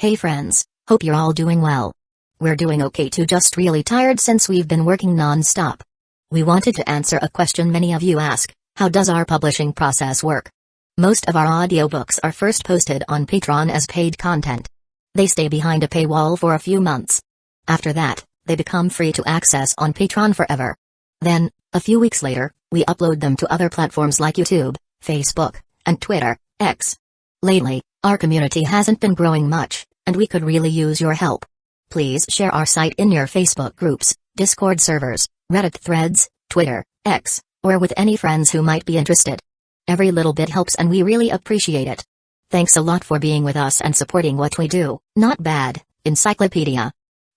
Hey friends, hope you're all doing well. We're doing okay too, just really tired since we've been working non-stop. We wanted to answer a question many of you ask: how does our publishing process work? Most of our audiobooks are first posted on Patreon as paid content. They stay behind a paywall for a few months. After that, they become free to access on Patreon forever. Then, a few weeks later, we upload them to other platforms like YouTube, Facebook, and Twitter, X. Lately, our community hasn't been growing much, and we could really use your help. Please share our site in your Facebook groups, Discord servers, Reddit threads, Twitter, X, or with any friends who might be interested. Every little bit helps and we really appreciate it. Thanks a lot for being with us and supporting what we do. Not bad, encyclopedia.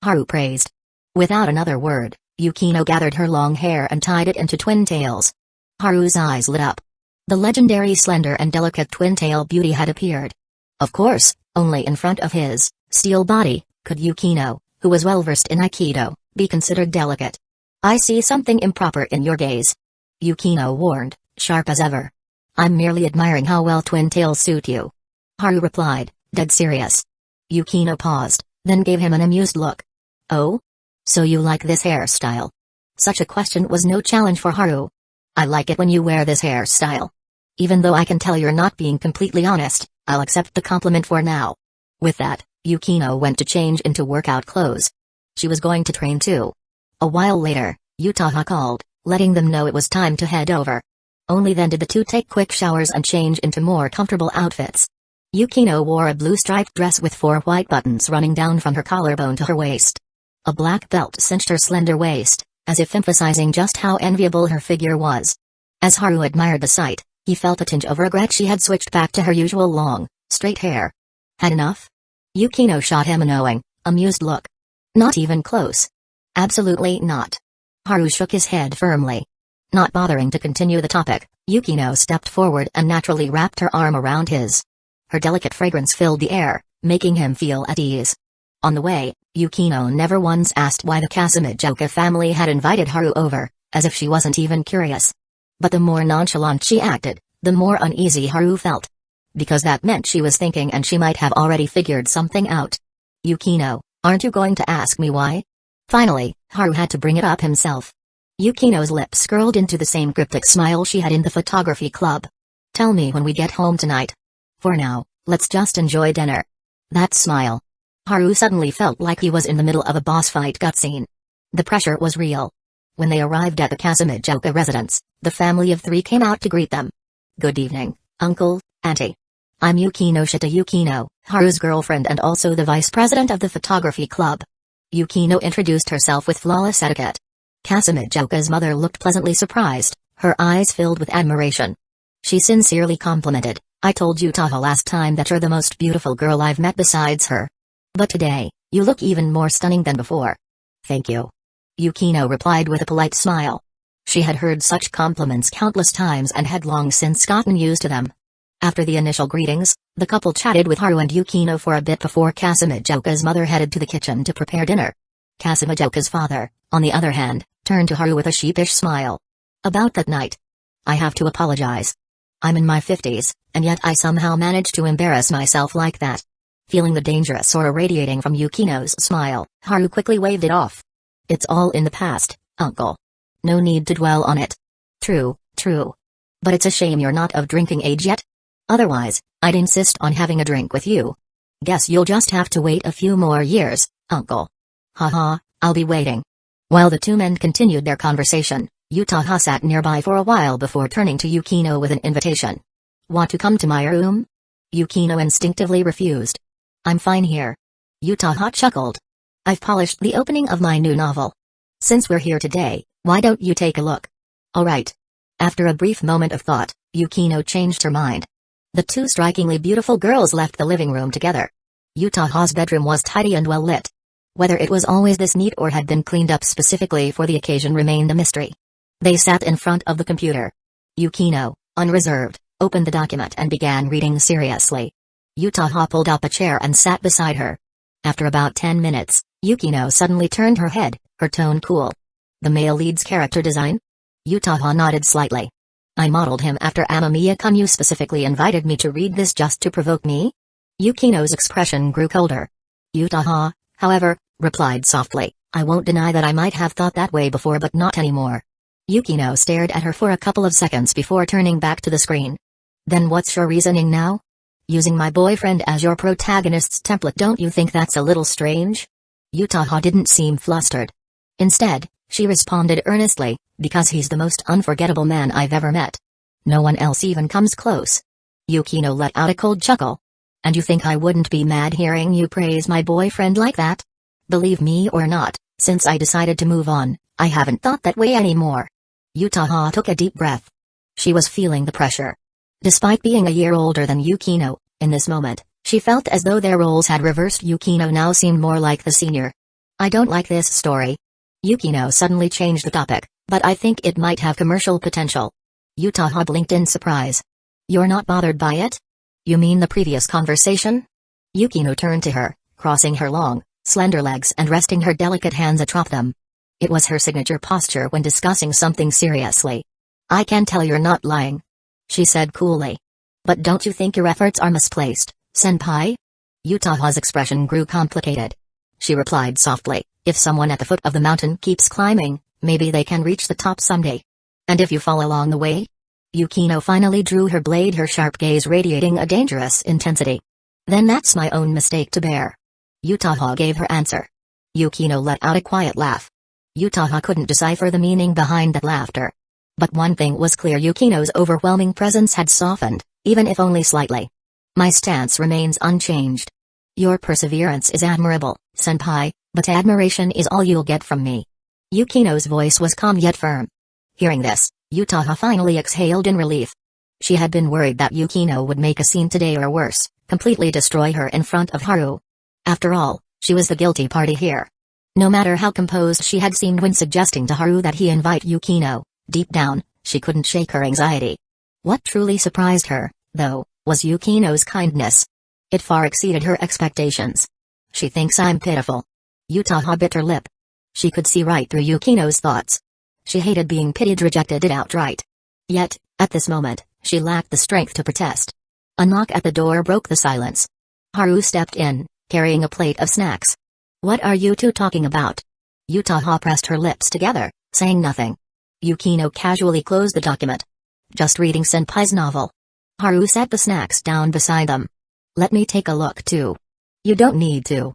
Haru praised. Without another word, Yukino gathered her long hair and tied it into twin tails. Haru's eyes lit up. The legendary slender and delicate twin-tail beauty had appeared. Of course, only in front of his steel body could Yukino, who was well-versed in Aikido, be considered delicate. I see something improper in your gaze. Yukino warned, sharp as ever. I'm merely admiring how well twin tails suit you. Haru replied, dead serious. Yukino paused, then gave him an amused look. Oh? So you like this hairstyle? Such a question was no challenge for Haru. I like it when you wear this hairstyle. Even though I can tell you're not being completely honest, I'll accept the compliment for now. With that, Yukino went to change into workout clothes. She was going to train too. A while later, Yutaha called, letting them know it was time to head over. Only then did the two take quick showers and change into more comfortable outfits. Yukino wore a blue striped dress with 4 white buttons running down from her collarbone to her waist. A black belt cinched her slender waist, as if emphasizing just how enviable her figure was. As Haru admired the sight, he felt a tinge of regret she had switched back to her usual long, straight hair. Had enough? Yukino shot him a knowing, amused look. Not even close. Absolutely not. Haru shook his head firmly. Not bothering to continue the topic, Yukino stepped forward and naturally wrapped her arm around his. Her delicate fragrance filled the air, making him feel at ease. On the way, Yukino never once asked why the Kasumijoka family had invited Haru over, as if she wasn't even curious. But the more nonchalant she acted, the more uneasy Haru felt. Because that meant she was thinking and she might have already figured something out. Yukino, aren't you going to ask me why? Finally, Haru had to bring it up himself. Yukino's lips curled into the same cryptic smile she had in the photography club. Tell me when we get home tonight. For now, let's just enjoy dinner. That smile. Haru suddenly felt like he was in the middle of a boss fight cutscene. The pressure was real. When they arrived at the Kasumijoka residence, the family of 3 came out to greet them. Good evening, Uncle, Auntie. I'm Yukinoshita Yukino, Haru's girlfriend and also the vice president of the photography club. Yukino introduced herself with flawless etiquette. Kasumijoka's mother looked pleasantly surprised, her eyes filled with admiration. She sincerely complimented, I told Yutaha last time that you're the most beautiful girl I've met besides her. But today, you look even more stunning than before. Thank you. Yukino replied with a polite smile. She had heard such compliments countless times and had long since gotten used to them. After the initial greetings, the couple chatted with Haru and Yukino for a bit before Kasumijoka's mother headed to the kitchen to prepare dinner. Kasumijoka's father, on the other hand, turned to Haru with a sheepish smile. About that night. I have to apologize. I'm in my 50s, and yet I somehow managed to embarrass myself like that. Feeling the dangerous aura radiating from Yukino's smile, Haru quickly waved it off. It's all in the past, uncle. No need to dwell on it. True, true. But it's a shame you're not of drinking age yet. Otherwise, I'd insist on having a drink with you. Guess you'll just have to wait a few more years, uncle. Haha, I'll be waiting. While the two men continued their conversation, Yutaha sat nearby for a while before turning to Yukino with an invitation. Want to come to my room? Yukino instinctively refused. I'm fine here. Yutaha chuckled. I've polished the opening of my new novel. Since we're here today, why don't you take a look? Alright. After a brief moment of thought, Yukino changed her mind. The two strikingly beautiful girls left the living room together. Yutaha's bedroom was tidy and well lit. Whether it was always this neat or had been cleaned up specifically for the occasion remained a mystery. They sat in front of the computer. Yukino, unreserved, opened the document and began reading seriously. Yutaha pulled up a chair and sat beside her. After about 10 minutes, Yukino suddenly turned her head, her tone cool. The male lead's character design? Yutaha nodded slightly. I modeled him after Amamiya-kun. You specifically invited me to read this just to provoke me? Yukino's expression grew colder. Yutaha, however, replied softly, I won't deny that I might have thought that way before but not anymore. Yukino stared at her for a couple of seconds before turning back to the screen. Then what's your reasoning now? Using my boyfriend as your protagonist's template, don't you think that's a little strange? Yutaha didn't seem flustered. Instead, she responded earnestly, because he's the most unforgettable man I've ever met. No one else even comes close. Yukino let out a cold chuckle. And you think I wouldn't be mad hearing you praise my boyfriend like that? Believe me or not, since I decided to move on, I haven't thought that way anymore. Yutaha took a deep breath. She was feeling the pressure. Despite being a year older than Yukino, in this moment, she felt as though their roles had reversed. Yukino now seemed more like the senior. I don't like this story. Yukino suddenly changed the topic, but I think it might have commercial potential. Yutaha blinked in surprise. You're not bothered by it? You mean the previous conversation? Yukino turned to her, crossing her long, slender legs and resting her delicate hands atop them. It was her signature posture when discussing something seriously. I can tell you're not lying, she said coolly. But don't you think your efforts are misplaced, senpai? Yutaha's expression grew complicated. She replied softly, if someone at the foot of the mountain keeps climbing, maybe they can reach the top someday. And if you fall along the way? Yukino finally drew her blade, her sharp gaze radiating a dangerous intensity. Then that's my own mistake to bear. Yutaha gave her answer. Yukino let out a quiet laugh. Yutaha couldn't decipher the meaning behind that laughter. But one thing was clear, Yukino's overwhelming presence had softened, even if only slightly. My stance remains unchanged. Your perseverance is admirable, senpai, but admiration is all you'll get from me. Yukino's voice was calm yet firm. Hearing this, Yutaha finally exhaled in relief. She had been worried that Yukino would make a scene today or worse, completely destroy her in front of Haru. After all, she was the guilty party here. No matter how composed she had seemed when suggesting to Haru that he invite Yukino, deep down, she couldn't shake her anxiety. What truly surprised her, though, was Yukino's kindness. It far exceeded her expectations. She thinks I'm pitiful. Yutaha bit her lip. She could see right through Yukino's thoughts. She hated being pitied, rejected it outright. Yet, at this moment, she lacked the strength to protest. A knock at the door broke the silence. Haru stepped in, carrying a plate of snacks. What are you two talking about? Yutaha pressed her lips together, saying nothing. Yukino casually closed the document. Just reading senpai's novel. Haru set the snacks down beside them. Let me take a look too. You don't need to.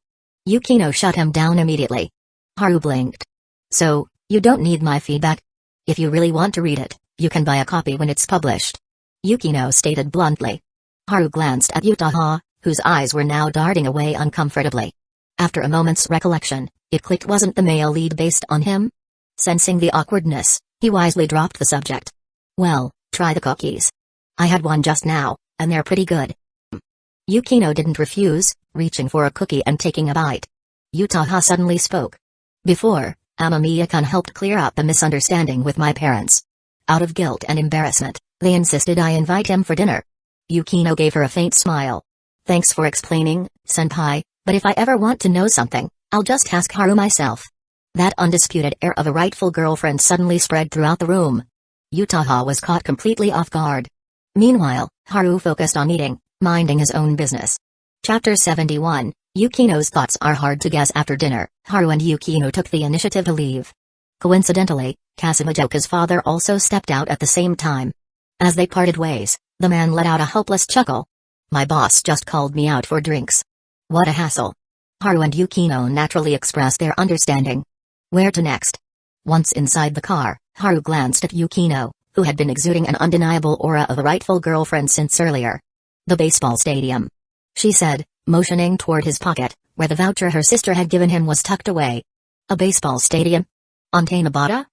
Yukino shut him down immediately. Haru blinked. So, you don't need my feedback? If you really want to read it, you can buy a copy when it's published. Yukino stated bluntly. Haru glanced at Yutaha, whose eyes were now darting away uncomfortably. After a moment's recollection, it clicked, wasn't the male lead based on him? Sensing the awkwardness, he wisely dropped the subject. Well, try the cookies. I had one just now, and they're pretty good. Yukino didn't refuse, reaching for a cookie and taking a bite. Yutaha suddenly spoke. Before, Amamiya-kun helped clear up the misunderstanding with my parents. Out of guilt and embarrassment, they insisted I invite him for dinner. Yukino gave her a faint smile. Thanks for explaining, senpai, but if I ever want to know something, I'll just ask Haru myself. That undisputed air of a rightful girlfriend suddenly spread throughout the room. Yutaha was caught completely off guard. Meanwhile, Haru focused on eating, minding his own business. Chapter 71, Yukino's thoughts are hard to guess. After dinner, Haru and Yukino took the initiative to leave. Coincidentally, Kasumijoka's father also stepped out at the same time. As they parted ways, the man let out a helpless chuckle. My boss just called me out for drinks. What a hassle. Haru and Yukino naturally expressed their understanding. Where to next? Once inside the car, Haru glanced at Yukino, who had been exuding an undeniable aura of a rightful girlfriend since earlier. The baseball stadium, she said, motioning toward his pocket, where the voucher her sister had given him was tucked away. A baseball stadium? On Tanabata?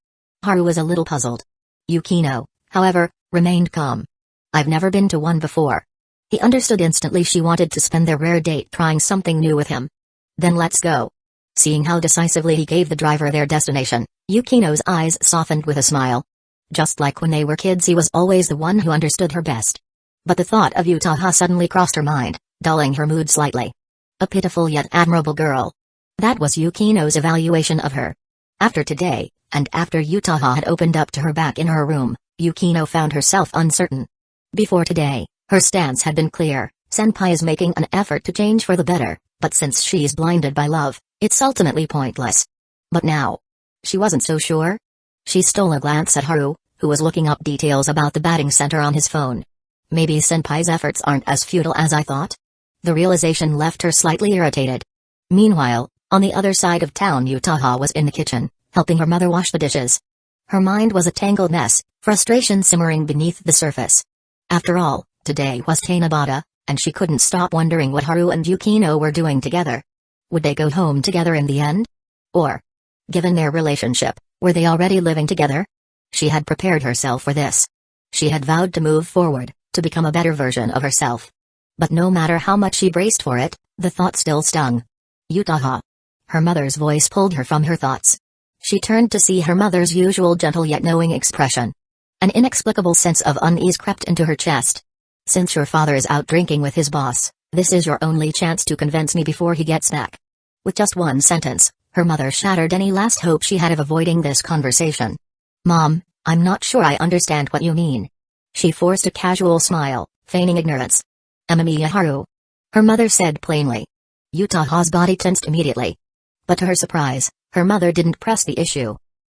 Haru was a little puzzled. Yukino, however, remained calm. I've never been to one before. He understood instantly she wanted to spend their rare date trying something new with him. Then let's go. Seeing how decisively he gave the driver their destination, Yukino's eyes softened with a smile. Just like when they were kids, he was always the one who understood her best. But the thought of Yutaha suddenly crossed her mind, dulling her mood slightly. A pitiful yet admirable girl. That was Yukino's evaluation of her. After today, and after Yutaha had opened up to her back in her room, Yukino found herself uncertain. Before today, her stance had been clear, Senpai is making an effort to change for the better, but since she's blinded by love, it's ultimately pointless. But now, she wasn't so sure. She stole a glance at Haru, who was looking up details about the batting center on his phone. Maybe Senpai's efforts aren't as futile as I thought. The realization left her slightly irritated. Meanwhile, on the other side of town, Yutaha was in the kitchen, helping her mother wash the dishes. Her mind was a tangled mess, frustration simmering beneath the surface. After all, today was Tanabata, and she couldn't stop wondering what Haru and Yukino were doing together. Would they go home together in the end? Or, given their relationship, were they already living together? She had prepared herself for this. She had vowed to move forward, to become a better version of herself. But no matter how much she braced for it, the thought still stung. Yutaha. Her mother's voice pulled her from her thoughts. She turned to see her mother's usual gentle yet knowing expression. An inexplicable sense of unease crept into her chest. Since your father is out drinking with his boss, this is your only chance to convince me before he gets back. With just one sentence, her mother shattered any last hope she had of avoiding this conversation. Mom, I'm not sure I understand what you mean. She forced a casual smile, feigning ignorance. Amamiya Haru. Her mother said plainly. Yutaha's body tensed immediately. But to her surprise, her mother didn't press the issue.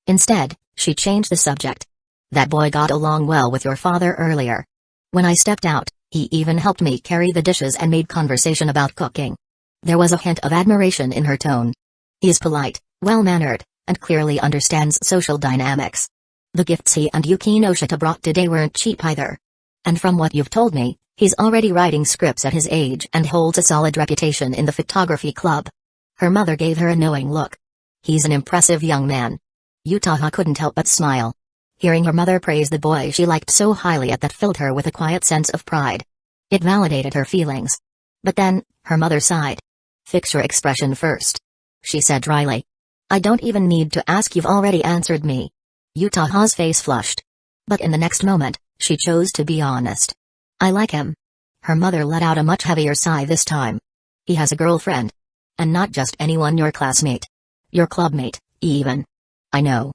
Instead, she changed the subject. That boy got along well with your father earlier. When I stepped out, he even helped me carry the dishes and made conversation about cooking. There was a hint of admiration in her tone. He is polite, well-mannered, and clearly understands social dynamics. The gifts he and Yukinoshita brought today weren't cheap either. And from what you've told me, he's already writing scripts at his age and holds a solid reputation in the photography club. Her mother gave her a knowing look. He's an impressive young man. Yutaha couldn't help but smile. Hearing her mother praise the boy she liked so highly that filled her with a quiet sense of pride. It validated her feelings. But then, her mother sighed. Fix your expression first. She said dryly. I don't even need to ask, you've already answered me. Yutaha's face flushed. But in the next moment, she chose to be honest. I like him. Her mother let out a much heavier sigh this time. He has a girlfriend. And not just anyone, your classmate. Your clubmate, even. I know.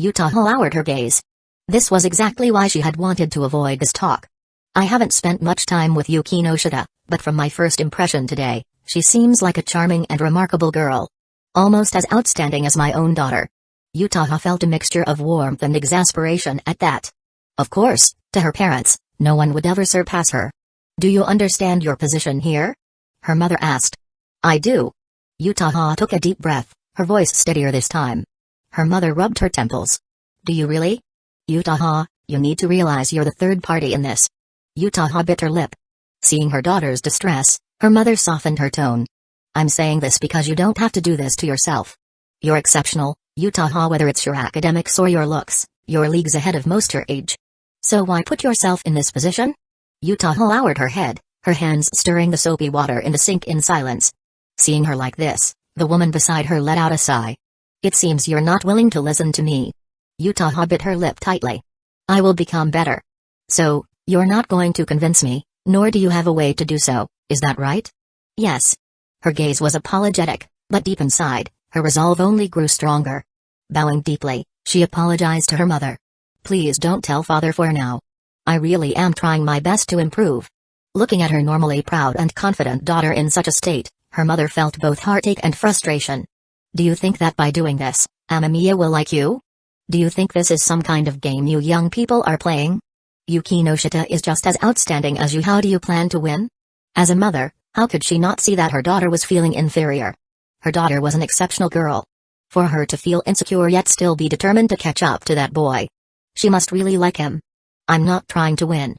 Yutaha lowered her gaze. This was exactly why she had wanted to avoid this talk. I haven't spent much time with Yukinoshita, but from my first impression today, she seems like a charming and remarkable girl. Almost as outstanding as my own daughter. Yutaha felt a mixture of warmth and exasperation at that. Of course, to her parents, no one would ever surpass her. Do you understand your position here? Her mother asked. I do. Yutaha took a deep breath, her voice steadier this time. Her mother rubbed her temples. Do you really? Yutaha, you need to realize you're the third party in this. Yutaha bit her lip. Seeing her daughter's distress, her mother softened her tone. I'm saying this because you don't have to do this to yourself. You're exceptional, Yutaha, whether it's your academics or your looks, you're leagues ahead of most your age. So why put yourself in this position? Yutaha lowered her head, her hands stirring the soapy water in the sink in silence. Seeing her like this, the woman beside her let out a sigh. It seems you're not willing to listen to me. Yutaha bit her lip tightly. I will become better. So, you're not going to convince me, nor do you have a way to do so, is that right? Yes. Her gaze was apologetic, but deep inside, her resolve only grew stronger. Bowing deeply, she apologized to her mother. Please don't tell father for now. I really am trying my best to improve. Looking at her normally proud and confident daughter in such a state, her mother felt both heartache and frustration. Do you think that by doing this, Amamiya will like you? Do you think this is some kind of game you young people are playing? Yukinoshita is just as outstanding as you. How do you plan to win? As a mother, how could she not see that her daughter was feeling inferior? Her daughter was an exceptional girl. For her to feel insecure yet still be determined to catch up to that boy. She must really like him. I'm not trying to win.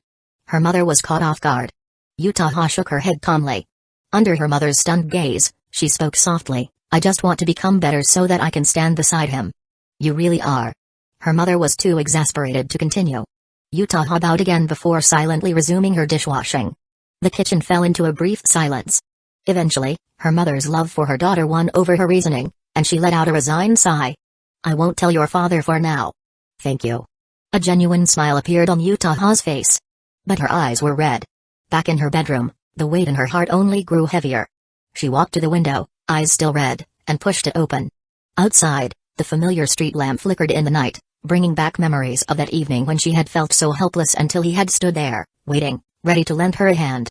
Her mother was caught off guard. Yutaha shook her head calmly. Under her mother's stunned gaze, she spoke softly, I just want to become better so that I can stand beside him. You really are. Her mother was too exasperated to continue. Yutaha bowed again before silently resuming her dishwashing. The kitchen fell into a brief silence. Eventually, her mother's love for her daughter won over her reasoning, and she let out a resigned sigh. I won't tell your father for now. Thank you. A genuine smile appeared on Yutaha's face. But her eyes were red. Back in her bedroom, the weight in her heart only grew heavier. She walked to the window, eyes still red, and pushed it open. Outside, the familiar street lamp flickered in the night, bringing back memories of that evening when she had felt so helpless until he had stood there, waiting, ready to lend her a hand.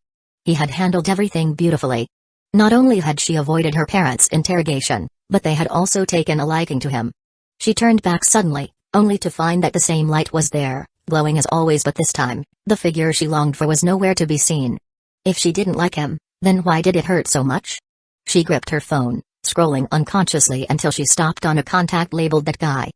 He had handled everything beautifully. Not only had she avoided her parents' interrogation, but they had also taken a liking to him. She turned back suddenly, only to find that the same light was there, glowing as always, but this time, the figure she longed for was nowhere to be seen. If she didn't like him, then why did it hurt so much? She gripped her phone, scrolling unconsciously until she stopped on a contact labeled "that guy."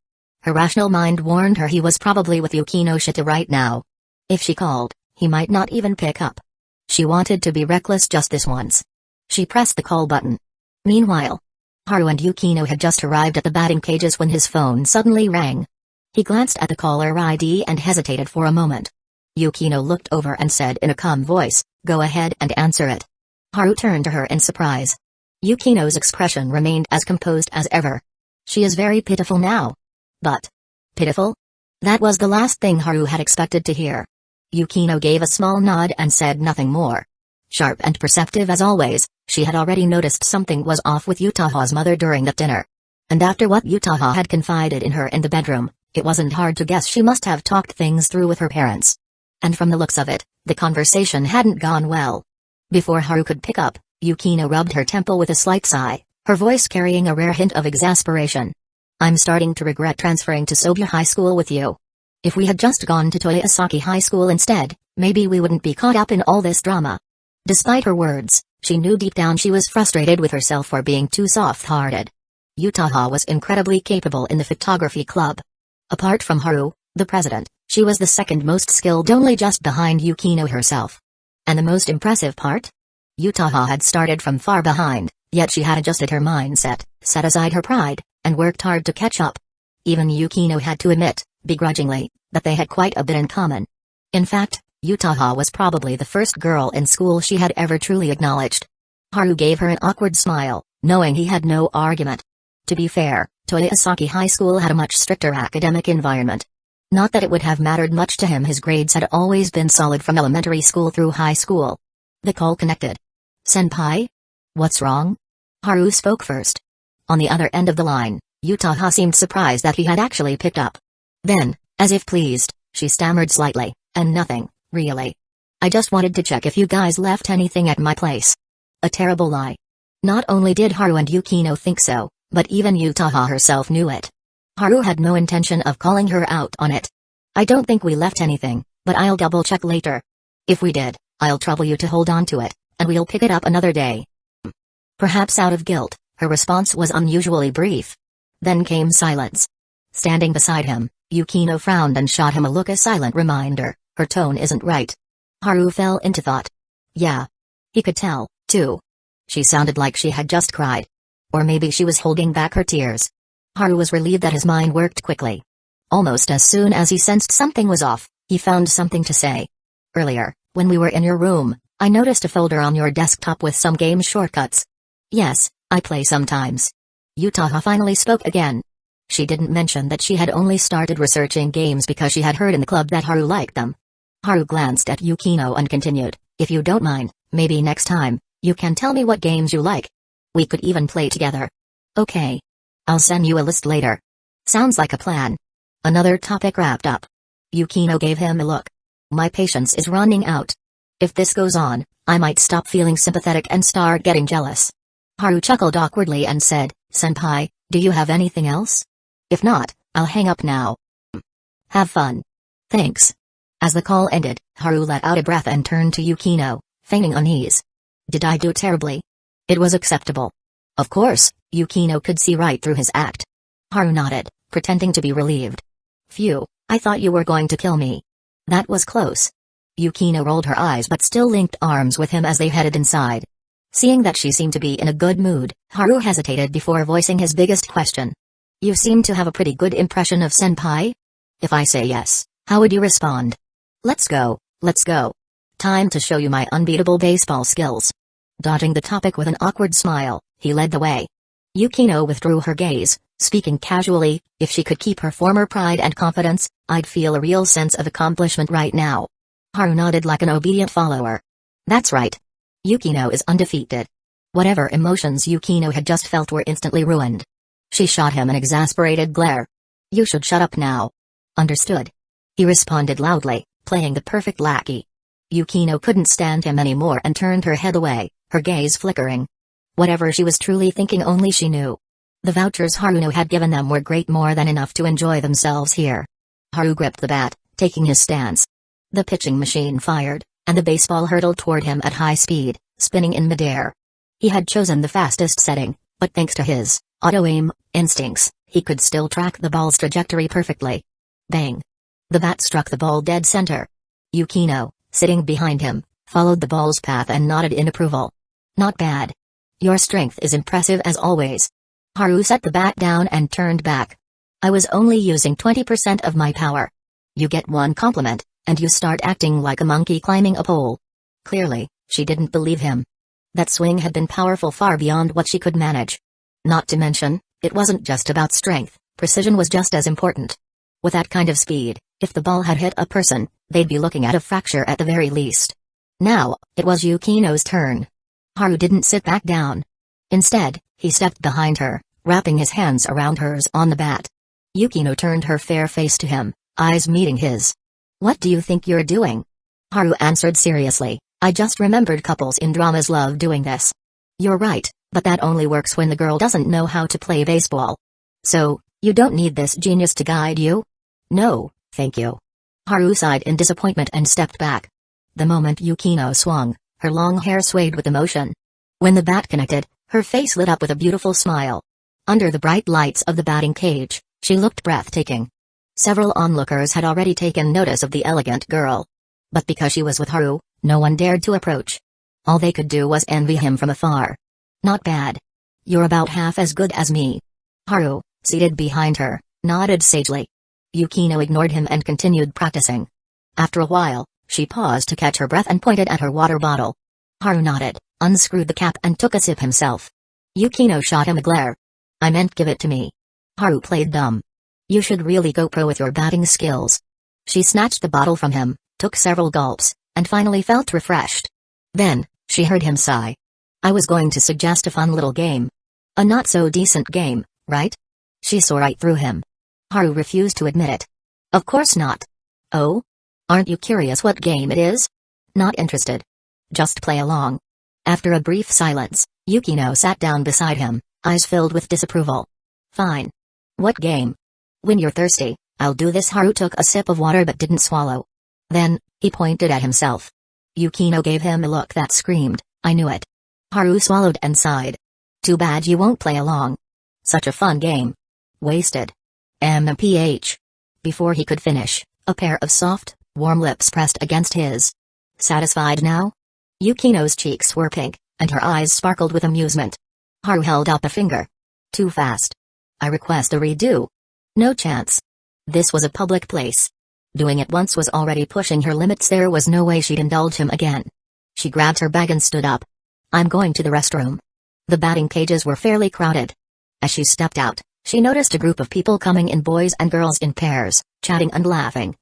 Her rational mind warned her he was probably with Yukinoshita right now. If she called, he might not even pick up. She wanted to be reckless just this once. She pressed the call button. Meanwhile, Haru and Yukino had just arrived at the batting cages when his phone suddenly rang. He glanced at the caller ID and hesitated for a moment. Yukino looked over and said in a calm voice, "Go ahead and answer it." Haru turned to her in surprise. Yukino's expression remained as composed as ever. She is very pitiful now. But pitiful? That was the last thing Haru had expected to hear. Yukino gave a small nod and said nothing more. Sharp and perceptive as always, she had already noticed something was off with Yutaha's mother during that dinner. And after what Yutaha had confided in her in the bedroom, it wasn't hard to guess she must have talked things through with her parents. And from the looks of it, the conversation hadn't gone well. Before Haru could pick up, Yukino rubbed her temple with a slight sigh, her voice carrying a rare hint of exasperation. "I'm starting to regret transferring to Sobya High School with you. If we had just gone to Toyosaki High School instead, maybe we wouldn't be caught up in all this drama." Despite her words, she knew deep down she was frustrated with herself for being too soft-hearted. Yutaha was incredibly capable in the photography club. Apart from Haru, the president, she was the second most skilled, only just behind Yukino herself. And the most impressive part? Yutaha had started from far behind, yet she had adjusted her mindset, set aside her pride, and worked hard to catch up. Even Yukino had to admit, begrudgingly, that they had quite a bit in common. In fact, Yutaha was probably the first girl in school she had ever truly acknowledged. Haru gave her an awkward smile, knowing he had no argument. To be fair, Toyosaki High School had a much stricter academic environment. Not that it would have mattered much to him, his grades had always been solid from elementary school through high school. The call connected. "Senpai? What's wrong?" Haru spoke first. On the other end of the line, Yutaha seemed surprised that he had actually picked up. Then, as if pleased, she stammered slightly, "And nothing, really. I just wanted to check if you guys left anything at my place." A terrible lie. Not only did Haru and Yukino think so, but even Yutaha herself knew it. Haru had no intention of calling her out on it. "I don't think we left anything, but I'll double-check later. If we did, I'll trouble you to hold on to it, and we'll pick it up another day." Perhaps out of guilt, her response was unusually brief. Then came silence. Standing beside him, Yukino frowned and shot him a look, a silent reminder, her tone isn't right. Haru fell into thought. Yeah. He could tell, too. She sounded like she had just cried. Or maybe she was holding back her tears. Haru was relieved that his mind worked quickly. Almost as soon as he sensed something was off, he found something to say. "Earlier, when we were in your room, I noticed a folder on your desktop with some game shortcuts." "Yes, I play sometimes." Yutaha finally spoke again. She didn't mention that she had only started researching games because she had heard in the club that Haru liked them. Haru glanced at Yukino and continued, "If you don't mind, maybe next time, you can tell me what games you like. We could even play together." "Okay. I'll send you a list later." "Sounds like a plan." Another topic wrapped up. Yukino gave him a look. "My patience is running out. If this goes on, I might stop feeling sympathetic and start getting jealous." Haru chuckled awkwardly and said, "Senpai, do you have anything else? If not, I'll hang up now." "Have fun." "Thanks." As the call ended, Haru let out a breath and turned to Yukino, feigning unease. "Did I do terribly?" It was acceptable. Of course, Yukino could see right through his act. Haru nodded, pretending to be relieved. "Phew, I thought you were going to kill me." "That was close." Yukino rolled her eyes but still linked arms with him as they headed inside. Seeing that she seemed to be in a good mood, Haru hesitated before voicing his biggest question. "You seem to have a pretty good impression of Senpai? If I say yes, how would you respond?" Let's go. Time to show you my unbeatable baseball skills." Dodging the topic with an awkward smile, he led the way. Yukino withdrew her gaze, speaking casually, "If she could keep her former pride and confidence, I'd feel a real sense of accomplishment right now." Haru nodded like an obedient follower. "That's right. Yukino is undefeated." Whatever emotions Yukino had just felt were instantly ruined. She shot him an exasperated glare. "You should shut up now." "Understood." He responded loudly, playing the perfect lackey. Yukino couldn't stand him anymore and turned her head away, her gaze flickering. Whatever she was truly thinking only she knew. The vouchers Haruno had given them were great, more than enough to enjoy themselves here. Haru gripped the bat, taking his stance. The pitching machine fired, and the baseball hurtled toward him at high speed, spinning in midair. He had chosen the fastest setting, but thanks to his auto-aim instincts, he could still track the ball's trajectory perfectly. Bang! The bat struck the ball dead center. Yukino, sitting behind him, followed the ball's path and nodded in approval. Not bad. Your strength is impressive as always. Haru set the bat down and turned back. I was only using 20% of my power. You get one compliment, and you start acting like a monkey climbing a pole. Clearly, she didn't believe him. That swing had been powerful, far beyond what she could manage. Not to mention, it wasn't just about strength, precision was just as important. With that kind of speed, if the ball had hit a person, they'd be looking at a fracture at the very least. Now, it was Yukino's turn. Haru didn't sit back down. Instead, he stepped behind her, wrapping his hands around hers on the bat. Yukino turned her fair face to him, eyes meeting his. What do you think you're doing? Haru answered seriously, I just remembered couples in dramas love doing this. You're right, but that only works when the girl doesn't know how to play baseball. So, you don't need this genius to guide you? No, thank you. Haru sighed in disappointment and stepped back. The moment Yukino swung, her long hair swayed with emotion. When the bat connected, her face lit up with a beautiful smile. Under the bright lights of the batting cage, she looked breathtaking. Several onlookers had already taken notice of the elegant girl. But because she was with Haru, no one dared to approach. All they could do was envy him from afar. Not bad. You're about half as good as me. Haru, seated behind her, nodded sagely. Yukino ignored him and continued practicing. After a while, she paused to catch her breath and pointed at her water bottle. Haru nodded, unscrewed the cap and took a sip himself. Yukino shot him a glare. I meant give it to me. Haru played dumb. You should really go pro with your batting skills. She snatched the bottle from him, took several gulps, and finally felt refreshed. Then, she heard him sigh. I was going to suggest a fun little game. A not-so-decent game, right? She saw right through him. Haru refused to admit it. Of course not. Oh? Aren't you curious what game it is? Not interested. Just play along. After a brief silence, Yukino sat down beside him, eyes filled with disapproval. Fine. What game? When you're thirsty, I'll do this. Haru took a sip of water but didn't swallow. Then, he pointed at himself. Yukino gave him a look that screamed, I knew it. Haru swallowed and sighed. Too bad you won't play along. Such a fun game. Wasted. MPH. Before he could finish, a pair of soft, warm lips pressed against his. Satisfied now? Yukino's cheeks were pink, and her eyes sparkled with amusement. Haru held up a finger. Too fast. I request a redo. No chance. This was a public place. Doing it once was already pushing her limits. There was no way she'd indulge him again. She grabbed her bag and stood up. I'm going to the restroom. The batting cages were fairly crowded. As she stepped out, she noticed a group of people coming in, boys and girls in pairs, chatting and laughing.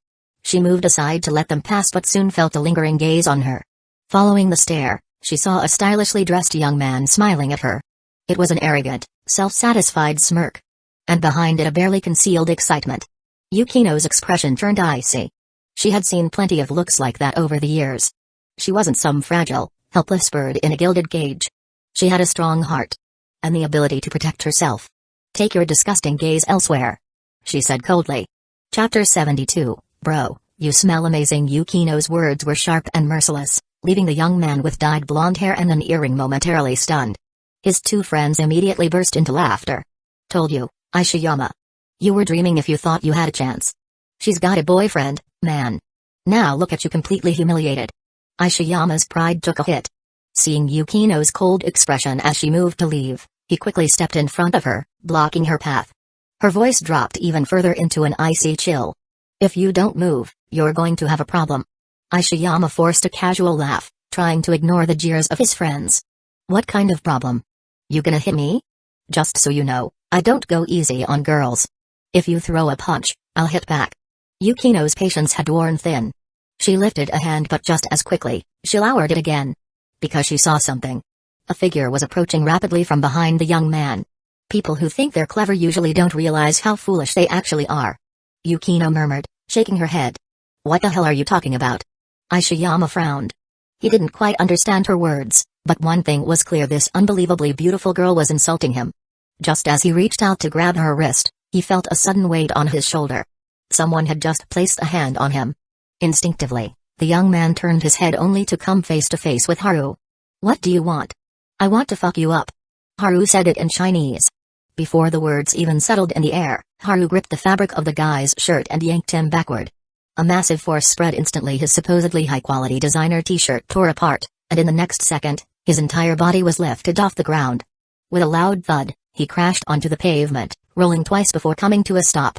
She moved aside to let them pass but soon felt a lingering gaze on her. Following the stare, she saw a stylishly dressed young man smiling at her. It was an arrogant, self-satisfied smirk. And behind it a barely concealed excitement. Yukino's expression turned icy. She had seen plenty of looks like that over the years. She wasn't some fragile, helpless bird in a gilded cage. She had a strong heart. And the ability to protect herself. Take your disgusting gaze elsewhere. She said coldly. Chapter 72, Bro, you smell amazing. Yukino's words were sharp and merciless, leaving the young man with dyed blonde hair and an earring momentarily stunned. His two friends immediately burst into laughter. Told you, Ishiyama. You were dreaming if you thought you had a chance. She's got a boyfriend, man. Now look at you, completely humiliated. Ishiyama's pride took a hit. Seeing Yukino's cold expression as she moved to leave, he quickly stepped in front of her, blocking her path. Her voice dropped even further into an icy chill. If you don't move, you're going to have a problem. Ishiyama forced a casual laugh, trying to ignore the jeers of his friends. What kind of problem? You gonna hit me? Just so you know, I don't go easy on girls. If you throw a punch, I'll hit back. Yukino's patience had worn thin. She lifted a hand but just as quickly, she lowered it again. Because she saw something. A figure was approaching rapidly from behind the young man. People who think they're clever usually don't realize how foolish they actually are. Yukino murmured, shaking her head. What the hell are you talking about? Ishiyama frowned. He didn't quite understand her words, but one thing was clear: this unbelievably beautiful girl was insulting him. Just as he reached out to grab her wrist, he felt a sudden weight on his shoulder. Someone had just placed a hand on him. Instinctively, the young man turned his head only to come face to face with Haru. "What do you want?" "I want to fuck you up." Haru said it in Chinese. Before the words even settled in the air, Haru gripped the fabric of the guy's shirt and yanked him backward. A massive force spread instantly. His supposedly high-quality designer t-shirt tore apart, and in the next second, his entire body was lifted off the ground. With a loud thud, he crashed onto the pavement, rolling twice before coming to a stop.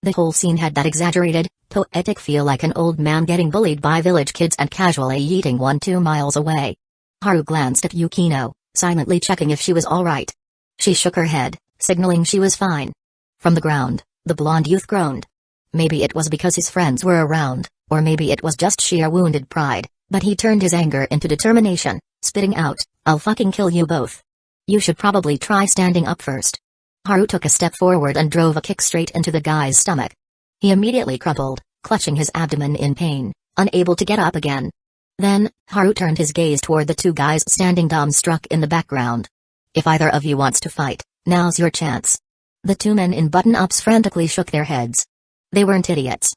The whole scene had that exaggerated, poetic feel, like an old man getting bullied by village kids and casually yeeting one 2 miles away. Haru glanced at Yukino, silently checking if she was all right. She shook her head, signaling she was fine. From the ground, the blonde youth groaned. Maybe it was because his friends were around, or maybe it was just sheer wounded pride, but he turned his anger into determination, spitting out, "I'll fucking kill you both. You should probably try standing up first." Haru took a step forward and drove a kick straight into the guy's stomach. He immediately crumpled, clutching his abdomen in pain, unable to get up again. Then, Haru turned his gaze toward the 2 guys standing dumbstruck in the background. "If either of you wants to fight, now's your chance." The 2 men in button-ups frantically shook their heads. They weren't idiots.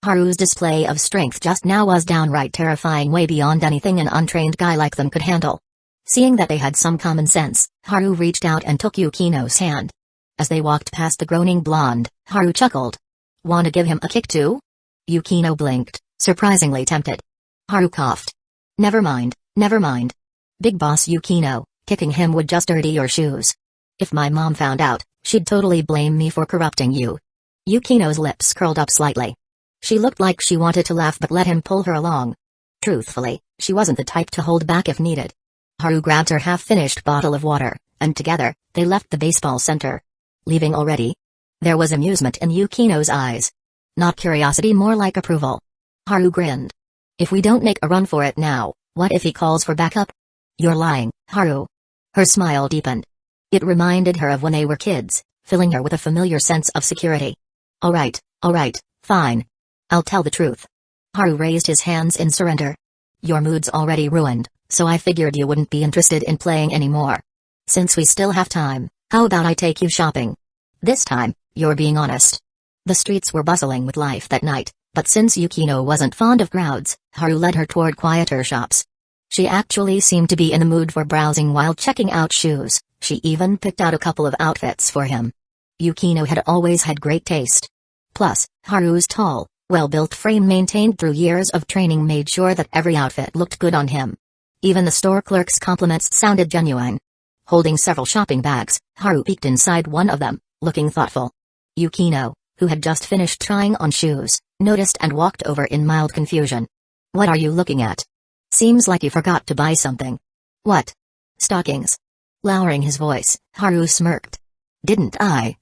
Haru's display of strength just now was downright terrifying, way beyond anything an untrained guy like them could handle. Seeing that they had some common sense, Haru reached out and took Yukino's hand. As they walked past the groaning blonde, Haru chuckled. "Wanna give him a kick too?" Yukino blinked, surprisingly tempted. Haru coughed. Never mind. Big boss Yukino, kicking him would just dirty your shoes. If my mom found out, she'd totally blame me for corrupting you." Yukino's lips curled up slightly. She looked like she wanted to laugh but let him pull her along. Truthfully, she wasn't the type to hold back if needed. Haru grabbed her half-finished bottle of water, and together, they left the baseball center. "Leaving already?" There was amusement in Yukino's eyes. Not curiosity, more like approval. Haru grinned. "If we don't make a run for it now, what if he calls for backup?" "You're lying, Haru." Her smile deepened. It reminded her of when they were kids, filling her with a familiar sense of security. All right, fine. I'll tell the truth." Haru raised his hands in surrender. "Your mood's already ruined, so I figured you wouldn't be interested in playing anymore. Since we still have time, how about I take you shopping? This time, you're being honest." The streets were bustling with life that night, but since Yukino wasn't fond of crowds, Haru led her toward quieter shops. She actually seemed to be in the mood for browsing while checking out shoes. She even picked out a couple of outfits for him. Yukino had always had great taste. Plus, Haru's tall, well-built frame maintained through years of training made sure that every outfit looked good on him. Even the store clerk's compliments sounded genuine. Holding several shopping bags, Haru peeked inside one of them, looking thoughtful. Yukino, who had just finished trying on shoes, noticed and walked over in mild confusion. "What are you looking at? Seems like you forgot to buy something." "What?" "Stockings." Lowering his voice, Haru smirked. "Didn't I,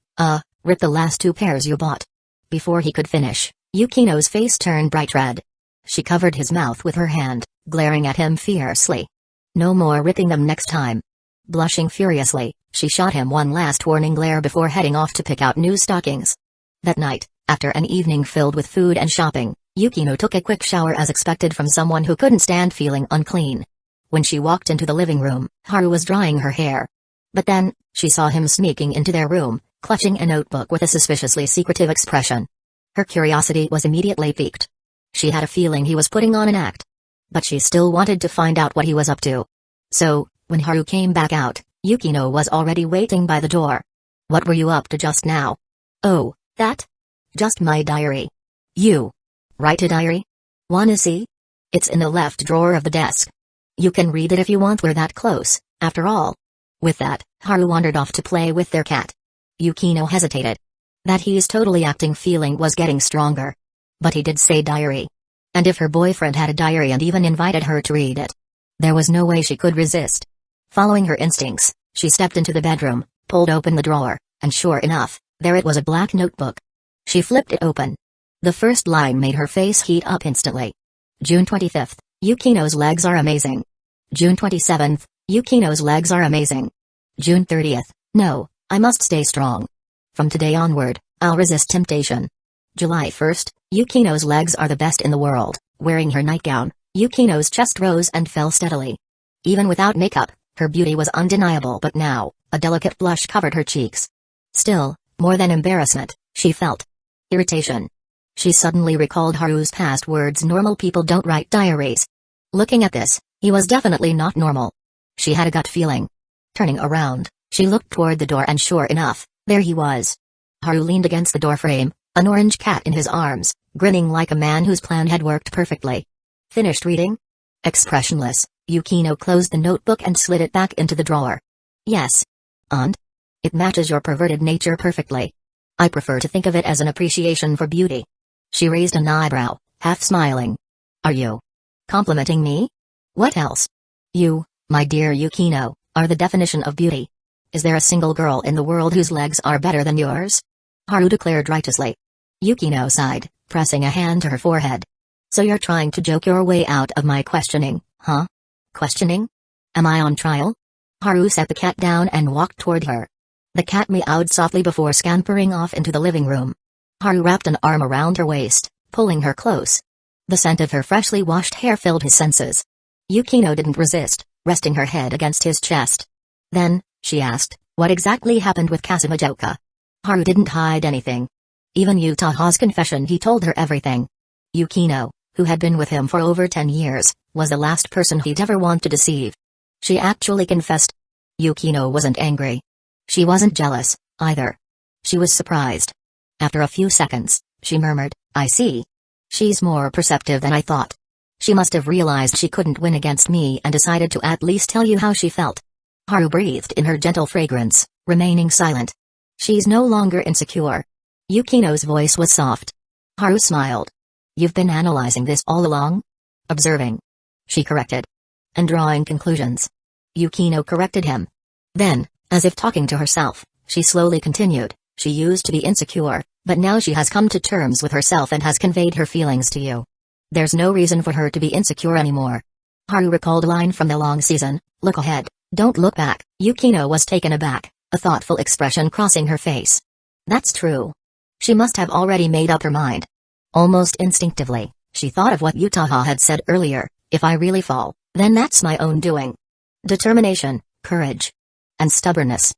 rip the last 2 pairs you bought?" Before he could finish, Yukino's face turned bright red. She covered his mouth with her hand, glaring at him fiercely. "No more ripping them next time." Blushing furiously, she shot him one last warning glare before heading off to pick out new stockings. That night, after an evening filled with food and shopping, Yukino took a quick shower as expected from someone who couldn't stand feeling unclean. When she walked into the living room, Haru was drying her hair. But then, she saw him sneaking into their room, clutching a notebook with a suspiciously secretive expression. Her curiosity was immediately piqued. She had a feeling he was putting on an act. But she still wanted to find out what he was up to. So, when Haru came back out, Yukino was already waiting by the door. "What were you up to just now?" "Oh, that? Just my diary." "You write a diary? Wanna see? It's in the left drawer of the desk. You can read it if you want, we're that close, after all." With that, Haru wandered off to play with their cat. Yukino hesitated. That he's totally acting feeling was getting stronger. But he did say diary. And if her boyfriend had a diary and even invited her to read it, there was no way she could resist. Following her instincts, she stepped into the bedroom, pulled open the drawer, and sure enough, there it was, a black notebook. She flipped it open. The first line made her face heat up instantly. June 25th, Yukino's legs are amazing. June 27th, Yukino's legs are amazing. June 30th, no, I must stay strong. From today onward, I'll resist temptation. July 1st, Yukino's legs are the best in the world, wearing her nightgown, Yukino's chest rose and fell steadily. Even without makeup, her beauty was undeniable, but now, a delicate blush covered her cheeks. Still, more than embarrassment, she felt irritation. She suddenly recalled Haru's past words, normal people don't write diaries. Looking at this, he was definitely not normal. She had a gut feeling. Turning around, she looked toward the door and sure enough, there he was. Haru leaned against the doorframe, an orange cat in his arms, grinning like a man whose plan had worked perfectly. Finished reading? Expressionless, Yukino closed the notebook and slid it back into the drawer. Yes. And? It matches your perverted nature perfectly. I prefer to think of it as an appreciation for beauty. She raised an eyebrow, half smiling. Are you complimenting me? What else? You, my dear Yukino, are the definition of beauty. Is there a single girl in the world whose legs are better than yours? Haru declared righteously. Yukino sighed, pressing a hand to her forehead. So you're trying to joke your way out of my questioning, huh? Questioning? Am I on trial? Haru set the cat down and walked toward her. The cat meowed softly before scampering off into the living room. Haru wrapped an arm around her waist, pulling her close. The scent of her freshly washed hair filled his senses. Yukino didn't resist, resting her head against his chest. Then, she asked, what exactly happened with Kasumijoka? Haru didn't hide anything. Even Utaha's confession, he told her everything. Yukino, who had been with him for over 10 years, was the last person he'd ever want to deceive. She actually confessed. Yukino wasn't angry. She wasn't jealous, either. She was surprised. After a few seconds, she murmured, I see. She's more perceptive than I thought. She must have realized she couldn't win against me and decided to at least tell you how she felt. Haru breathed in her gentle fragrance, remaining silent. She's no longer insecure. Yukino's voice was soft. Haru smiled. You've been analyzing this all along? Observing. She corrected. And drawing conclusions. Yukino corrected him. Then, as if talking to herself, she slowly continued, she used to be insecure, but now she has come to terms with herself and has conveyed her feelings to you. There's no reason for her to be insecure anymore. Haru recalled a line from the long season, look ahead, don't look back. Yukino was taken aback, a thoughtful expression crossing her face. That's true. She must have already made up her mind. Almost instinctively, she thought of what Utaha had said earlier, if I really fall, then that's my own doing. Determination, courage, and stubbornness.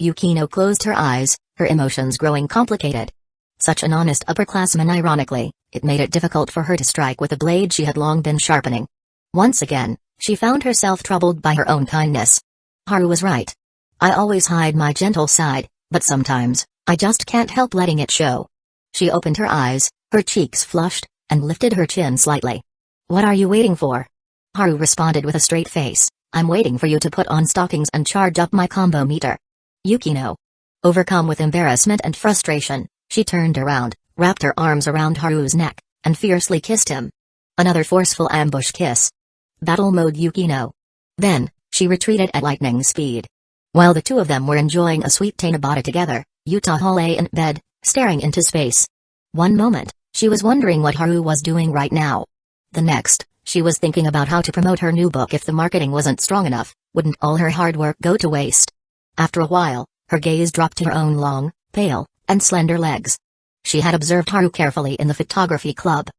Yukino closed her eyes, her emotions growing complicated. Such an honest upperclassman, ironically, it made it difficult for her to strike with a blade she had long been sharpening. Once again, she found herself troubled by her own kindness. Haru was right. I always hide my gentle side, but sometimes, I just can't help letting it show. She opened her eyes, her cheeks flushed, and lifted her chin slightly. What are you waiting for? Haru responded with a straight face. I'm waiting for you to put on stockings and charge up my combo meter. Yukino. Overcome with embarrassment and frustration, she turned around, wrapped her arms around Haru's neck, and fiercely kissed him. Another forceful ambush kiss. Battle mode Yukino. Then, she retreated at lightning speed. While the two of them were enjoying a sweet Tanabata together, Utaha lay in bed, staring into space. One moment, she was wondering what Haru was doing right now. The next, she was thinking about how to promote her new book. If the marketing wasn't strong enough, wouldn't all her hard work go to waste? After a while, her gaze dropped to her own long, pale, and slender legs. She had observed Haru carefully in the photography club.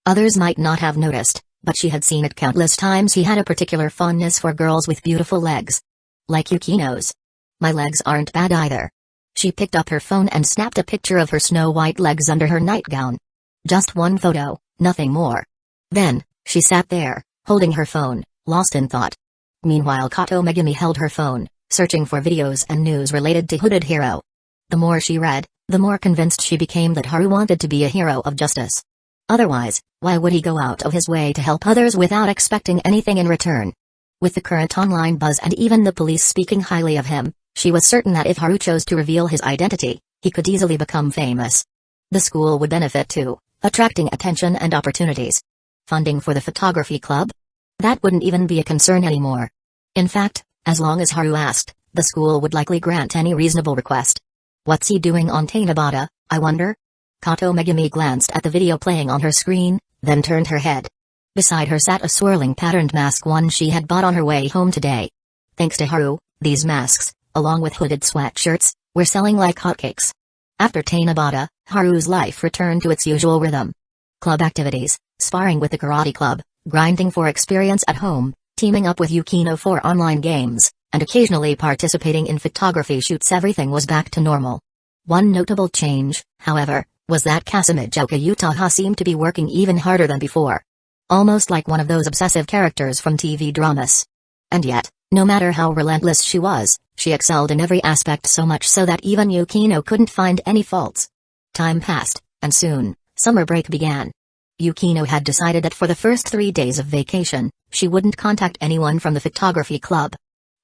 Others might not have noticed, but she had seen it countless times. He had a particular fondness for girls with beautiful legs. Like Yukino's. My legs aren't bad either. She picked up her phone and snapped a picture of her snow-white legs under her nightgown. Just one photo, nothing more. Then, she sat there, holding her phone, lost in thought. Meanwhile, Kato Megumi held her phone, searching for videos and news related to Hooded Hero. The more she read, the more convinced she became that Haru wanted to be a hero of justice. Otherwise, why would he go out of his way to help others without expecting anything in return? With the current online buzz and even the police speaking highly of him, she was certain that if Haru chose to reveal his identity, he could easily become famous. The school would benefit too, attracting attention and opportunities. Funding for the photography club? That wouldn't even be a concern anymore. In fact, as long as Haru asked, the school would likely grant any reasonable request. What's he doing on Tanabata, I wonder? Kato Megumi glanced at the video playing on her screen, then turned her head. Beside her sat a swirling patterned mask, one she had bought on her way home today. Thanks to Haru, these masks, along with hooded sweatshirts, were selling like hotcakes. After Tanabata, Haru's life returned to its usual rhythm. Club activities, sparring with the karate club, grinding for experience at home, teaming up with Yukino for online games, and occasionally participating in photography shoots. Everything was back to normal. One notable change, however, was that Kasumijoka Utaha seemed to be working even harder than before. Almost like one of those obsessive characters from TV dramas. And yet, no matter how relentless she was, she excelled in every aspect, so much so that even Yukino couldn't find any faults. Time passed, and soon, summer break began. Yukino had decided that for the first 3 days of vacation, she wouldn't contact anyone from the photography club.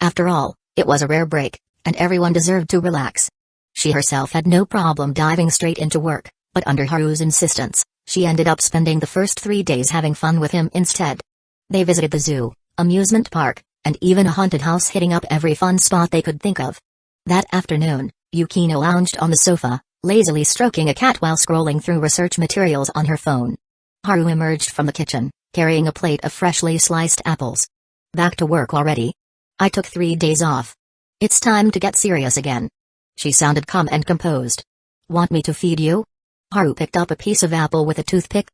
After all, it was a rare break, and everyone deserved to relax. She herself had no problem diving straight into work, but under Haru's insistence, she ended up spending the first 3 days having fun with him instead. They visited the zoo, amusement park, and even a haunted house, hitting up every fun spot they could think of. That afternoon, Yukino lounged on the sofa, lazily stroking a cat while scrolling through research materials on her phone. Haru emerged from the kitchen, carrying a plate of freshly sliced apples. Back to work already? I took 3 days off. It's time to get serious again. She sounded calm and composed. Want me to feed you? Haru picked up a piece of apple with a toothpick.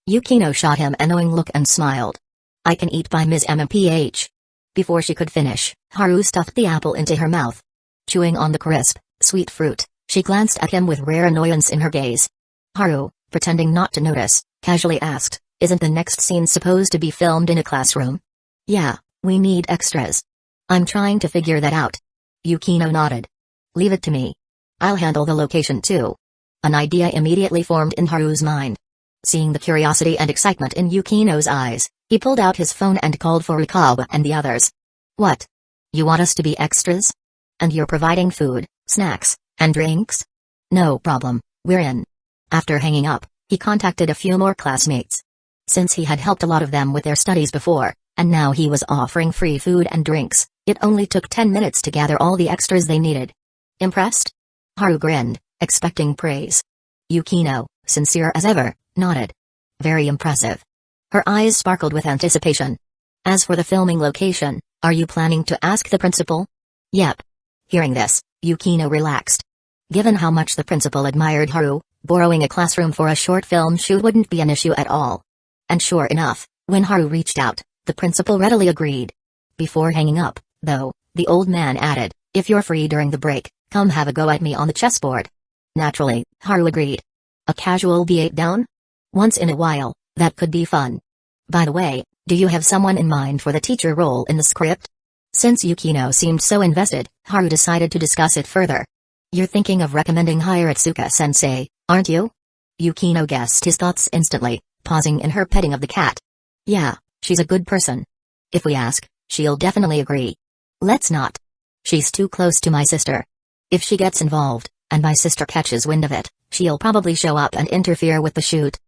Yukino shot him a knowing look and smiled. I can eat by Ms. MMPH. Before she could finish, Haru stuffed the apple into her mouth. Chewing on the crisp, sweet fruit, she glanced at him with rare annoyance in her gaze. Haru, pretending not to notice, casually asked, isn't the next scene supposed to be filmed in a classroom? Yeah, we need extras. I'm trying to figure that out. Yukino nodded. Leave it to me. I'll handle the location too. An idea immediately formed in Haru's mind. Seeing the curiosity and excitement in Yukino's eyes, he pulled out his phone and called for Rikawa and the others. What? You want us to be extras? And you're providing food, snacks, and drinks? No problem, we're in. After hanging up, he contacted a few more classmates. Since he had helped a lot of them with their studies before, and now he was offering free food and drinks, it only took 10 minutes to gather all the extras they needed. Impressed? Haru grinned, expecting praise. Yukino, sincere as ever, nodded. Very impressive. Her eyes sparkled with anticipation. As for the filming location, are you planning to ask the principal? Yep. Hearing this, Yukino relaxed. Given how much the principal admired Haru, borrowing a classroom for a short film shoot wouldn't be an issue at all. And sure enough, when Haru reached out, the principal readily agreed. Before hanging up, though, the old man added, if you're free during the break, come have a go at me on the chessboard. Naturally, Haru agreed. A casual beat down? Once in a while, that could be fun. By the way, do you have someone in mind for the teacher role in the script? Since Yukino seemed so invested, Haru decided to discuss it further. You're thinking of recommending Hiratsuka-sensei, aren't you? Yukino guessed his thoughts instantly, pausing in her petting of the cat. Yeah, she's a good person. If we ask, she'll definitely agree. Let's not. She's too close to my sister. If she gets involved, and my sister catches wind of it, she'll probably show up and interfere with the shoot.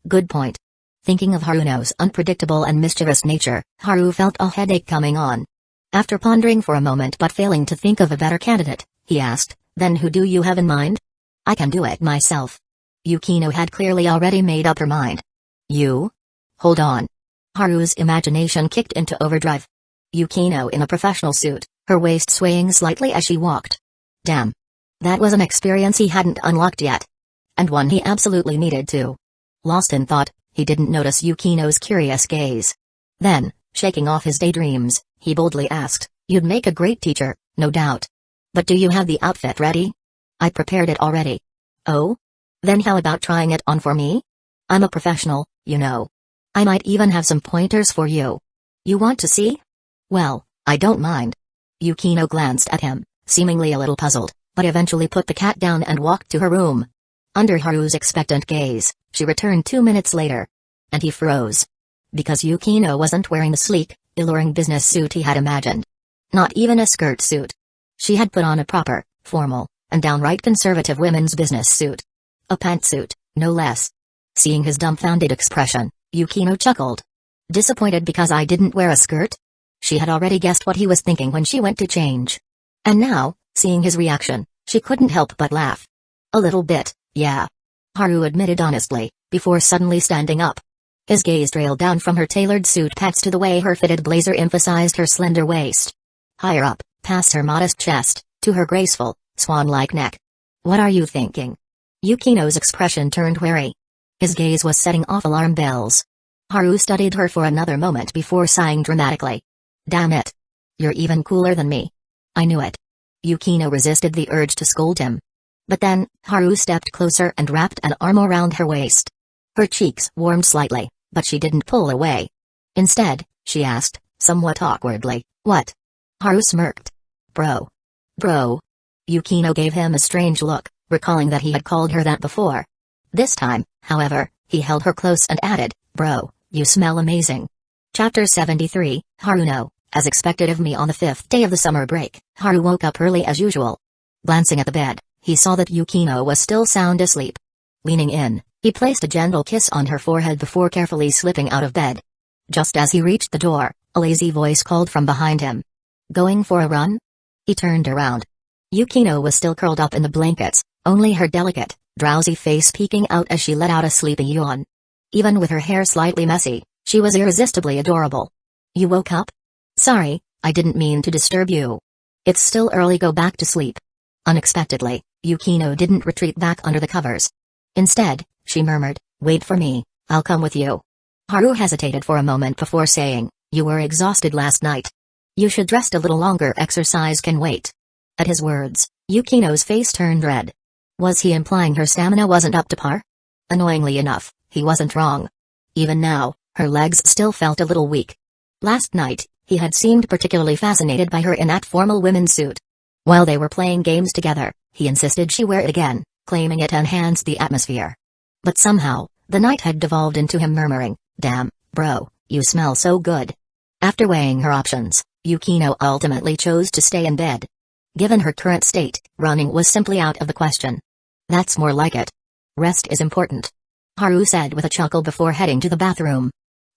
Good point. Thinking of Haruno's unpredictable and mischievous nature, Haru felt a headache coming on. After pondering for a moment but failing to think of a better candidate, he asked, then who do you have in mind? I can do it myself. Yukino had clearly already made up her mind. You? Hold on. Haru's imagination kicked into overdrive. Yukino in a professional suit, her waist swaying slightly as she walked. Damn. That was an experience he hadn't unlocked yet. And one he absolutely needed to. Lost in thought, he didn't notice Yukino's curious gaze. Then, shaking off his daydreams, he boldly asked, you'd make a great teacher, no doubt. But do you have the outfit ready? I prepared it already. Oh? Then how about trying it on for me? I'm a professional, you know. I might even have some pointers for you. You want to see? Well, I don't mind. Yukino glanced at him, seemingly a little puzzled, but eventually put the cat down and walked to her room. Under Haru's expectant gaze, she returned 2 minutes later. And he froze. Because Yukino wasn't wearing the sleek, alluring business suit he had imagined. Not even a skirt suit. She had put on a proper, formal, and downright conservative women's business suit. A pantsuit, no less. Seeing his dumbfounded expression, Yukino chuckled. Disappointed because I didn't wear a skirt? She had already guessed what he was thinking when she went to change. And now, seeing his reaction, she couldn't help but laugh. A little bit, yeah. Haru admitted honestly, before suddenly standing up. His gaze trailed down from her tailored suit pants to the way her fitted blazer emphasized her slender waist. Higher up, past her modest chest, to her graceful, swan-like neck. What are you thinking? Yukino's expression turned wary. His gaze was setting off alarm bells. Haru studied her for another moment before sighing dramatically. Damn it. You're even cooler than me. I knew it. Yukino resisted the urge to scold him. But then, Haru stepped closer and wrapped an arm around her waist. Her cheeks warmed slightly, but she didn't pull away. Instead, she asked, somewhat awkwardly, what? Haru smirked. Bro. Bro. Yukino gave him a strange look, recalling that he had called her that before. This time, however, he held her close and added, Bro, you smell amazing. Chapter 73, Haruno. As expected of me on the 5th day of the summer break, Haru woke up early as usual. Glancing at the bed, he saw that Yukino was still sound asleep. Leaning in, he placed a gentle kiss on her forehead before carefully slipping out of bed. Just as he reached the door, a lazy voice called from behind him. Going for a run? He turned around. Yukino was still curled up in the blankets, only her delicate, drowsy face peeking out as she let out a sleepy yawn. Even with her hair slightly messy, she was irresistibly adorable. You woke up? Sorry, I didn't mean to disturb you. It's still early, go back to sleep. Unexpectedly, Yukino didn't retreat back under the covers. Instead, she murmured, wait for me, I'll come with you. Haru hesitated for a moment before saying, you were exhausted last night. You should rest a little longer, exercise can wait. At his words, Yukino's face turned red. Was he implying her stamina wasn't up to par? Annoyingly enough, he wasn't wrong. Even now, her legs still felt a little weak. Last night, he had seemed particularly fascinated by her in that formal women's suit. While they were playing games together, he insisted she wear it again, claiming it enhanced the atmosphere. But somehow, the night had devolved into him murmuring, damn, bro, you smell so good. After weighing her options, Yukino ultimately chose to stay in bed. Given her current state, running was simply out of the question. That's more like it. Rest is important. Haru said with a chuckle before heading to the bathroom.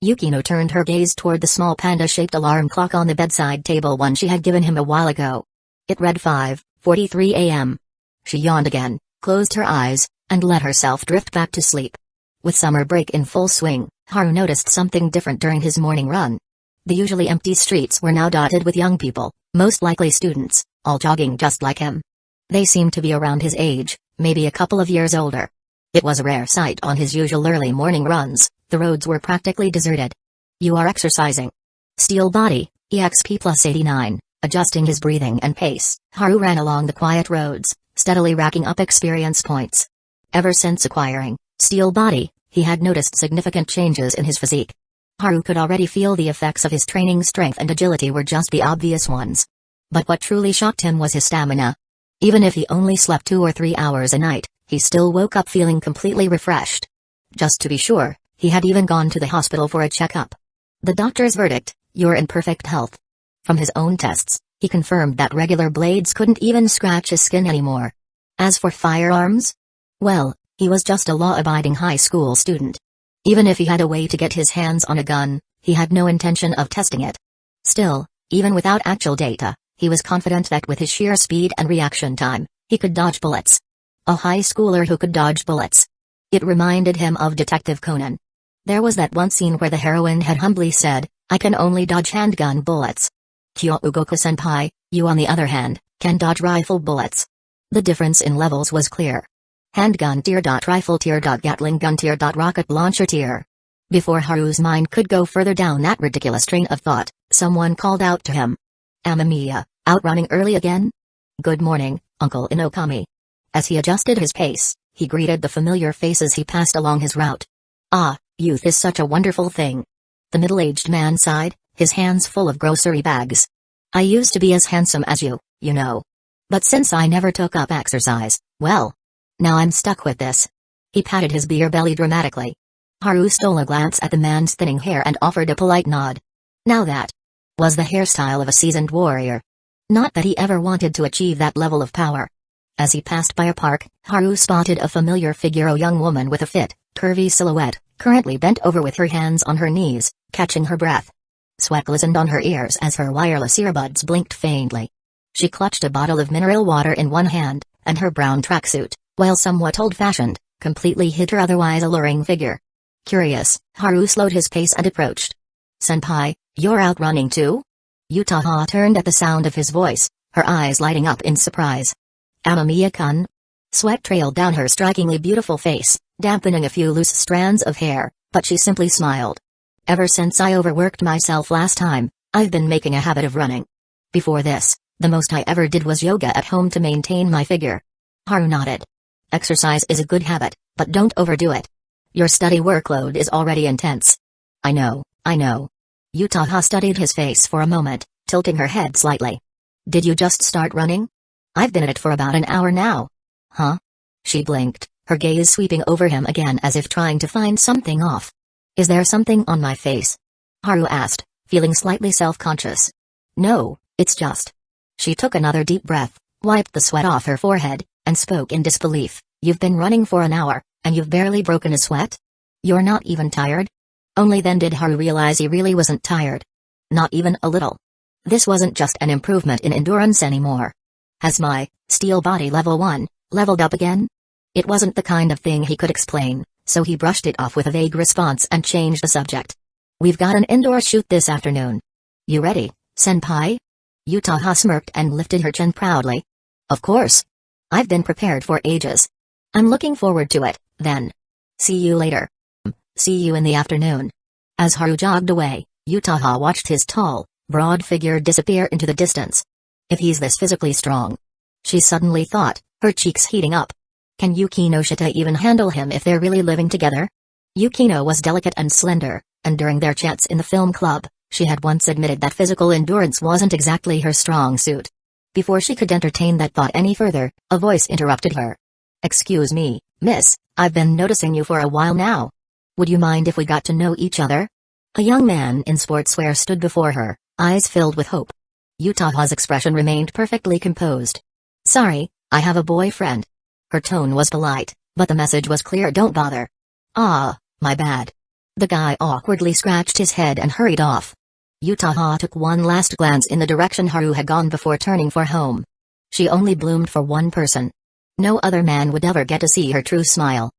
Yukino turned her gaze toward the small panda-shaped alarm clock on the bedside table, one she had given him a while ago. It read 5:43 a.m. She yawned again, closed her eyes, and let herself drift back to sleep. With summer break in full swing, Haru noticed something different during his morning run. The usually empty streets were now dotted with young people, most likely students, all jogging just like him. They seemed to be around his age, maybe a couple of years older. It was a rare sight on his usual early morning runs. The roads were practically deserted. You are exercising. Steel body, EXP plus 89, adjusting his breathing and pace, Haru ran along the quiet roads, steadily racking up experience points. Ever since acquiring steel body, he had noticed significant changes in his physique. Haru could already feel the effects of his training. Strength and agility were just the obvious ones. But what truly shocked him was his stamina. Even if he only slept 2 or 3 hours a night, he still woke up feeling completely refreshed. Just to be sure, he had even gone to the hospital for a checkup. The doctor's verdict, you're in perfect health. From his own tests, he confirmed that regular blades couldn't even scratch his skin anymore. As for firearms? Well, he was just a law-abiding high school student. Even if he had a way to get his hands on a gun, he had no intention of testing it. Still, even without actual data, he was confident that with his sheer speed and reaction time, he could dodge bullets. A high schooler who could dodge bullets. It reminded him of Detective Conan. There was that one scene where the heroine had humbly said, I can only dodge handgun bullets. Kyogoku-senpai, you on the other hand, can dodge rifle bullets. The difference in levels was clear. Handgun tier. Rifle tier. Gatling gun tier. Rocket launcher tier. Before Haru's mind could go further down that ridiculous train of thought, someone called out to him. Amamiya, out running early again? Good morning, Uncle Inokami. As he adjusted his pace, he greeted the familiar faces he passed along his route. Ah, youth is such a wonderful thing. The middle-aged man sighed, his hands full of grocery bags. I used to be as handsome as you, you know. But since I never took up exercise, well, now I'm stuck with this. He patted his beer belly dramatically. Haru stole a glance at the man's thinning hair and offered a polite nod. Now that was the hairstyle of a seasoned warrior. Not that he ever wanted to achieve that level of power. As he passed by a park, Haru spotted a familiar figure, a young woman with a fit, curvy silhouette, currently bent over with her hands on her knees, catching her breath. Sweat glistened on her ears as her wireless earbuds blinked faintly. She clutched a bottle of mineral water in one hand, and her brown tracksuit, while somewhat old-fashioned, completely hid her otherwise alluring figure. Curious, Haru slowed his pace and approached. Senpai, you're out running too? Yutaha turned at the sound of his voice, her eyes lighting up in surprise. Amamiya-kun? Sweat trailed down her strikingly beautiful face, dampening a few loose strands of hair, but she simply smiled. Ever since I overworked myself last time, I've been making a habit of running. Before this, the most I ever did was yoga at home to maintain my figure. Haru nodded. Exercise is a good habit, but don't overdo it. Your study workload is already intense. I know. Yutaha studied his face for a moment, tilting her head slightly. Did you just start running? I've been at it for about an hour now. Huh? She blinked, her gaze sweeping over him again as if trying to find something off. Is there something on my face? Haru asked, feeling slightly self-conscious. No, it's just. She took another deep breath, wiped the sweat off her forehead, and spoke in disbelief. You've been running for an hour, and you've barely broken a sweat? You're not even tired? Only then did Haru realize he really wasn't tired. Not even a little. This wasn't just an improvement in endurance anymore. Has my steel body level 1 leveled up again? It wasn't the kind of thing he could explain, so he brushed it off with a vague response and changed the subject. We've got an indoor shoot this afternoon. You ready, senpai? Yutaha smirked and lifted her chin proudly. Of course. I've been prepared for ages. I'm looking forward to it, then. See you later. See you in the afternoon. As Haru jogged away, Yutaha watched his tall, broad figure disappear into the distance. If he's this physically strong. She suddenly thought, her cheeks heating up. Can Yukinoshita even handle him if they're really living together? Yukino was delicate and slender, and during their chats in the film club, she had once admitted that physical endurance wasn't exactly her strong suit. Before she could entertain that thought any further, a voice interrupted her. Excuse me, miss, I've been noticing you for a while now. Would you mind if we got to know each other? A young man in sportswear stood before her, eyes filled with hope. Yutaha's expression remained perfectly composed. Sorry, I have a boyfriend. Her tone was polite, but the message was clear. Don't bother. Ah, my bad. The guy awkwardly scratched his head and hurried off. Yutaha took one last glance in the direction Haru had gone before turning for home. She only bloomed for one person. No other man would ever get to see her true smile.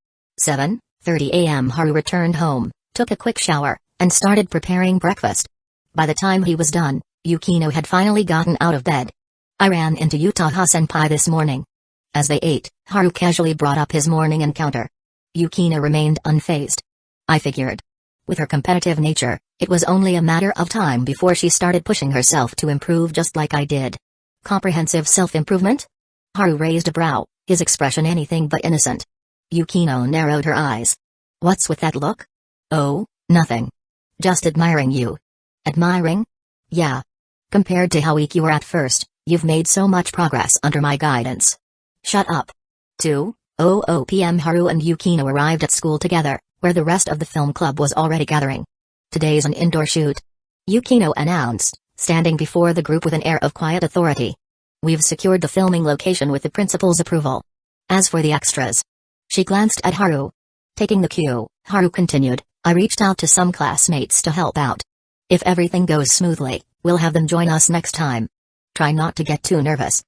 7:30 a.m. Haru returned home, took a quick shower, and started preparing breakfast. By the time he was done, Yukino had finally gotten out of bed. I ran into Yutaha-senpai this morning. As they ate, Haru casually brought up his morning encounter. Yukino remained unfazed. I figured. With her competitive nature, it was only a matter of time before she started pushing herself to improve just like I did. Comprehensive self-improvement? Haru raised a brow, his expression anything but innocent. Yukino narrowed her eyes. What's with that look? Oh, nothing. Just admiring you. Admiring? Yeah. Compared to how weak you were at first, you've made so much progress under my guidance. Shut up. 2:00 p.m. Haru and Yukino arrived at school together, where the rest of the film club was already gathering. Today's an indoor shoot. Yukino announced, standing before the group with an air of quiet authority. We've secured the filming location with the principal's approval. As for the extras. She glanced at Haru. Taking the cue, Haru continued, I reached out to some classmates to help out. If everything goes smoothly, we'll have them join us next time. Try not to get too nervous.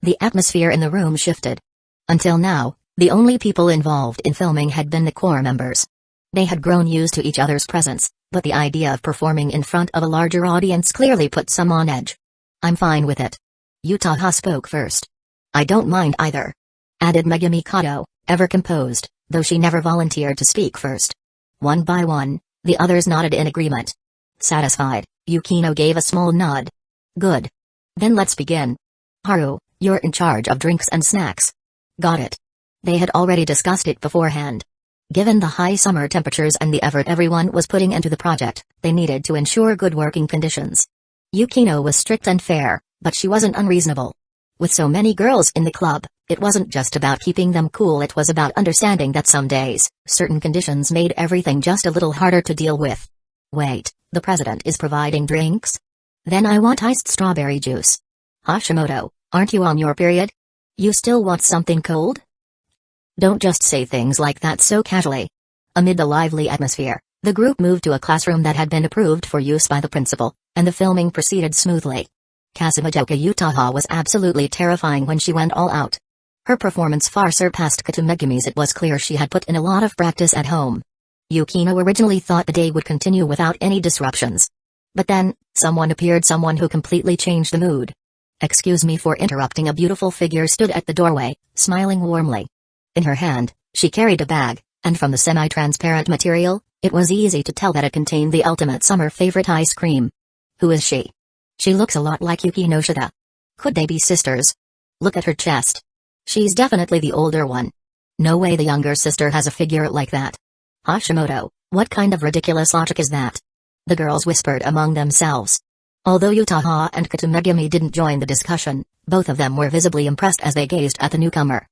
The atmosphere in the room shifted. Until now, the only people involved in filming had been the core members. They had grown used to each other's presence, but the idea of performing in front of a larger audience clearly put some on edge. I'm fine with it. Yutaha spoke first. I don't mind either. Added Megumi Kato, ever composed, though she never volunteered to speak first. One by one, the others nodded in agreement. Satisfied, Yukino gave a small nod. Good. Then let's begin. Haru, you're in charge of drinks and snacks. Got it. They had already discussed it beforehand. Given the high summer temperatures and the effort everyone was putting into the project, they needed to ensure good working conditions. Yukino was strict and fair, but she wasn't unreasonable. With so many girls in the club, it wasn't just about keeping them cool, it was about understanding that some days, certain conditions made everything just a little harder to deal with. Wait, the president is providing drinks? Then I want iced strawberry juice. Hashimoto, aren't you on your period? You still want something cold? Don't just say things like that so casually. Amid the lively atmosphere, the group moved to a classroom that had been approved for use by the principal, and the filming proceeded smoothly. Kasumijoka Yutaha was absolutely terrifying when she went all out. Her performance far surpassed Kato Megumi's. It was clear she had put in a lot of practice at home. Yukino originally thought the day would continue without any disruptions. But then, someone appeared, someone who completely changed the mood. Excuse me for interrupting. A beautiful figure stood at the doorway, smiling warmly. In her hand, she carried a bag, and from the semi-transparent material, It was easy to tell that it contained the ultimate summer favorite ice cream. Who is she? She looks a lot like Yukinoshita. Could they be sisters? Look at her chest. She's definitely the older one. No way the younger sister has a figure like that. Hashimoto, what kind of ridiculous logic is that? The girls whispered among themselves. Although Utaha and Katamegami didn't join the discussion, both of them were visibly impressed as they gazed at the newcomer.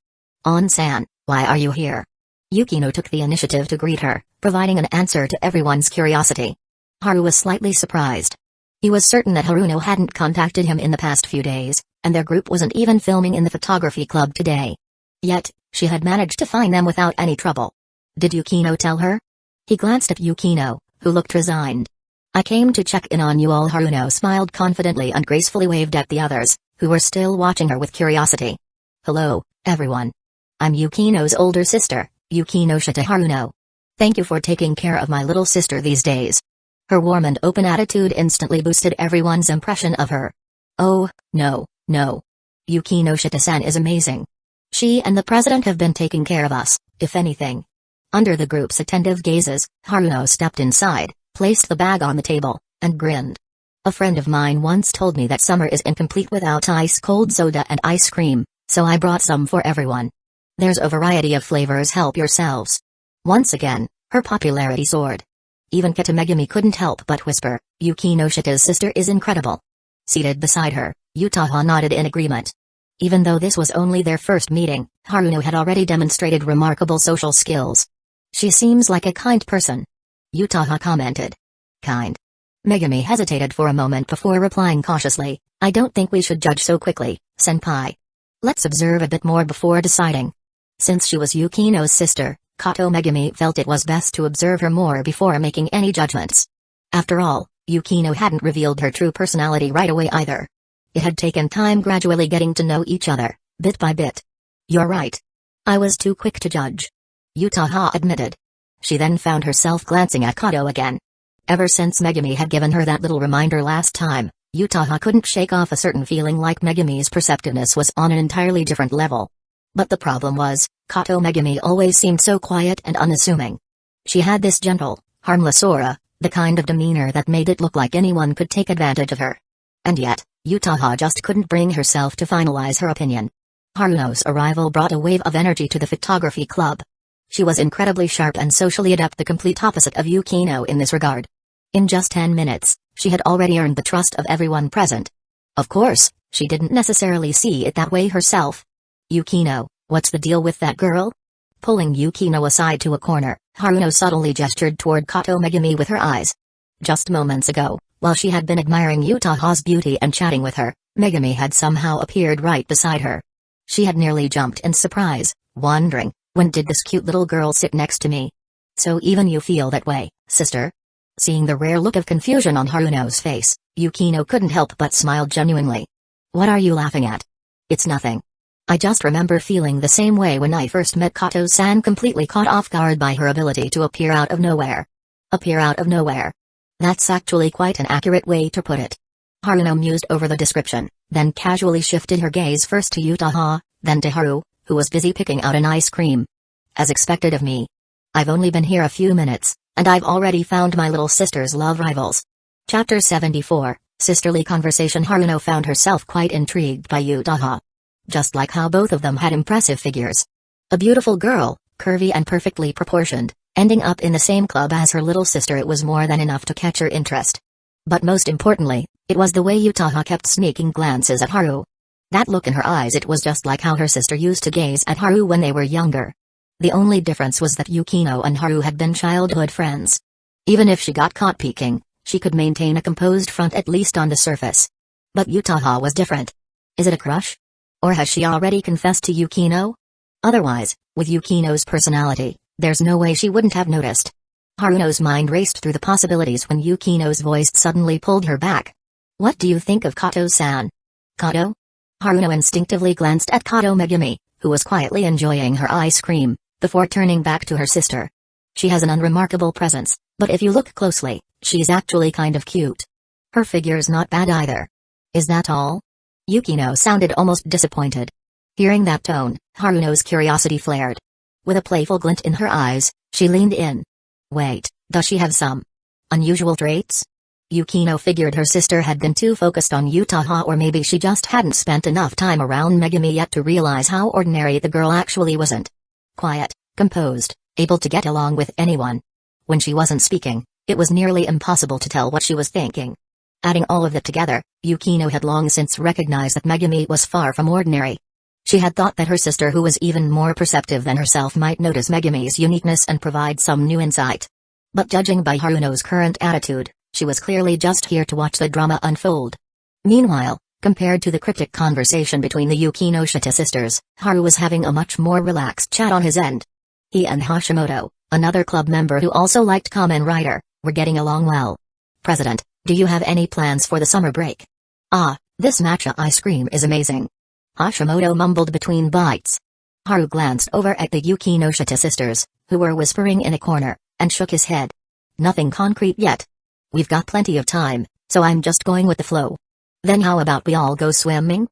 On-san, why are you here? Yukino took the initiative to greet her, providing an answer to everyone's curiosity. Haru was slightly surprised. He was certain that Haruno hadn't contacted him in the past few days, and their group wasn't even filming in the photography club today. Yet, she had managed to find them without any trouble. Did Yukino tell her? He glanced at Yukino, who looked resigned. I came to check in on you all. Haruno smiled confidently and gracefully waved at the others, who were still watching her with curiosity. Hello, everyone. I'm Yukino's older sister, Yukinoshita Haruno. Thank you for taking care of my little sister these days. Her warm and open attitude instantly boosted everyone's impression of her. Oh, no. Yukinoshita-san is amazing. She and the president have been taking care of us, if anything. Under the group's attentive gazes, Haruno stepped inside, placed the bag on the table, and grinned. A friend of mine once told me that summer is incomplete without ice-cold soda and ice cream, so I brought some for everyone. There's a variety of flavors, help yourselves. Once again, her popularity soared. Even Katamegami couldn't help but whisper, Yukinoshita's sister is incredible. Seated beside her, Utaha nodded in agreement. Even though this was only their first meeting, Haruno had already demonstrated remarkable social skills. She seems like a kind person. Utaha commented. Kind. Megami hesitated for a moment before replying cautiously, I don't think we should judge so quickly, senpai. Let's observe a bit more before deciding. Since she was Yukino's sister, Kato Megami felt it was best to observe her more before making any judgments. After all, Yukino hadn't revealed her true personality right away either. It had taken time gradually getting to know each other, bit by bit. You're right. I was too quick to judge. Utaha admitted. She then found herself glancing at Kato again. Ever since Megami had given her that little reminder last time, Utaha couldn't shake off a certain feeling like Megami's perceptiveness was on an entirely different level. But the problem was, Kato Megami always seemed so quiet and unassuming. She had this gentle, harmless aura, the kind of demeanor that made it look like anyone could take advantage of her. And yet, Utaha just couldn't bring herself to finalize her opinion. Haruno's arrival brought a wave of energy to the photography club. She was incredibly sharp and socially adept, the complete opposite of Yukino in this regard. In just 10 minutes, she had already earned the trust of everyone present. Of course, she didn't necessarily see it that way herself. Yukino, what's the deal with that girl? Pulling Yukino aside to a corner, Haruno subtly gestured toward Kato Megami with her eyes. Just moments ago, while she had been admiring Utaha's beauty and chatting with her, Megami had somehow appeared right beside her. She had nearly jumped in surprise, wondering, when did this cute little girl sit next to me? So even you feel that way, sister? Seeing the rare look of confusion on Haruno's face, Yukino couldn't help but smile genuinely. What are you laughing at? It's nothing. I just remember feeling the same way when I first met Kato-san, completely caught off guard by her ability to appear out of nowhere. Appear out of nowhere. That's actually quite an accurate way to put it. Haruno mused over the description, then casually shifted her gaze first to Utaha, then to Haru, who was busy picking out an ice cream. As expected of me. I've only been here a few minutes, and I've already found my little sister's love rivals. Chapter 74, Sisterly Conversation. Haruno found herself quite intrigued by Utaha. Just like how both of them had impressive figures. A beautiful girl, curvy and perfectly proportioned, ending up in the same club as her little sister, it was more than enough to catch her interest. But most importantly, it was the way Utaha kept sneaking glances at Haru. That look in her eyes, it was just like how her sister used to gaze at Haru when they were younger. The only difference was that Yukino and Haru had been childhood friends. Even if she got caught peeking, she could maintain a composed front, at least on the surface. But Utaha was different. Is it a crush? Or has she already confessed to Yukino? Otherwise, with Yukino's personality, there's no way she wouldn't have noticed. Haruno's mind raced through the possibilities when Yukino's voice suddenly pulled her back. What do you think of Kato-san? Kato? Haruno instinctively glanced at Kato Megami, who was quietly enjoying her ice cream, before turning back to her sister. She has an unremarkable presence, but if you look closely, she's actually kind of cute. Her figure's not bad either. Is that all? Yukino sounded almost disappointed. Hearing that tone, Haruno's curiosity flared. With a playful glint in her eyes, she leaned in. Wait, Does she have some unusual traits? Yukino figured her sister had been too focused on Utaha, or maybe she just hadn't spent enough time around Megumi yet to realize how ordinary the girl actually wasn't. Quiet, composed, able to get along with anyone. When she wasn't speaking, it was nearly impossible to tell what she was thinking. Adding all of that together, Yukino had long since recognized that Megumi was far from ordinary. She had thought that her sister, who was even more perceptive than herself, might notice Megumi's uniqueness and provide some new insight. But judging by Haruno's current attitude, she was clearly just here to watch the drama unfold. Meanwhile, compared to the cryptic conversation between the Yukinoshita sisters, Haru was having a much more relaxed chat on his end. He and Hashimoto, another club member who also liked Kamen Rider, were getting along well. President, do you have any plans for the summer break? Ah, this matcha ice cream is amazing. Hashimoto mumbled between bites. Haru glanced over at the Yukinoshita sisters, who were whispering in a corner, and shook his head. Nothing concrete yet. We've got plenty of time, so I'm just going with the flow. Then how about we all go swimming?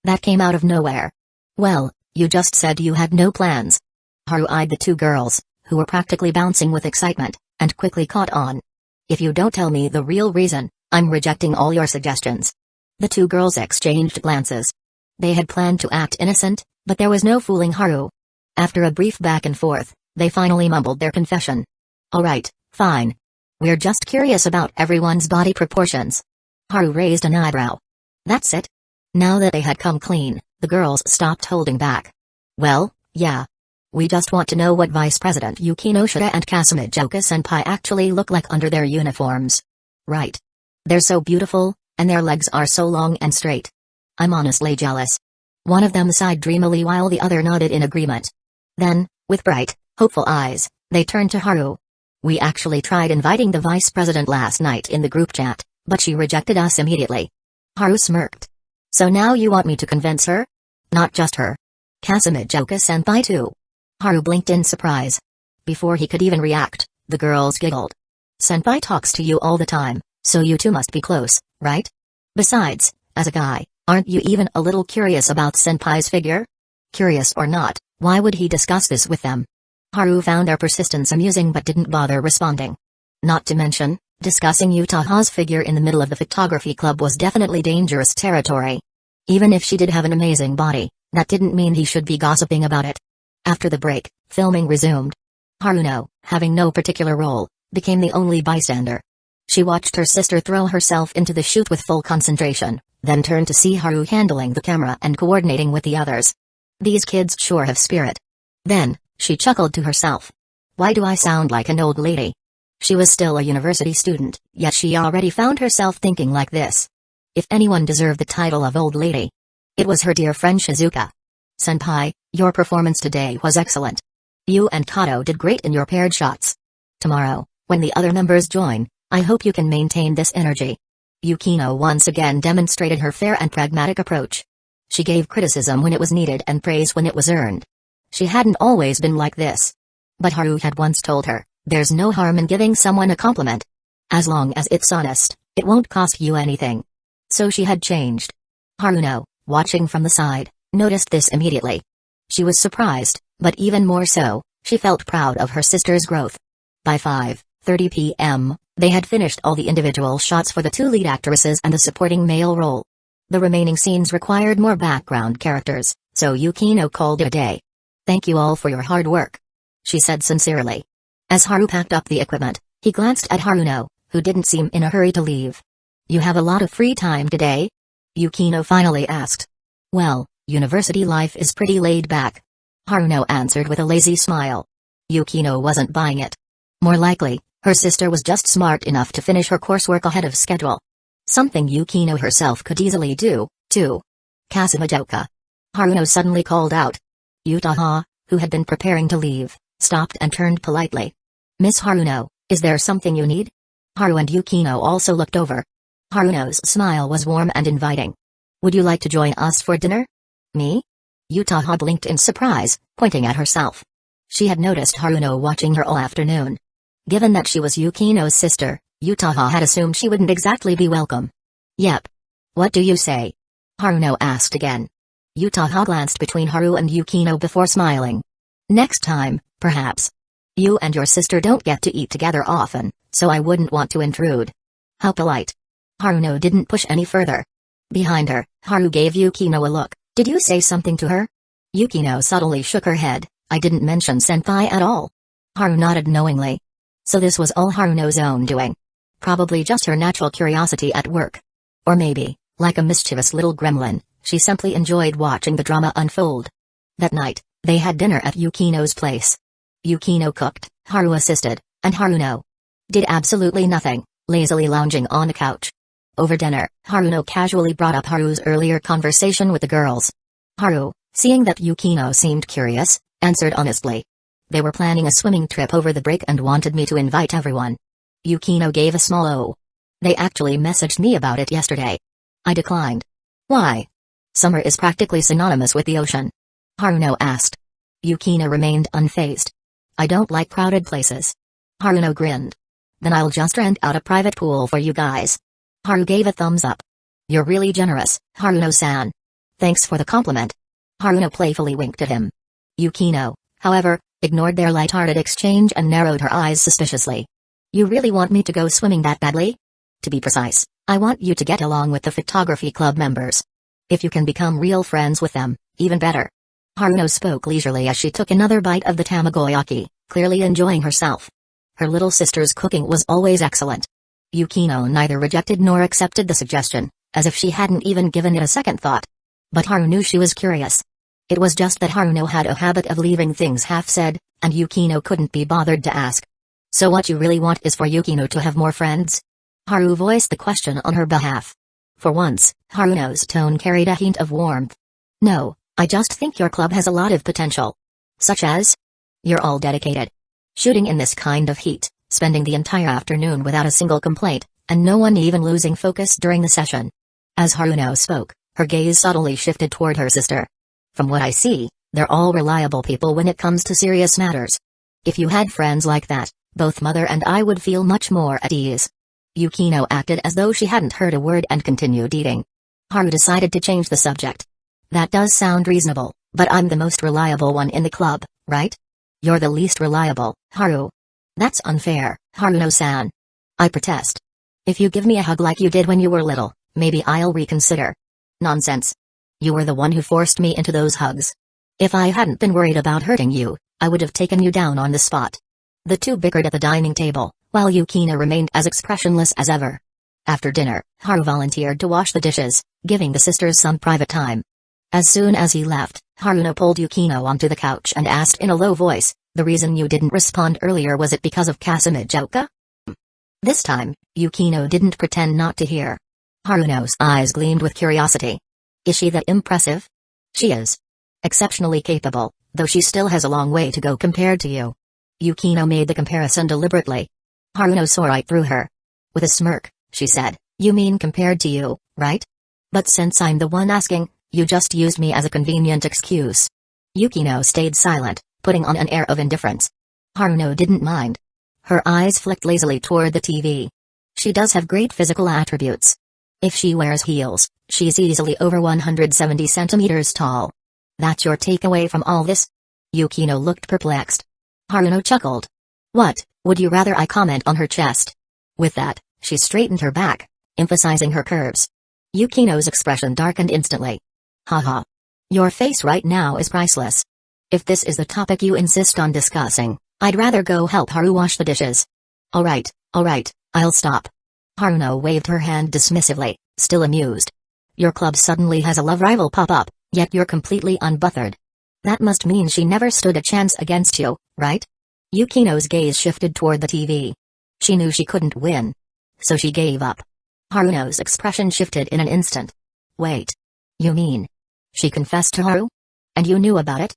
That came out of nowhere. Well, you just said you had no plans. Haru eyed the two girls, who were practically bouncing with excitement, and quickly caught on. If you don't tell me the real reason, I'm rejecting all your suggestions. The two girls exchanged glances. They had planned to act innocent, but there was no fooling Haru. After a brief back and forth, they finally mumbled their confession. Alright, fine. We're just curious about everyone's body proportions. Haru raised an eyebrow. That's it? Now that they had come clean, the girls stopped holding back. Well, yeah. We just want to know what Vice President Yukinoshita and Kasumijoka-senpai actually look like under their uniforms. Right. They're so beautiful, and their legs are so long and straight. I'm honestly jealous. One of them sighed dreamily while the other nodded in agreement. Then, with bright, hopeful eyes, they turned to Haru. We actually tried inviting the Vice President last night in the group chat, but she rejected us immediately. Haru smirked. So now you want me to convince her? Not just her. Kasumijoka-senpai too. Haru blinked in surprise. Before he could even react, the girls giggled. Senpai talks to you all the time, so you two must be close, right? Besides, as a guy, aren't you even a little curious about Senpai's figure? Curious or not, why would he discuss this with them? Haru found their persistence amusing but didn't bother responding. Not to mention, discussing Utaha's figure in the middle of the photography club was definitely dangerous territory. Even if she did have an amazing body, that didn't mean he should be gossiping about it. After the break, filming resumed. Haruno, having no particular role, became the only bystander. She watched her sister throw herself into the shoot with full concentration, then turned to see Haru handling the camera and coordinating with the others. These kids sure have spirit. Then, she chuckled to herself. Why do I sound like an old lady? She was still a university student, yet she already found herself thinking like this. If anyone deserved the title of old lady, it was her dear friend Shizuka. Senpai, your performance today was excellent. You and Kato did great in your paired shots. Tomorrow, when the other members join, I hope you can maintain this energy. Yukino once again demonstrated her fair and pragmatic approach. She gave criticism when it was needed and praise when it was earned. She hadn't always been like this. But Haru had once told her, there's no harm in giving someone a compliment. As long as it's honest, it won't cost you anything. So she had changed. Haruno, watching from the side, noticed this immediately. She was surprised, but even more so, she felt proud of her sister's growth. By 5:30 p.m., they had finished all the individual shots for the two lead actresses and the supporting male role. The remaining scenes required more background characters, so Yukino called it a day. Thank you all for your hard work, she said sincerely. As Haru packed up the equipment, he glanced at Haruno, who didn't seem in a hurry to leave. You have a lot of free time today? Yukino finally asked. Well, university life is pretty laid back. Haruno answered with a lazy smile. Yukino wasn't buying it. More likely, her sister was just smart enough to finish her coursework ahead of schedule. Something Yukino herself could easily do, too. Kasumijoka. Haruno suddenly called out. Utaha, who had been preparing to leave, stopped and turned politely. Miss Haruno, is there something you need? Haru and Yukino also looked over. Haruno's smile was warm and inviting. Would you like to join us for dinner? Me? Utaha blinked in surprise, pointing at herself. She had noticed Haruno watching her all afternoon. Given that she was Yukino's sister, Utaha had assumed she wouldn't exactly be welcome. Yep. What do you say? Haruno asked again. Utaha glanced between Haru and Yukino before smiling. Next time, perhaps. You and your sister don't get to eat together often, so I wouldn't want to intrude. How polite. Haruno didn't push any further. Behind her, Haru gave Yukino a look. Did you say something to her? Yukino subtly shook her head. I didn't mention senpai at all. Haru nodded knowingly. So this was all Haruno's own doing. Probably just her natural curiosity at work. Or maybe, like a mischievous little gremlin, she simply enjoyed watching the drama unfold. That night, they had dinner at Yukino's place. Yukino cooked, Haru assisted, and Haruno did absolutely nothing, lazily lounging on the couch. Over dinner, Haruno casually brought up Haru's earlier conversation with the girls. Haru, seeing that Yukino seemed curious, answered honestly. They were planning a swimming trip over the break and wanted me to invite everyone. Yukino gave a small "oh." They actually messaged me about it yesterday. I declined. Why? Summer is practically synonymous with the ocean. Haruno asked. Yukino remained unfazed. I don't like crowded places. Haruno grinned. Then I'll just rent out a private pool for you guys. Haru gave a thumbs up. You're really generous, Haruno-san. Thanks for the compliment. Haruno playfully winked at him. Yukino, however, ignored their light-hearted exchange and narrowed her eyes suspiciously. You really want me to go swimming that badly? To be precise, I want you to get along with the photography club members. If you can become real friends with them, even better. Haruno spoke leisurely as she took another bite of the tamagoyaki, clearly enjoying herself. Her little sister's cooking was always excellent. Yukino neither rejected nor accepted the suggestion, as if she hadn't even given it a second thought. But Haru knew she was curious. It was just that Haruno had a habit of leaving things half-said, and Yukino couldn't be bothered to ask. So what you really want is for Yukino to have more friends? Haru voiced the question on her behalf. For once, Haruno's tone carried a hint of warmth. No, I just think your club has a lot of potential. Such as? You're all dedicated. Shooting in this kind of heat, spending the entire afternoon without a single complaint, and no one even losing focus during the session. As Haruno spoke, her gaze subtly shifted toward her sister. From what I see, they're all reliable people when it comes to serious matters. If you had friends like that, both Mother and I would feel much more at ease. Yukino acted as though she hadn't heard a word and continued eating. Haru decided to change the subject. That does sound reasonable, but I'm the most reliable one in the club, right? You're the least reliable, Haru. That's unfair, Haruno-san. I protest. If you give me a hug like you did when you were little, maybe I'll reconsider. Nonsense. You were the one who forced me into those hugs. If I hadn't been worried about hurting you, I would have taken you down on the spot. The two bickered at the dining table, while Yukino remained as expressionless as ever. After dinner, Haru volunteered to wash the dishes, giving the sisters some private time. As soon as he left, Haruno pulled Yukino onto the couch and asked in a low voice, the reason you didn't respond earlier, was it because of Kasumi-jouka? This time, Yukino didn't pretend not to hear. Haruno's eyes gleamed with curiosity. Is she that impressive? She is. Exceptionally capable, though she still has a long way to go compared to you. Yukino made the comparison deliberately. Haruno saw right through her. With a smirk, she said, you mean compared to you, right? But since I'm the one asking, you just used me as a convenient excuse. Yukino stayed silent, putting on an air of indifference. Haruno didn't mind. Her eyes flicked lazily toward the TV. She does have great physical attributes. If she wears heels, she's easily over 170 centimeters tall. That's your takeaway from all this? Yukino looked perplexed. Haruno chuckled. What, would you rather I comment on her chest? With that, she straightened her back, emphasizing her curves. Yukino's expression darkened instantly. Haha. Your face right now is priceless. If this is the topic you insist on discussing, I'd rather go help Haru wash the dishes. Alright, I'll stop. Haruno waved her hand dismissively, still amused. Your club suddenly has a love rival pop up, yet you're completely unbothered. That must mean she never stood a chance against you, right? Yukino's gaze shifted toward the TV. She knew she couldn't win. So she gave up. Haruno's expression shifted in an instant. Wait. You mean? She confessed to Haru? And you knew about it?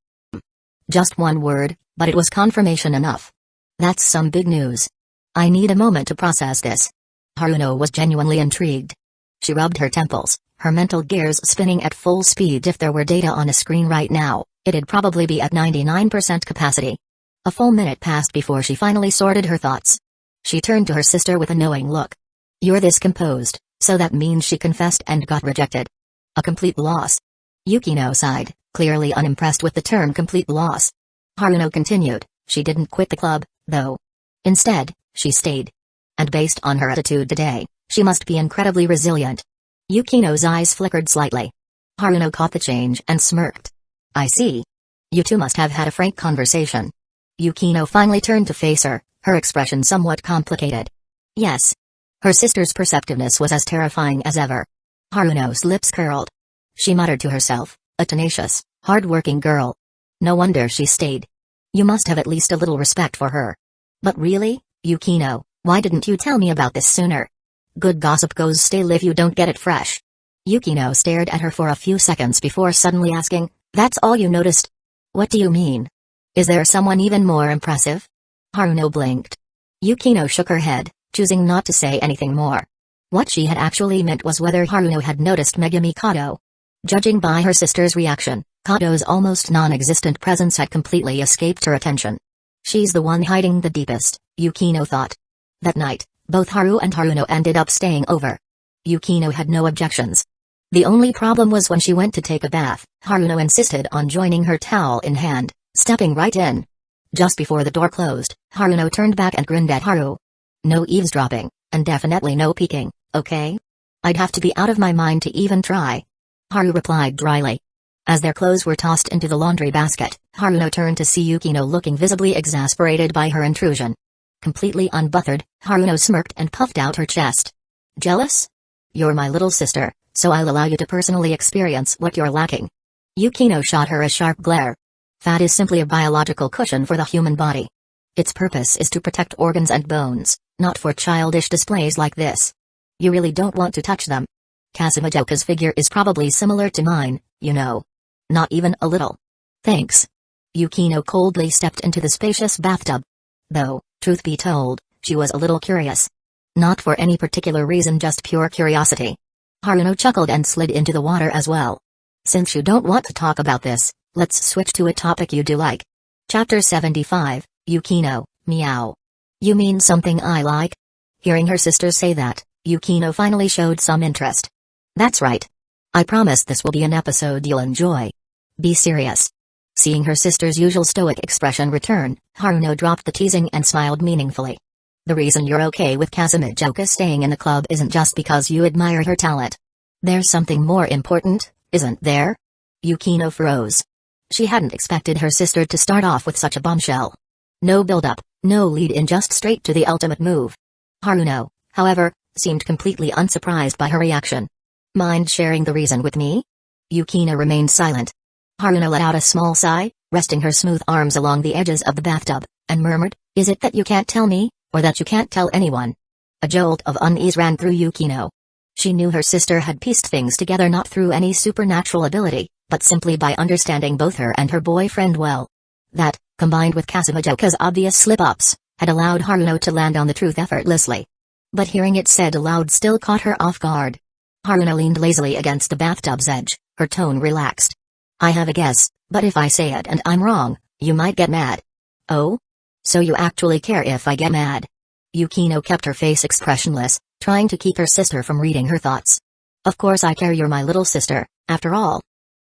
Just one word, but it was confirmation enough. That's some big news. I need a moment to process this. Haruno was genuinely intrigued. She rubbed her temples, her mental gears spinning at full speed. If there were data on a screen right now, it'd probably be at 99% capacity. A full minute passed before she finally sorted her thoughts. She turned to her sister with a knowing look. You're this composed, so that means she confessed and got rejected. A complete loss. Yukino sighed, clearly unimpressed with the term complete loss. Haruno continued, she didn't quit the club, though. Instead, she stayed. And based on her attitude today, she must be incredibly resilient. Yukino's eyes flickered slightly. Haruno caught the change and smirked. I see. You two must have had a frank conversation. Yukino finally turned to face her, her expression somewhat complicated. Yes. Her sister's perceptiveness was as terrifying as ever. Haruno's lips curled. She muttered to herself, a tenacious, hard-working girl. No wonder she stayed. You must have at least a little respect for her. But really, Yukino, why didn't you tell me about this sooner? Good gossip goes stale if you don't get it fresh. Yukino stared at her for a few seconds before suddenly asking, that's all you noticed? What do you mean? Is there someone even more impressive? Haruno blinked. Yukino shook her head, choosing not to say anything more. What she had actually meant was whether Haruno had noticed Megumi Kato. Judging by her sister's reaction, Kato's almost non-existent presence had completely escaped her attention. She's the one hiding the deepest, Yukino thought. That night, both Haru and Haruno ended up staying over. Yukino had no objections. The only problem was when she went to take a bath, Haruno insisted on joining her towel in hand, stepping right in. Just before the door closed, Haruno turned back and grinned at Haru. No eavesdropping, and definitely no peeking, okay? I'd have to be out of my mind to even try. Haru replied dryly. As their clothes were tossed into the laundry basket, Haruno turned to see Yukino looking visibly exasperated by her intrusion. Completely unbothered, Haruno smirked and puffed out her chest. Jealous? You're my little sister, so I'll allow you to personally experience what you're lacking. Yukino shot her a sharp glare. Fat is simply a biological cushion for the human body. Its purpose is to protect organs and bones, not for childish displays like this. You really don't want to touch them. Kasumijoka's figure is probably similar to mine, you know. Not even a little. Thanks. Yukino coldly stepped into the spacious bathtub. Though, truth be told, she was a little curious. Not for any particular reason, just pure curiosity. Haruno chuckled and slid into the water as well. Since you don't want to talk about this, let's switch to a topic you do like. Chapter 75, Yukino, meow. You mean something I like? Hearing her sister say that, Yukino finally showed some interest. That's right. I promise this will be an episode you'll enjoy. Be serious. Seeing her sister's usual stoic expression return, Haruno dropped the teasing and smiled meaningfully. The reason you're okay with Kasumijoka staying in the club isn't just because you admire her talent. There's something more important, isn't there? Yukino froze. She hadn't expected her sister to start off with such a bombshell. No build-up, no lead-in, just straight to the ultimate move. Haruno, however, seemed completely unsurprised by her reaction. Mind sharing the reason with me? Yukino remained silent. Haruno let out a small sigh, resting her smooth arms along the edges of the bathtub, and murmured, is it that you can't tell me, or that you can't tell anyone? A jolt of unease ran through Yukino. She knew her sister had pieced things together not through any supernatural ability, but simply by understanding both her and her boyfriend well. That, combined with Kasumijoka's obvious slip-ups, had allowed Haruno to land on the truth effortlessly. But hearing it said aloud still caught her off guard. Haruno leaned lazily against the bathtub's edge, her tone relaxed. I have a guess, but if I say it and I'm wrong, you might get mad. Oh? So you actually care if I get mad? Yukino kept her face expressionless, trying to keep her sister from reading her thoughts. Of course I care, you're my little sister, after all.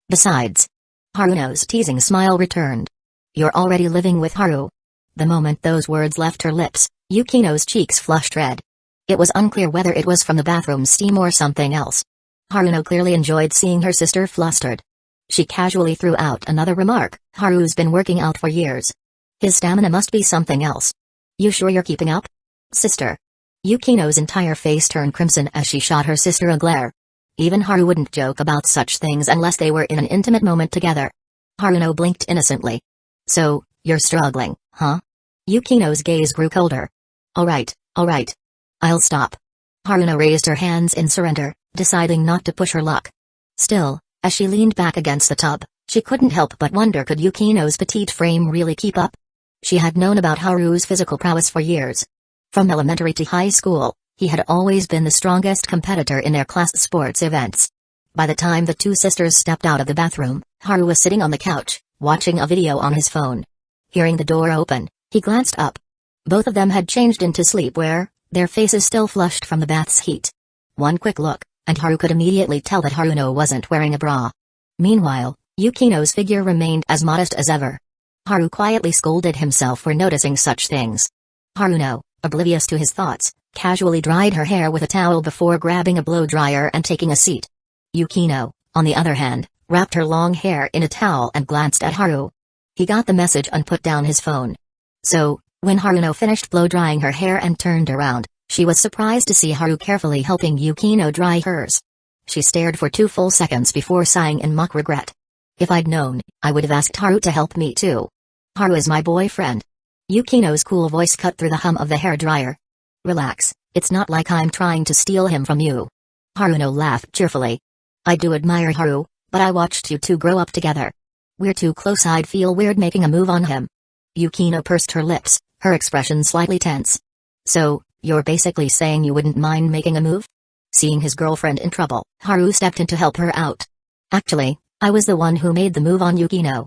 Besides. Haruno's teasing smile returned. You're already living with Haru. The moment those words left her lips, Yukino's cheeks flushed red. It was unclear whether it was from the bathroom steam or something else. Haruno clearly enjoyed seeing her sister flustered. She casually threw out another remark, Haru's been working out for years. His stamina must be something else. You sure you're keeping up? Sister. Yukino's entire face turned crimson as she shot her sister a glare. Even Haru wouldn't joke about such things unless they were in an intimate moment together. Haruno blinked innocently. So, you're struggling, huh? Yukino's gaze grew colder. Alright. I'll stop. Haruno raised her hands in surrender, deciding not to push her luck. Still, as she leaned back against the tub, she couldn't help but wonder, could Yukino's petite frame really keep up? She had known about Haru's physical prowess for years. From elementary to high school, he had always been the strongest competitor in their class sports events. By the time the two sisters stepped out of the bathroom, Haru was sitting on the couch, watching a video on his phone. Hearing the door open, he glanced up. Both of them had changed into sleepwear, their faces still flushed from the bath's heat. One quick look, and Haru could immediately tell that Haruno wasn't wearing a bra. Meanwhile, Yukino's figure remained as modest as ever. Haru quietly scolded himself for noticing such things. Haruno, oblivious to his thoughts, casually dried her hair with a towel before grabbing a blow dryer and taking a seat. Yukino, on the other hand, wrapped her long hair in a towel and glanced at Haru. He got the message and put down his phone. So, when Haruno finished blow-drying her hair and turned around, she was surprised to see Haru carefully helping Yukino dry hers. She stared for 2 full seconds before sighing in mock regret. If I'd known, I would have asked Haru to help me too. Haru is my boyfriend. Yukino's cool voice cut through the hum of the hairdryer. Relax, it's not like I'm trying to steal him from you. Haruno laughed cheerfully. I do admire Haru, but I watched you two grow up together. We're too close, I'd feel weird making a move on him. Yukino pursed her lips, her expression slightly tense. So, you're basically saying you wouldn't mind making a move? Seeing his girlfriend in trouble, Haru stepped in to help her out. Actually, I was the one who made the move on Yukino.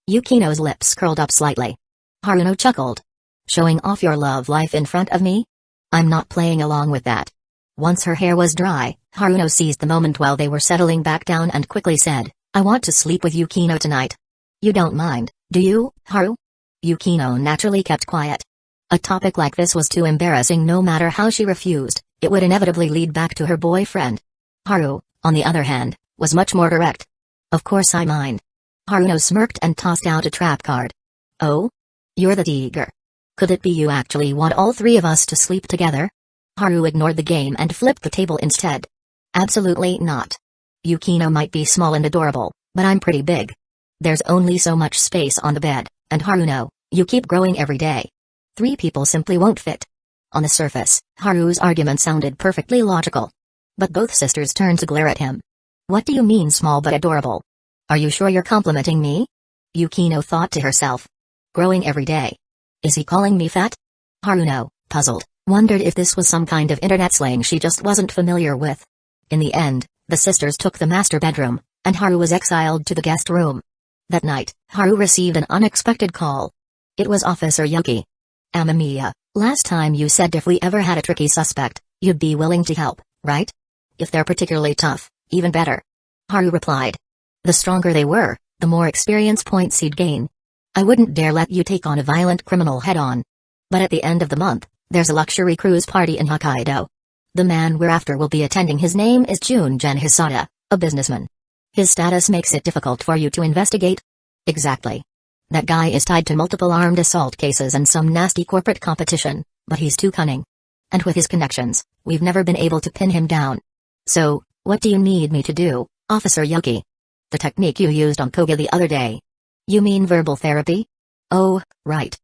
Yukino's lips curled up slightly. Haruno chuckled. Showing off your love life in front of me? I'm not playing along with that. Once her hair was dry, Haruno seized the moment while they were settling back down and quickly said, I want to sleep with Yukino tonight. You don't mind, do you, Haru? Yukino naturally kept quiet. A topic like this was too embarrassing. No matter how she refused, it would inevitably lead back to her boyfriend. Haru, on the other hand, was much more direct. Of course I mind. Haruno smirked and tossed out a trap card. Oh? You're the tiger. Could it be you actually want all 3 of us to sleep together? Haru ignored the game and flipped the table instead. Absolutely not. Yukino might be small and adorable, but I'm pretty big. There's only so much space on the bed, and Haruno, you keep growing every day. 3 people simply won't fit. On the surface, Haru's argument sounded perfectly logical. But both sisters turned to glare at him. What do you mean small but adorable? Are you sure you're complimenting me? Yukino thought to herself. Growing every day. Is he calling me fat? Haruno, puzzled, wondered if this was some kind of internet slang she just wasn't familiar with. In the end, the sisters took the master bedroom, and Haru was exiled to the guest room. That night, Haru received an unexpected call. It was Officer Yuki. Amamiya, last time you said if we ever had a tricky suspect, you'd be willing to help, right? If they're particularly tough, even better. Haru replied. The stronger they were, the more experience points he'd gain. I wouldn't dare let you take on a violent criminal head-on. But at the end of the month, there's a luxury cruise party in Hokkaido. The man we're after will be attending. His name is Junjin Hisada, a businessman. His status makes it difficult for you to investigate? Exactly. That guy is tied to multiple armed assault cases and some nasty corporate competition, but he's too cunning. And with his connections, we've never been able to pin him down. So, what do you need me to do, Officer Yuki? The technique you used on Koga the other day. You mean verbal therapy? Oh, right.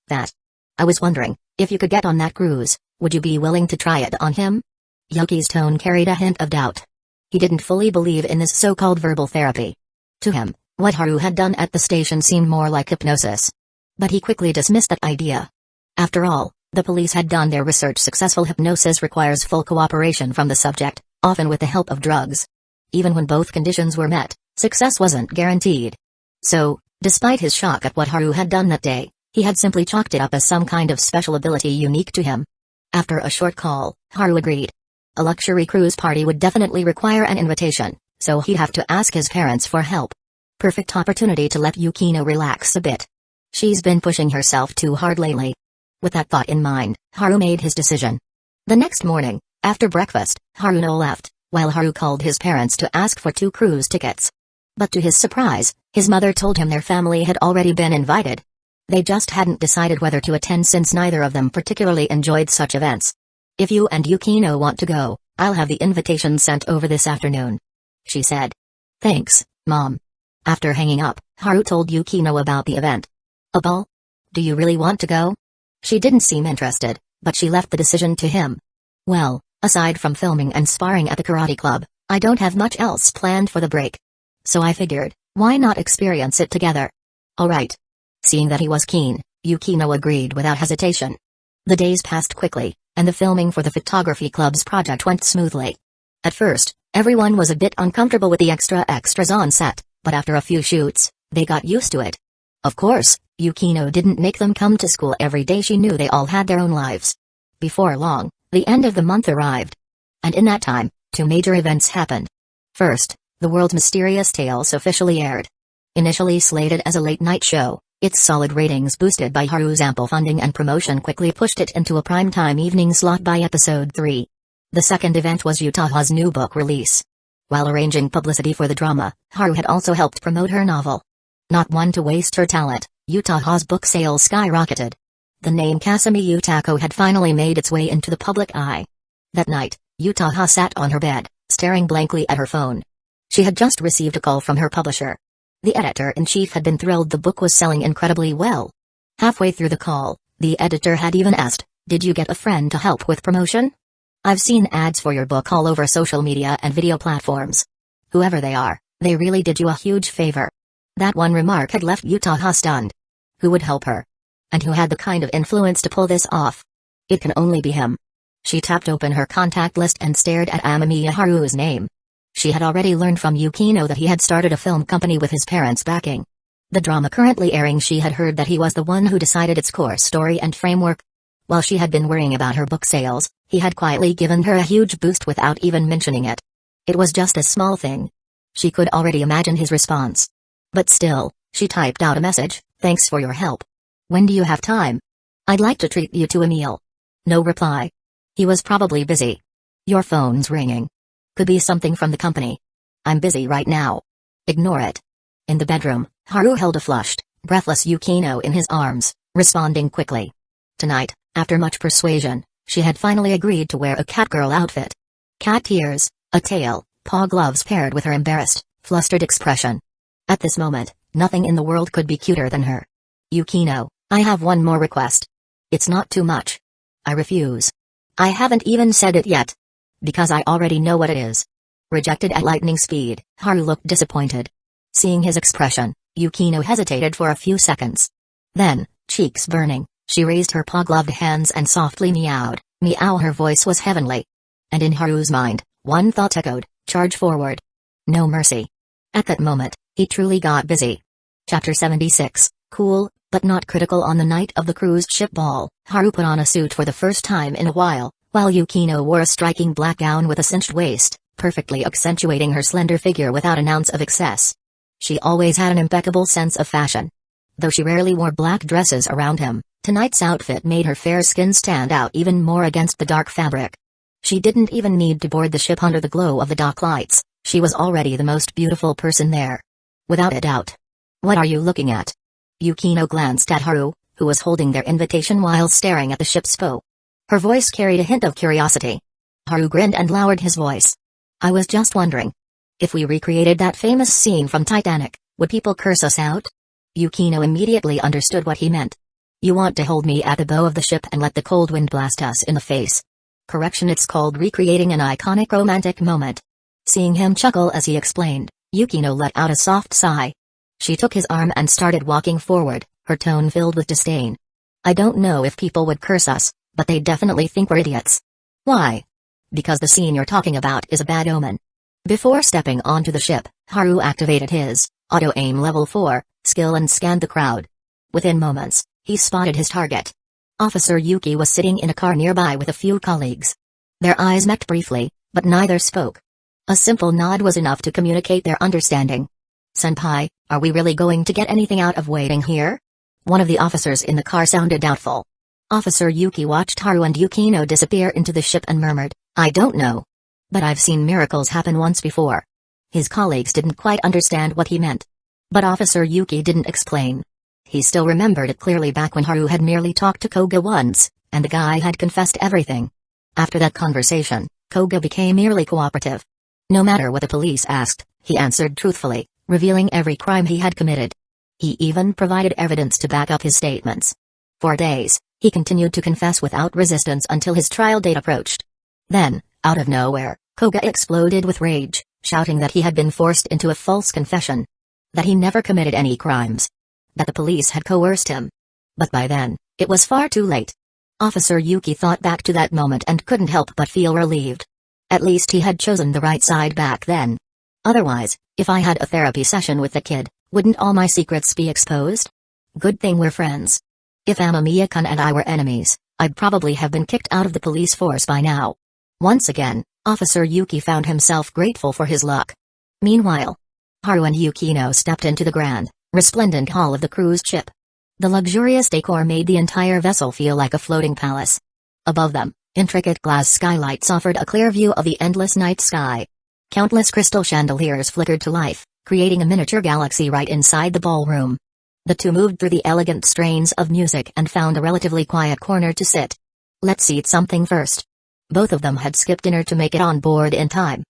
That. I was wondering, if you could get on that cruise, would you be willing to try it on him? Yuki's tone carried a hint of doubt. He didn't fully believe in this so-called verbal therapy. To him, what Haru had done at the station seemed more like hypnosis. But he quickly dismissed that idea. After all, the police had done their research. Successful hypnosis requires full cooperation from the subject, often with the help of drugs. Even when both conditions were met, success wasn't guaranteed. So, despite his shock at what Haru had done that day, he had simply chalked it up as some kind of special ability unique to him. After a short call, Haru agreed. A luxury cruise party would definitely require an invitation, so he'd have to ask his parents for help. Perfect opportunity to let Yukino relax a bit. She's been pushing herself too hard lately. With that thought in mind, Haru made his decision. The next morning, after breakfast, Haruno left, while Haru called his parents to ask for 2 cruise tickets. But to his surprise, his mother told him their family had already been invited. They just hadn't decided whether to attend since neither of them particularly enjoyed such events. If you and Yukino want to go, I'll have the invitation sent over this afternoon, she said. Thanks, Mom. After hanging up, Haru told Yukino about the event. A ball? Do you really want to go? She didn't seem interested, but she left the decision to him. Well, aside from filming and sparring at the karate club, I don't have much else planned for the break. So I figured, why not experience it together? All right. Seeing that he was keen, Yukino agreed without hesitation. The days passed quickly, and the filming for the photography club's project went smoothly. At first, everyone was a bit uncomfortable with the extras on set, but after a few shoots, they got used to it. Of course, Yukino didn't make them come to school every day. She knew they all had their own lives. Before long, the end of the month arrived. And in that time, 2 major events happened. First, The World's Mysterious Tales officially aired. Initially slated as a late-night show, Its solid ratings boosted by Haru's ample funding and promotion quickly pushed it into a primetime evening slot by episode 3. The second event was Yutaha's new book release. While arranging publicity for the drama, Haru had also helped promote her novel. Not one to waste her talent, Yutaha's book sales skyrocketed. The name Kasumi Yutako had finally made its way into the public eye. That night, Yutaha sat on her bed, staring blankly at her phone. She had just received a call from her publisher. The editor-in-chief had been thrilled the book was selling incredibly well. Halfway through the call, the editor had even asked, "Did you get a friend to help with promotion? I've seen ads for your book all over social media and video platforms. Whoever they are, they really did you a huge favor." That one remark had left Yutaha stunned. Who would help her? And who had the kind of influence to pull this off? It can only be him. She tapped open her contact list and stared at Amamiya Haru's name. She had already learned from Yukino that he had started a film company with his parents' backing. The drama currently airing, she had heard that he was the one who decided its core story and framework. While she had been worrying about her book sales, he had quietly given her a huge boost without even mentioning it. It was just a small thing. She could already imagine his response. But still, she typed out a message, "Thanks for your help. When do you have time? I'd like to treat you to a meal." No reply. He was probably busy. "Your phone's ringing. Could be something from the company. I'm busy right now. Ignore it." In the bedroom, Haru held a flushed, breathless Yukino in his arms, responding quickly. Tonight, after much persuasion, she had finally agreed to wear a catgirl outfit. Cat ears, a tail, paw gloves paired with her embarrassed, flustered expression. At this moment, nothing in the world could be cuter than her. "Yukino, I have one more request. It's not too much. I refuse. I haven't even said it yet. Because I already know what it is." Rejected at lightning speed, Haru looked disappointed. Seeing his expression, Yukino hesitated for a few seconds. Then, cheeks burning, she raised her paw-gloved hands and softly meowed. Meow, her voice was heavenly. And in Haru's mind, one thought echoed, charge forward. No mercy. At that moment, he truly got busy. Chapter 76, cool, but not critical. On the night of the cruise ship ball, Haru put on a suit for the first time in a while Yukino wore a striking black gown with a cinched waist, perfectly accentuating her slender figure without an ounce of excess. She always had an impeccable sense of fashion. Though she rarely wore black dresses around him, tonight's outfit made her fair skin stand out even more against the dark fabric. She didn't even need to board the ship under the glow of the dock lights, she was already the most beautiful person there. Without a doubt. "What are you looking at?" Yukino glanced at Haru, who was holding their invitation while staring at the ship's bow. Her voice carried a hint of curiosity. Haru grinned and lowered his voice. "I was just wondering. If we recreated that famous scene from Titanic, would people curse us out?" Yukino immediately understood what he meant. "You want to hold me at the bow of the ship and let the cold wind blast us in the face." Correction, it's called recreating an iconic romantic moment. Seeing him chuckle as he explained, Yukino let out a soft sigh. She took his arm and started walking forward, her tone filled with disdain. "I don't know if people would curse us, but they definitely think we're idiots." "Why?" "Because the scene you're talking about is a bad omen." Before stepping onto the ship, Haru activated his auto-aim level 4 skill and scanned the crowd. Within moments, he spotted his target. Officer Yuki was sitting in a car nearby with a few colleagues. Their eyes met briefly, but neither spoke. A simple nod was enough to communicate their understanding. "Senpai, are we really going to get anything out of waiting here?" One of the officers in the car sounded doubtful. Officer Yuki watched Haru and Yukino disappear into the ship and murmured, "I don't know. But I've seen miracles happen once before." His colleagues didn't quite understand what he meant. But Officer Yuki didn't explain. He still remembered it clearly back when Haru had merely talked to Koga once, and the guy had confessed everything. After that conversation, Koga became merely cooperative. No matter what the police asked, he answered truthfully, revealing every crime he had committed. He even provided evidence to back up his statements. For days, he continued to confess without resistance until his trial date approached. Then, out of nowhere, Koga exploded with rage, shouting that he had been forced into a false confession. That he never committed any crimes. That the police had coerced him. But by then, it was far too late. Officer Yuki thought back to that moment and couldn't help but feel relieved. At least he had chosen the right side back then. Otherwise, if I had a therapy session with the kid, wouldn't all my secrets be exposed? Good thing we're friends. If Amamiya-kun and I were enemies, I'd probably have been kicked out of the police force by now. Once again, Officer Yuki found himself grateful for his luck. Meanwhile, Haru and Yukino stepped into the grand, resplendent hull of the cruise ship. The luxurious decor made the entire vessel feel like a floating palace. Above them, intricate glass skylights offered a clear view of the endless night sky. Countless crystal chandeliers flickered to life, creating a miniature galaxy right inside the ballroom. The two moved through the elegant strains of music and found a relatively quiet corner to sit. Let's eat something first. Both of them had skipped dinner to make it on board in time.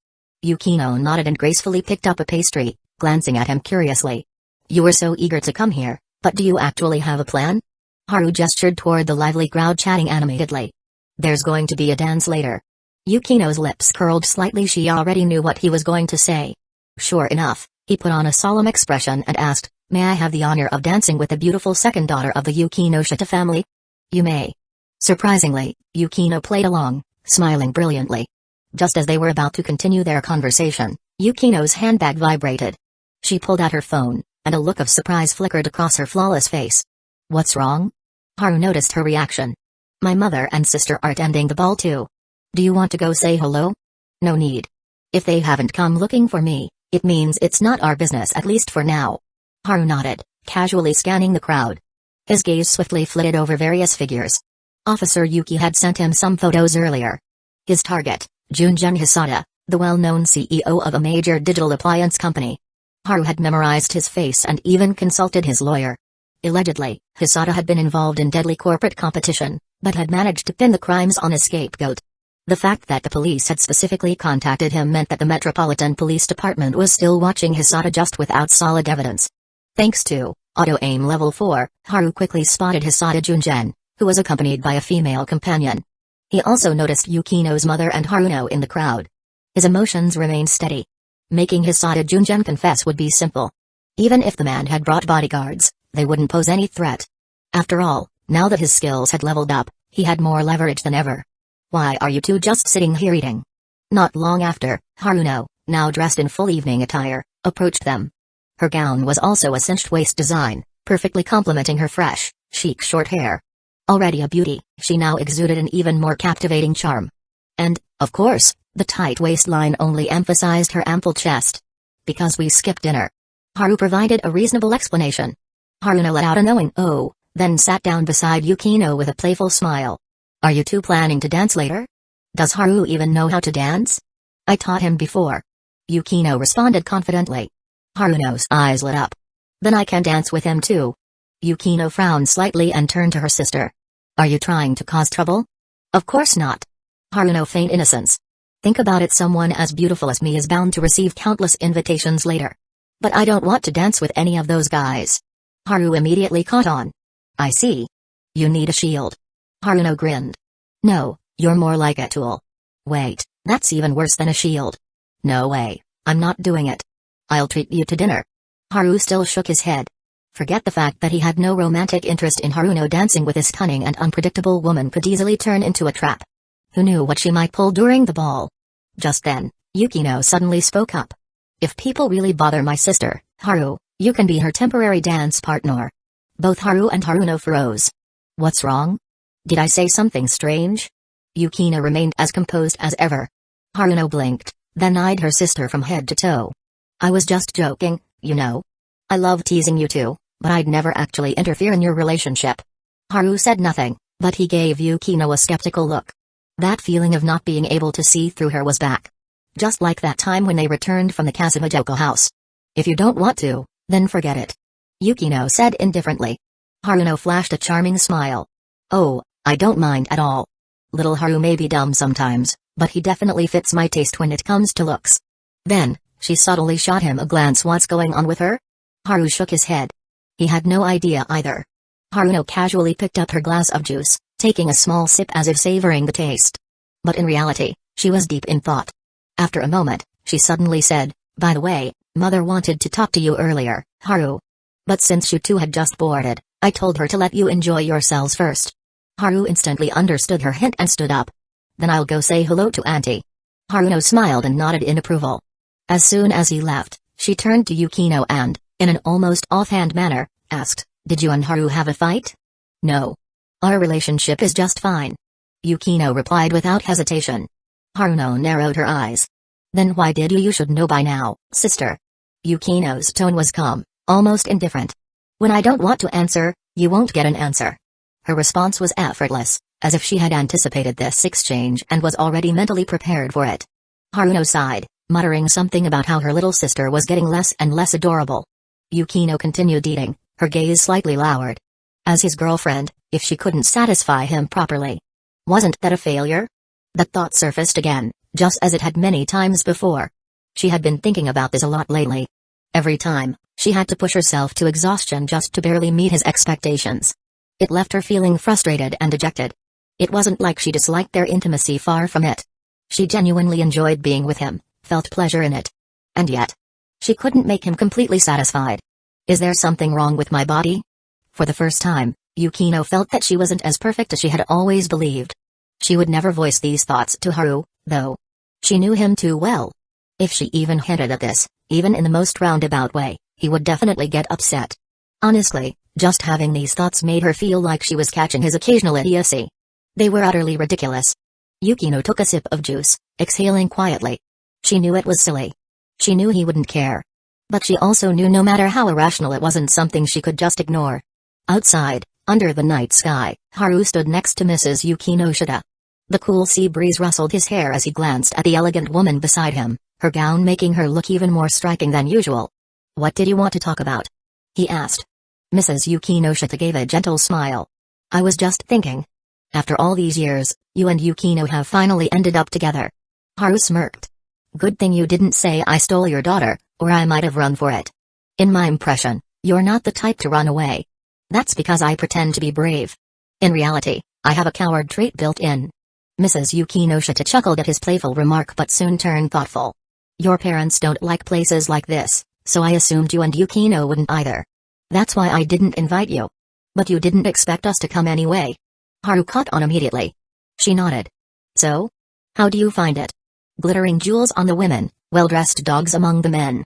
Yukino nodded and gracefully picked up a pastry, glancing at him curiously. You were so eager to come here, but do you actually have a plan? Haru gestured toward the lively crowd chatting animatedly. There's going to be a dance later. Yukino's lips curled slightly. She already knew what he was going to say. Sure enough, he put on a solemn expression and asked, May I have the honor of dancing with the beautiful second daughter of the Yukinoshita family? You may. Surprisingly, Yukino played along, smiling brilliantly. Just as they were about to continue their conversation, Yukino's handbag vibrated. She pulled out her phone, and a look of surprise flickered across her flawless face. What's wrong? Haru noticed her reaction. My mother and sister are attending the ball too. Do you want to go say hello? No need. If they haven't come looking for me, it means it's not our business, at least for now. Haru nodded, casually scanning the crowd. His gaze swiftly flitted over various figures. Officer Yuki had sent him some photos earlier. His target, Junjun Hisada, the well-known CEO of a major digital appliance company. Haru had memorized his face and even consulted his lawyer. Allegedly, Hisada had been involved in deadly corporate competition, but had managed to pin the crimes on a scapegoat. The fact that the police had specifically contacted him meant that the Metropolitan Police Department was still watching Hisada just without solid evidence. Thanks to auto-aim level 4, Haru quickly spotted Hisada Junjun, who was accompanied by a female companion. He also noticed Yukino's mother and Haruno in the crowd. His emotions remained steady. Making Hisada Junjun confess would be simple. Even if the man had brought bodyguards, they wouldn't pose any threat. After all, now that his skills had leveled up, he had more leverage than ever. Why are you two just sitting here eating? Not long after, Haruno, now dressed in full evening attire, approached them. Her gown was also a cinched waist design, perfectly complementing her fresh, chic short hair. Already a beauty, she now exuded an even more captivating charm. And, of course, the tight waistline only emphasized her ample chest. Because we skipped dinner. Haru provided a reasonable explanation. Haruno let out a knowing "oh," then sat down beside Yukino with a playful smile. Are you two planning to dance later? Does Haru even know how to dance? I taught him before. Yukino responded confidently. Haruno's eyes lit up. Then I can dance with him too. Yukino frowned slightly and turned to her sister. Are you trying to cause trouble? Of course not. Haruno feigned innocence. Think about it, someone as beautiful as me is bound to receive countless invitations later. But I don't want to dance with any of those guys. Haru immediately caught on. I see. You need a shield. Haruno grinned. No, you're more like a tool. Wait, that's even worse than a shield. No way, I'm not doing it. I'll treat you to dinner. Haru still shook his head. Forget the fact that he had no romantic interest in Haruno. Dancing with this cunning and unpredictable woman could easily turn into a trap. Who knew what she might pull during the ball? Just then, Yukino suddenly spoke up. If people really bother my sister, Haru, you can be her temporary dance partner. Both Haru and Haruno froze. What's wrong? Did I say something strange? Yukino remained as composed as ever. Haruno blinked, then eyed her sister from head to toe. I was just joking, you know. I love teasing you two, but I'd never actually interfere in your relationship. Haru said nothing, but he gave Yukino a skeptical look. That feeling of not being able to see through her was back. Just like that time when they returned from the Kazumajoko house. If you don't want to, then forget it. Yukino said indifferently. Haruno flashed a charming smile. Oh, I don't mind at all. Little Haru may be dumb sometimes, but he definitely fits my taste when it comes to looks. Then, she subtly shot him a glance. What's going on with her? Haru shook his head. He had no idea either. Haruno casually picked up her glass of juice, taking a small sip as if savoring the taste. But in reality, she was deep in thought. After a moment, she suddenly said, By the way, Mother wanted to talk to you earlier, Haru. But since you two had just boarded, I told her to let you enjoy yourselves first. Haru instantly understood her hint and stood up. Then I'll go say hello to Auntie. Haruno smiled and nodded in approval. As soon as he left, she turned to Yukino and, in an almost offhand manner, asked, Did you and Haru have a fight? No. Our relationship is just fine. Yukino replied without hesitation. Haruno narrowed her eyes. Then why did you? You should know by now, sister. Yukino's tone was calm, almost indifferent. When I don't want to answer, You won't get an answer. Her response was effortless, as if she had anticipated this exchange and was already mentally prepared for it. Haruno sighed, muttering something about how her little sister was getting less and less adorable. Yukino continued eating, her gaze slightly lowered. As his girlfriend, if she couldn't satisfy him properly, wasn't that a failure? That thought surfaced again, just as it had many times before. She had been thinking about this a lot lately. Every time, she had to push herself to exhaustion just to barely meet his expectations. It left her feeling frustrated and dejected. It wasn't like she disliked their intimacy, far from it. She genuinely enjoyed being with him, felt pleasure in it. And yet, she couldn't make him completely satisfied. Is there something wrong with my body? For the first time, Yukino felt that she wasn't as perfect as she had always believed. She would never voice these thoughts to Haru, though. She knew him too well. If she even hinted at this, even in the most roundabout way, he would definitely get upset. Honestly, just having these thoughts made her feel like she was catching his occasional idiocy. They were utterly ridiculous. Yukino took a sip of juice, exhaling quietly. She knew it was silly. She knew he wouldn't care. But she also knew no matter how irrational, it wasn't something she could just ignore. Outside, under the night sky, Haru stood next to Mrs. Yukinoshita. The cool sea breeze rustled his hair as he glanced at the elegant woman beside him, her gown making her look even more striking than usual. "What did you want to talk about?" he asked. Mrs. Yukinoshita gave a gentle smile. "I was just thinking. After all these years, you and Yukino have finally ended up together." Haru smirked. "Good thing you didn't say I stole your daughter, or I might have run for it. In my impression, you're not the type to run away. That's because I pretend to be brave. In reality, I have a coward trait built in." Mrs. Yukinoshita chuckled at his playful remark but soon turned thoughtful. "Your parents don't like places like this, so I assumed you and Yukino wouldn't either. That's why I didn't invite you. But you didn't expect us to come anyway." Haru caught on immediately. She nodded. "So? How do you find it? Glittering jewels on the women, well-dressed dogs among the men."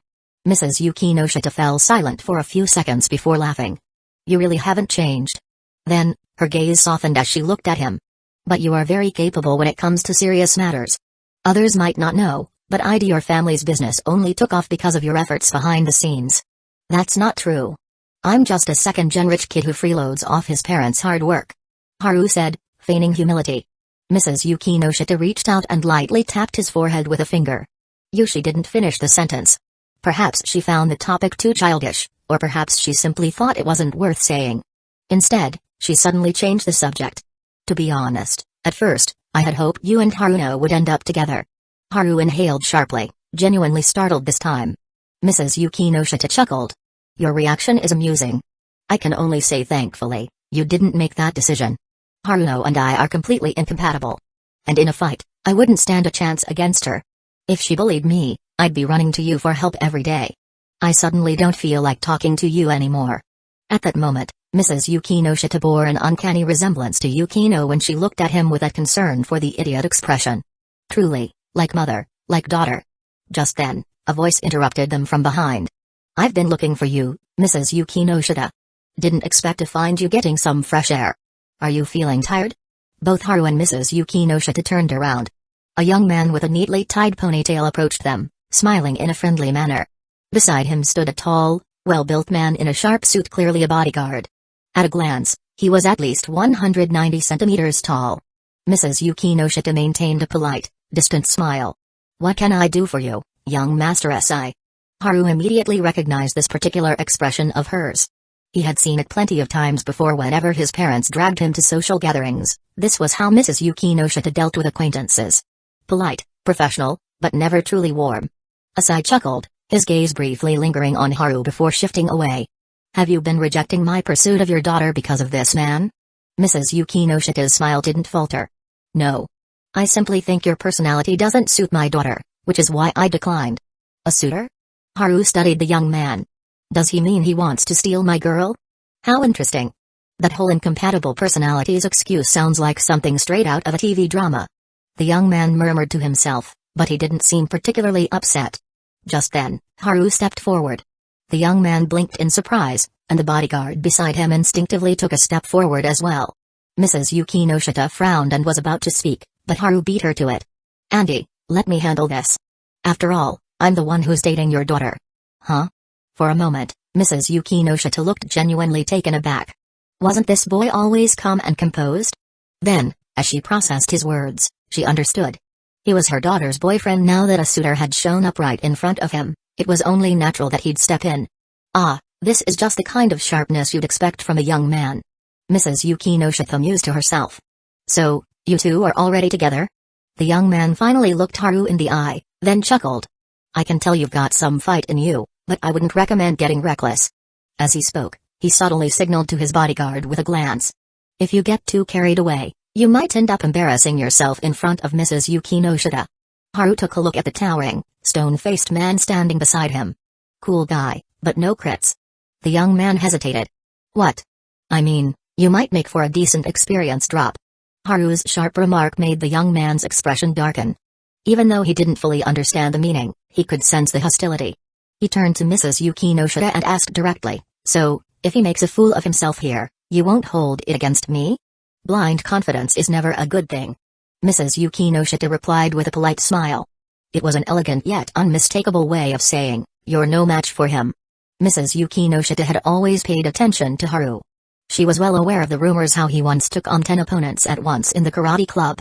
Mrs. Yukinoshita fell silent for a few seconds before laughing. "You really haven't changed." Then, her gaze softened as she looked at him. "But you are very capable when it comes to serious matters. Others might not know, but your family's business only took off because of your efforts behind the scenes." "That's not true. I'm just a second-gen rich kid who freeloads off his parents' hard work," Haru said, feigning humility. Mrs. Yukinoshita reached out and lightly tapped his forehead with a finger. She didn't finish the sentence. Perhaps she found the topic too childish, or perhaps she simply thought it wasn't worth saying. Instead, she suddenly changed the subject. "To be honest, at first, I had hoped you and Haruno would end up together." Haru inhaled sharply, genuinely startled this time. Mrs. Yukinoshita chuckled. "Your reaction is amusing. I can only say thankfully, you didn't make that decision. Haruno and I are completely incompatible. And in a fight, I wouldn't stand a chance against her. If she bullied me, I'd be running to you for help every day. I suddenly don't feel like talking to you anymore." At that moment, Mrs. Yukinoshita bore an uncanny resemblance to Yukino when she looked at him with that concern for the idiot expression. Truly, like mother, like daughter. Just then, a voice interrupted them from behind. "I've been looking for you, Mrs. Yukinoshita. Didn't expect to find you getting some fresh air. Are you feeling tired?" Both Haru and Mrs. Yukinoshita turned around. A young man with a neatly tied ponytail approached them, smiling in a friendly manner. Beside him stood a tall, well-built man in a sharp suit, clearly a bodyguard. At a glance, he was at least 190 centimeters tall. Mrs. Yukinoshita maintained a polite, distant smile. "What can I do for you, young Master Si?" Haru immediately recognized this particular expression of hers. He had seen it plenty of times before whenever his parents dragged him to social gatherings. This was how Mrs. Yukinoshita dealt with acquaintances. Polite, professional, but never truly warm. Asai chuckled, his gaze briefly lingering on Haru before shifting away. "Have you been rejecting my pursuit of your daughter because of this man?" Mrs. Yukinoshita's smile didn't falter. "No. I simply think your personality doesn't suit my daughter, which is why I declined." "A suitor?" Haru studied the young man. "Does he mean he wants to steal my girl? How interesting. That whole incompatible personalities excuse sounds like something straight out of a TV drama." The young man murmured to himself, but he didn't seem particularly upset. Just then, Haru stepped forward. The young man blinked in surprise, and the bodyguard beside him instinctively took a step forward as well. Mrs. Yukinoshita frowned and was about to speak, but Haru beat her to it. "Andy, let me handle this. After all, I'm the one who's dating your daughter." "Huh?" For a moment, Mrs. Yukinoshita looked genuinely taken aback. Wasn't this boy always calm and composed? Then, as she processed his words, she understood. He was her daughter's boyfriend. Now that a suitor had shown up right in front of him, it was only natural that he'd step in. Ah, this is just the kind of sharpness you'd expect from a young man. Mrs. Yukinoshita mused to herself. So, you two are already together? The young man finally looked Haru in the eye, then chuckled. I can tell you've got some fight in you, but I wouldn't recommend getting reckless. As he spoke, he subtly signaled to his bodyguard with a glance. If you get too carried away, you might end up embarrassing yourself in front of Mrs. Yukinoshita. Haru took a look at the towering, stone-faced man standing beside him. Cool guy, but no crits. The young man hesitated. What? I mean, you might make for a decent experience drop. Haru's sharp remark made the young man's expression darken. Even though he didn't fully understand the meaning, he could sense the hostility. He turned to Mrs. Yukinoshita and asked directly, so, if he makes a fool of himself here, you won't hold it against me? Blind confidence is never a good thing. Mrs. Yukinoshita replied with a polite smile. It was an elegant yet unmistakable way of saying, you're no match for him. Mrs. Yukinoshita had always paid attention to Haru. She was well aware of the rumors how he once took on 10 opponents at once in the karate club.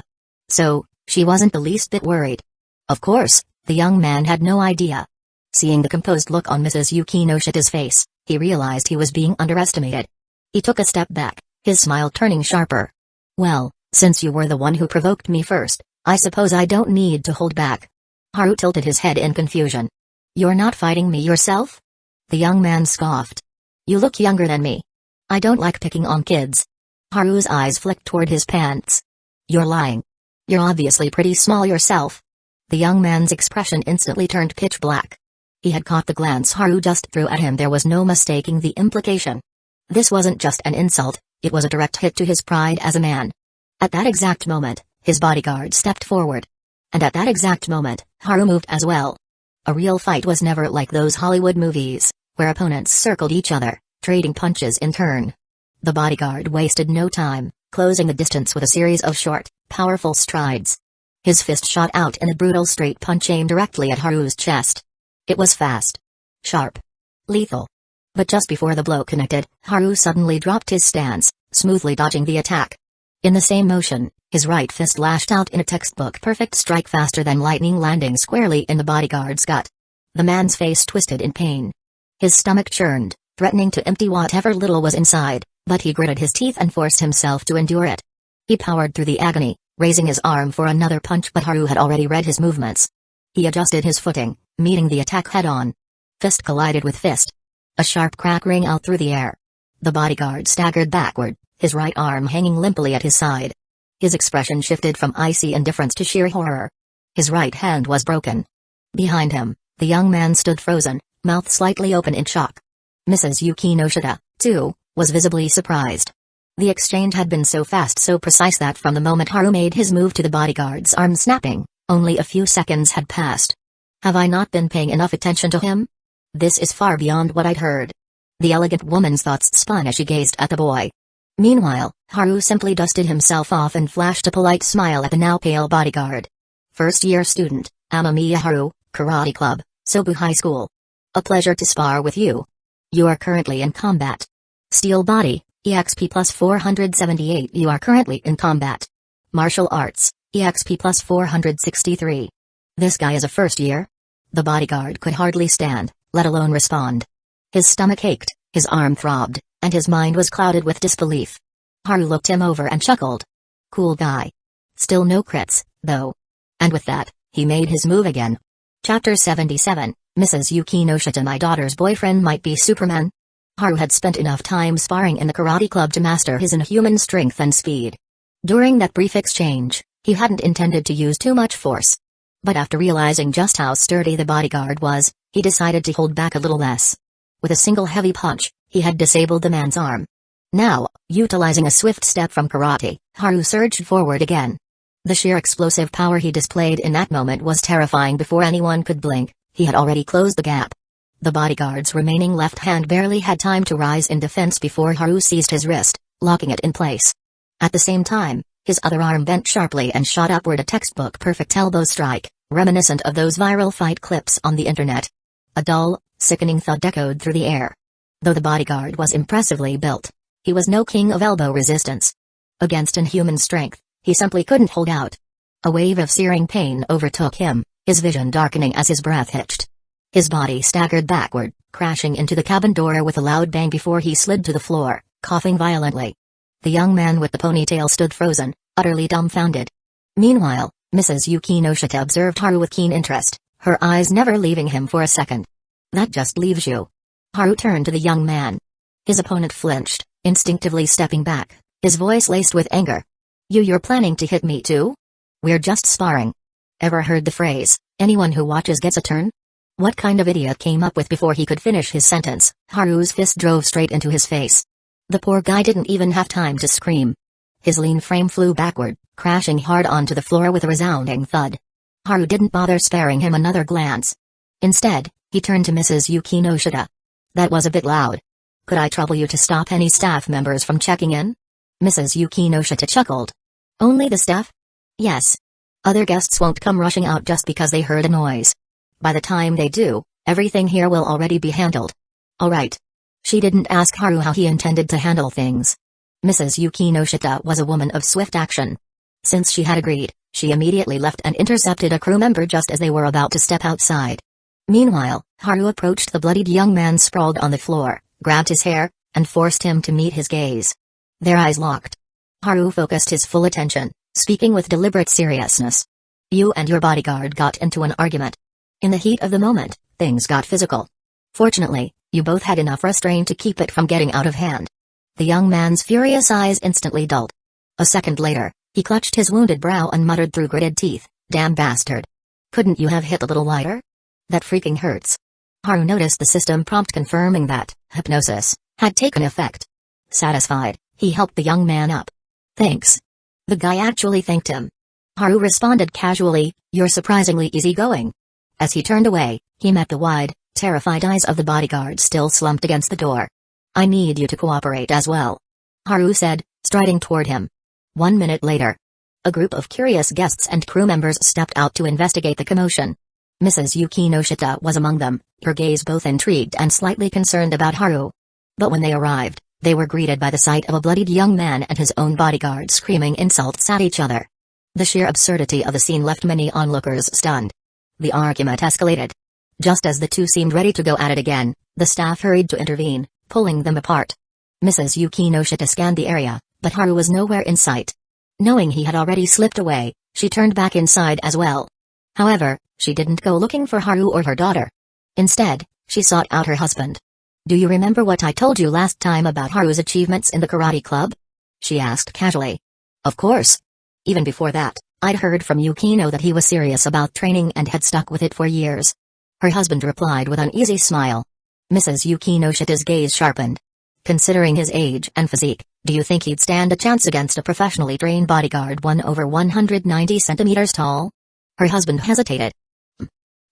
So, she wasn't the least bit worried. Of course, the young man had no idea. Seeing the composed look on Mrs. Yukinoshita's face, he realized he was being underestimated. He took a step back, his smile turning sharper. Well, since you were the one who provoked me first, I suppose I don't need to hold back. Haru tilted his head in confusion. You're not fighting me yourself? The young man scoffed. You look younger than me. I don't like picking on kids. Haru's eyes flicked toward his pants. You're lying. You're obviously pretty small yourself. The young man's expression instantly turned pitch black. He had caught the glance Haru just threw at him. There was no mistaking the implication. This wasn't just an insult, it was a direct hit to his pride as a man. At that exact moment, his bodyguard stepped forward. And at that exact moment, Haru moved as well. A real fight was never like those Hollywood movies, where opponents circled each other, trading punches in turn. The bodyguard wasted no time, closing the distance with a series of short, powerful strides. His fist shot out in a brutal straight punch aimed directly at Haru's chest. It was fast, sharp, lethal. But just before the blow connected, Haru suddenly dropped his stance, smoothly dodging the attack. In the same motion, his right fist lashed out in a textbook perfect strike faster than lightning, landing squarely in the bodyguard's gut. The man's face twisted in pain. His stomach churned, threatening to empty whatever little was inside, but he gritted his teeth and forced himself to endure it. He powered through the agony, raising his arm for another punch, but Haru had already read his movements. He adjusted his footing, meeting the attack head-on. Fist collided with fist. A sharp crack rang out through the air. The bodyguard staggered backward, his right arm hanging limply at his side. His expression shifted from icy indifference to sheer horror. His right hand was broken. Behind him, the young man stood frozen, mouth slightly open in shock. Mrs. Yukinoshita, too, was visibly surprised. The exchange had been so fast, so precise that from the moment Haru made his move to the bodyguard's arm snapping, only a few seconds had passed. Have I not been paying enough attention to him? This is far beyond what I'd heard. The elegant woman's thoughts spun as she gazed at the boy. Meanwhile, Haru simply dusted himself off and flashed a polite smile at the now pale bodyguard. First-year student, Amamiya Haru, Karate Club, Sobu High School. A pleasure to spar with you. You are currently in combat. Steel Body, EXP plus 478. You are currently in combat. Martial Arts, EXP plus 463. This guy is a first year? The bodyguard could hardly stand, let alone respond. His stomach ached, his arm throbbed, and his mind was clouded with disbelief. Haru looked him over and chuckled. Cool guy. Still no crits, though. And with that, he made his move again. Chapter 77, Mrs. Yukinoshita. My daughter's boyfriend might be Superman. Haru had spent enough time sparring in the karate club to master his inhuman strength and speed. During that brief exchange, he hadn't intended to use too much force. But after realizing just how sturdy the bodyguard was, he decided to hold back a little less. With a single heavy punch, he had disabled the man's arm. Now, utilizing a swift step from karate, Haru surged forward again. The sheer explosive power he displayed in that moment was terrifying. Before anyone could blink, he had already closed the gap. The bodyguard's remaining left hand barely had time to rise in defense before Haru seized his wrist, locking it in place. At the same time, his other arm bent sharply and shot upward, a textbook perfect elbow strike, reminiscent of those viral fight clips on the internet. A dull, sickening thud echoed through the air. Though the bodyguard was impressively built, He was no king of elbow resistance. Against inhuman strength, he simply couldn't hold out. A wave of searing pain overtook him, his vision darkening as his breath hitched. His body staggered backward, crashing into the cabin door with a loud bang before he slid to the floor, coughing violently. The young man with the ponytail stood frozen, utterly dumbfounded. Meanwhile, Mrs. Yukinoshita observed Haru with keen interest, her eyes never leaving him for a second. "That just leaves you." Haru turned to the young man. His opponent flinched, instinctively stepping back, his voice laced with anger. You're planning to hit me too? We're just sparring." Ever heard the phrase, "anyone who watches gets a turn"? What kind of idiot came up with before he could finish his sentence? Haru's fist drove straight into his face. The poor guy didn't even have time to scream. His lean frame flew backward, crashing hard onto the floor with a resounding thud. Haru didn't bother sparing him another glance. Instead, he turned to Mrs. Yukinoshita. "That was a bit loud. Could I trouble you to stop any staff members from checking in?" Mrs. Yukinoshita chuckled. "Only the staff?" "Yes. Other guests won't come rushing out just because they heard a noise. By the time they do, everything here will already be handled." "All right." She didn't ask Haru how he intended to handle things. Mrs. Yukinoshita was a woman of swift action. Since she had agreed, she immediately left and intercepted a crew member just as they were about to step outside. Meanwhile, Haru approached the bloodied young man sprawled on the floor, grabbed his hair, and forced him to meet his gaze. Their eyes locked. Haru focused his full attention, speaking with deliberate seriousness. "You and your bodyguard got into an argument. In the heat of the moment, things got physical. Fortunately, you both had enough restraint to keep it from getting out of hand." The young man's furious eyes instantly dulled. A second later, he clutched his wounded brow and muttered through gritted teeth, "Damn bastard. Couldn't you have hit a little wider? That freaking hurts." Haru noticed the system prompt confirming that hypnosis had taken effect. Satisfied, he helped the young man up. "Thanks." The guy actually thanked him. Haru responded casually, "You're surprisingly easygoing." As he turned away, he met the wide, terrified eyes of the bodyguard still slumped against the door. "I need you to cooperate as well," Haru said, striding toward him. 1 minute later, a group of curious guests and crew members stepped out to investigate the commotion. Mrs. Yukinoshita was among them, her gaze both intrigued and slightly concerned about Haru. But when they arrived, they were greeted by the sight of a bloodied young man and his own bodyguard screaming insults at each other. The sheer absurdity of the scene left many onlookers stunned. The argument escalated. Just as the two seemed ready to go at it again, the staff hurried to intervene, pulling them apart. Mrs. Yukinoshita scanned the area, but Haru was nowhere in sight. Knowing he had already slipped away, she turned back inside as well. However, she didn't go looking for Haru or her daughter. Instead, she sought out her husband. "Do you remember what I told you last time about Haru's achievements in the karate club?" she asked casually. "Of course. Even before that, I'd heard from Yukino that he was serious about training and had stuck with it for years." Her husband replied with an easy smile. Mrs. Yukinoshita's gaze sharpened. "Considering his age and physique, do you think he'd stand a chance against a professionally trained bodyguard over 190 centimeters tall?" Her husband hesitated.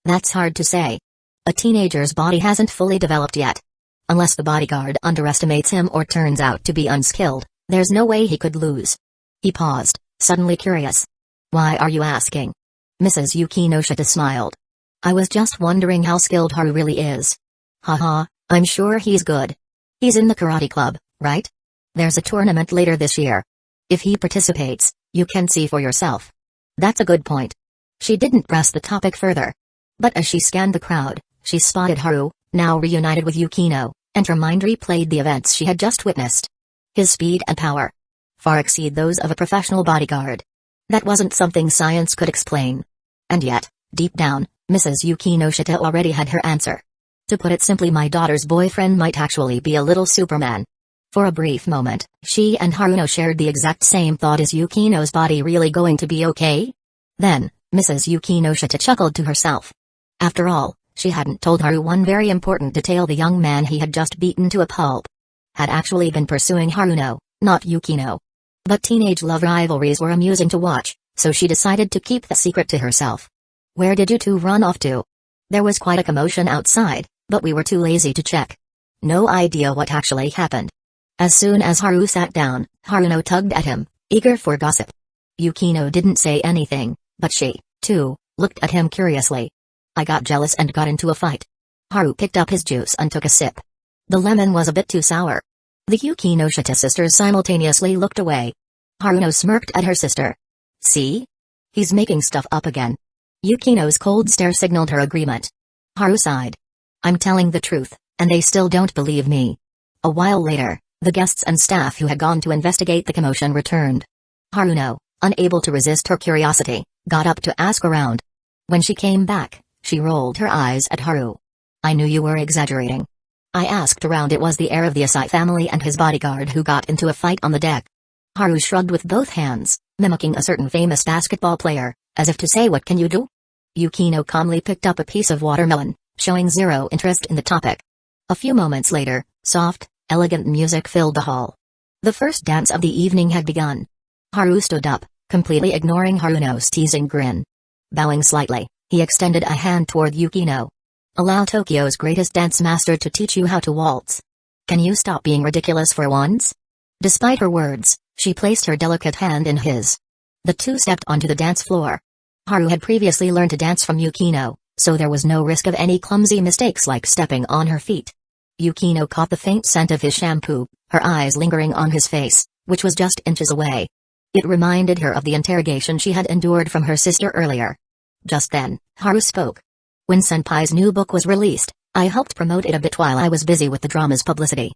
"That's hard to say. A teenager's body hasn't fully developed yet. Unless the bodyguard underestimates him or turns out to be unskilled, there's no way he could lose." He paused, suddenly curious. "Why are you asking?" Mrs. Yukinoshita smiled. "I was just wondering how skilled Haru really is." "Haha, I'm sure he's good. He's in the karate club, right? There's a tournament later this year. If he participates, you can see for yourself." "That's a good point." She didn't press the topic further. But as she scanned the crowd, she spotted Haru, now reunited with Yukino, and her mind replayed the events she had just witnessed. His speed and power far exceed those of a professional bodyguard. That wasn't something science could explain. And yet, deep down, Mrs. Yukinoshita already had her answer. To put it simply, my daughter's boyfriend might actually be a little Superman. For a brief moment, she and Haruno shared the exact same thought. Is Yukino's body really going to be okay? Then, Mrs. Yukinoshita chuckled to herself. After all, she hadn't told Haru one very important detail: the young man he had just beaten to a pulp had actually been pursuing Haruno, not Yukino. But teenage love rivalries were amusing to watch, so she decided to keep the secret to herself. "Where did you two run off to?" "There was quite a commotion outside, but we were too lazy to check. No idea what actually happened." As soon as Haru sat down, Haruno tugged at him, eager for gossip. Yukino didn't say anything, but she, too, looked at him curiously. "I got jealous and got into a fight." Haru picked up his juice and took a sip. The lemon was a bit too sour. The Yukinoshita sisters simultaneously looked away. Haruno smirked at her sister. See? He's making stuff up again. Yukino's cold stare signaled her agreement. Haru sighed. I'm telling the truth, and they still don't believe me. A while later, the guests and staff who had gone to investigate the commotion returned. Haruno, unable to resist her curiosity, got up to ask around. When she came back, she rolled her eyes at Haru. I knew you were exaggerating. I asked around. It was the heir of the Asai family and his bodyguard who got into a fight on the deck. Haru shrugged with both hands, mimicking a certain famous basketball player, as if to say, what can you do? Yukino calmly picked up a piece of watermelon, showing zero interest in the topic. A few moments later, soft, elegant music filled the hall. The first dance of the evening had begun. Haru stood up, completely ignoring Haruno's teasing grin. Bowing slightly, he extended a hand toward Yukino. Allow Tokyo's greatest dance master to teach you how to waltz. Can you stop being ridiculous for once? Despite her words, she placed her delicate hand in his. The two stepped onto the dance floor. Haru had previously learned to dance from Yukino, so there was no risk of any clumsy mistakes like stepping on her feet. Yukino caught the faint scent of his shampoo, her eyes lingering on his face, which was just inches away. It reminded her of the interrogation she had endured from her sister earlier. Just then, Haru spoke. When Senpai's new book was released, I helped promote it a bit while I was busy with the drama's publicity.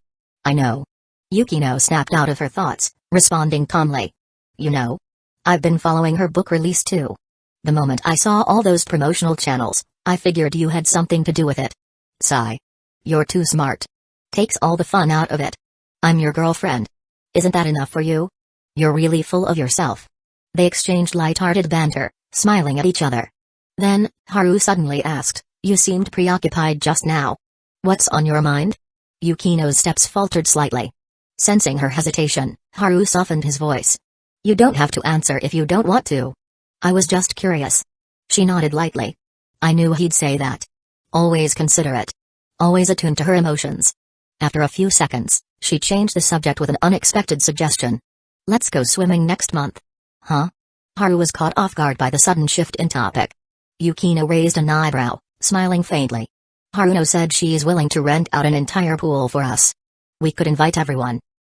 I know. Yukino snapped out of her thoughts, responding calmly. You know? I've been following her book release too. The moment I saw all those promotional channels, I figured you had something to do with it. Sigh. You're too smart. Takes all the fun out of it. I'm your girlfriend. Isn't that enough for you? You're really full of yourself. They exchanged light-hearted banter, smiling at each other. Then, Haru suddenly asked, you seemed preoccupied just now. What's on your mind? Yukino's steps faltered slightly. Sensing her hesitation, Haru softened his voice. You don't have to answer if you don't want to. I was just curious. She nodded lightly. I knew he'd say that. Always considerate. Always attuned to her emotions. After a few seconds, she changed the subject with an unexpected suggestion. Let's go swimming next month. Huh? Haru was caught off guard by the sudden shift in topic. Yukino raised an eyebrow, smiling faintly. Haruno said she is willing to rent out an entire pool for us. We could invite everyone.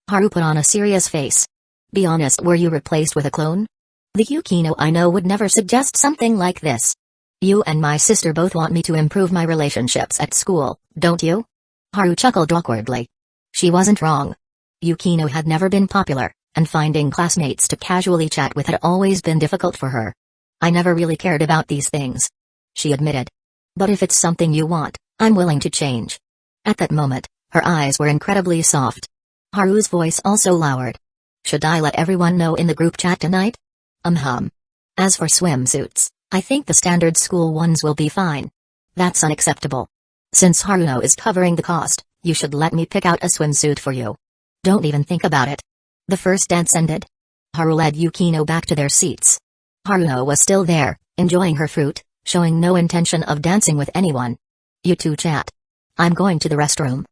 Haru put on a serious face. Be honest, were you replaced with a clone? The Yukino I know would never suggest something like this. You and my sister both want me to improve my relationships at school, don't you? Haru chuckled awkwardly. She wasn't wrong. Yukino had never been popular, and finding classmates to casually chat with had always been difficult for her. I never really cared about these things, she admitted. But if it's something you want, I'm willing to change. At that moment, her eyes were incredibly soft. Haru's voice also lowered. Should I let everyone know in the group chat tonight? As for swimsuits, I think the standard school ones will be fine. That's unacceptable. Since Haruno is covering the cost, you should let me pick out a swimsuit for you. Don't even think about it. The first dance ended. Haru led Yukino back to their seats. Haruno was still there, enjoying her fruit, showing no intention of dancing with anyone. You two chat. I'm going to the restroom.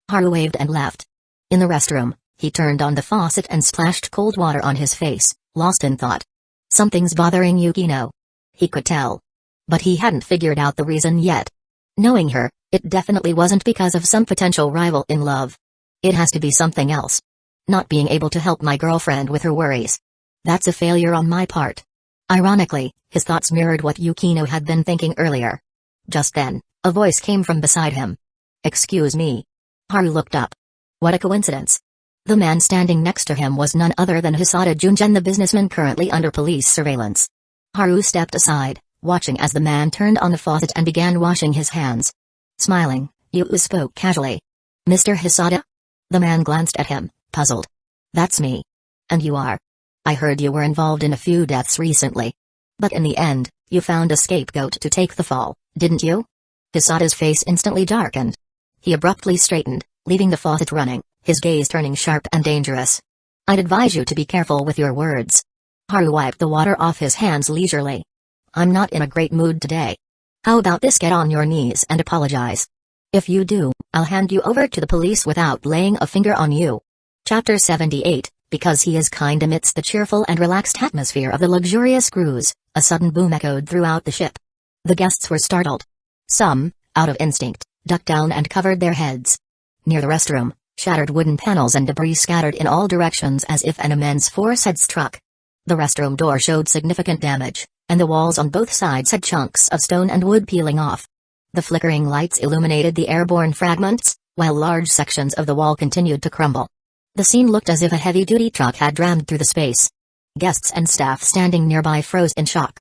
Haru waved and left. In the restroom, he turned on the faucet and splashed cold water on his face, lost in thought. Something's bothering Yukino. He could tell. But he hadn't figured out the reason yet. Knowing her, it definitely wasn't because of some potential rival in love. It has to be something else. Not being able to help my girlfriend with her worries. That's a failure on my part. Ironically, his thoughts mirrored what Yukino had been thinking earlier. Just then, a voice came from beside him. Excuse me. Haru looked up. What a coincidence. The man standing next to him was none other than Hisada Junjin, the businessman currently under police surveillance. Haru stepped aside, watching as the man turned on the faucet and began washing his hands. Smiling, Yu spoke casually. Mr. Hisada? The man glanced at him, puzzled. That's me. And you are? I heard you were involved in a few deaths recently. But in the end, you found a scapegoat to take the fall, didn't you? Hisada's face instantly darkened. He abruptly straightened, leaving the faucet running, his gaze turning sharp and dangerous. I'd advise you to be careful with your words. Haru wiped the water off his hands leisurely. I'm not in a great mood today. How about this? Get on your knees and apologize. If you do, I'll hand you over to the police without laying a finger on you. Chapter 78, Because he is kind. Amidst the cheerful and relaxed atmosphere of the luxurious cruise, a sudden boom echoed throughout the ship. The guests were startled. Some, out of instinct, ducked down and covered their heads. Near the restroom, Shattered wooden panels and debris scattered in all directions as if an immense force had struck. The restroom door showed significant damage, and the walls on both sides had chunks of stone and wood peeling off. The flickering lights illuminated the airborne fragments, while large sections of the wall continued to crumble. The scene looked as if a heavy-duty truck had rammed through the space. Guests and staff standing nearby froze in shock.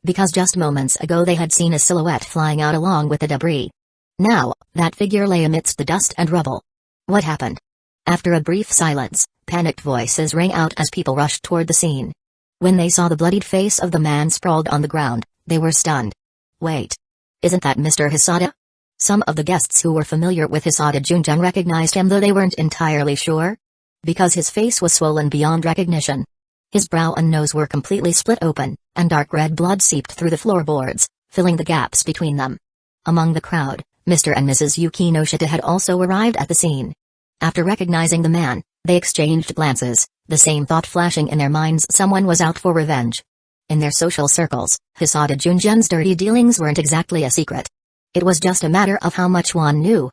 Because just moments ago they had seen a silhouette flying out along with the debris. Now, that figure lay amidst the dust and rubble. What happened? After a brief silence, panicked voices rang out as people rushed toward the scene. When they saw the bloodied face of the man sprawled on the ground, they were stunned. Wait. Isn't that Mr. Hisada? Some of the guests who were familiar with Hisada Junjun recognized him, though they weren't entirely sure. Because his face was swollen beyond recognition. His brow and nose were completely split open, and dark red blood seeped through the floorboards, filling the gaps between them. Among the crowd, Mr. and Mrs. Yukinoshita had also arrived at the scene. After recognizing the man, they exchanged glances, the same thought flashing in their minds: someone was out for revenge. In their social circles, Hisada Junjun's dirty dealings weren't exactly a secret. It was just a matter of how much one knew.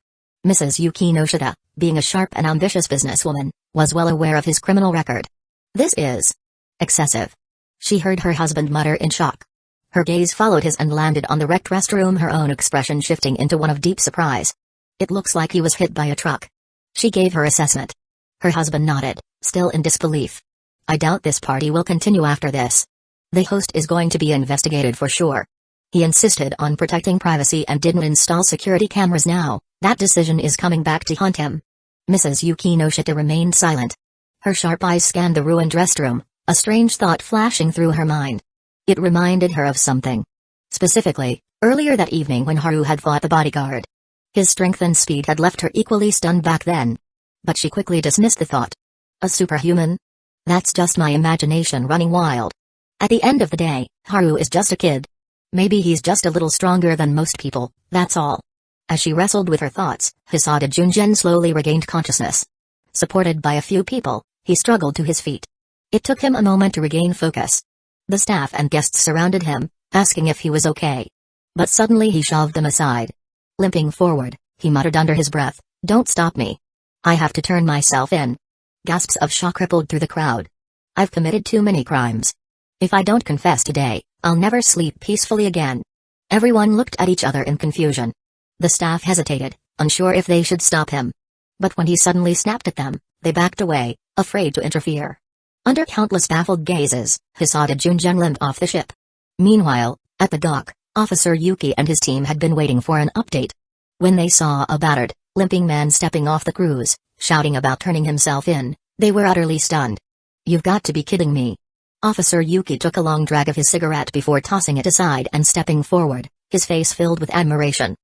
Mrs. Yukinoshita, being a sharp and ambitious businesswoman, was well aware of his criminal record. This is excessive. She heard her husband mutter in shock. Her gaze followed his and landed on the wrecked restroom, her own expression shifting into one of deep surprise. It looks like he was hit by a truck. She gave her assessment. Her husband nodded, still in disbelief. I doubt this party will continue after this. The host is going to be investigated for sure. He insisted on protecting privacy and didn't install security cameras now. That decision is coming back to haunt him. Mrs. Yukinoshita remained silent. Her sharp eyes scanned the ruined restroom, a strange thought flashing through her mind. It reminded her of something. Specifically, earlier that evening when Haru had fought the bodyguard. His strength and speed had left her equally stunned back then. But she quickly dismissed the thought. A superhuman? That's just my imagination running wild. At the end of the day, Haru is just a kid. Maybe he's just a little stronger than most people, that's all. As she wrestled with her thoughts, Hisada Junjun slowly regained consciousness. Supported by a few people, he struggled to his feet. It took him a moment to regain focus. The staff and guests surrounded him, asking if he was okay. But suddenly he shoved them aside. Limping forward, he muttered under his breath, "Don't stop me. I have to turn myself in." Gasps of shock rippled through the crowd. I've committed too many crimes. If I don't confess today, I'll never sleep peacefully again. Everyone looked at each other in confusion. The staff hesitated, unsure if they should stop him. But when he suddenly snapped at them, they backed away, afraid to interfere. Under countless baffled gazes, Hisada Junjun limped off the ship. Meanwhile, at the dock, Officer Yuki and his team had been waiting for an update. When they saw a battered, limping man stepping off the cruise, shouting about turning himself in, they were utterly stunned. You've got to be kidding me. Officer Yuki took a long drag of his cigarette before tossing it aside and stepping forward, his face filled with admiration.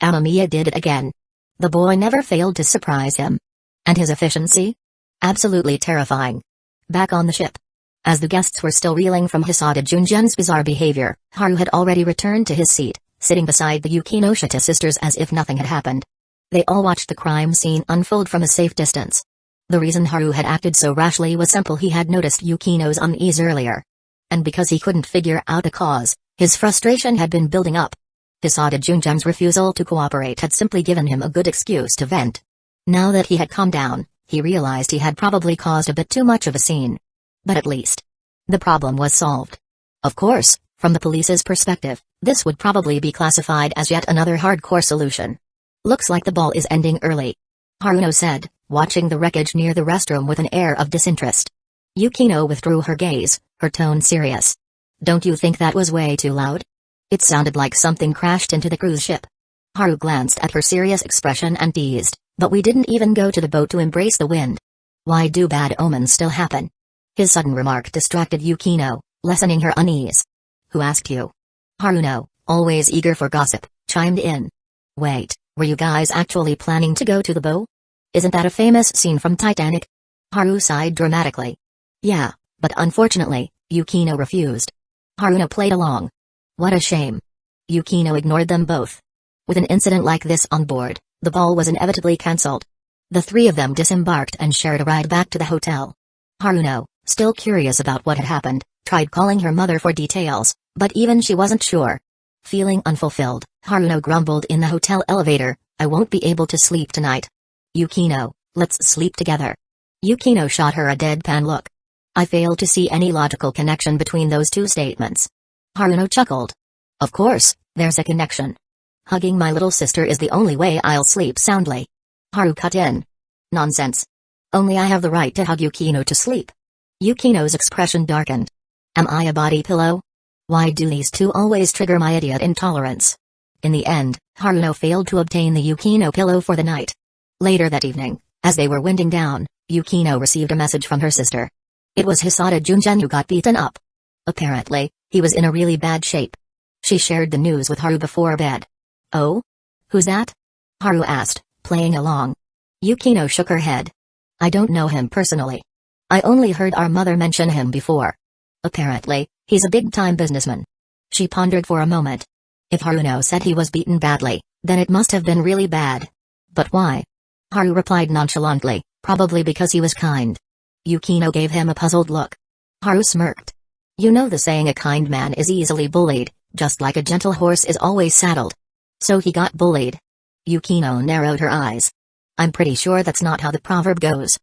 Amamiya did it again. The boy never failed to surprise him. And his efficiency? Absolutely terrifying. Back on the ship. As the guests were still reeling from Hisada Junjun's bizarre behavior, Haru had already returned to his seat, sitting beside the Yukinoshita sisters as if nothing had happened. They all watched the crime scene unfold from a safe distance. The reason Haru had acted so rashly was simple: he had noticed Yukino's unease earlier. And because he couldn't figure out the cause, his frustration had been building up. Hisada Junjun's refusal to cooperate had simply given him a good excuse to vent. Now that he had calmed down, he realized he had probably caused a bit too much of a scene. But at least the problem was solved. Of course, from the police's perspective, this would probably be classified as yet another hardcore solution. Looks like the ball is ending early, Haruno said, watching the wreckage near the restroom with an air of disinterest. Yukino withdrew her gaze, her tone serious. Don't you think that was way too loud? It sounded like something crashed into the cruise ship. Haru glanced at her serious expression and teased, but we didn't even go to the boat to embrace the wind. Why do bad omens still happen? His sudden remark distracted Yukino, lessening her unease. Who asked you? Haruno, always eager for gossip, chimed in. Wait, were you guys actually planning to go to the boat? Isn't that a famous scene from Titanic? Haru sighed dramatically. Yeah, but unfortunately, Yukino refused. Haruno played along. What a shame. Yukino ignored them both. With an incident like this on board, the ball was inevitably cancelled. The three of them disembarked and shared a ride back to the hotel. Haruno, still curious about what had happened, tried calling her mother for details, but even she wasn't sure. Feeling unfulfilled, Haruno grumbled in the hotel elevator, I won't be able to sleep tonight. Yukino, Let's sleep together. Yukino shot her a deadpan look. I failed to see any logical connection between those two statements. Haruno chuckled. Of course, there's a connection. Hugging my little sister is the only way I'll sleep soundly. Haru cut in. Nonsense. Only I have the right to hug Yukino to sleep. Yukino's expression darkened. Am I a body pillow? Why do these two always trigger my idiot intolerance? In the end, Haruno failed to obtain the Yukino pillow for the night. Later that evening, as they were winding down, Yukino received a message from her sister. It was Hisada Junjin who got beaten up. Apparently, he was in a really bad shape. She shared the news with Haru before bed. Oh? Who's that? Haru asked, playing along. Yukino shook her head. I don't know him personally. I only heard our mother mention him before. Apparently, he's a big-time businessman. She pondered for a moment. If Haruno said he was beaten badly, then it must have been really bad. But why? Haru replied nonchalantly, probably because he was kind. Yukino gave him a puzzled look. Haru smirked. You know the saying, a kind man is easily bullied, just like a gentle horse is always saddled. So he got bullied. Yukino narrowed her eyes. I'm pretty sure that's not how the proverb goes.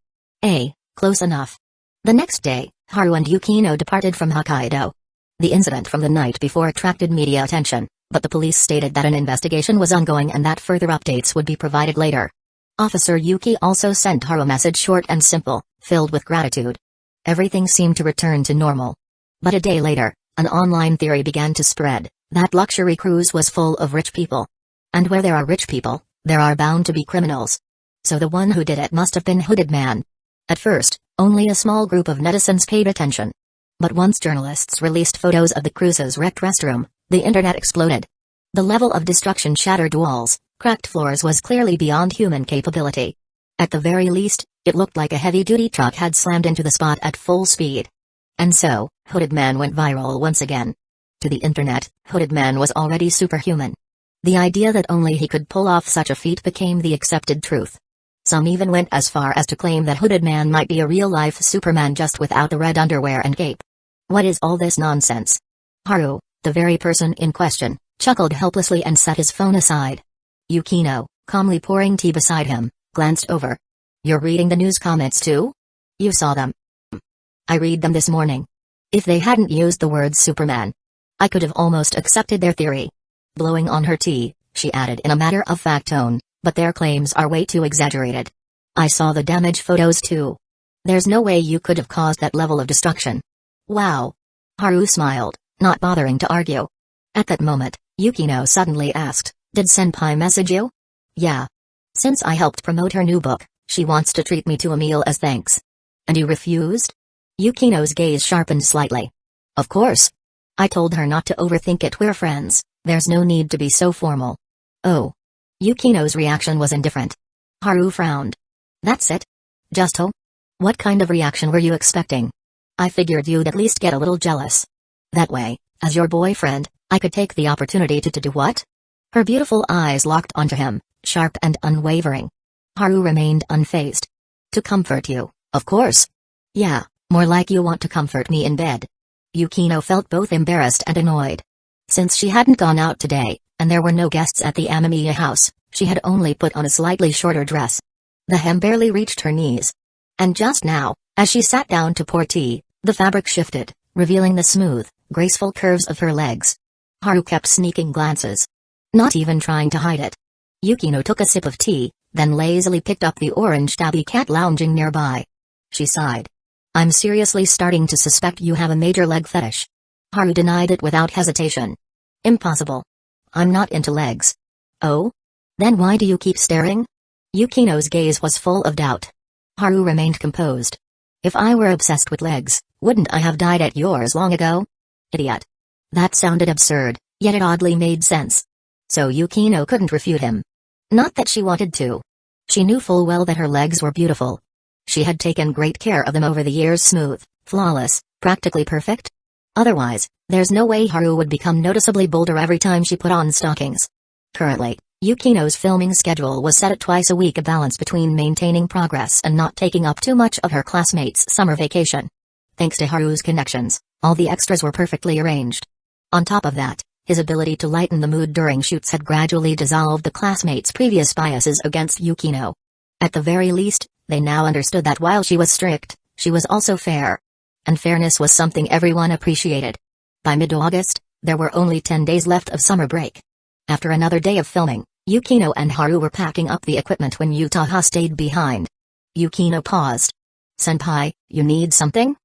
Close enough. The next day, Haru and Yukino departed from Hokkaido. The incident from the night before attracted media attention, but the police stated that an investigation was ongoing and that further updates would be provided later. Officer Yuki also sent Haru a message, short and simple, filled with gratitude. Everything seemed to return to normal. But a day later, an online theory began to spread, that luxury cruise was full of rich people. And where there are rich people, there are bound to be criminals. So the one who did it must have been Hooded Man. At first, only a small group of netizens paid attention. But once journalists released photos of the cruise's wrecked restroom, the internet exploded. The level of destruction, shattered walls, cracked floors was clearly beyond human capability. At the very least, it looked like a heavy-duty truck had slammed into the spot at full speed. And so, Hooded Man went viral once again. To the internet, Hooded Man was already superhuman. The idea that only he could pull off such a feat became the accepted truth. Some even went as far as to claim that Hooded Man might be a real-life Superman just without the red underwear and cape. What is all this nonsense? Haru, the very person in question, chuckled helplessly and set his phone aside. Yukino, calmly pouring tea beside him, glanced over. You're reading the news comments too? You saw them. I read them this morning. If they hadn't used the word Superman, I could have almost accepted their theory. Blowing on her tea, she added in a matter-of-fact tone, but their claims are way too exaggerated. I saw the damage photos too. There's no way you could have caused that level of destruction. Wow. Haru smiled, not bothering to argue. At that moment, Yukino suddenly asked, Did Senpai message you? Yeah. Since I helped promote her new book, she wants to treat me to a meal as thanks. And you refused? Yukino's gaze sharpened slightly. Of course. I told her not to overthink it, we're friends, there's no need to be so formal. Oh. Yukino's reaction was indifferent. Haru frowned. That's it? Just ho? What kind of reaction were you expecting? I figured you'd at least get a little jealous. That way, as your boyfriend, I could take the opportunity to do what? Her beautiful eyes locked onto him, sharp and unwavering. Haru remained unfazed. To comfort you, of course. Yeah, more like you want to comfort me in bed. Yukino felt both embarrassed and annoyed. Since she hadn't gone out today, and there were no guests at the Amamiya house, she had only put on a slightly shorter dress. The hem barely reached her knees. And just now, as she sat down to pour tea, the fabric shifted, revealing the smooth, graceful curves of her legs. Haru kept sneaking glances. Not even trying to hide it. Yukino took a sip of tea, then lazily picked up the orange tabby cat lounging nearby. She sighed. I'm seriously starting to suspect you have a major leg fetish. Haru denied it without hesitation. Impossible. I'm not into legs. Oh? Then why do you keep staring? Yukino's gaze was full of doubt. Haru remained composed. If I were obsessed with legs, wouldn't I have died at yours long ago? Idiot. That sounded absurd, yet it oddly made sense. So Yukino couldn't refute him. Not that she wanted to. She knew full well that her legs were beautiful. She had taken great care of them over the years, smooth, flawless, practically perfect. Otherwise, there's no way Haru would become noticeably bolder every time she put on stockings. Currently, Yukino's filming schedule was set at twice a week, a balance between maintaining progress and not taking up too much of her classmates' summer vacation. Thanks to Haru's connections, all the extras were perfectly arranged. On top of that, his ability to lighten the mood during shoots had gradually dissolved the classmates' previous biases against Yukino. At the very least, They now understood that while she was strict, she was also fair. And fairness was something everyone appreciated. By mid-August, there were only 10 days left of summer break. After another day of filming, Yukino and Haru were packing up the equipment when Yutaha stayed behind. Yukino paused. "Senpai, you need something?"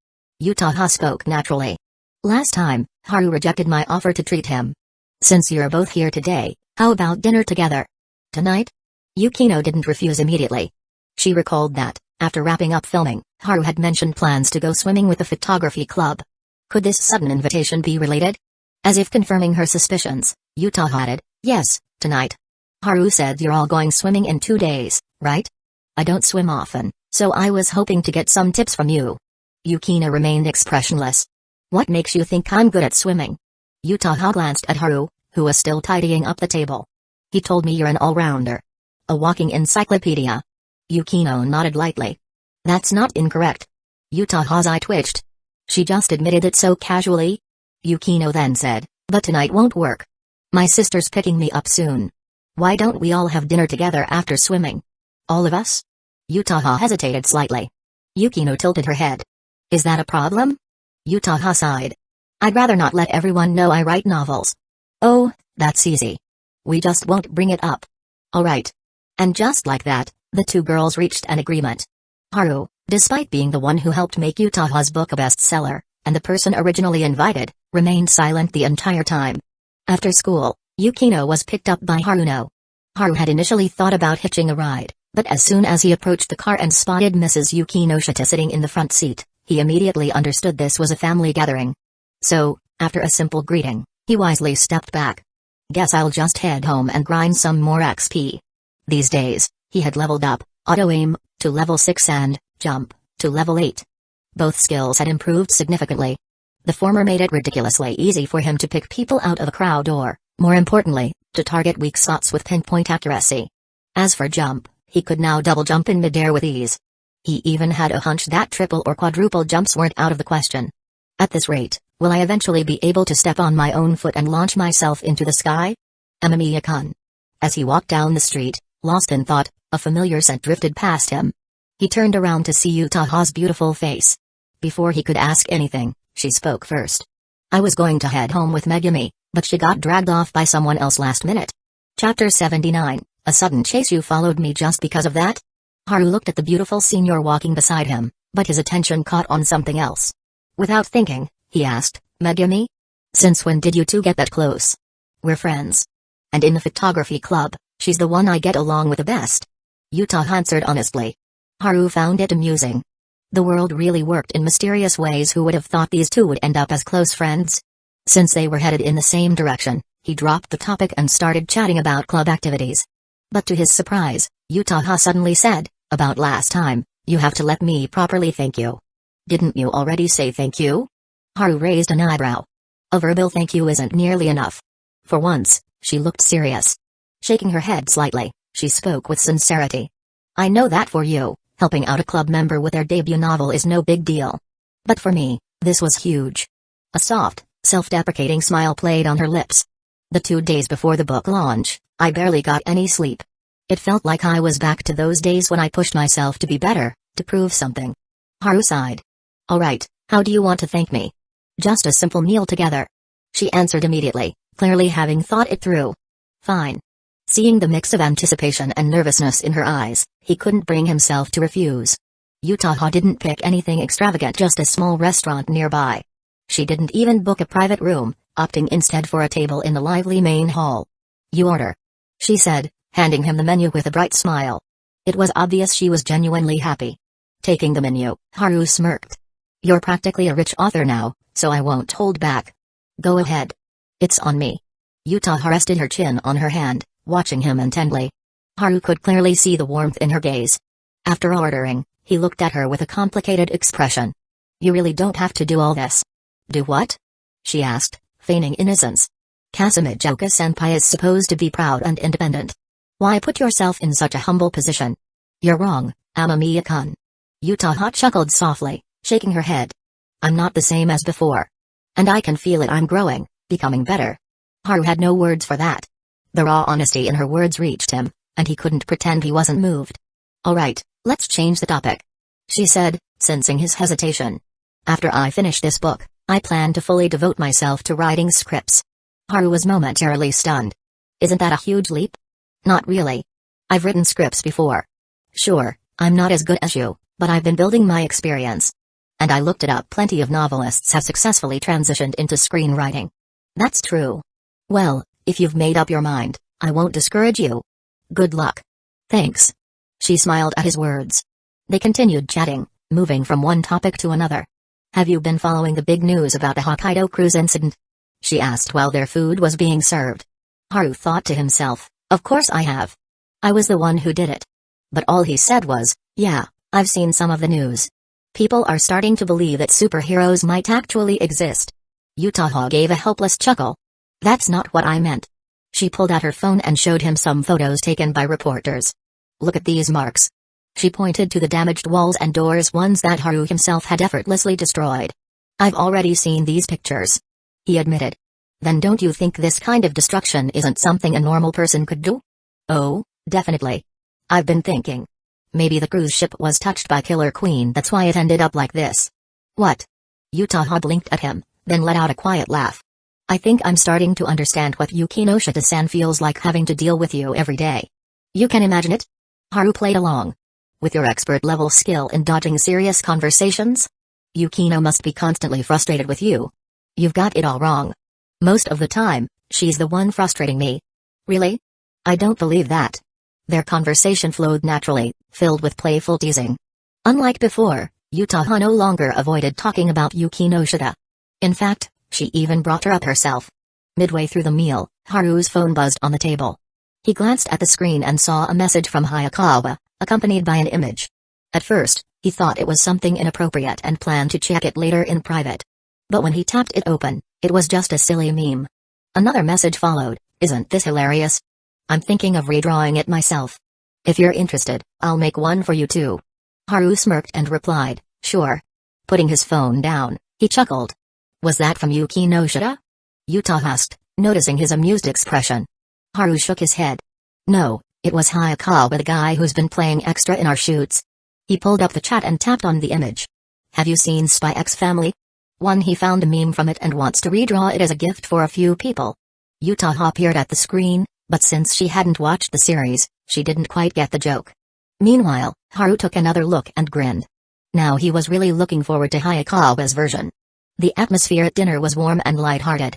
Yutaha spoke naturally. "Last time, Haru rejected my offer to treat him. Since you're both here today, how about dinner together? Tonight?" Yukino didn't refuse immediately. She recalled that, after wrapping up filming, Haru had mentioned plans to go swimming with the photography club. Could this sudden invitation be related? As if confirming her suspicions, Yutaha added, "Yes, tonight." Haru said, "You're all going swimming in 2 days, right? I don't swim often, so I was hoping to get some tips from you." Yukino remained expressionless. "What makes you think I'm good at swimming?" Yutaha glanced at Haru, who was still tidying up the table. "He told me you're an all-rounder. A walking encyclopedia." Yukino nodded lightly. "That's not incorrect." Yutaha's eye twitched. She just admitted it so casually. Yukino then said, "But tonight won't work. My sister's picking me up soon. Why don't we all have dinner together after swimming? All of us?" Yutaha hesitated slightly. Yukino tilted her head. "Is that a problem?" Yutaha sighed. "I'd rather not let everyone know I write novels." "Oh, that's easy. We just won't bring it up." "All right." And just like that, the two girls reached an agreement. Haru, despite being the one who helped make Yutaha's book a bestseller, and the person originally invited, remained silent the entire time. After school, Yukino was picked up by Haruno. Haru had initially thought about hitching a ride, but as soon as he approached the car and spotted Mrs. Yukinoshita sitting in the front seat, he immediately understood this was a family gathering. So, after a simple greeting, he wisely stepped back. "Guess I'll just head home and grind some more XP." These days, he had leveled up, auto-aim, to level 6 and, jump, to level 8. Both skills had improved significantly. The former made it ridiculously easy for him to pick people out of a crowd or, more importantly, to target weak spots with pinpoint accuracy. As for jump, he could now double jump in midair with ease. He even had a hunch that triple or quadruple jumps weren't out of the question. "At this rate, will I eventually be able to step on my own foot and launch myself into the sky?" Amamiya-kun. As he walked down the street, lost in thought, a familiar scent drifted past him. He turned around to see Yutaha's beautiful face. Before he could ask anything, she spoke first. "I was going to head home with Megumi, but she got dragged off by someone else last minute." Chapter 79, A Sudden Chase. "You followed me just because of that?" Haru looked at the beautiful senior walking beside him, but his attention caught on something else. Without thinking, he asked, "Megumi? Since when did you two get that close?" "We're friends. And in the photography club, she's the one I get along with the best." Yutaha answered honestly. Haru found it amusing. The world really worked in mysterious ways. Who would have thought these two would end up as close friends? Since they were headed in the same direction, he dropped the topic and started chatting about club activities. But to his surprise, Yutaha suddenly said, "About last time, you have to let me properly thank you." "Didn't you already say thank you?" Haru raised an eyebrow. "A verbal thank you isn't nearly enough." For once, she looked serious. Shaking her head slightly, she spoke with sincerity. "I know that for you, helping out a club member with their debut novel is no big deal. But for me, this was huge." A soft, self-deprecating smile played on her lips. "The 2 days before the book launch, I barely got any sleep. It felt like I was back to those days when I pushed myself to be better, to prove something." Haru sighed. "All right, how do you want to thank me?" "Just a simple meal together." She answered immediately, clearly having thought it through. "Fine." Seeing the mix of anticipation and nervousness in her eyes, he couldn't bring himself to refuse. Yutaha didn't pick anything extravagant, just a small restaurant nearby. She didn't even book a private room, opting instead for a table in the lively main hall. "You order," she said, handing him the menu with a bright smile. It was obvious she was genuinely happy. Taking the menu, Haru smirked. "You're practically a rich author now, so I won't hold back. Go ahead." "It's on me." Yutaha rested her chin on her hand, watching him intently. Haru could clearly see the warmth in her gaze. After ordering, he looked at her with a complicated expression. "You really don't have to do all this." "Do what?" she asked, feigning innocence. "Kasumijoka-senpai is supposed to be proud and independent. Why put yourself in such a humble position?" "You're wrong, Amamiya-kun." Yutaha chuckled softly, shaking her head. "I'm not the same as before. And I can feel it. I'm growing, becoming better." Haru had no words for that. The raw honesty in her words reached him, and he couldn't pretend he wasn't moved. "All right, Let's change the topic, she said, sensing his hesitation. After I finish this book, I plan to fully devote myself to writing scripts. Haru was momentarily stunned. Isn't that a huge leap? Not really. I've written scripts before. Sure, I'm not as good as you, but I've been building my experience. And I looked it up. Plenty of novelists have successfully transitioned into screenwriting. That's true. Well, if you've made up your mind, I won't discourage you. Good luck. Thanks. She smiled at his words. They continued chatting, moving from one topic to another. Have you been following the big news about the Hokkaido cruise incident? She asked while their food was being served. Haru thought to himself, of course I have. I was the one who did it. But all he said was, yeah, I've seen some of the news. People are starting to believe that superheroes might actually exist. Yutaha gave a helpless chuckle. That's not what I meant. She pulled out her phone and showed him some photos taken by reporters. Look at these marks. She pointed to the damaged walls and doors, ones that Haru himself had effortlessly destroyed. I've already seen these pictures, he admitted. Then don't you think this kind of destruction isn't something a normal person could do? Oh, definitely. I've been thinking. Maybe the cruise ship was touched by Killer Queen, that's why it ended up like this. What? Yutaha blinked at him, then let out a quiet laugh. I think I'm starting to understand what Yukinoshita-san feels like having to deal with you every day. You can imagine it? Haru played along. With your expert-level skill in dodging serious conversations? Yukino must be constantly frustrated with you. You've got it all wrong. Most of the time, she's the one frustrating me. Really? I don't believe that. Their conversation flowed naturally, filled with playful teasing. Unlike before, Yutaha no longer avoided talking about Yukinoshita. In fact, she even brought her up herself. Midway through the meal, Haru's phone buzzed on the table. He glanced at the screen and saw a message from Hayakawa, accompanied by an image. At first, he thought it was something inappropriate and planned to check it later in private. But when he tapped it open, it was just a silly meme. Another message followed. Isn't this hilarious? I'm thinking of redrawing it myself. If you're interested, I'll make one for you too. Haru smirked and replied, sure. Putting his phone down, he chuckled. Was that from Yukinoshita? Yuta asked, noticing his amused expression. Haru shook his head. No, it was Hayakawa, the guy who's been playing extra in our shoots. He pulled up the chat and tapped on the image. Have you seen Spy X Family? He found a meme from it and wants to redraw it as a gift for a few people. Yutaha peered at the screen, but since she hadn't watched the series, she didn't quite get the joke. Meanwhile, Haru took another look and grinned. Now he was really looking forward to Hayakawa's version. The atmosphere at dinner was warm and light-hearted.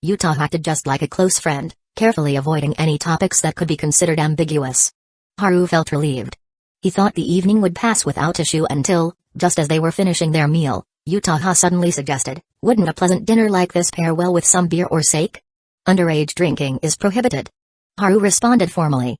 Yutaha acted just like a close friend, carefully avoiding any topics that could be considered ambiguous. Haru felt relieved. He thought the evening would pass without issue until, just as they were finishing their meal, Yutaha suddenly suggested, wouldn't a pleasant dinner like this pair well with some beer or sake? Underage drinking is prohibited. Haru responded formally.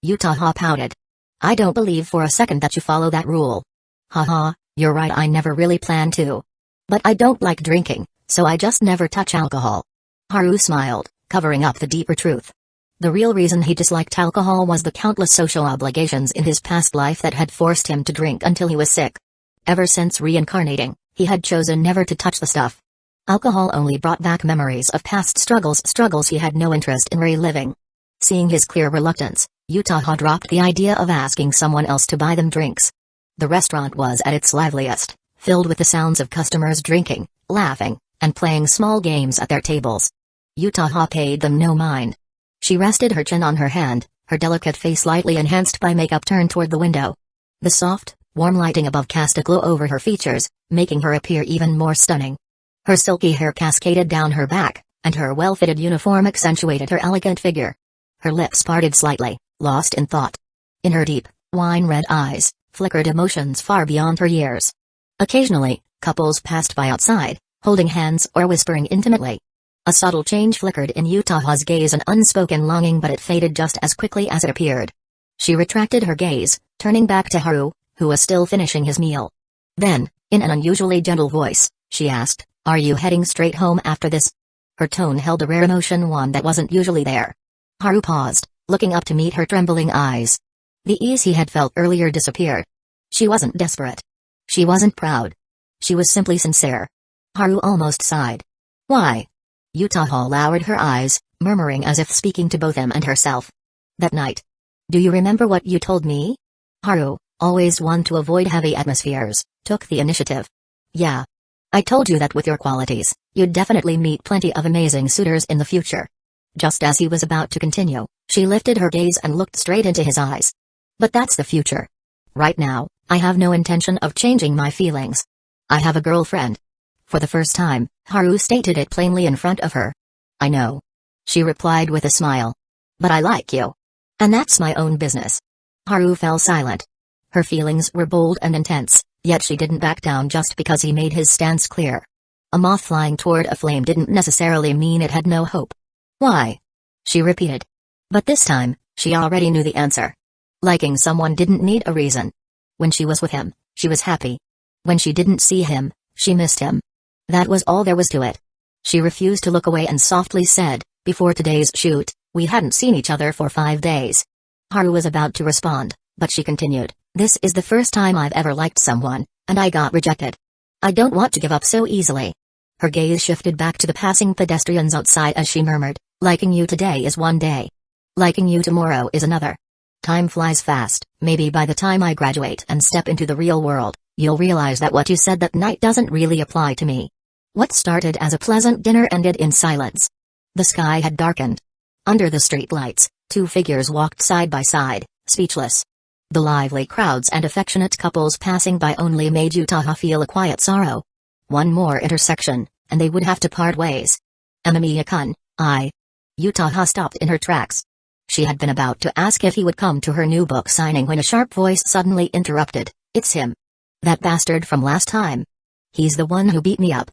Yutaha pouted. I don't believe for a second that you follow that rule. Haha, you're right, I never really planned to. But I don't like drinking, so I just never touch alcohol. Haru smiled, covering up the deeper truth. The real reason he disliked alcohol was the countless social obligations in his past life that had forced him to drink until he was sick. Ever since reincarnating, he had chosen never to touch the stuff. Alcohol only brought back memories of past struggles he had no interest in reliving. Seeing his clear reluctance, Yutaha dropped the idea of asking someone else to buy them drinks. The restaurant was at its liveliest, filled with the sounds of customers drinking, laughing, and playing small games at their tables. Yutaha paid them no mind. She rested her chin on her hand, her delicate face slightly enhanced by makeup turned toward the window. The soft, warm lighting above cast a glow over her features, making her appear even more stunning. Her silky hair cascaded down her back, and her well-fitted uniform accentuated her elegant figure. Her lips parted slightly, lost in thought. In her deep, wine-red eyes, flickered emotions far beyond her years. Occasionally, couples passed by outside, holding hands or whispering intimately. A subtle change flickered in Yutaha's gaze, an unspoken longing, but it faded just as quickly as it appeared. She retracted her gaze, turning back to Haru, who was still finishing his meal. Then, in an unusually gentle voice, she asked, are you heading straight home after this? Her tone held a rare emotion, one that wasn't usually there. Haru paused, looking up to meet her trembling eyes. The ease he had felt earlier disappeared. She wasn't desperate. She wasn't proud. She was simply sincere. Haru almost sighed. Why? Yutaha lowered her eyes, murmuring as if speaking to both him and herself. That night. Do you remember what you told me? Haru, always one to avoid heavy atmospheres, took the initiative. Yeah. I told you that with your qualities, you'd definitely meet plenty of amazing suitors in the future. Just as he was about to continue, she lifted her gaze and looked straight into his eyes. But that's the future. Right now, I have no intention of changing my feelings. I have a girlfriend. For the first time, Haru stated it plainly in front of her. I know. She replied with a smile. But I like you. And that's my own business. Haru fell silent. Her feelings were bold and intense, yet she didn't back down just because he made his stance clear. A moth flying toward a flame didn't necessarily mean it had no hope. Why? She repeated. But this time, she already knew the answer. Liking someone didn't need a reason. When she was with him, she was happy. When she didn't see him, she missed him. That was all there was to it. She refused to look away and softly said, before today's shoot, we hadn't seen each other for 5 days. Haru was about to respond, but she continued, this is the first time I've ever liked someone, and I got rejected. I don't want to give up so easily. Her gaze shifted back to the passing pedestrians outside as she murmured, liking you today is one day. Liking you tomorrow is another. Time flies fast. Maybe by the time I graduate and step into the real world, you'll realize that what you said that night doesn't really apply to me. What started as a pleasant dinner ended in silence. The sky had darkened. Under the streetlights, 2 figures walked side by side, speechless. The lively crowds and affectionate couples passing by only made Yutaha feel a quiet sorrow. One more intersection, and they would have to part ways. Amamiya-kun, Yutaha stopped in her tracks. She had been about to ask if he would come to her new book signing when a sharp voice suddenly interrupted. It's him. That bastard from last time. He's the one who beat me up.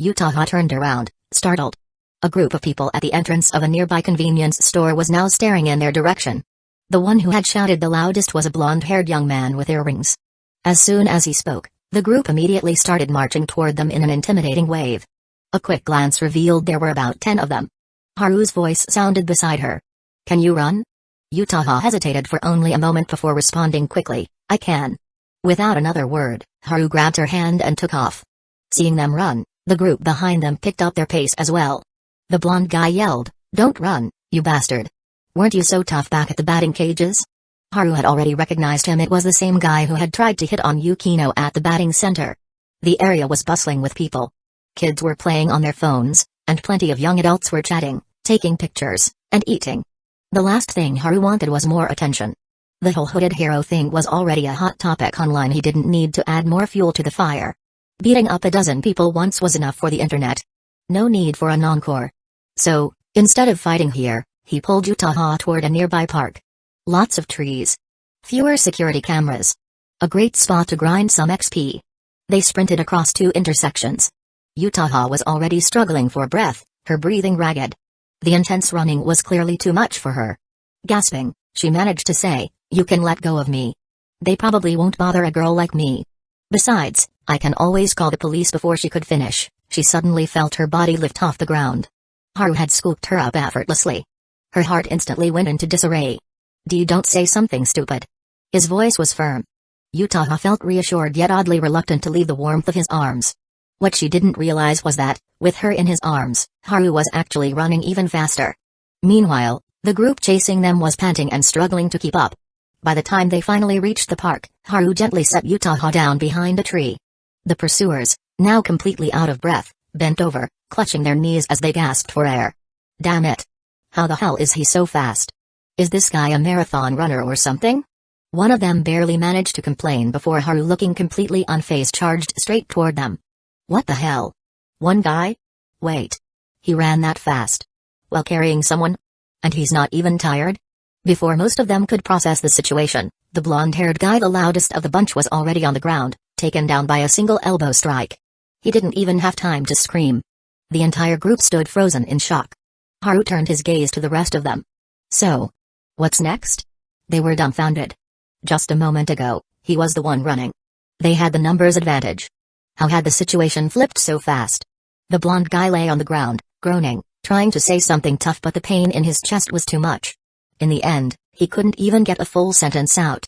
Yutaha turned around, startled. A group of people at the entrance of a nearby convenience store was now staring in their direction. The one who had shouted the loudest was a blonde-haired young man with earrings. As soon as he spoke, the group immediately started marching toward them in an intimidating wave. A quick glance revealed there were about 10 of them. Haru's voice sounded beside her. Can you run? Yutaha hesitated for only a moment before responding quickly, I can. Without another word, Haru grabbed her hand and took off. Seeing them run, the group behind them picked up their pace as well. The blonde guy yelled, don't run, you bastard. Weren't you so tough back at the batting cages? Haru had already recognized him. It was the same guy who had tried to hit on Yukino at the batting center. The area was bustling with people. Kids were playing on their phones, and plenty of young adults were chatting, taking pictures, and eating. The last thing Haru wanted was more attention. The whole hooded hero thing was already a hot topic online. He didn't need to add more fuel to the fire. Beating up a dozen people once was enough for the internet. No need for an encore. So, instead of fighting here, he pulled Yutaha toward a nearby park. Lots of trees. Fewer security cameras. A great spot to grind some XP. They sprinted across 2 intersections. Yutaha was already struggling for breath, her breathing ragged. The intense running was clearly too much for her. Gasping, she managed to say, you can let go of me. They probably won't bother a girl like me. Besides, I can always call the police. Before she could finish, she suddenly felt her body lift off the ground. Haru had scooped her up effortlessly. Her heart instantly went into disarray. Don't say something stupid. His voice was firm. Yutaha felt reassured yet oddly reluctant to leave the warmth of his arms. What she didn't realize was that, with her in his arms, Haru was actually running even faster. Meanwhile, the group chasing them was panting and struggling to keep up. By the time they finally reached the park, Haru gently set Yutaha down behind a tree. The pursuers, now completely out of breath, bent over, clutching their knees as they gasped for air. Damn it. How the hell is he so fast? Is this guy a marathon runner or something? One of them barely managed to complain before Haru, looking completely unfazed, charged straight toward them. What the hell? One guy? Wait. He ran that fast. While carrying someone? And he's not even tired? Before most of them could process the situation, the blonde-haired guy, the loudest of the bunch, was already on the ground, taken down by a single elbow strike. He didn't even have time to scream. The entire group stood frozen in shock. Haru turned his gaze to the rest of them. So, what's next? They were dumbfounded. Just a moment ago, he was the one running. They had the numbers advantage. How had the situation flipped so fast? The blonde guy lay on the ground, groaning, trying to say something tough, but the pain in his chest was too much. In the end, he couldn't even get a full sentence out.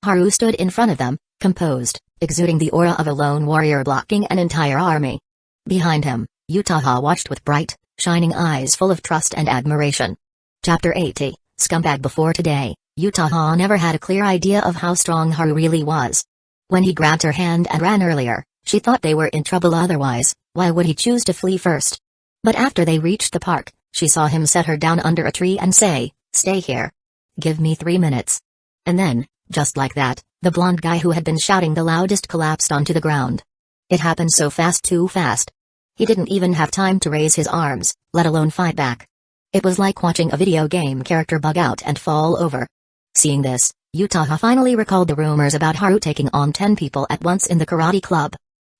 Haru stood in front of them, composed, exuding the aura of a lone warrior blocking an entire army. Behind him, Yutaha watched with bright, shining eyes full of trust and admiration. Chapter 80, Scumbag. Before today, Yutaha never had a clear idea of how strong Haru really was. When he grabbed her hand and ran earlier, she thought they were in trouble otherwise. Why would he choose to flee first? But after they reached the park, she saw him set her down under a tree and say, "Stay here. Give me 3 minutes." And then, just like that, the blonde guy who had been shouting the loudest collapsed onto the ground. It happened so fast, too fast. He didn't even have time to raise his arms, let alone fight back. It was like watching a video game character bug out and fall over. Seeing this, Yutaha finally recalled the rumors about Haru taking on 10 people at once in the karate club.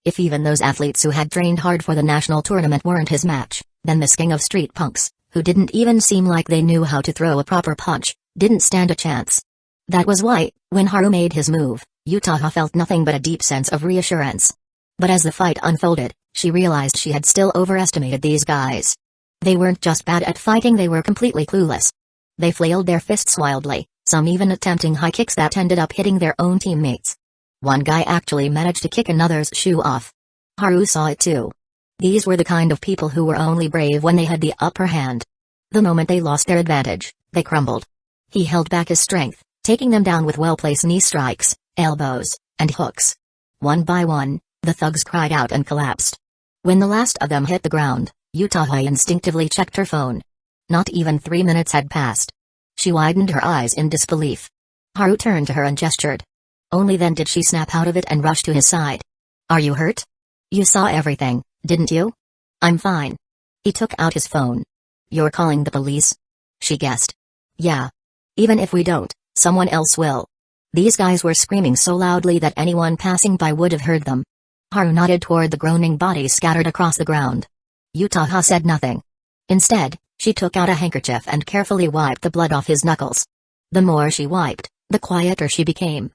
If even those athletes who had trained hard for the national tournament weren't his match, then this gang of street punks, who didn't even seem like they knew how to throw a proper punch, didn't stand a chance. That was why, when Haru made his move, Yutaha felt nothing but a deep sense of reassurance. But as the fight unfolded, she realized she had still overestimated these guys. They weren't just bad at fighting, they were completely clueless. They flailed their fists wildly, some even attempting high kicks that ended up hitting their own teammates. One guy actually managed to kick another's shoe off. Haru saw it too. These were the kind of people who were only brave when they had the upper hand. The moment they lost their advantage, they crumbled. He held back his strength, taking them down with well-placed knee strikes, elbows, and hooks. One by one, the thugs cried out and collapsed. When the last of them hit the ground, Yutaha instinctively checked her phone. Not even 3 minutes had passed. She widened her eyes in disbelief. Haru turned to her and gestured. Only then did she snap out of it and rush to his side. "Are you hurt? You saw everything, didn't you?" "I'm fine." He took out his phone. "You're calling the police?" she guessed. "Yeah. Even if we don't, someone else will." These guys were screaming so loudly that anyone passing by would have heard them. Haru nodded toward the groaning bodies scattered across the ground. Yutaha said nothing. Instead, she took out a handkerchief and carefully wiped the blood off his knuckles. The more she wiped, the quieter she became.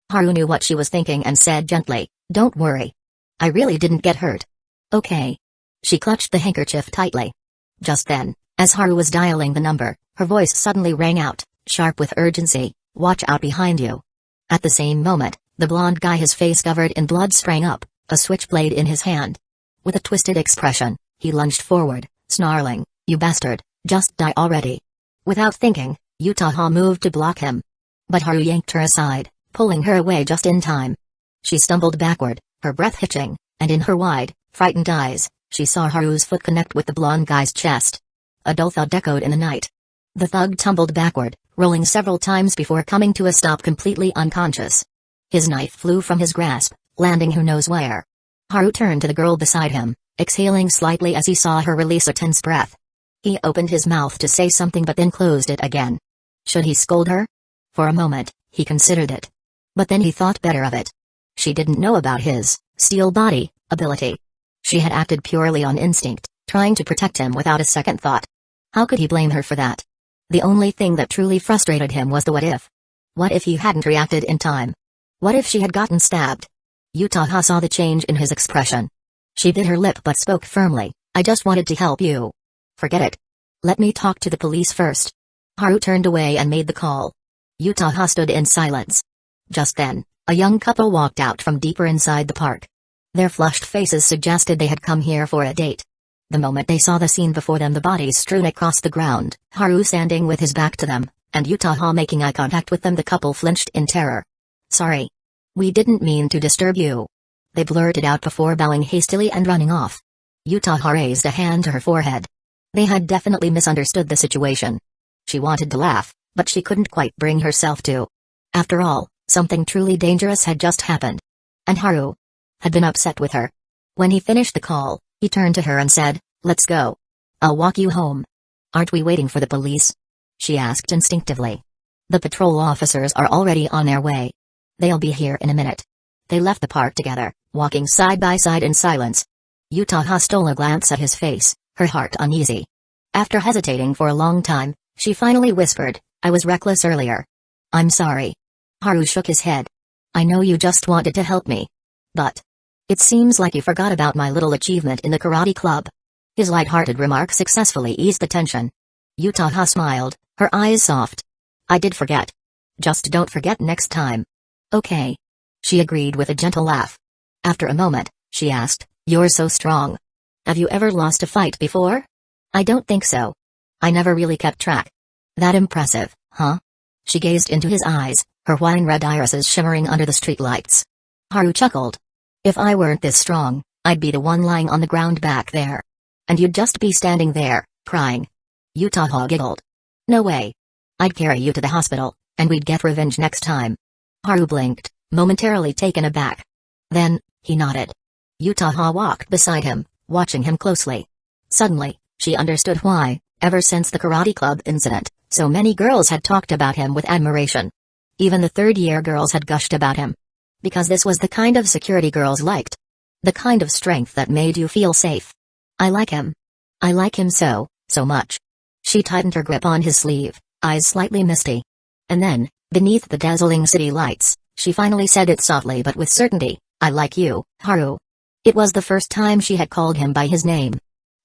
Haru knew what she was thinking and said gently, "Don't worry. I really didn't get hurt." "Okay." She clutched the handkerchief tightly. Just then, as Haru was dialing the number, her voice suddenly rang out, sharp with urgency, "Watch out behind you." At the same moment, the blonde guy, his face covered in blood, sprang up, a switchblade in his hand. With a twisted expression, he lunged forward, snarling, "You bastard, just die already." Without thinking, Yutaha moved to block him. But Haru yanked her aside, pulling her away just in time. She stumbled backward, her breath hitching, and in her wide, frightened eyes, she saw Haru's foot connect with the blonde guy's chest. A dull thud echoed in the night. The thug tumbled backward, rolling several times before coming to a stop completely unconscious. His knife flew from his grasp, landing who knows where. Haru turned to the girl beside him, exhaling slightly as he saw her release a tense breath. He opened his mouth to say something but then closed it again. Should he scold her? For a moment, he considered it. But then he thought better of it. She didn't know about his steel body ability. She had acted purely on instinct, trying to protect him without a second thought. How could he blame her for that? The only thing that truly frustrated him was the what if. What if he hadn't reacted in time? What if she had gotten stabbed? Yutaha saw the change in his expression. She bit her lip but spoke firmly, "I just wanted to help you." "Forget it. Let me talk to the police first." Haru turned away and made the call. Yutaha stood in silence. Just then, a young couple walked out from deeper inside the park. Their flushed faces suggested they had come here for a date. The moment they saw the scene before them, the bodies strewn across the ground, Haru standing with his back to them, and Yutaha making eye contact with them, the couple flinched in terror. "Sorry. We didn't mean to disturb you," they blurted out before bowing hastily and running off. Yutaha raised a hand to her forehead. They had definitely misunderstood the situation. She wanted to laugh, but she couldn't quite bring herself to. After all, something truly dangerous had just happened. And Haru had been upset with her. When he finished the call, he turned to her and said, "Let's go. I'll walk you home." "Aren't we waiting for the police?" she asked instinctively. "The patrol officers are already on their way. They'll be here in a minute." They left the park together, walking side by side in silence. Yutaha stole a glance at his face, her heart uneasy. After hesitating for a long time, she finally whispered, "I was reckless earlier. I'm sorry." Haru shook his head. "I know you just wanted to help me. But it seems like you forgot about my little achievement in the karate club." His light-hearted remark successfully eased the tension. Yutaha smiled, her eyes soft. "I did forget. Just don't forget next time." "Okay," she agreed with a gentle laugh. After a moment, she asked, "You're so strong. Have you ever lost a fight before?" "I don't think so. I never really kept track." "That impressive, huh?" She gazed into his eyes, her wine-red irises shimmering under the streetlights. Haru chuckled. If I weren't this strong, I'd be the one lying on the ground back there. And you'd just be standing there, crying. Yutaha giggled. No way. I'd carry you to the hospital, and we'd get revenge next time. Haru blinked, momentarily taken aback. Then, he nodded. Yutaha walked beside him, watching him closely. Suddenly, she understood why, ever since the karate club incident, so many girls had talked about him with admiration. Even the third-year girls had gushed about him. Because this was the kind of security girls liked. The kind of strength that made you feel safe. I like him. I like him so much. She tightened her grip on his sleeve, eyes slightly misty. And then, beneath the dazzling city lights, she finally said it softly but with certainty, I like you, Haru. It was the first time she had called him by his name.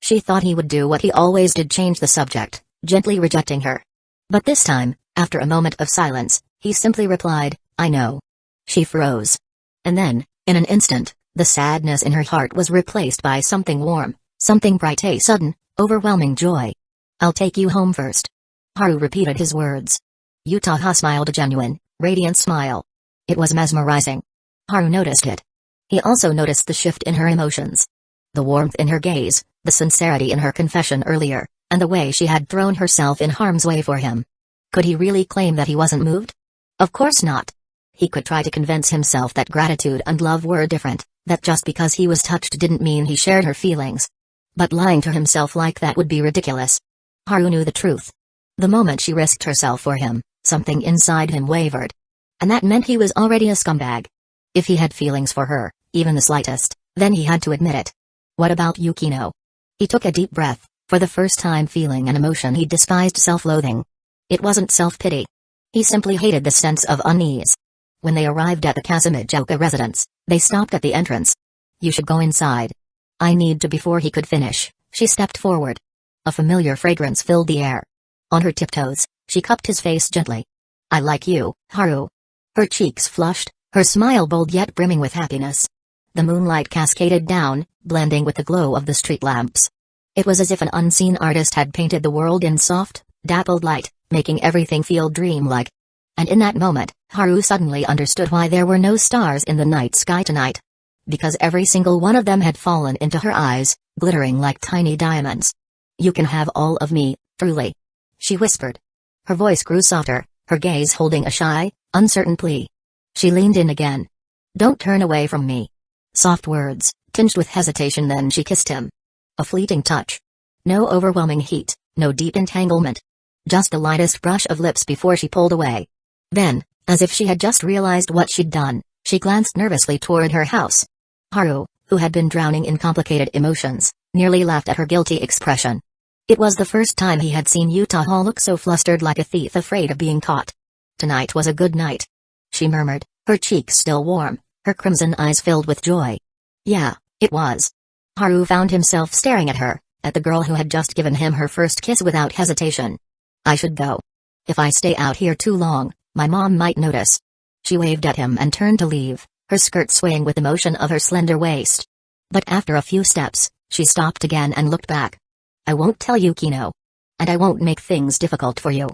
She thought he would do what he always did, change the subject, gently rejecting her. But this time, after a moment of silence, he simply replied, I know. She froze. And then, in an instant, the sadness in her heart was replaced by something warm, something bright, a sudden, overwhelming joy. I'll take you home first. Haru repeated his words. Yutaha smiled a genuine, radiant smile. It was mesmerizing. Haru noticed it. He also noticed the shift in her emotions. The warmth in her gaze, the sincerity in her confession earlier, and the way she had thrown herself in harm's way for him. Could he really claim that he wasn't moved? Of course not. He could try to convince himself that gratitude and love were different, that just because he was touched didn't mean he shared her feelings. But lying to himself like that would be ridiculous. Haru knew the truth. The moment she risked herself for him, something inside him wavered. And that meant he was already a scumbag. If he had feelings for her, even the slightest, then he had to admit it. What about Yukino? He took a deep breath, for the first time feeling an emotion he despised, self-loathing. It wasn't self-pity. He simply hated the sense of unease. When they arrived at the Kasumigaoka residence, they stopped at the entrance. You should go inside. I need to. Before he could finish, she stepped forward. A familiar fragrance filled the air. On her tiptoes, she cupped his face gently. I like you, Haru. Her cheeks flushed, her smile bold yet brimming with happiness. The moonlight cascaded down, blending with the glow of the street lamps. It was as if an unseen artist had painted the world in soft, dappled light, making everything feel dreamlike. And in that moment, Haru suddenly understood why there were no stars in the night sky tonight. Because every single one of them had fallen into her eyes, glittering like tiny diamonds. You can have all of me, truly. She whispered. Her voice grew softer, her gaze holding a shy, uncertain plea. She leaned in again. Don't turn away from me. Soft words, tinged with hesitation, then she kissed him. A fleeting touch. No overwhelming heat, no deep entanglement. Just the lightest brush of lips before she pulled away. Then, as if she had just realized what she'd done, she glanced nervously toward her house. Haru, who had been drowning in complicated emotions, nearly laughed at her guilty expression. It was the first time he had seen Yutaha look so flustered, like a thief afraid of being caught. Tonight was a good night. She murmured, her cheeks still warm, her crimson eyes filled with joy. Yeah, it was. Haru found himself staring at her, at the girl who had just given him her first kiss without hesitation. I should go. If I stay out here too long, my mom might notice. She waved at him and turned to leave, her skirt swaying with the motion of her slender waist. But after a few steps, she stopped again and looked back. I won't tell Yukino. And I won't make things difficult for you.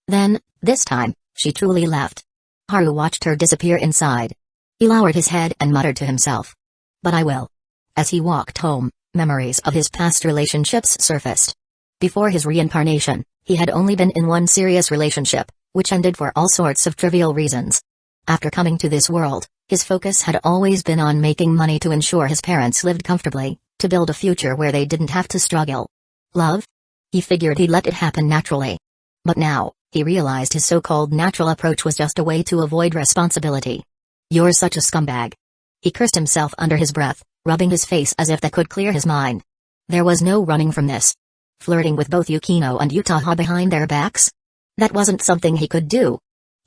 Then, this time, she truly left. Haru watched her disappear inside. He lowered his head and muttered to himself. But I will. As he walked home, memories of his past relationships surfaced. Before his reincarnation, he had only been in one serious relationship, which ended for all sorts of trivial reasons. After coming to this world, his focus had always been on making money to ensure his parents lived comfortably, to build a future where they didn't have to struggle. Love? He figured he'd let it happen naturally. But now, he realized his so-called natural approach was just a way to avoid responsibility. You're such a scumbag. He cursed himself under his breath, rubbing his face as if that could clear his mind. There was no running from this. Flirting with both Yukino and Yutaha behind their backs? That wasn't something he could do.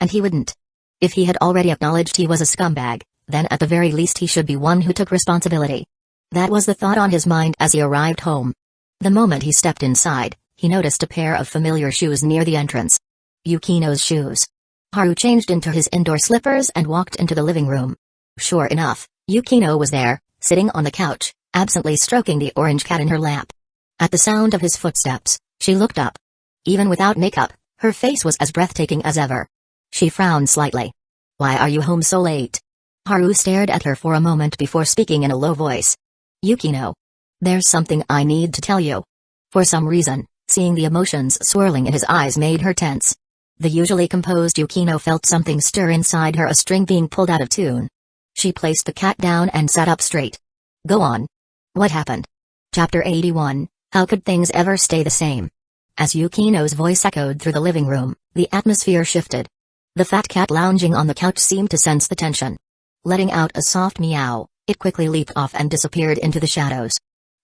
And he wouldn't. If he had already acknowledged he was a scumbag, then at the very least he should be one who took responsibility. That was the thought on his mind as he arrived home. The moment he stepped inside, he noticed a pair of familiar shoes near the entrance. Yukino's shoes. Haru changed into his indoor slippers and walked into the living room. Sure enough, Yukino was there, sitting on the couch, absently stroking the orange cat in her lap. At the sound of his footsteps, she looked up. Even without makeup, her face was as breathtaking as ever. She frowned slightly. Why are you home so late? Haru stared at her for a moment before speaking in a low voice. Yukino. There's something I need to tell you. For some reason, seeing the emotions swirling in his eyes made her tense. The usually composed Yukino felt something stir inside her, a string being pulled out of tune. She placed the cat down and sat up straight. Go on. What happened? Chapter 81, How could things ever stay the same? As Yukino's voice echoed through the living room, the atmosphere shifted. The fat cat lounging on the couch seemed to sense the tension. Letting out a soft meow, it quickly leaped off and disappeared into the shadows.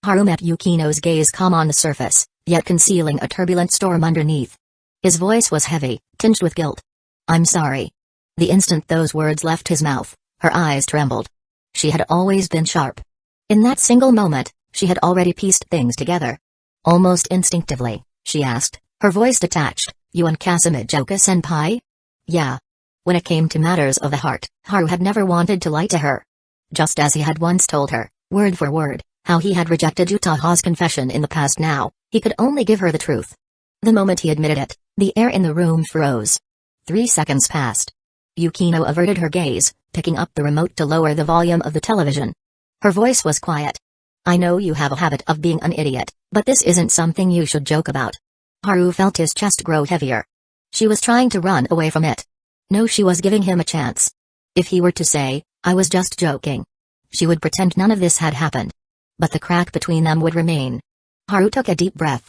Haru met Yukino's gaze calm on the surface, yet concealing a turbulent storm underneath. His voice was heavy, tinged with guilt. I'm sorry. The instant those words left his mouth, her eyes trembled. She had always been sharp. In that single moment, she had already pieced things together. Almost instinctively, she asked, her voice detached, You and Kasumijoka-senpai? Yeah. When it came to matters of the heart, Haru had never wanted to lie to her. Just as he had once told her, word for word, how he had rejected Utaha's confession in the past, now, he could only give her the truth. The moment he admitted it, the air in the room froze. 3 seconds passed. Yukino averted her gaze, picking up the remote to lower the volume of the television. Her voice was quiet. I know you have a habit of being an idiot, but this isn't something you should joke about. Haru felt his chest grow heavier. She was trying to run away from it. No, she was giving him a chance. If he were to say, I was just joking, she would pretend none of this had happened. But the crack between them would remain. Haru took a deep breath.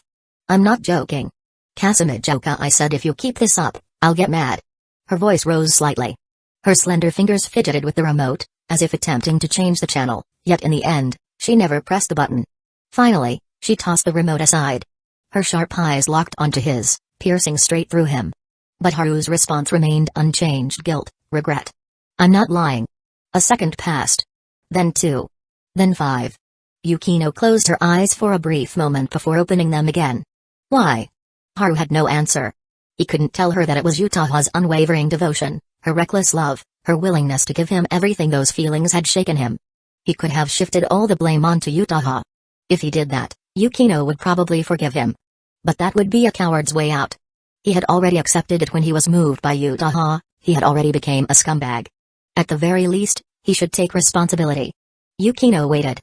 I'm not joking. Kasumijoka, I said if you keep this up, I'll get mad. Her voice rose slightly. Her slender fingers fidgeted with the remote, as if attempting to change the channel, yet in the end, she never pressed the button. Finally, she tossed the remote aside. Her sharp eyes locked onto his, piercing straight through him. But Haru's response remained unchanged: guilt, regret. I'm not lying. A second passed. Then 2. Then 5. Yukino closed her eyes for a brief moment before opening them again. Why? Haru had no answer. He couldn't tell her that it was Utaha's unwavering devotion, her reckless love, her willingness to give him everything those feelings had shaken him. He could have shifted all the blame onto Utaha. If he did that, Yukino would probably forgive him. But that would be a coward's way out. He had already accepted it when he was moved by Utaha, he had already become a scumbag. At the very least, he should take responsibility. Yukino waited.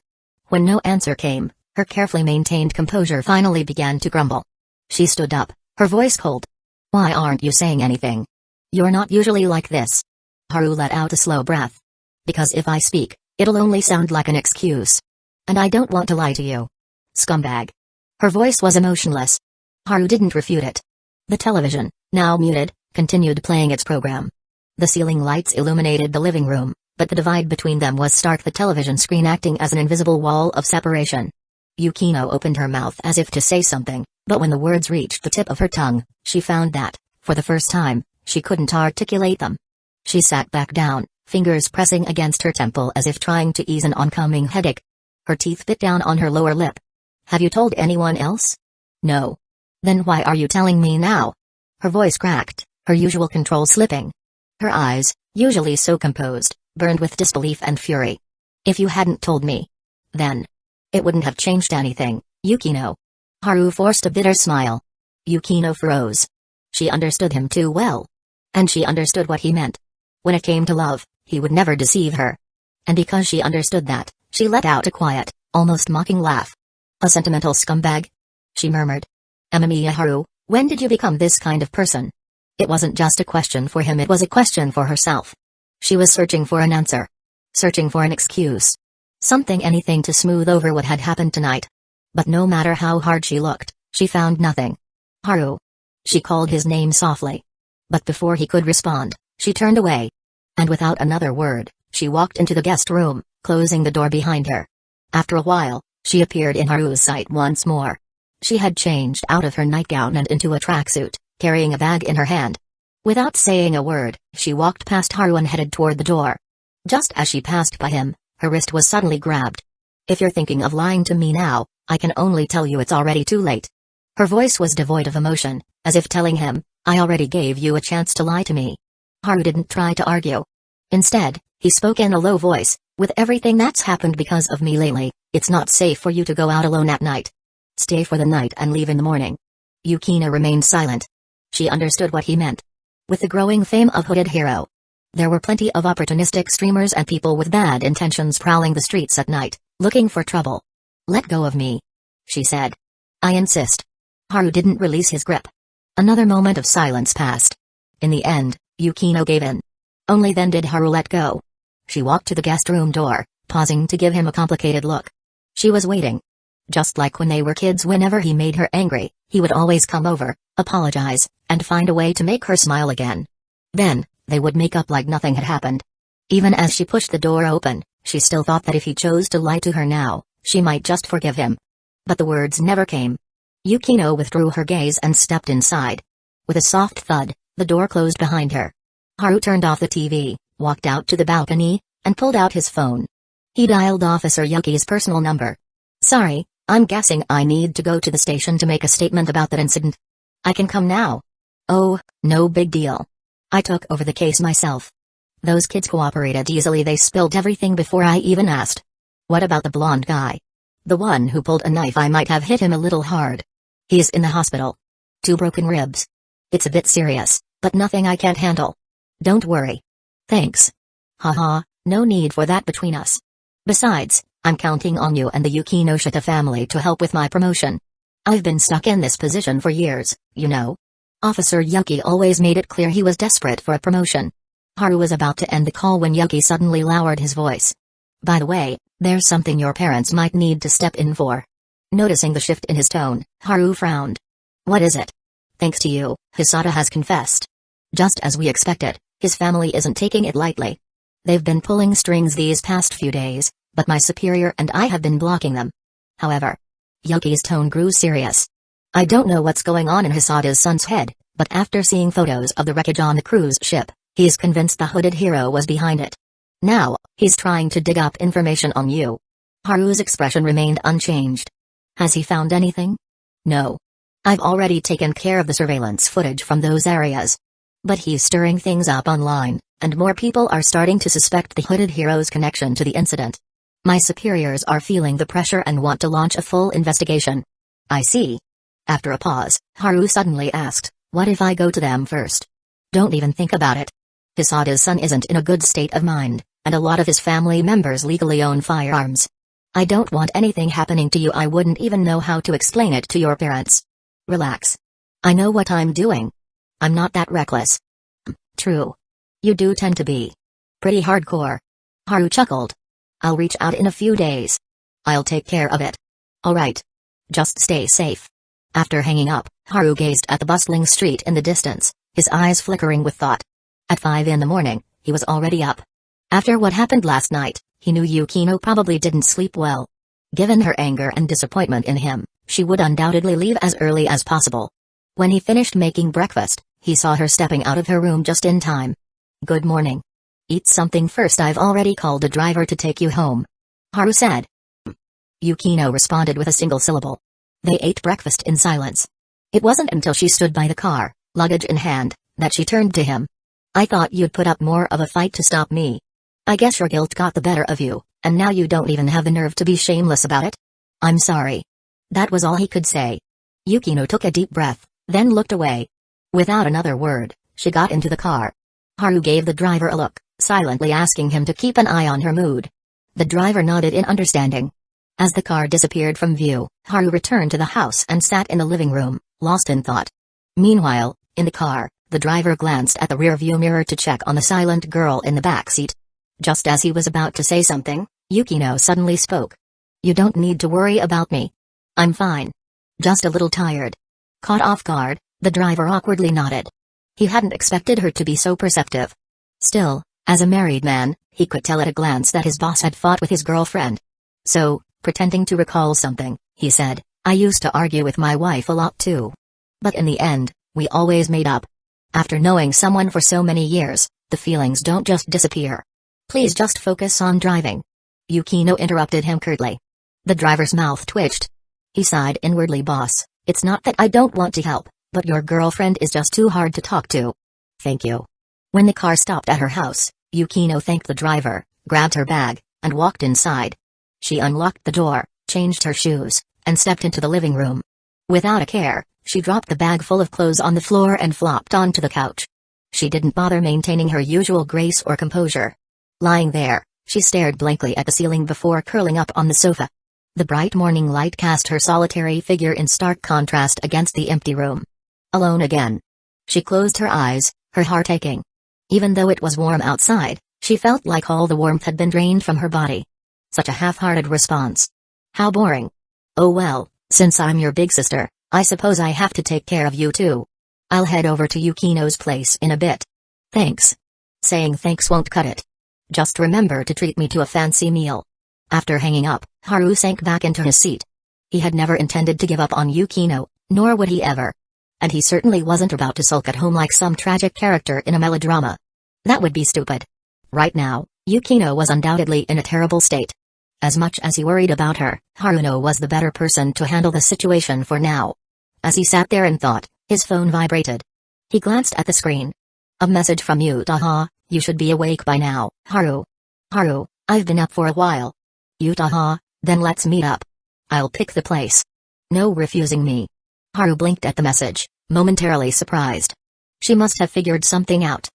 When no answer came, her carefully maintained composure finally began to grumble. She stood up, her voice cold. Why aren't you saying anything? You're not usually like this. Haru let out a slow breath. Because if I speak, it'll only sound like an excuse. And I don't want to lie to you. Scumbag. Her voice was emotionless. Haru didn't refute it. The television, now muted, continued playing its program. The ceiling lights illuminated the living room, but the divide between them was stark, the television screen acting as an invisible wall of separation. Yukino opened her mouth as if to say something, but when the words reached the tip of her tongue, she found that, for the first time, she couldn't articulate them. She sat back down, fingers pressing against her temple as if trying to ease an oncoming headache. Her teeth bit down on her lower lip. Have you told anyone else? No. Then why are you telling me now? Her voice cracked, her usual control slipping. Her eyes, usually so composed, burned with disbelief and fury. If you hadn't told me, then it wouldn't have changed anything, Yukino. Haru forced a bitter smile. Yukino froze. She understood him too well. And she understood what he meant. When it came to love, he would never deceive her. And because she understood that, she let out a quiet, almost mocking laugh. A sentimental scumbag? She murmured. Amamiya Haru, when did you become this kind of person? It wasn't just a question for him, it was a question for herself. She was searching for an answer. Searching for an excuse. Something, anything to smooth over what had happened tonight. But no matter how hard she looked, she found nothing. Haru. She called his name softly. But before he could respond, she turned away. And without another word, she walked into the guest room, closing the door behind her. After a while, she appeared in Haru's sight once more. She had changed out of her nightgown and into a tracksuit, carrying a bag in her hand. Without saying a word, she walked past Haru and headed toward the door. Just as she passed by him, her wrist was suddenly grabbed. If you're thinking of lying to me now, I can only tell you it's already too late. Her voice was devoid of emotion, as if telling him, I already gave you a chance to lie to me. Haru didn't try to argue. Instead, he spoke in a low voice, with everything that's happened because of me lately, it's not safe for you to go out alone at night. Stay for the night and leave in the morning. Yukino remained silent. She understood what he meant. With the growing fame of Hooded Hero, there were plenty of opportunistic streamers and people with bad intentions prowling the streets at night, looking for trouble. "Let go of me," she said. "I insist." Haru didn't release his grip. Another moment of silence passed. In the end, Yukino gave in. Only then did Haru let go. She walked to the guest room door, pausing to give him a complicated look. She was waiting. Just like when they were kids, whenever he made her angry, he would always come over, apologize, and find a way to make her smile again. Then, they would make up like nothing had happened. Even as she pushed the door open, she still thought that if he chose to lie to her now, she might just forgive him. But the words never came. Yukino withdrew her gaze and stepped inside. With a soft thud, the door closed behind her. Haru turned off the TV, walked out to the balcony, and pulled out his phone. He dialed Officer Yuki's personal number. "Sorry, I'm guessing I need to go to the station to make a statement about that incident. I can come now." "Oh, no big deal. I took over the case myself. Those kids cooperated easily. They spilled everything before I even asked." "What about the blonde guy? The one who pulled a knife? I might have hit him a little hard. He's in the hospital. 2 broken ribs. It's a bit serious, but nothing I can't handle." "Don't worry." "Thanks." "Haha, no need for that between us. Besides, I'm counting on you and the Yukinoshita family to help with my promotion. I've been stuck in this position for years, you know." Officer Yuki always made it clear he was desperate for a promotion. Haru was about to end the call when Yuki suddenly lowered his voice. "By the way, there's something your parents might need to step in for." Noticing the shift in his tone, Haru frowned. "What is it?" "Thanks to you, Hisata has confessed. Just as we expected, his family isn't taking it lightly. They've been pulling strings these past few days, but my superior and I have been blocking them. However," Yuki's tone grew serious, "I don't know what's going on in Hisata's son's head, but after seeing photos of the wreckage on the cruise ship, he's convinced the Hooded Hero was behind it. Now, he's trying to dig up information on you." Haru's expression remained unchanged. "Has he found anything?" "No. I've already taken care of the surveillance footage from those areas. But he's stirring things up online, and more people are starting to suspect the Hooded Hero's connection to the incident. My superiors are feeling the pressure and want to launch a full investigation." "I see." After a pause, Haru suddenly asked, "What if I go to them first?" "Don't even think about it. Hisata's son isn't in a good state of mind, and a lot of his family members legally own firearms. I don't want anything happening to you. I wouldn't even know how to explain it to your parents. Relax. I know what I'm doing. I'm not that reckless." "True. You do tend to be pretty hardcore." Haru chuckled. "I'll reach out in a few days. I'll take care of it." "All right. Just stay safe." After hanging up, Haru gazed at the bustling street in the distance, his eyes flickering with thought. At 5 in the morning, he was already up. After what happened last night, he knew Yukino probably didn't sleep well. Given her anger and disappointment in him, she would undoubtedly leave as early as possible. When he finished making breakfast, he saw her stepping out of her room just in time. "Good morning. Eat something first. I've already called a driver to take you home," Haru said. Yukino responded with a single syllable. They ate breakfast in silence. It wasn't until she stood by the car, luggage in hand, that she turned to him. "I thought you'd put up more of a fight to stop me. I guess your guilt got the better of you, and now you don't even have the nerve to be shameless about it?" "I'm sorry." That was all he could say. Yukino took a deep breath, then looked away. Without another word, she got into the car. Haru gave the driver a look, silently asking him to keep an eye on her mood. The driver nodded in understanding. As the car disappeared from view, Haru returned to the house and sat in the living room, lost in thought. Meanwhile, in the car, the driver glanced at the rearview mirror to check on the silent girl in the back seat. Just as he was about to say something, Yukino suddenly spoke. "You don't need to worry about me. I'm fine. Just a little tired." Caught off guard, the driver awkwardly nodded. He hadn't expected her to be so perceptive. Still, as a married man, he could tell at a glance that his boss had fought with his girlfriend. So, pretending to recall something, he said, "I used to argue with my wife a lot too. But in the end, we always made up. After knowing someone for so many years, the feelings don't just disappear. Please just focus on driving." Yukino interrupted him curtly. The driver's mouth twitched. He sighed inwardly. "Boss, it's not that I don't want to help, but your girlfriend is just too hard to talk to." "Thank you." When the car stopped at her house, Yukino thanked the driver, grabbed her bag, and walked inside. She unlocked the door, changed her shoes, and stepped into the living room. Without a care, she dropped the bag full of clothes on the floor and flopped onto the couch. She didn't bother maintaining her usual grace or composure. Lying there, she stared blankly at the ceiling before curling up on the sofa. The bright morning light cast her solitary figure in stark contrast against the empty room. Alone again. She closed her eyes, her heart aching. Even though it was warm outside, she felt like all the warmth had been drained from her body. Such a half-hearted response. How boring. Oh well, since I'm your big sister, I suppose I have to take care of you too. I'll head over to Yukino's place in a bit. Thanks. Saying thanks won't cut it. Just remember to treat me to a fancy meal. After hanging up, Haru sank back into his seat. He had never intended to give up on Yukino, nor would he ever. And he certainly wasn't about to sulk at home like some tragic character in a melodrama. That would be stupid. Right now, Yukino was undoubtedly in a terrible state. As much as he worried about her, Haruno was the better person to handle the situation for now. As he sat there and thought, his phone vibrated. He glanced at the screen. A message from Yutaha, you should be awake by now, Haru. Haru, I've been up for a while. Yutaha, then let's meet up. I'll pick the place. No refusing me. Haru blinked at the message, momentarily surprised. She must have figured something out.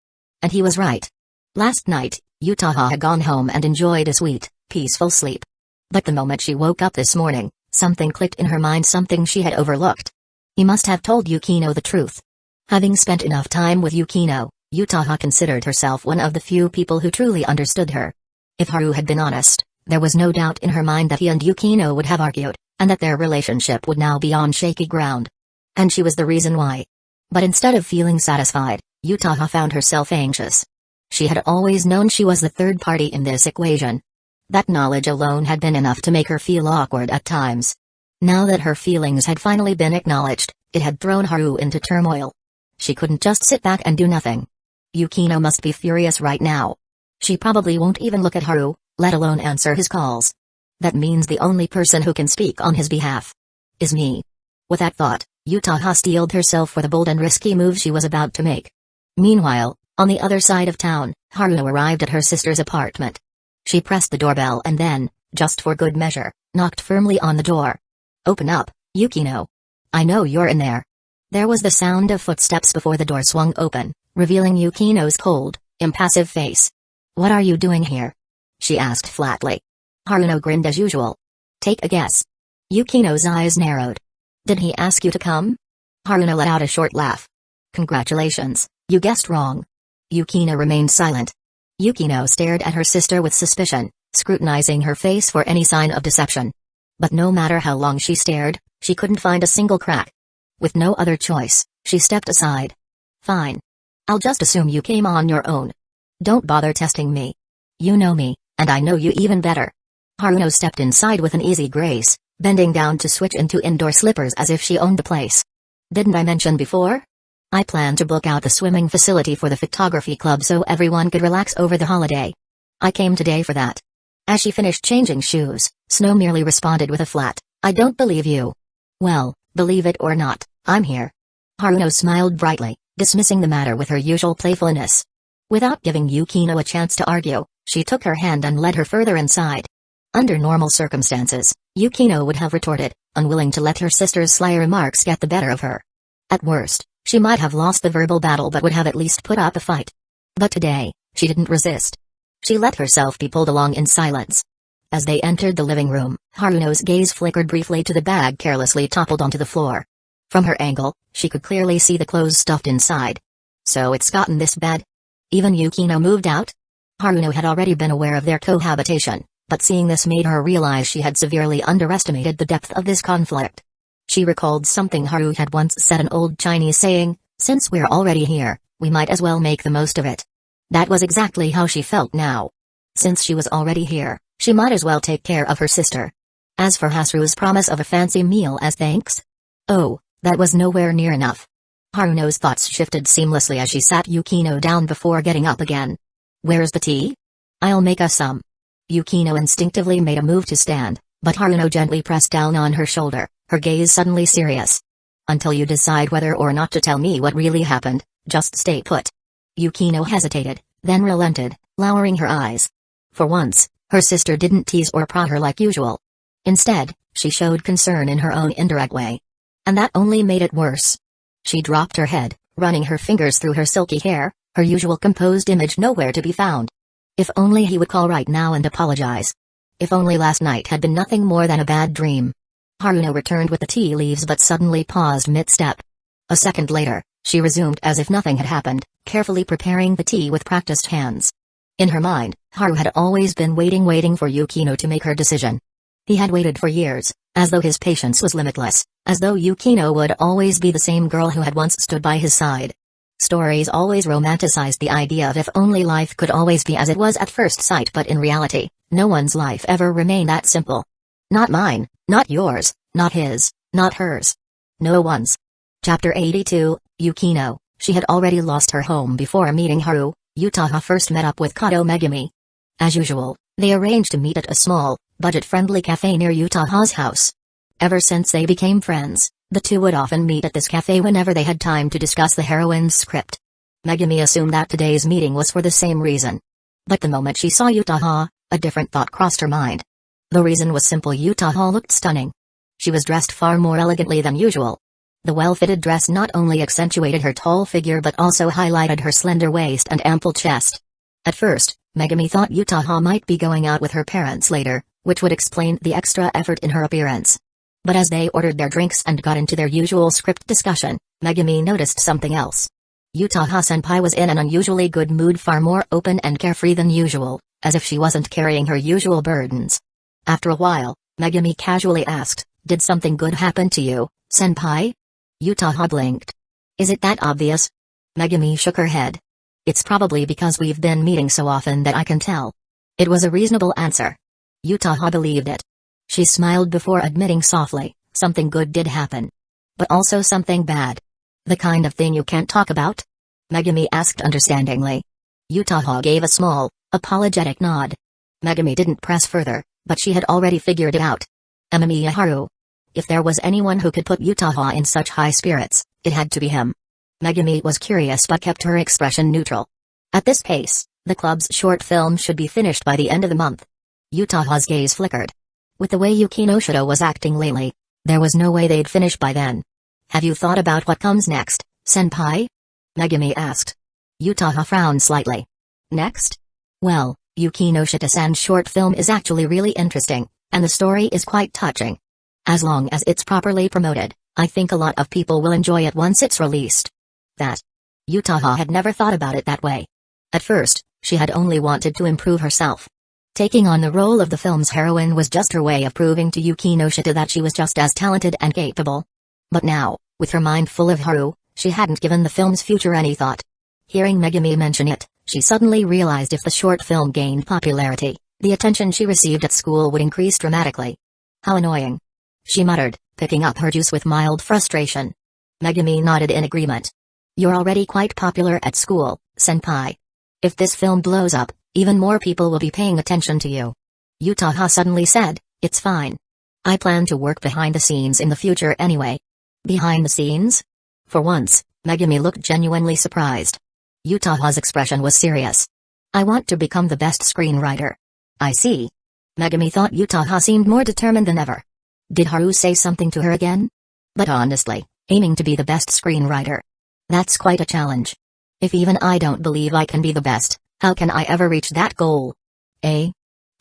And he was right. Last night, Yutaha had gone home and enjoyed a sweet, peaceful sleep. But the moment she woke up this morning, something clicked in her mind, something she had overlooked. He must have told Yukino the truth. Having spent enough time with Yukino, Yutaha considered herself one of the few people who truly understood her. If Haru had been honest, there was no doubt in her mind that he and Yukino would have argued, and that their relationship would now be on shaky ground. And she was the reason why. But instead of feeling satisfied, Yutaha found herself anxious. She had always known she was the third party in this equation. That knowledge alone had been enough to make her feel awkward at times. Now that her feelings had finally been acknowledged, it had thrown Haru into turmoil. She couldn't just sit back and do nothing. Yukino must be furious right now. She probably won't even look at Haru, let alone answer his calls. That means the only person who can speak on his behalf is me. With that thought, Yutaha steeled herself for the bold and risky move she was about to make. Meanwhile, on the other side of town, Haruno arrived at her sister's apartment. She pressed the doorbell and then, just for good measure, knocked firmly on the door. Open up, Yukino. I know you're in there. There was the sound of footsteps before the door swung open, revealing Yukino's cold, impassive face. What are you doing here? She asked flatly. Haruno grinned as usual. Take a guess. Yukino's eyes narrowed. Did he ask you to come? Haruno let out a short laugh. Congratulations, you guessed wrong. Yukino remained silent. Yukino stared at her sister with suspicion, scrutinizing her face for any sign of deception. But no matter how long she stared, she couldn't find a single crack. With no other choice, she stepped aside. Fine. I'll just assume you came on your own. Don't bother testing me. You know me, and I know you even better. Haruno stepped inside with an easy grace, bending down to switch into indoor slippers as if she owned the place. Didn't I mention before? I plan to book out the swimming facility for the photography club so everyone could relax over the holiday. I came today for that. As she finished changing shoes, Snow merely responded with a flat, I don't believe you. Well, believe it or not, I'm here. Haruno smiled brightly, dismissing the matter with her usual playfulness. Without giving Yukino a chance to argue, she took her hand and led her further inside. Under normal circumstances, Yukino would have retorted, unwilling to let her sister's sly remarks get the better of her. At worst, she might have lost the verbal battle but would have at least put up a fight. But today, she didn't resist. She let herself be pulled along in silence. As they entered the living room, Haruno's gaze flickered briefly to the bag carelessly toppled onto the floor. From her angle, she could clearly see the clothes stuffed inside. So it's gotten this bad? Even Yukino moved out? Haruno had already been aware of their cohabitation, but seeing this made her realize she had severely underestimated the depth of this conflict. She recalled something Haru had once said, an old Chinese saying, since we're already here, we might as well make the most of it. That was exactly how she felt now. Since she was already here, she might as well take care of her sister. As for Haru's promise of a fancy meal as thanks? Oh, that was nowhere near enough. Haruno's thoughts shifted seamlessly as she sat Yukino down before getting up again. Where's the tea? I'll make us some. Yukino instinctively made a move to stand, but Haruno gently pressed down on her shoulder, her gaze suddenly serious. Until you decide whether or not to tell me what really happened, just stay put. Yukino hesitated, then relented, lowering her eyes. For once, her sister didn't tease or prod her like usual. Instead, she showed concern in her own indirect way. And that only made it worse. She dropped her head, running her fingers through her silky hair, Her usual composed image nowhere to be found. If only he would call right now and apologize. If only last night had been nothing more than a bad dream. Haruno returned with the tea leaves but suddenly paused mid-step. A second later, she resumed as if nothing had happened, carefully preparing the tea with practiced hands. In her mind, Haru had always been waiting for Yukino to make her decision. He had waited for years, as though his patience was limitless, as though Yukino would always be the same girl who had once stood by his side. Stories always romanticized the idea of if only life could always be as it was at first sight, but in reality, no one's life ever remained that simple. Not mine, not yours, not his, not hers. No one's. Chapter 82, Yukino. She had already lost her home before meeting Haru. Yutaha first met up with Kato Megumi. As usual, they arranged to meet at a small, budget-friendly cafe near Yutaha's house. Ever since they became friends, the two would often meet at this cafe whenever they had time to discuss the heroine's script. Megumi assumed that today's meeting was for the same reason. But the moment she saw Yutaha, a different thought crossed her mind. The reason was simple: Yutaha looked stunning. She was dressed far more elegantly than usual. The well-fitted dress not only accentuated her tall figure but also highlighted her slender waist and ample chest. At first, Megumi thought Yutaha might be going out with her parents later, which would explain the extra effort in her appearance. But as they ordered their drinks and got into their usual script discussion, Megumi noticed something else. Yutaha-senpai was in an unusually good mood, far more open and carefree than usual, as if she wasn't carrying her usual burdens. After a while, Megumi casually asked, "Did something good happen to you, senpai?" Yutaha blinked. "Is it that obvious?" Megumi shook her head. "It's probably because we've been meeting so often that I can tell." It was a reasonable answer. Yutaha believed it. She smiled before admitting softly, "Something good did happen. But also something bad." "The kind of thing you can't talk about?" Megumi asked understandingly. Yutaha gave a small, apologetic nod. Megumi didn't press further, but she had already figured it out. Amamiya Haru. If there was anyone who could put Yutaha in such high spirits, it had to be him. Megumi was curious but kept her expression neutral. At this pace, the club's short film should be finished by the end of the month. Yutaha's gaze flickered. With the way Yukinoshita was acting lately, there was no way they'd finish by then. "Have you thought about what comes next, senpai?" Megumi asked. Yutaha frowned slightly. "Next? Well, Yukinoshita-san's short film is actually really interesting, and the story is quite touching. As long as it's properly promoted, I think a lot of people will enjoy it once it's released." That. Yutaha had never thought about it that way. At first, she had only wanted to improve herself. Taking on the role of the film's heroine was just her way of proving to Yukinoshita that she was just as talented and capable. But now, with her mind full of Haru, she hadn't given the film's future any thought. Hearing Megumi mention it, she suddenly realized if the short film gained popularity, the attention she received at school would increase dramatically. How annoying. She muttered, picking up her juice with mild frustration. Megumi nodded in agreement. "You're already quite popular at school, senpai. If this film blows up, even more people will be paying attention to you." Yutaha suddenly said, "It's fine. I plan to work behind the scenes in the future anyway." "Behind the scenes?" For once, Megumi looked genuinely surprised. Yutaha's expression was serious. "I want to become the best screenwriter." "I see." Megumi thought Yutaha seemed more determined than ever. Did Haru say something to her again? But honestly, aiming to be the best screenwriter. That's quite a challenge. If even I don't believe I can be the best, how can I ever reach that goal? Eh?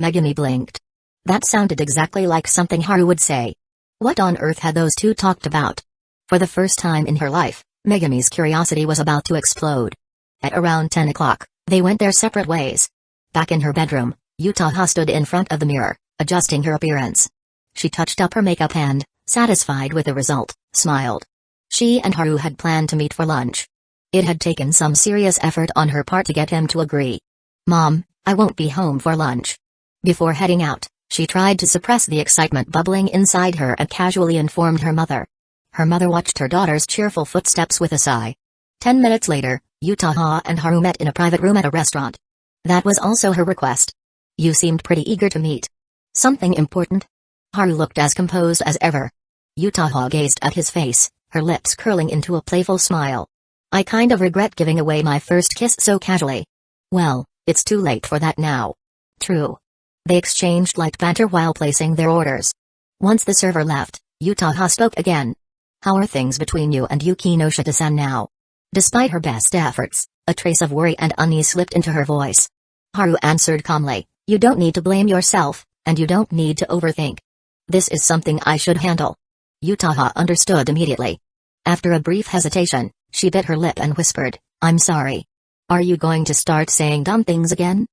Megumi blinked. That sounded exactly like something Haru would say. What on earth had those two talked about? For the first time in her life, Megumi's curiosity was about to explode. At around 10 o'clock, they went their separate ways. Back in her bedroom, Yutaha stood in front of the mirror, adjusting her appearance. She touched up her makeup and, satisfied with the result, smiled. She and Haru had planned to meet for lunch. It had taken some serious effort on her part to get him to agree. "Mom, I won't be home for lunch." Before heading out, she tried to suppress the excitement bubbling inside her and casually informed her mother. Her mother watched her daughter's cheerful footsteps with a sigh. 10 minutes later, Yutaha and Haru met in a private room at a restaurant. That was also her request. "You seemed pretty eager to meet. Something important?" Haru looked as composed as ever. Yutaha gazed at his face, her lips curling into a playful smile. "I kind of regret giving away my first kiss so casually." "Well, it's too late for that now." "True." They exchanged light banter while placing their orders. Once the server left, Yutaha spoke again. "How are things between you and Yukinoshita-san now?" Despite her best efforts, a trace of worry and unease slipped into her voice. Haru answered calmly, "You don't need to blame yourself, and you don't need to overthink. This is something I should handle." Yutaha understood immediately. After a brief hesitation, she bit her lip and whispered, "I'm sorry. Are you going to start saying dumb things again?"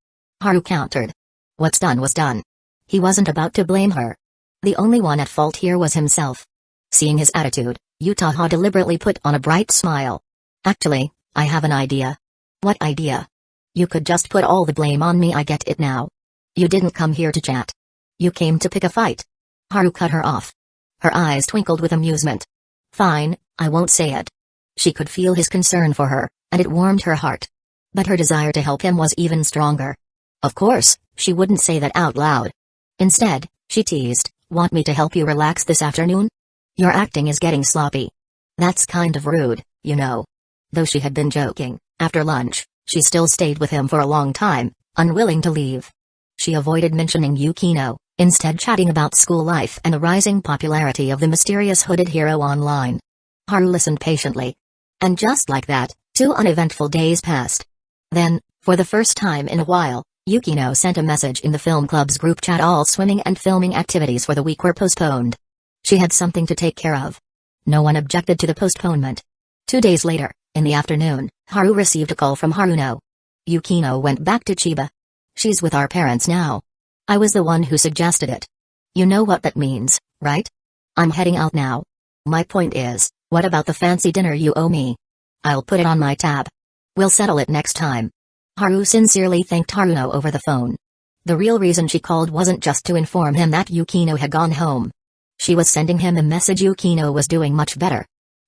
Haru countered. What's done was done. He wasn't about to blame her. The only one at fault here was himself. Seeing his attitude, Yutaha deliberately put on a bright smile. "Actually, I have an idea." "What idea?" "You could just put all the blame on me. I get it now. You didn't come here to chat. You came to pick a fight." Haru cut her off. Her eyes twinkled with amusement. "Fine, I won't say it." She could feel his concern for her, and it warmed her heart. But her desire to help him was even stronger. Of course, she wouldn't say that out loud. Instead, she teased, "Want me to help you relax this afternoon? Your acting is getting sloppy." "That's kind of rude, you know." Though she had been joking, after lunch, she still stayed with him for a long time, unwilling to leave. She avoided mentioning Yukino, instead chatting about school life and the rising popularity of the mysterious hooded hero online. Haru listened patiently. And just like that, 2 uneventful days passed. Then, for the first time in a while, Yukino sent a message in the film club's group chat. All swimming and filming activities for the week were postponed. She had something to take care of. No one objected to the postponement. 2 days later, in the afternoon, Haru received a call from Haruno. "Yukino went back to Chiba. She's with our parents now. I was the one who suggested it. You know what that means, right? I'm heading out now. My point is, what about the fancy dinner you owe me? I'll put it on my tab. We'll settle it next time." Haru sincerely thanked Haruno over the phone. The real reason she called wasn't just to inform him that Yukino had gone home. She was sending him a message. Yukino was doing much better.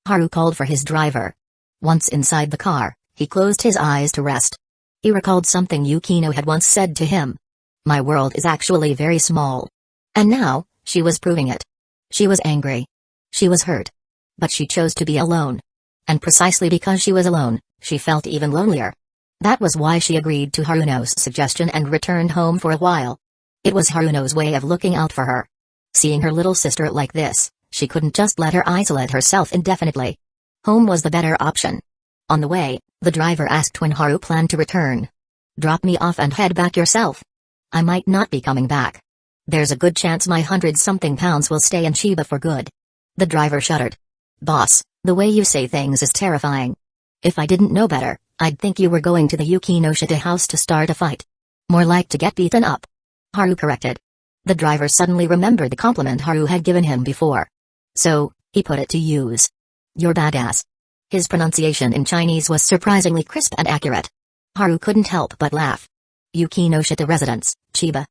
Haru called for his driver. Once inside the car, he closed his eyes to rest. He recalled something Yukino had once said to him. "My world is actually very small." And now, she was proving it. She was angry. She was hurt. But she chose to be alone. And precisely because she was alone, she felt even lonelier. That was why she agreed to Haruno's suggestion and returned home for a while. It was Haruno's way of looking out for her. Seeing her little sister like this, she couldn't just let her isolate herself indefinitely. Home was the better option. On the way, the driver asked when Haru planned to return. "Drop me off and head back yourself. I might not be coming back. There's a good chance my 100-something pounds will stay in Chiba for good." The driver shuddered. "Boss, the way you say things is terrifying. If I didn't know better, I'd think you were going to the Yukinoshita house to start a fight. More like to get beaten up." Haru corrected. The driver suddenly remembered the compliment Haru had given him before. So, he put it to use. "You're badass." His pronunciation in Chinese was surprisingly crisp and accurate. Haru couldn't help but laugh. Yukinoshita residence, Chiba.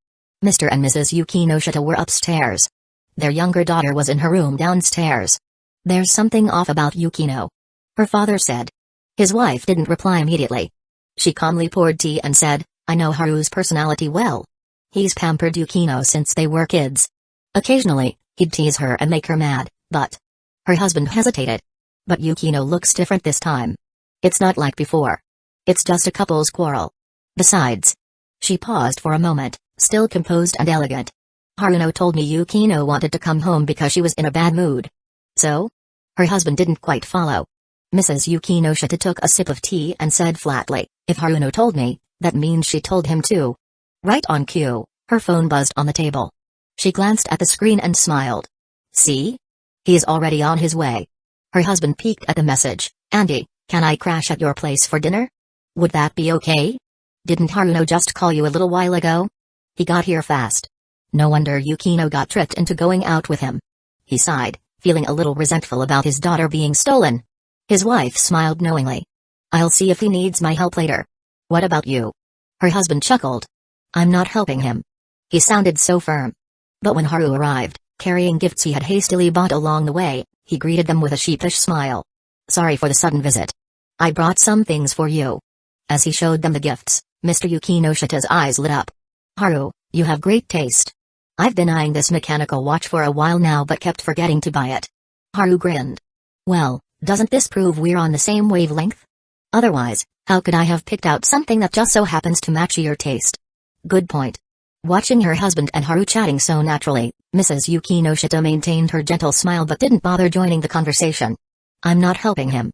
Mr. and Mrs. Yukinoshita were upstairs. Their younger daughter was in her room downstairs. "There's something off about Yukino," her father said. His wife didn't reply immediately. She calmly poured tea and said, "I know Haru's personality well. He's pampered Yukino since they were kids. Occasionally, he'd tease her and make her mad, but..." Her husband hesitated. "But Yukino looks different this time. It's not like before. It's just a couple's quarrel. Besides..." She paused for a moment, still composed and elegant. "Haruno told me Yukino wanted to come home because she was in a bad mood." "So?" Her husband didn't quite follow. Mrs. Yukinoshita took a sip of tea and said flatly, "If Haruno told me, that means she told him too." Right on cue, her phone buzzed on the table. She glanced at the screen and smiled. "See? He's already on his way." Her husband peeked at the message. "Andy, can I crash at your place for dinner? Would that be okay? Didn't Haruno just call you a little while ago? He got here fast. No wonder Yukino got tricked into going out with him." He sighed, feeling a little resentful about his daughter being stolen. His wife smiled knowingly. "I'll see if he needs my help later. What about you?" Her husband chuckled. "I'm not helping him." He sounded so firm. But when Haru arrived, carrying gifts he had hastily bought along the way, he greeted them with a sheepish smile. "Sorry for the sudden visit. I brought some things for you." As he showed them the gifts, Mr. Yukinoshita's eyes lit up. "Haru, you have great taste. I've been eyeing this mechanical watch for a while now but kept forgetting to buy it." Haru grinned. "Well, doesn't this prove we're on the same wavelength? Otherwise, how could I have picked out something that just so happens to match your taste?" "Good point." Watching her husband and Haru chatting so naturally, Mrs. Yukinoshita maintained her gentle smile but didn't bother joining the conversation. "I'm not helping him."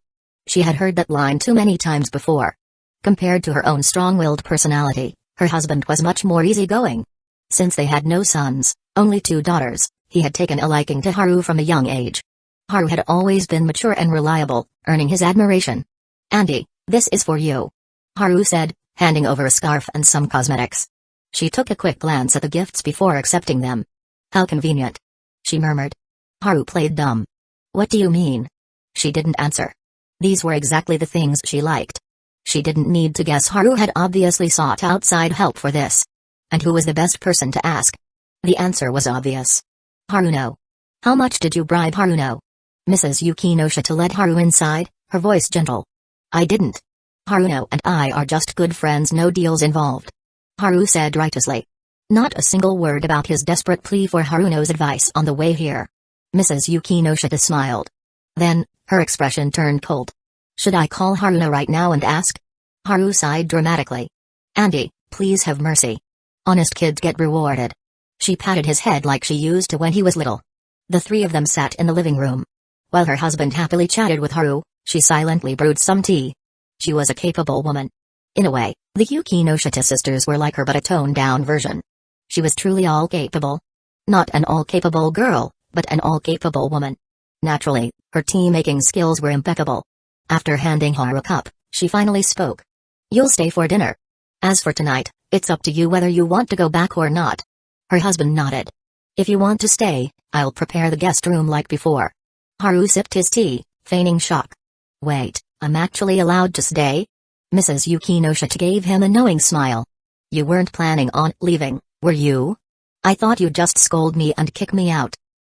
She had heard that line too many times before. Compared to her own strong-willed personality, her husband was much more easygoing. Since they had no sons, only 2 daughters, he had taken a liking to Haru from a young age. Haru had always been mature and reliable, earning his admiration. "Andy, this is for you," Haru said, handing over a scarf and some cosmetics. She took a quick glance at the gifts before accepting them. "How convenient," she murmured. Haru played dumb. "What do you mean?" She didn't answer. These were exactly the things she liked. She didn't need to guess. Haru had obviously sought outside help for this. And who was the best person to ask? The answer was obvious. "Haruno." "How much did you bribe Haruno?" Mrs. Yukinoshita led Haru inside, her voice gentle. "I didn't. Haruno and I are just good friends, no deals involved," Haru said righteously. Not a single word about his desperate plea for Haruno's advice on the way here. Mrs. Yukinoshita smiled. Then, her expression turned cold. "Should I call Haruno right now and ask?" Haru sighed dramatically. "Andy, please have mercy. Honest kids get rewarded." She patted his head like she used to when he was little. The 3 of them sat in the living room. While her husband happily chatted with Haru, she silently brewed some tea. She was a capable woman. In a way, the Yukinoshita sisters were like her, but a toned-down version. She was truly all-capable. Not an all-capable girl, but an all-capable woman. Naturally, her tea-making skills were impeccable. After handing Haru a cup, she finally spoke. "You'll stay for dinner. As for tonight, it's up to you whether you want to go back or not." Her husband nodded. "If you want to stay, I'll prepare the guest room like before." Haru sipped his tea, feigning shock. "Wait, I'm actually allowed to stay?" Mrs. Yukinoshita gave him a knowing smile. "You weren't planning on leaving, were you? I thought you'd just scold me and kick me out."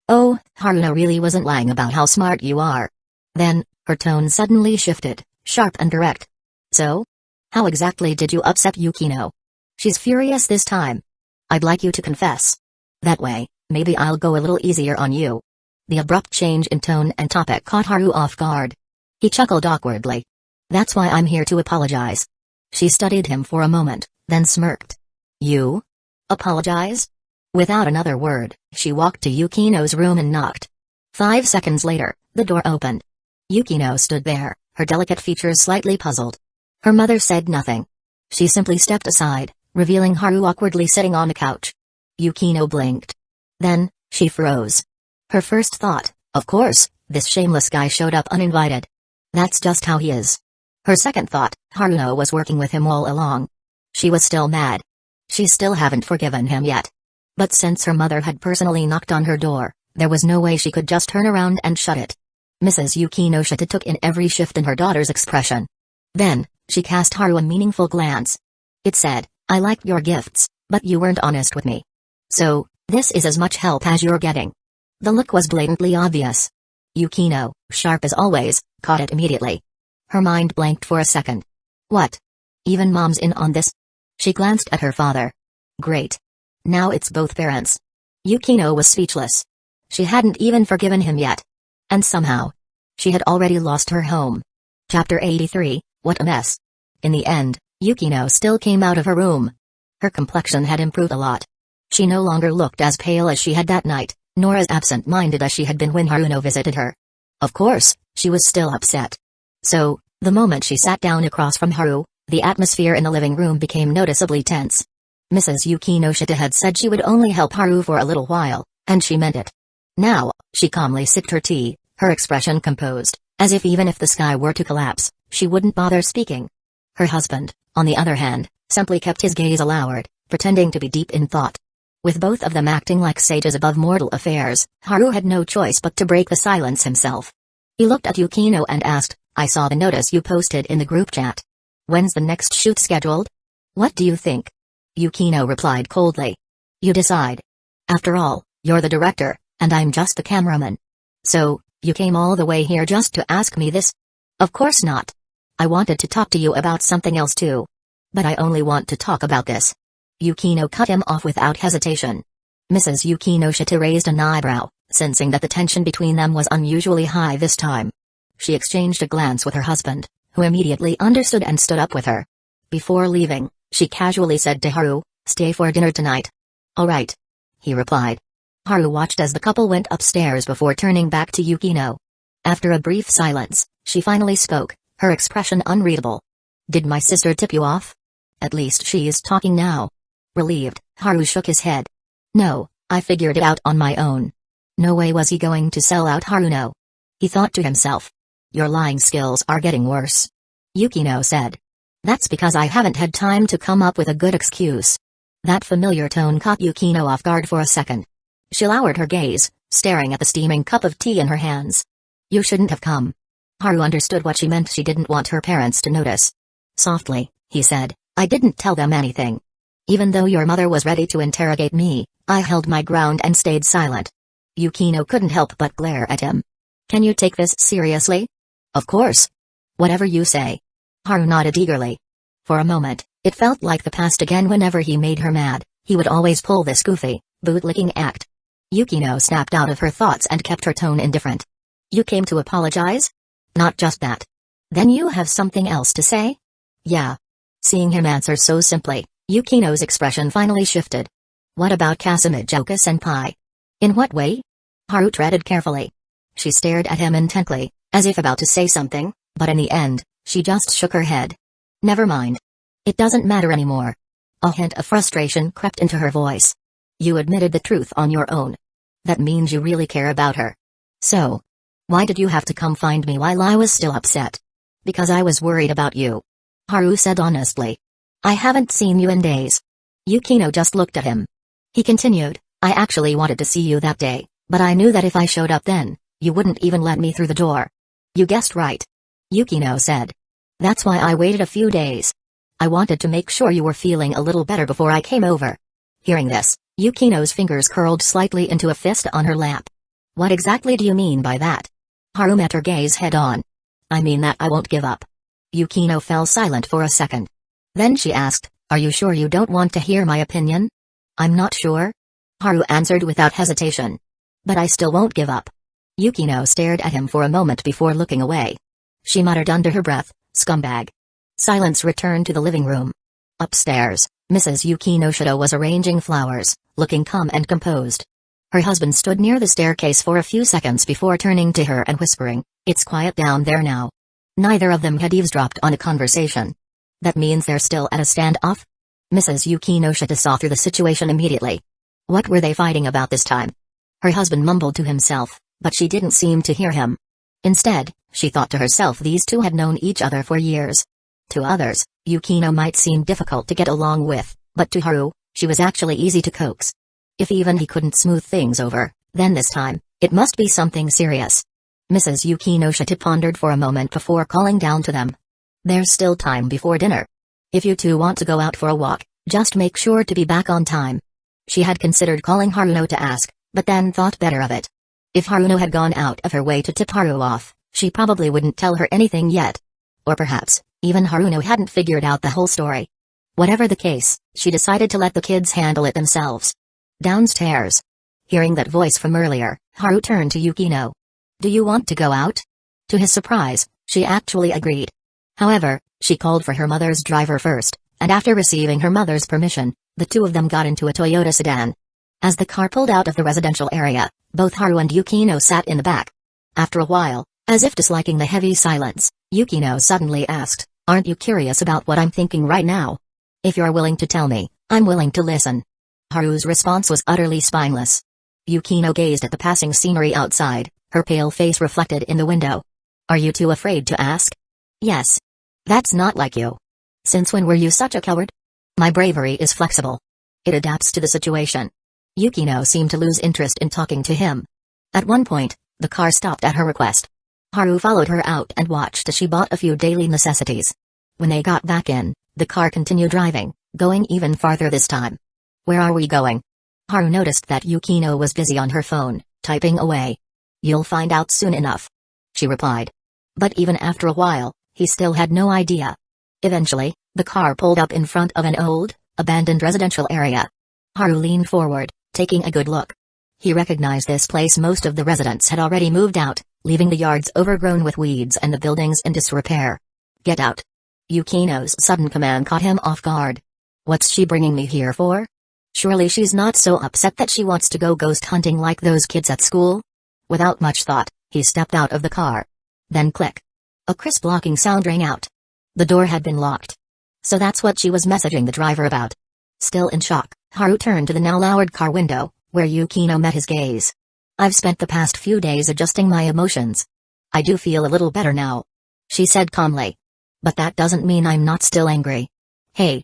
"Oh, Haruno really wasn't lying about how smart you are." Then, her tone suddenly shifted, sharp and direct. "So? How exactly did you upset Yukino?" "She's furious this time. I'd like you to confess. That way, maybe I'll go a little easier on you." The abrupt change in tone and topic caught Haru off guard. He chuckled awkwardly. "That's why I'm here to apologize." She studied him for a moment, then smirked. "You? Apologize?" Without another word, she walked to Yukino's room and knocked. 5 seconds later, the door opened. Yukino stood there, her delicate features slightly puzzled. Her mother said nothing. She simply stepped aside, revealing Haru awkwardly sitting on the couch. Yukino blinked. Then, she froze. Her first thought, of course, this shameless guy showed up uninvited. That's just how he is. Her second thought, Haruno was working with him all along. She was still mad. She still hadn't forgiven him yet. But since her mother had personally knocked on her door, there was no way she could just turn around and shut it. Mrs. Yukinoshita took in every shift in her daughter's expression. Then, she cast Haru a meaningful glance. It said, "I like your gifts, but you weren't honest with me. So, this is as much help as you're getting." The look was blatantly obvious. Yukino, sharp as always, caught it immediately. Her mind blanked for a second. "What? Even Mom's in on this?" She glanced at her father. "Great. Now it's both parents." Yukino was speechless. She hadn't even forgiven him yet. And somehow, she had already lost her home. Chapter 83, What a Mess. In the end, Yukino still came out of her room. Her complexion had improved a lot. She no longer looked as pale as she had that night, nor as absent-minded as she had been when Haruno visited her. Of course, she was still upset. So, the moment she sat down across from Haru, the atmosphere in the living room became noticeably tense. Mrs. Yukinoshita had said she would only help Haru for a little while, and she meant it. Now, she calmly sipped her tea, her expression composed, as if even if the sky were to collapse, she wouldn't bother speaking. Her husband, on the other hand, simply kept his gaze lowered, pretending to be deep in thought. With both of them acting like sages above mortal affairs, Haru had no choice but to break the silence himself. He looked at Yukino and asked, "I saw the notice you posted in the group chat. When's the next shoot scheduled?" "What do you think?" Yukino replied coldly. "You decide. After all, you're the director, and I'm just the cameraman. So, you came all the way here just to ask me this?" "Of course not. I wanted to talk to you about something else too. But I only want to talk about this." Yukino cut him off without hesitation. Mrs. Yukinoshita raised an eyebrow, sensing that the tension between them was unusually high this time. She exchanged a glance with her husband, who immediately understood and stood up with her. Before leaving, she casually said to Haru, "Stay for dinner tonight." "All right," he replied. Haru watched as the couple went upstairs before turning back to Yukino. After a brief silence, she finally spoke, her expression unreadable. "Did my sister tip you off? At least she is talking now." Relieved, Haru shook his head. "No, I figured it out on my own." No way was he going to sell out Haruno. He thought to himself. "Your lying skills are getting worse," Yukino said. "That's because I haven't had time to come up with a good excuse." That familiar tone caught Yukino off guard for a second. She lowered her gaze, staring at the steaming cup of tea in her hands. "You shouldn't have come." Haru understood what she meant. She didn't want her parents to notice. Softly, he said, "I didn't tell them anything. Even though your mother was ready to interrogate me, I held my ground and stayed silent." Yukino couldn't help but glare at him. "Can you take this seriously?" "Of course. Whatever you say." Haru nodded eagerly. For a moment, it felt like the past again. Whenever he made her mad, he would always pull this goofy, bootlicking act. Yukino snapped out of her thoughts and kept her tone indifferent. "You came to apologize?" "Not just that." "Then you have something else to say?" "Yeah." Seeing him answer so simply, Yukino's expression finally shifted. "What about Kasumijoka-senpai?" "In what way?" Haru treaded carefully. She stared at him intently, as if about to say something, but in the end, she just shook her head. "Never mind. It doesn't matter anymore." A hint of frustration crept into her voice. "You admitted the truth on your own. That means you really care about her. So, why did you have to come find me while I was still upset?" "Because I was worried about you," Haru said honestly. "I haven't seen you in days." Yukino just looked at him. He continued, "I actually wanted to see you that day, but I knew that if I showed up then, you wouldn't even let me through the door." "You guessed right," Yukino said. "That's why I waited a few days. I wanted to make sure you were feeling a little better before I came over." Hearing this, Yukino's fingers curled slightly into a fist on her lap. "What exactly do you mean by that?" Haru met her gaze head-on. "I mean that I won't give up." Yukino fell silent for a second. Then she asked, "Are you sure you don't want to hear my opinion?" "I'm not sure," Haru answered without hesitation. "But I still won't give up." Yukino stared at him for a moment before looking away. She muttered under her breath, "Scumbag." Silence returned to the living room. Upstairs, Mrs. Yukinoshita was arranging flowers, looking calm and composed. Her husband stood near the staircase for a few seconds before turning to her and whispering, "It's quiet down there now." Neither of them had eavesdropped on a conversation. "That means they're still at a standoff?" Mrs. Yukinoshita saw through the situation immediately. What were they fighting about this time? Her husband mumbled to himself, but she didn't seem to hear him. Instead, she thought to herself these two had known each other for years. To others, Yukino might seem difficult to get along with, but to Haru, she was actually easy to coax. If even he couldn't smooth things over, then this time, it must be something serious. Mrs. Yukinoshita pondered for a moment before calling down to them. "There's still time before dinner. If you two want to go out for a walk, just make sure to be back on time." She had considered calling Haruno to ask, but then thought better of it. If Haruno had gone out of her way to tip Haru off, she probably wouldn't tell her anything yet. Or perhaps, even Haruno hadn't figured out the whole story. Whatever the case, she decided to let the kids handle it themselves. Downstairs. Hearing that voice from earlier, Haru turned to Yukino. "Do you want to go out?" To his surprise, she actually agreed. However, she called for her mother's driver first, and after receiving her mother's permission, the two of them got into a Toyota sedan. As the car pulled out of the residential area, both Haru and Yukino sat in the back. After a while, as if disliking the heavy silence, Yukino suddenly asked, "Aren't you curious about what I'm thinking right now?" "If you're willing to tell me, I'm willing to listen." Haru's response was utterly spineless. Yukino gazed at the passing scenery outside, her pale face reflected in the window. "Are you too afraid to ask?" "Yes." "That's not like you. Since when were you such a coward?" "My bravery is flexible. It adapts to the situation." Yukino seemed to lose interest in talking to him. At one point, the car stopped at her request. Haru followed her out and watched as she bought a few daily necessities. When they got back in, the car continued driving, going even farther this time. "Where are we going?" Haru noticed that Yukino was busy on her phone, typing away. "You'll find out soon enough," she replied. But even after a while, he still had no idea. Eventually, the car pulled up in front of an old, abandoned residential area. Haru leaned forward, taking a good look. He recognized this place. Most of the residents had already moved out, leaving the yards overgrown with weeds and the buildings in disrepair. "Get out." Yukino's sudden command caught him off guard. "What's she bringing me here for? Surely she's not so upset that she wants to go ghost hunting like those kids at school?" Without much thought, he stepped out of the car. Then click. A crisp locking sound rang out. The door had been locked. So that's what she was messaging the driver about. Still in shock, Haru turned to the now lowered car window, where Yukino met his gaze. I've spent the past few days adjusting my emotions. I do feel a little better now, she said calmly. But that doesn't mean I'm not still angry. Hey,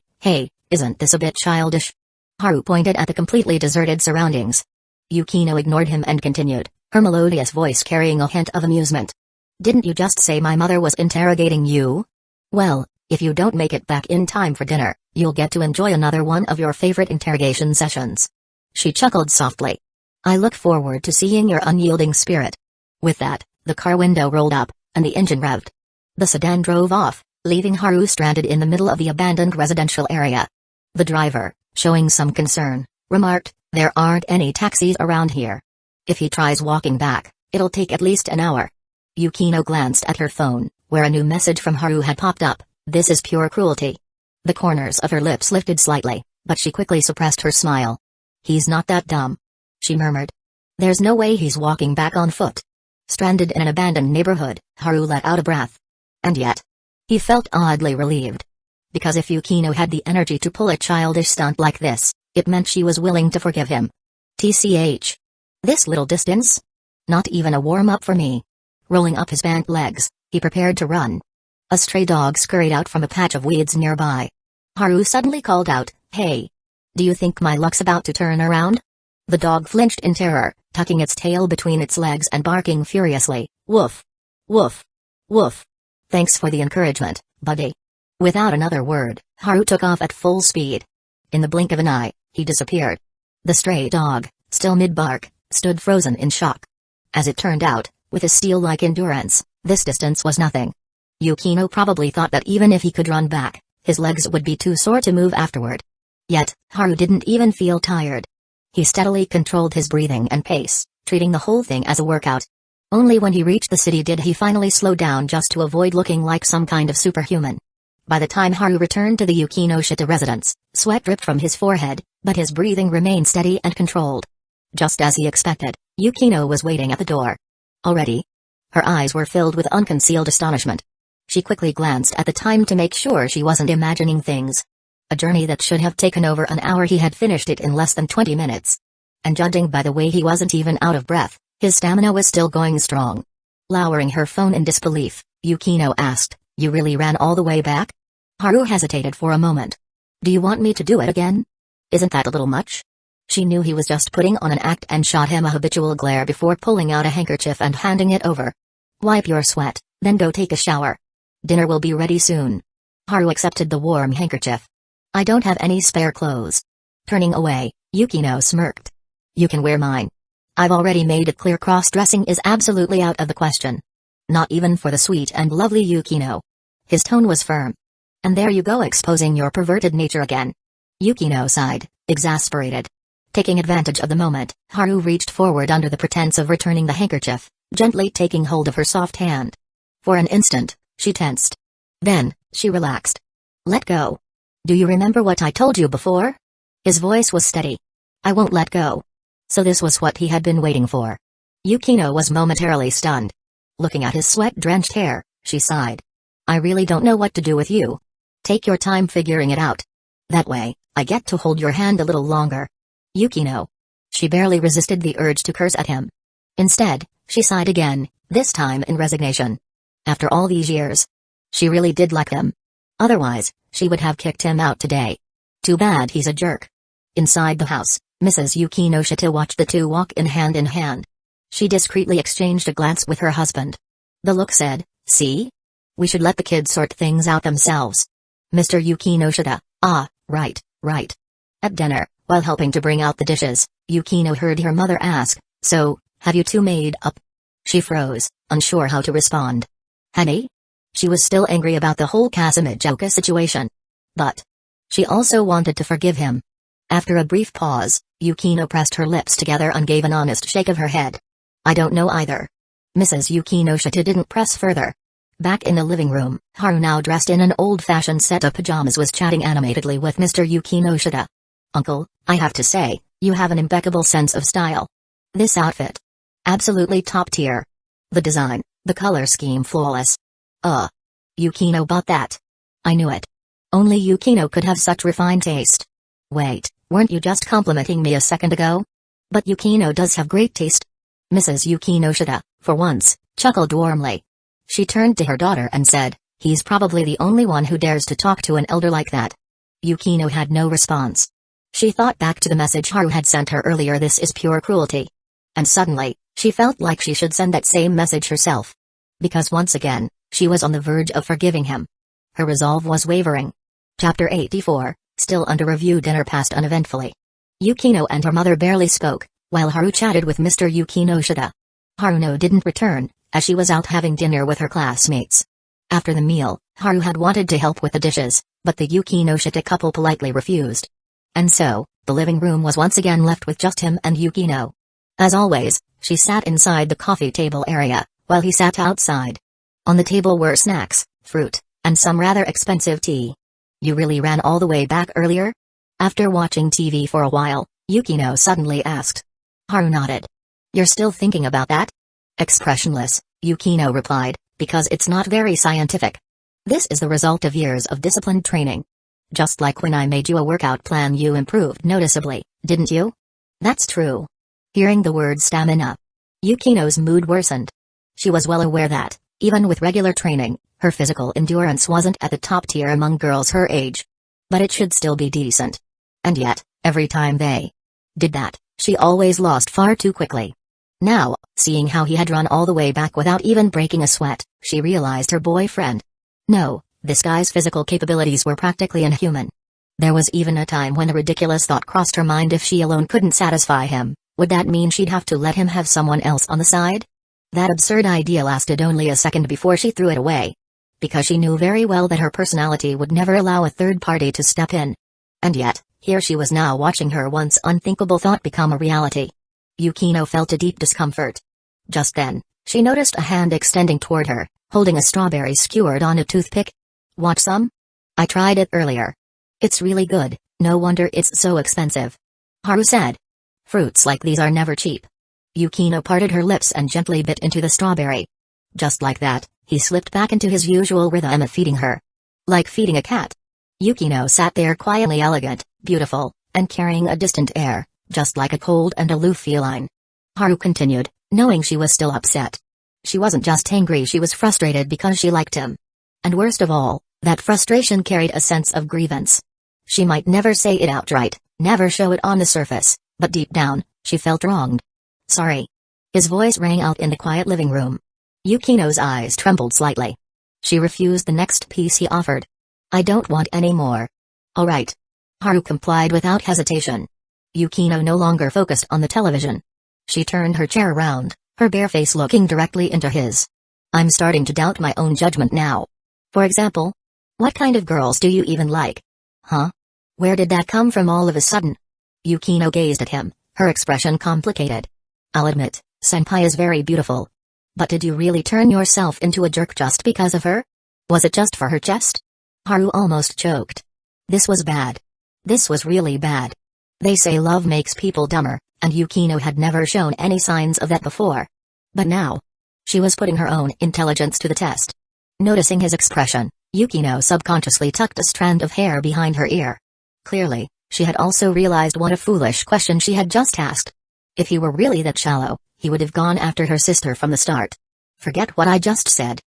isn't this a bit childish? Haru pointed at the completely deserted surroundings. Yukino ignored him and continued, her melodious voice carrying a hint of amusement. Didn't you just say my mother was interrogating you? Well, if you don't make it back in time for dinner, you'll get to enjoy another one of your favorite interrogation sessions. She chuckled softly. I look forward to seeing your unyielding spirit. With that, the car window rolled up, and the engine revved. The sedan drove off, leaving Haru stranded in the middle of the abandoned residential area. The driver, showing some concern, remarked, there aren't any taxis around here. If he tries walking back, it'll take at least an hour. Yukino glanced at her phone, where a new message from Haru had popped up. This is pure cruelty. The corners of her lips lifted slightly, but she quickly suppressed her smile. He's not that dumb, she murmured. There's no way he's walking back on foot. Stranded in an abandoned neighborhood, Haru let out a breath. And yet, he felt oddly relieved. Because if Yukino had the energy to pull a childish stunt like this, it meant she was willing to forgive him. TCH. This little distance? Not even a warm-up for me. Rolling up his bent legs, he prepared to run. A stray dog scurried out from a patch of weeds nearby. Haru suddenly called out, hey. Do you think my luck's about to turn around? The dog flinched in terror, tucking its tail between its legs and barking furiously, woof. Woof. Woof. Thanks for the encouragement, buddy. Without another word, Haru took off at full speed. In the blink of an eye, he disappeared. The stray dog, still mid-bark, stood frozen in shock. As it turned out, with his steel-like endurance, this distance was nothing. Yukino probably thought that even if he could run back, his legs would be too sore to move afterward. Yet, Haru didn't even feel tired. He steadily controlled his breathing and pace, treating the whole thing as a workout. Only when he reached the city did he finally slow down just to avoid looking like some kind of superhuman. By the time Haru returned to the Yukinoshita residence, sweat dripped from his forehead, but his breathing remained steady and controlled. Just as he expected, Yukino was waiting at the door. Already? Her eyes were filled with unconcealed astonishment. She quickly glanced at the time to make sure she wasn't imagining things. A journey that should have taken over an hour, he had finished it in less than 20 minutes. And judging by the way he wasn't even out of breath, his stamina was still going strong. Lowering her phone in disbelief, Yukino asked, you really ran all the way back? Haru hesitated for a moment. Do you want me to do it again? Isn't that a little much? She knew he was just putting on an act and shot him a habitual glare before pulling out a handkerchief and handing it over. Wipe your sweat, then go take a shower. Dinner will be ready soon. Haru accepted the warm handkerchief. I don't have any spare clothes. Turning away, Yukino smirked. You can wear mine. I've already made it clear cross-dressing is absolutely out of the question. Not even for the sweet and lovely Yukino. His tone was firm. And there you go, exposing your perverted nature again. Yukino sighed, exasperated. Taking advantage of the moment, Haru reached forward under the pretense of returning the handkerchief, gently taking hold of her soft hand. For an instant, she tensed. Then, she relaxed. Let go. Do you remember what I told you before? His voice was steady. I won't let go. So this was what he had been waiting for. Yukino was momentarily stunned. Looking at his sweat-drenched hair, she sighed. I really don't know what to do with you. Take your time figuring it out. That way, I get to hold your hand a little longer. Yukino. She barely resisted the urge to curse at him. Instead, she sighed again, this time in resignation. After all these years, she really did like him. Otherwise, she would have kicked him out today. Too bad he's a jerk. Inside the house, Mrs. Yukinoshita watched the two walk in hand in hand. She discreetly exchanged a glance with her husband. The look said, see? We should let the kids sort things out themselves. Mr. Yukinoshita, right. At dinner, while helping to bring out the dishes, Yukino heard her mother ask, so, have you two made up? She froze, unsure how to respond. Honey? She was still angry about the whole Kazumi situation. But she also wanted to forgive him. After a brief pause, Yukino pressed her lips together and gave an honest shake of her head. I don't know either. Mrs. Yukinoshita didn't press further. Back in the living room, Haru, now dressed in an old-fashioned set of pajamas, was chatting animatedly with Mr. Yukinoshita. Uncle, I have to say, you have an impeccable sense of style. This outfit. Absolutely top tier. The design, the color scheme flawless. Yukino bought that. I knew it. Only Yukino could have such refined taste. Wait, weren't you just complimenting me a second ago? But Yukino does have great taste. Mrs. Yukinoshita, for once, chuckled warmly. She turned to her daughter and said, he's probably the only one who dares to talk to an elder like that. Yukino had no response. She thought back to the message Haru had sent her earlier, this is pure cruelty. And suddenly, she felt like she should send that same message herself. Because once again, she was on the verge of forgiving him. Her resolve was wavering. Chapter 84, still under review. Dinner passed uneventfully. Yukino and her mother barely spoke, while Haru chatted with Mr. Yukinoshita. Haruno didn't return, as she was out having dinner with her classmates. After the meal, Haru had wanted to help with the dishes, but the Yukinoshita couple politely refused. And so, the living room was once again left with just him and Yukino. As always, she sat inside the coffee table area, while he sat outside. On the table were snacks, fruit, and some rather expensive tea. You really ran all the way back earlier? After watching TV for a while, Yukino suddenly asked. Haru nodded. You're still thinking about that? Expressionless, Yukino replied, because it's not very scientific. This is the result of years of disciplined training. Just like when I made you a workout plan, you improved noticeably, didn't you? That's true. Hearing the word stamina, Yukino's mood worsened. She was well aware that, even with regular training, her physical endurance wasn't at the top tier among girls her age. But it should still be decent. And yet, every time they did that, she always lost far too quickly. Now, seeing how he had run all the way back without even breaking a sweat, she realized her boyfriend. No, this guy's physical capabilities were practically inhuman. There was even a time when a ridiculous thought crossed her mind: if she alone couldn't satisfy him, would that mean she'd have to let him have someone else on the side? That absurd idea lasted only a second before she threw it away. Because she knew very well that her personality would never allow a third party to step in. And yet, here she was now watching her once unthinkable thought become a reality. Yukino felt a deep discomfort. Just then, she noticed a hand extending toward her, holding a strawberry skewered on a toothpick. Want some? I tried it earlier. It's really good, no wonder it's so expensive. Haru said. Fruits like these are never cheap. Yukino parted her lips and gently bit into the strawberry. Just like that, he slipped back into his usual rhythm of feeding her. Like feeding a cat. Yukino sat there quietly elegant, beautiful, and carrying a distant air, just like a cold and aloof feline. Haru continued, knowing she was still upset. She wasn't just angry, she was frustrated because she liked him. And worst of all, that frustration carried a sense of grievance. She might never say it outright, never show it on the surface, but deep down, she felt wronged. Sorry. His voice rang out in the quiet living room. Yukino's eyes trembled slightly. She refused the next piece he offered. I don't want any more. All right. Haru complied without hesitation. Yukino no longer focused on the television. She turned her chair around, her bare face looking directly into his. I'm starting to doubt my own judgment now. For example, what kind of girls do you even like? Huh? Where did that come from all of a sudden? Yukino gazed at him, her expression complicated. I'll admit, senpai is very beautiful. But did you really turn yourself into a jerk just because of her? Was it just for her chest? Haru almost choked. This was bad. This was really bad. They say love makes people dumber, and Yukino had never shown any signs of that before. But now, she was putting her own intelligence to the test. Noticing his expression, Yukino subconsciously tucked a strand of hair behind her ear. Clearly, she had also realized what a foolish question she had just asked. If he were really that shallow, he would have gone after her sister from the start. Forget what I just said.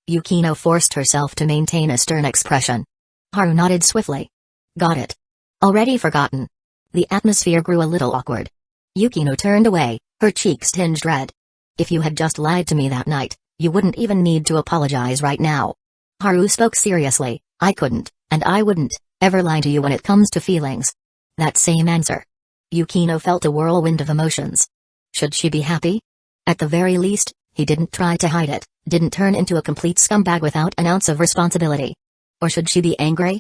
Yukino forced herself to maintain a stern expression. Haru nodded swiftly. Got it. Already forgotten. The atmosphere grew a little awkward. Yukino turned away, her cheeks tinged red. If you had just lied to me that night, you wouldn't even need to apologize right now. Haru spoke seriously. I couldn't, and I wouldn't, ever lie to you when it comes to feelings. That same answer. Yukino felt a whirlwind of emotions. Should she be happy? At the very least, he didn't try to hide it, didn't turn into a complete scumbag without an ounce of responsibility. Or should she be angry?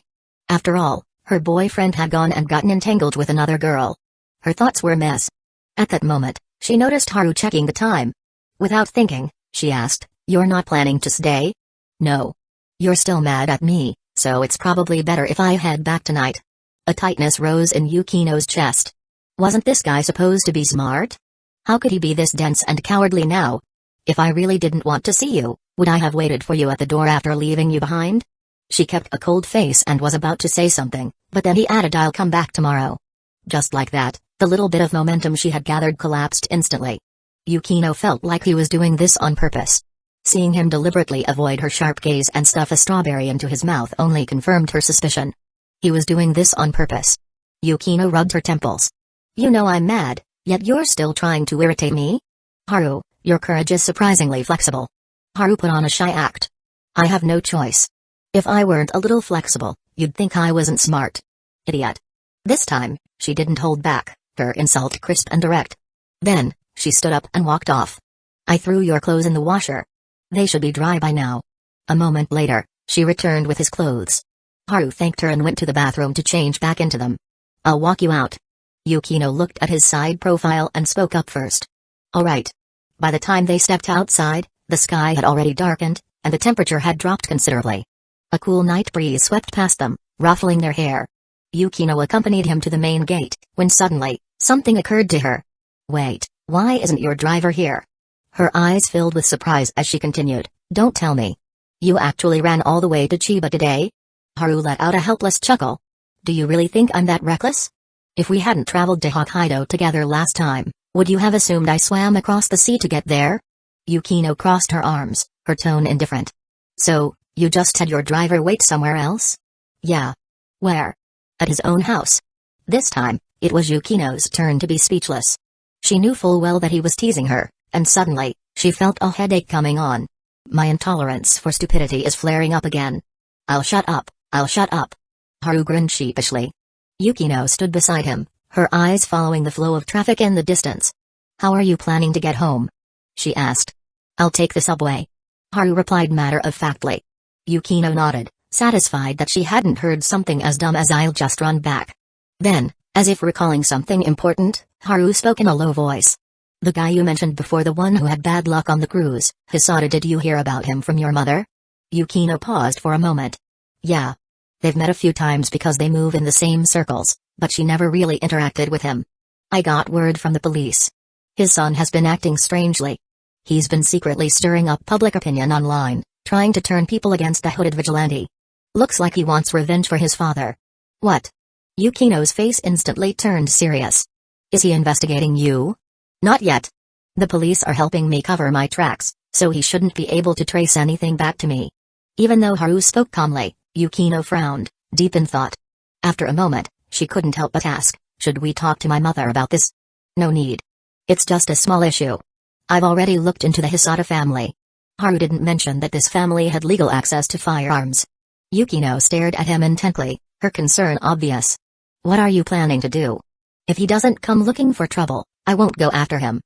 After all, her boyfriend had gone and gotten entangled with another girl. Her thoughts were a mess. At that moment, she noticed Haru checking the time. Without thinking, she asked, You're not planning to stay? No. You're still mad at me, so it's probably better if I head back tonight. A tightness rose in Yukino's chest. Wasn't this guy supposed to be smart? How could he be this dense and cowardly now? If I really didn't want to see you, Would I have waited for you at the door after leaving you behind? She kept a cold face and was about to say something, but then he added, I'll come back tomorrow. Just like that, the little bit of momentum she had gathered collapsed instantly. Yukino felt like he was doing this on purpose. Seeing him deliberately avoid her sharp gaze and stuff a strawberry into his mouth only confirmed her suspicion. He was doing this on purpose. Yukino rubbed her temples. You know I'm mad, yet you're still trying to irritate me? Haru, your courage is surprisingly flexible. Haru put on a shy act. I have no choice. If I weren't a little flexible, you'd think I wasn't smart. Idiot. This time, she didn't hold back, her insult crisp and direct. Then, she stood up and walked off. I threw your clothes in the washer. They should be dry by now. A moment later, she returned with his clothes. Haru thanked her and went to the bathroom to change back into them. I'll walk you out. Yukino looked at his side profile and spoke up first. All right. By the time they stepped outside, the sky had already darkened, and the temperature had dropped considerably. A cool night breeze swept past them, ruffling their hair. Yukino accompanied him to the main gate, when suddenly, something occurred to her. Wait, why isn't your driver here? Her eyes filled with surprise as she continued, don't tell me. You actually ran all the way to Chiba today? Haru let out a helpless chuckle. Do you really think I'm that reckless? If we hadn't traveled to Hokkaido together last time, would you have assumed I swam across the sea to get there? Yukino crossed her arms, her tone indifferent. So, you just had your driver wait somewhere else? Yeah. Where? At his own house. This time, it was Yukino's turn to be speechless. She knew full well that he was teasing her, and suddenly, she felt a headache coming on. My intolerance for stupidity is flaring up again. I'll shut up, I'll shut up. Haru grinned sheepishly. Yukino stood beside him, her eyes following the flow of traffic in the distance. How are you planning to get home? She asked. I'll take the subway. Haru replied matter-of-factly. Yukino nodded, satisfied that she hadn't heard something as dumb as I'll just run back. Then, as if recalling something important, Haru spoke in a low voice. The guy you mentioned before, the one who had bad luck on the cruise, Hisada, did you hear about him from your mother? Yukino paused for a moment. Yeah. They've met a few times because they move in the same circles, but she never really interacted with him. I got word from the police. His son has been acting strangely. He's been secretly stirring up public opinion online, trying to turn people against the hooded vigilante. Looks like he wants revenge for his father. What? Yukino's face instantly turned serious. Is he investigating you? Not yet. The police are helping me cover my tracks, so he shouldn't be able to trace anything back to me. Even though Haru spoke calmly, Yukino frowned, deep in thought. After a moment, she couldn't help but ask, should we talk to my mother about this? No need. It's just a small issue. I've already looked into the Hisada family. Haru didn't mention that this family had legal access to firearms. Yukino stared at him intently, her concern obvious. What are you planning to do? If he doesn't come looking for trouble, I won't go after him.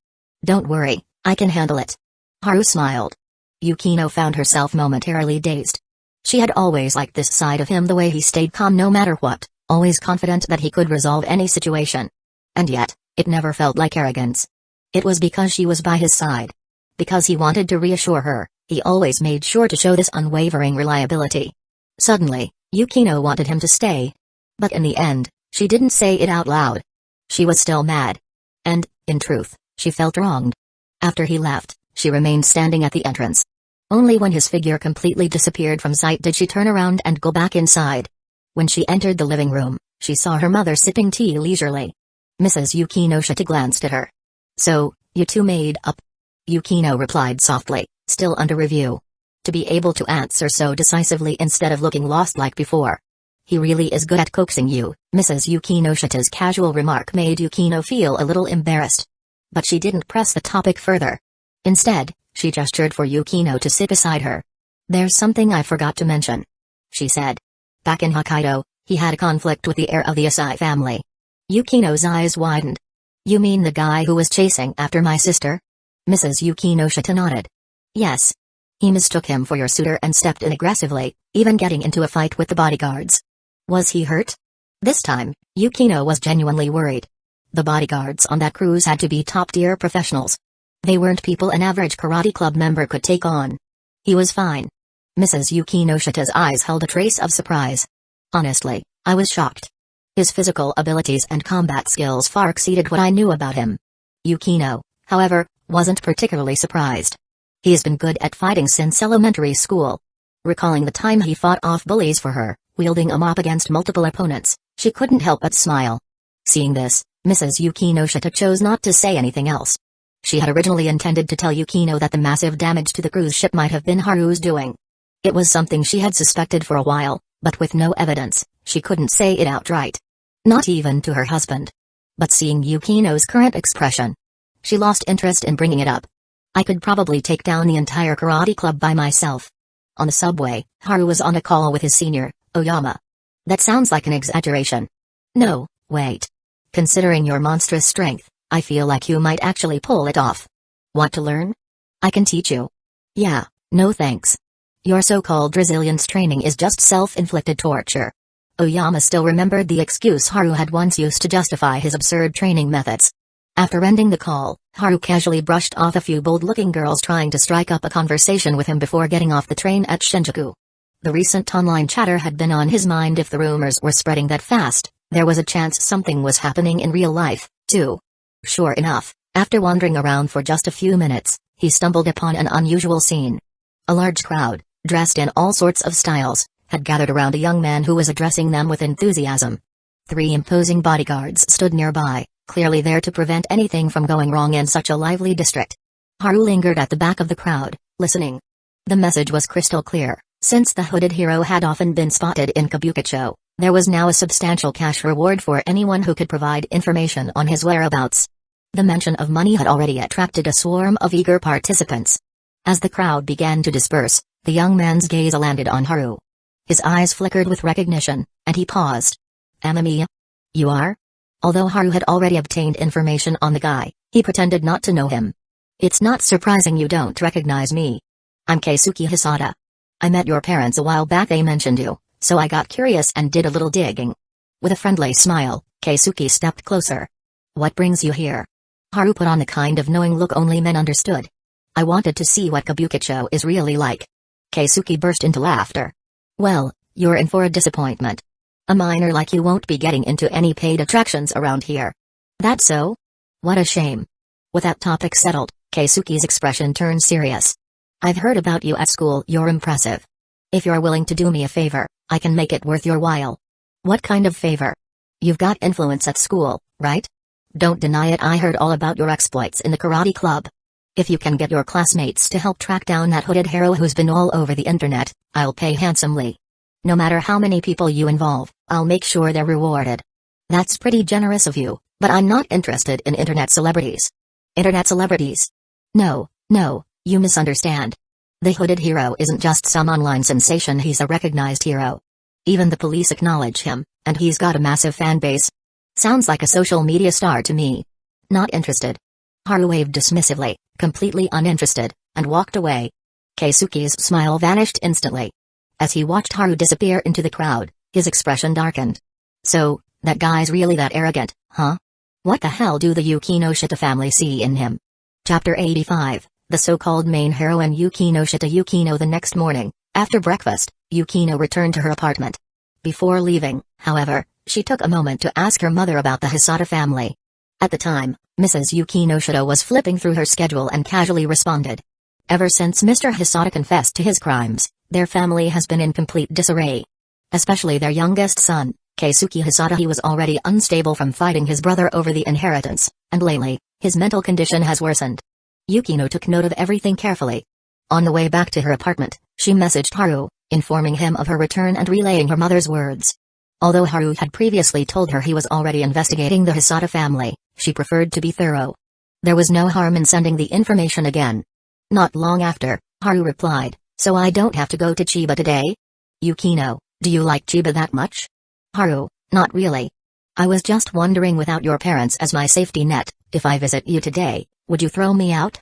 Don't worry, I can handle it. Haru smiled. Yukino found herself momentarily dazed. She had always liked this side of him, the way he stayed calm no matter what, always confident that he could resolve any situation. And yet, it never felt like arrogance. It was because she was by his side. Because he wanted to reassure her, he always made sure to show this unwavering reliability. Suddenly, Yukino wanted him to stay. But in the end, she didn't say it out loud. She was still mad. And, in truth, she felt wronged. After he left, she remained standing at the entrance. Only when his figure completely disappeared from sight did she turn around and go back inside. When she entered the living room, she saw her mother sipping tea leisurely. Mrs. Yukinoshita glanced at her. So, you two made up? Yukino replied softly, still under review. To be able to answer so decisively instead of looking lost like before. He really is good at coaxing you. Mrs. Yukinoshita's casual remark made Yukino feel a little embarrassed. But she didn't press the topic further. Instead, she gestured for Yukino to sit beside her. There's something I forgot to mention, she said. Back in Hokkaido, he had a conflict with the heir of the Asai family. Yukino's eyes widened. You mean the guy who was chasing after my sister? Mrs. Yukinoshita nodded. Yes. He mistook him for your suitor and stepped in aggressively, even getting into a fight with the bodyguards. Was he hurt? This time, Yukino was genuinely worried. The bodyguards on that cruise had to be top-tier professionals. They weren't people an average karate club member could take on. He was fine. Mrs. Yukinoshita's eyes held a trace of surprise. Honestly, I was shocked. His physical abilities and combat skills far exceeded what I knew about him. Yukino, however, wasn't particularly surprised. He's been good at fighting since elementary school. Recalling the time he fought off bullies for her, wielding a mop against multiple opponents, she couldn't help but smile. Seeing this, Mrs. Yukinoshita chose not to say anything else. She had originally intended to tell Yukino that the massive damage to the cruise ship might have been Haru's doing. It was something she had suspected for a while, but with no evidence, she couldn't say it outright. Not even to her husband. But seeing Yukino's current expression, she lost interest in bringing it up. I could probably take down the entire karate club by myself. On the subway, Haru was on a call with his senior, Oyama. That sounds like an exaggeration. No, wait. Considering your monstrous strength, I feel like you might actually pull it off. Want to learn? I can teach you. Yeah, no thanks. Your so-called resilience training is just self-inflicted torture. Oyama still remembered the excuse Haru had once used to justify his absurd training methods. After ending the call, Haru casually brushed off a few bold-looking girls trying to strike up a conversation with him before getting off the train at Shinjuku. The recent online chatter had been on his mind. If the rumors were spreading that fast, there was a chance something was happening in real life, too. Sure enough, after wandering around for just a few minutes, he stumbled upon an unusual scene. A large crowd, dressed in all sorts of styles, had gathered around a young man who was addressing them with enthusiasm. 3 imposing bodyguards stood nearby, clearly there to prevent anything from going wrong in such a lively district. Haru lingered at the back of the crowd, listening. The message was crystal clear. Since the hooded hero had often been spotted in Kabukicho, there was now a substantial cash reward for anyone who could provide information on his whereabouts. The mention of money had already attracted a swarm of eager participants. As the crowd began to disperse, the young man's gaze landed on Haru. His eyes flickered with recognition, and he paused. Amamiya? You are? Although Haru had already obtained information on the guy, he pretended not to know him. It's not surprising you don't recognize me. I'm Keisuke Hisada. I met your parents a while back. They mentioned you, so I got curious and did a little digging. With a friendly smile, Keisuke stepped closer. What brings you here? Haru put on the kind of knowing look only men understood. I wanted to see what Kabukicho is really like. Keisuke burst into laughter. Well, you're in for a disappointment. A minor like you won't be getting into any paid attractions around here. That so? What a shame. With that topic settled, Keisuke's expression turned serious. I've heard about you at school. You're impressive. If you're willing to do me a favor, I can make it worth your while. What kind of favor? You've got influence at school, right? Don't deny it. I heard all about your exploits in the karate club. If you can get your classmates to help track down that hooded hero who's been all over the internet, I'll pay handsomely. No matter how many people you involve, I'll make sure they're rewarded. That's pretty generous of you, but I'm not interested in internet celebrities. Internet celebrities? No, you misunderstand. The hooded hero isn't just some online sensation. He's a recognized hero. Even the police acknowledge him, and he's got a massive fan base. Sounds like a social media star to me. Not interested. Haru waved dismissively, completely uninterested, and walked away. Keisuke's smile vanished instantly. As he watched Haru disappear into the crowd, his expression darkened. So, that guy's really that arrogant, huh? What the hell do the Yukinoshita family see in him? Chapter 85, the so-called main heroine Yukinoshita. Yukino. The next morning, after breakfast, Yukino returned to her apartment. Before leaving, however, she took a moment to ask her mother about the Hisada family. At the time, Mrs. Yukinoshita was flipping through her schedule and casually responded. Ever since Mr. Hisada confessed to his crimes, their family has been in complete disarray. Especially their youngest son, Keisuke Hisada. He was already unstable from fighting his brother over the inheritance, and lately, his mental condition has worsened. Yukino took note of everything carefully. On the way back to her apartment, she messaged Haru, informing him of her return and relaying her mother's words. Although Haru had previously told her he was already investigating the Hisada family, she preferred to be thorough. There was no harm in sending the information again. Not long after, Haru replied, so I don't have to go to Chiba today? Yukino, do you like Chiba that much? Haru, not really. I was just wondering, without your parents as my safety net, if I visit you today, would you throw me out?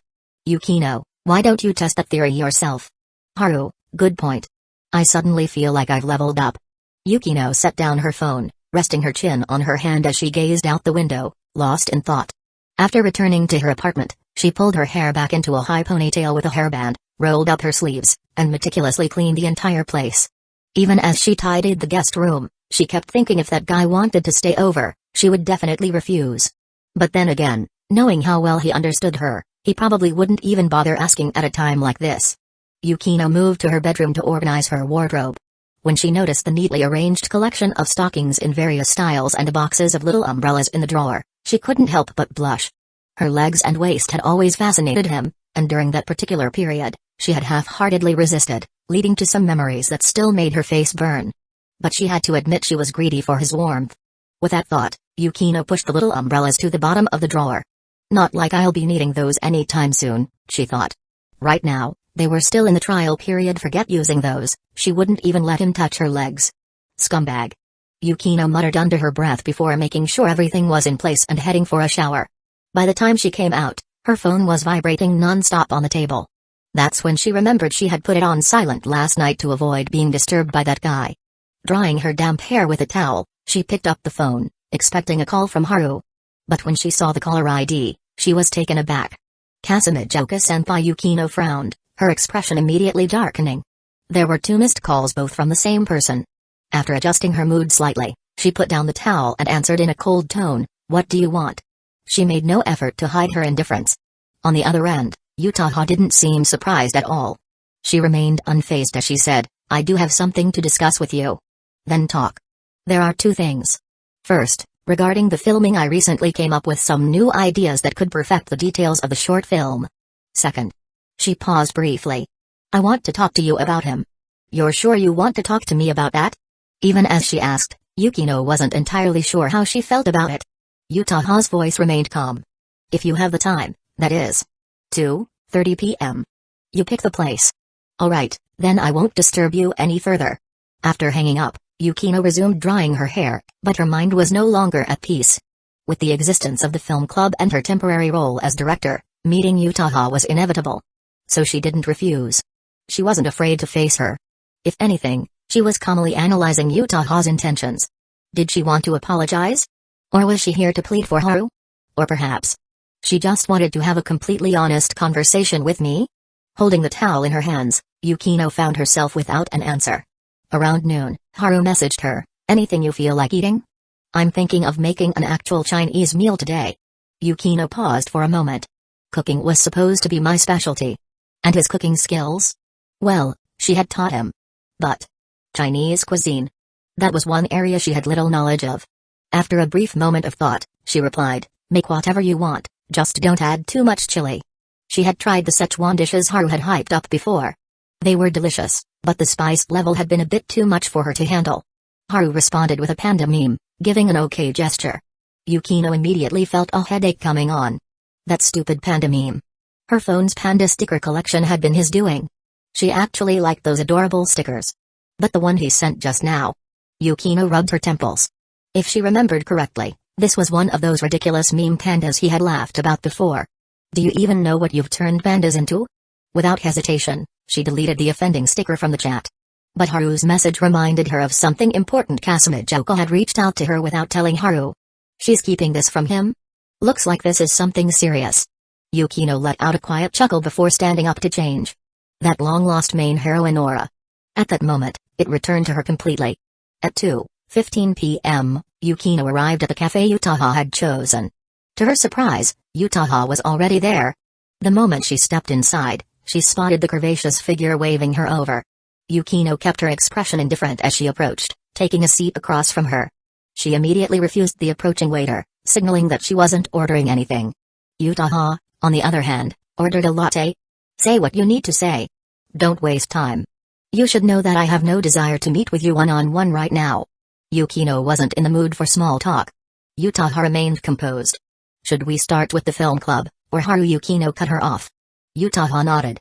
Yukino, why don't you test that theory yourself? Haru, good point. I suddenly feel like I've leveled up. Yukino set down her phone, resting her chin on her hand as she gazed out the window, lost in thought. After returning to her apartment, she pulled her hair back into a high ponytail with a hairband, rolled up her sleeves, and meticulously cleaned the entire place. Even as she tidied the guest room, she kept thinking if that guy wanted to stay over, she would definitely refuse. But then again, knowing how well he understood her, He probably wouldn't even bother asking at a time like this. Yukino moved to her bedroom to organize her wardrobe. When she noticed the neatly arranged collection of stockings in various styles and the boxes of little umbrellas in the drawer, she couldn't help but blush. Her legs and waist had always fascinated him, and during that particular period, she had half-heartedly resisted, leading to some memories that still made her face burn. But she had to admit she was greedy for his warmth. With that thought, Yukino pushed the little umbrellas to the bottom of the drawer. Not like I'll be needing those anytime soon, she thought. Right now, they were still in the trial period. Forget using those, she wouldn't even let him touch her legs. Scumbag. Yukino muttered under her breath before making sure everything was in place and heading for a shower. By the time she came out, her phone was vibrating non-stop on the table. That's when she remembered she had put it on silent last night to avoid being disturbed by that guy. Drying her damp hair with a towel, she picked up the phone, expecting a call from Haru. But when she saw the caller ID, she was taken aback. Kasumijoka-senpai. Yukino frowned, her expression immediately darkening. There were 2 missed calls, both from the same person. After adjusting her mood slightly, she put down the towel and answered in a cold tone, "What do you want?" She made no effort to hide her indifference. On the other end, Yutaha didn't seem surprised at all. She remained unfazed as she said, "I do have something to discuss with you." "Then talk." "There are 2 things. First, regarding the filming, I recently came up with some new ideas that could perfect the details of the short film. Second." She paused briefly. "I want to talk to you about him." "You're sure you want to talk to me about that?" Even as she asked, Yukino wasn't entirely sure how she felt about it. Yutaha's voice remained calm. "If you have the time, that is. 2:30 p.m. You pick the place." "Alright, then I won't disturb you any further." After hanging up, Yukino resumed drying her hair, but her mind was no longer at peace. With the existence of the film club and her temporary role as director, meeting Yutaha was inevitable. So she didn't refuse. She wasn't afraid to face her. If anything, she was calmly analyzing Yutaha's intentions. Did she want to apologize? Or was she here to plead for Haru? Or perhaps she just wanted to have a completely honest conversation with me? Holding the towel in her hands, Yukino found herself without an answer. Around noon, Haru messaged her, "Anything you feel like eating?" "I'm thinking of making an actual Chinese meal today." Yukino paused for a moment. Cooking was supposed to be my specialty. And his cooking skills? Well, she had taught him. But Chinese cuisine? That was one area she had little knowledge of. After a brief moment of thought, she replied, "Make whatever you want, just don't add too much chili." She had tried the Szechuan dishes Haru had hyped up before. They were delicious, but the spice level had been a bit too much for her to handle. Haru responded with a panda meme, giving an okay gesture. Yukino immediately felt a headache coming on. That stupid panda meme. Her phone's panda sticker collection had been his doing. She actually liked those adorable stickers. But the one he sent just now. Yukino rubbed her temples. If she remembered correctly, this was one of those ridiculous meme pandas he had laughed about before. "Do you even know what you've turned pandas into?" Without hesitation, she deleted the offending sticker from the chat. But Haru's message reminded her of something important. Kasumijoka had reached out to her without telling Haru. She's keeping this from him? Looks like this is something serious. Yukino let out a quiet chuckle before standing up to change. That long-lost main heroine aura. At that moment, it returned to her completely. At 2:15 p.m., Yukino arrived at the cafe Yutaha had chosen. To her surprise, Yutaha was already there. The moment she stepped inside, she spotted the curvaceous figure waving her over. Yukino kept her expression indifferent as she approached, taking a seat across from her. She immediately refused the approaching waiter, signaling that she wasn't ordering anything. Yutaha, on the other hand, ordered a latte. "Say what you need to say. Don't waste time. You should know that I have no desire to meet with you one-on-one right now." Yukino wasn't in the mood for small talk. Yutaha remained composed. "Should we start with the film club, or Haru?" Yukino cut her off. Yutaha nodded.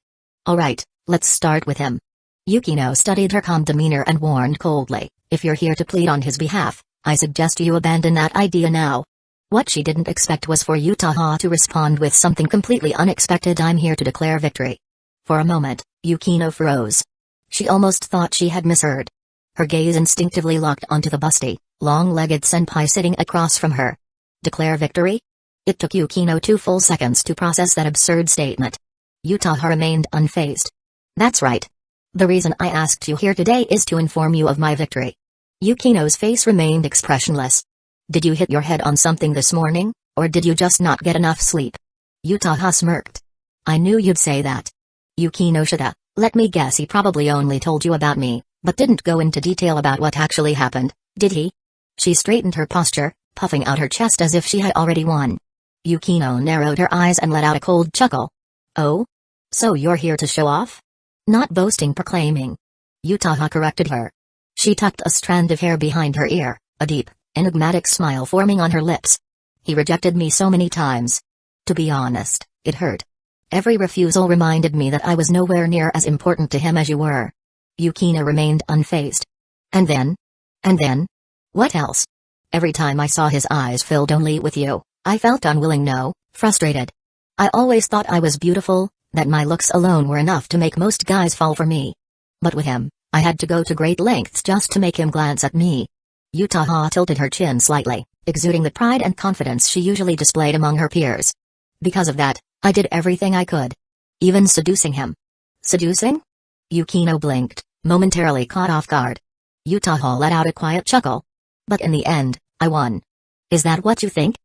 "Alright, let's start with him." Yukino studied her calm demeanor and warned coldly, "If you're here to plead on his behalf, I suggest you abandon that idea now." What she didn't expect was for Yutaha to respond with something completely unexpected. "I'm here to declare victory." For a moment, Yukino froze. She almost thought she had misheard. Her gaze instinctively locked onto the busty, long-legged senpai sitting across from her. Declare victory? It took Yukino 2 full seconds to process that absurd statement. Yutaha remained unfazed. "That's right. The reason I asked you here today is to inform you of my victory." Yukino's face remained expressionless. "Did you hit your head on something this morning, or did you just not get enough sleep?" Yutaha smirked. I knew you'd say that. Yukinoshita, let me guess, he probably only told you about me, but didn't go into detail about what actually happened, did he? She straightened her posture, puffing out her chest as if she had already won. Yukino narrowed her eyes and let out a cold chuckle. Oh? So you're here to show off? Not boasting, proclaiming. Yutaha corrected her. She tucked a strand of hair behind her ear, a deep, enigmatic smile forming on her lips. He rejected me so many times. To be honest, it hurt. Every refusal reminded me that I was nowhere near as important to him as you were. Yukino remained unfazed. And then? And then? What else? Every time I saw his eyes filled only with you, I felt unwilling, no, frustrated. I always thought I was beautiful, that my looks alone were enough to make most guys fall for me. But with him, I had to go to great lengths just to make him glance at me. Yutaha tilted her chin slightly, exuding the pride and confidence she usually displayed among her peers. Because of that, I did everything I could. Even seducing him. Seducing? Yukino blinked, momentarily caught off guard. Yutaha let out a quiet chuckle. But in the end, I won. Is that what you think?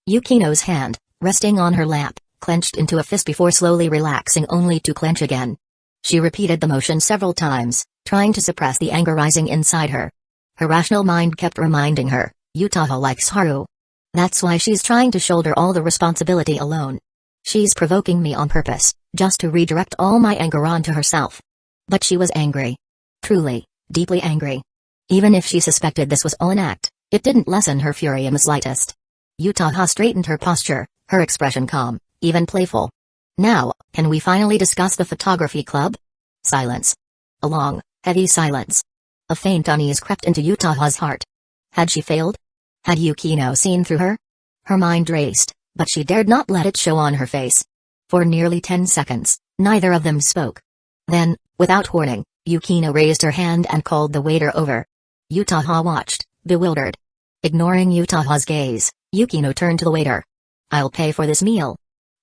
Yukino's hand, resting on her lap, clenched into a fist before slowly relaxing only to clench again. She repeated the motion several times, trying to suppress the anger rising inside her. Her rational mind kept reminding her, Yutaha likes Haru. That's why she's trying to shoulder all the responsibility alone. She's provoking me on purpose, just to redirect all my anger onto herself. But she was angry. Truly, deeply angry. Even if she suspected this was all an act, it didn't lessen her fury in the slightest. Yutaha straightened her posture, her expression calm, even playful. Now, can we finally discuss the photography club? Silence. A long, heavy silence. A faint unease crept into Yutaha's heart. Had she failed? Had Yukino seen through her? Her mind raced, but she dared not let it show on her face. For nearly 10 seconds, neither of them spoke. Then, without warning, Yukino raised her hand and called the waiter over. Yutaha watched, bewildered. Ignoring Yutaha's gaze, Yukino turned to the waiter. I'll pay for this meal.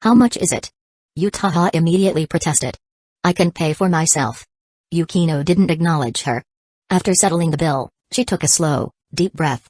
How much is it? Yutaha immediately protested. I can pay for myself. Yukino didn't acknowledge her. After settling the bill, she took a slow, deep breath.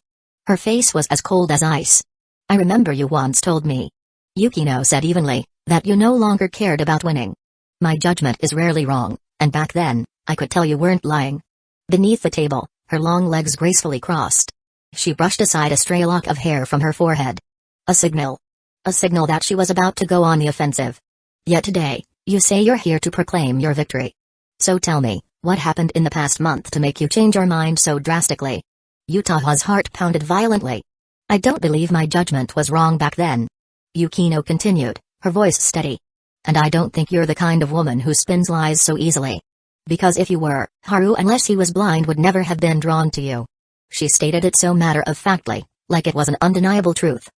Her face was as cold as ice. I remember you once told me. Yukino said evenly, that you no longer cared about winning. My judgment is rarely wrong, and back then, I could tell you weren't lying. Beneath the table, her long legs gracefully crossed. She brushed aside a stray lock of hair from her forehead. A signal. A signal that she was about to go on the offensive. Yet today, you say you're here to proclaim your victory. So tell me, what happened in the past month to make you change your mind so drastically? Yutaha's heart pounded violently. I don't believe my judgment was wrong back then. Yukino continued, her voice steady. And I don't think you're the kind of woman who spins lies so easily. Because if you were, Haru, unless he was blind, would never have been drawn to you. She stated it so matter-of-factly, like it was an undeniable truth.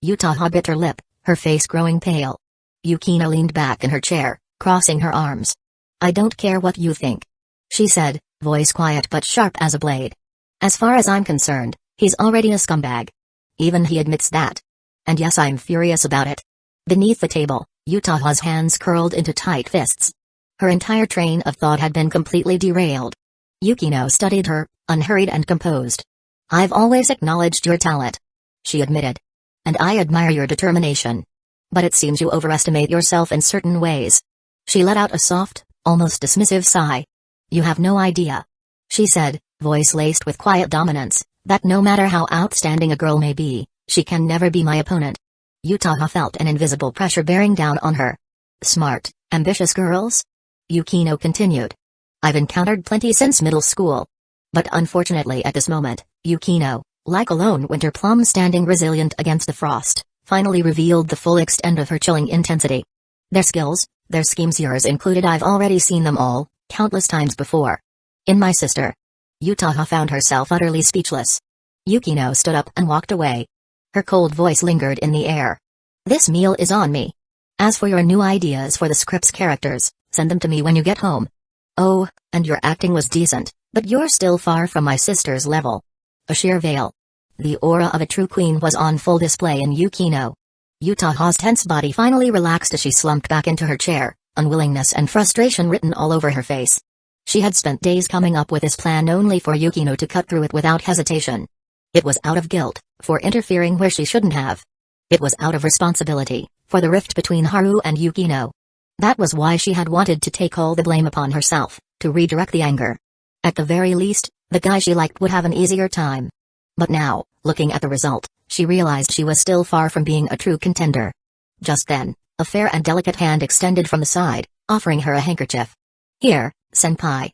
Yutaha bit her lip, her face growing pale. Yukino leaned back in her chair, crossing her arms. I don't care what you think, she said, voice quiet but sharp as a blade. As far as I'm concerned, he's already a scumbag. Even he admits that. And yes, I'm furious about it. Beneath the table, Yutaha's hands curled into tight fists. Her entire train of thought had been completely derailed. Yukino studied her, unhurried and composed. I've always acknowledged your talent, she admitted. And I admire your determination. But it seems you overestimate yourself in certain ways. She let out a soft, almost dismissive sigh. You have no idea, she said, voice laced with quiet dominance, that no matter how outstanding a girl may be, she can never be my opponent. Yutaha felt an invisible pressure bearing down on her. Smart, ambitious girls? Yukino continued. I've encountered plenty since middle school. But unfortunately at this moment, Yukino, like a lone winter plum standing resilient against the frost, finally revealed the full extent of her chilling intensity. Their skills, their schemes, yours included, I've already seen them all, countless times before. In my sister. Yutaha found herself utterly speechless. Yukino stood up and walked away. Her cold voice lingered in the air. This meal is on me. As for your new ideas for the script's characters, send them to me when you get home. Oh, and your acting was decent, but you're still far from my sister's level. A sheer veil. The aura of a true queen was on full display in Yukino. Yutaha's tense body finally relaxed as she slumped back into her chair, unwillingness and frustration written all over her face. She had spent days coming up with this plan only for Yukino to cut through it without hesitation. It was out of guilt, for interfering where she shouldn't have. It was out of responsibility, for the rift between Haru and Yukino. That was why she had wanted to take all the blame upon herself, to redirect the anger. At the very least, the guy she liked would have an easier time. But now, looking at the result, she realized she was still far from being a true contender. Just then, a fair and delicate hand extended from the side, offering her a handkerchief. "Here, senpai.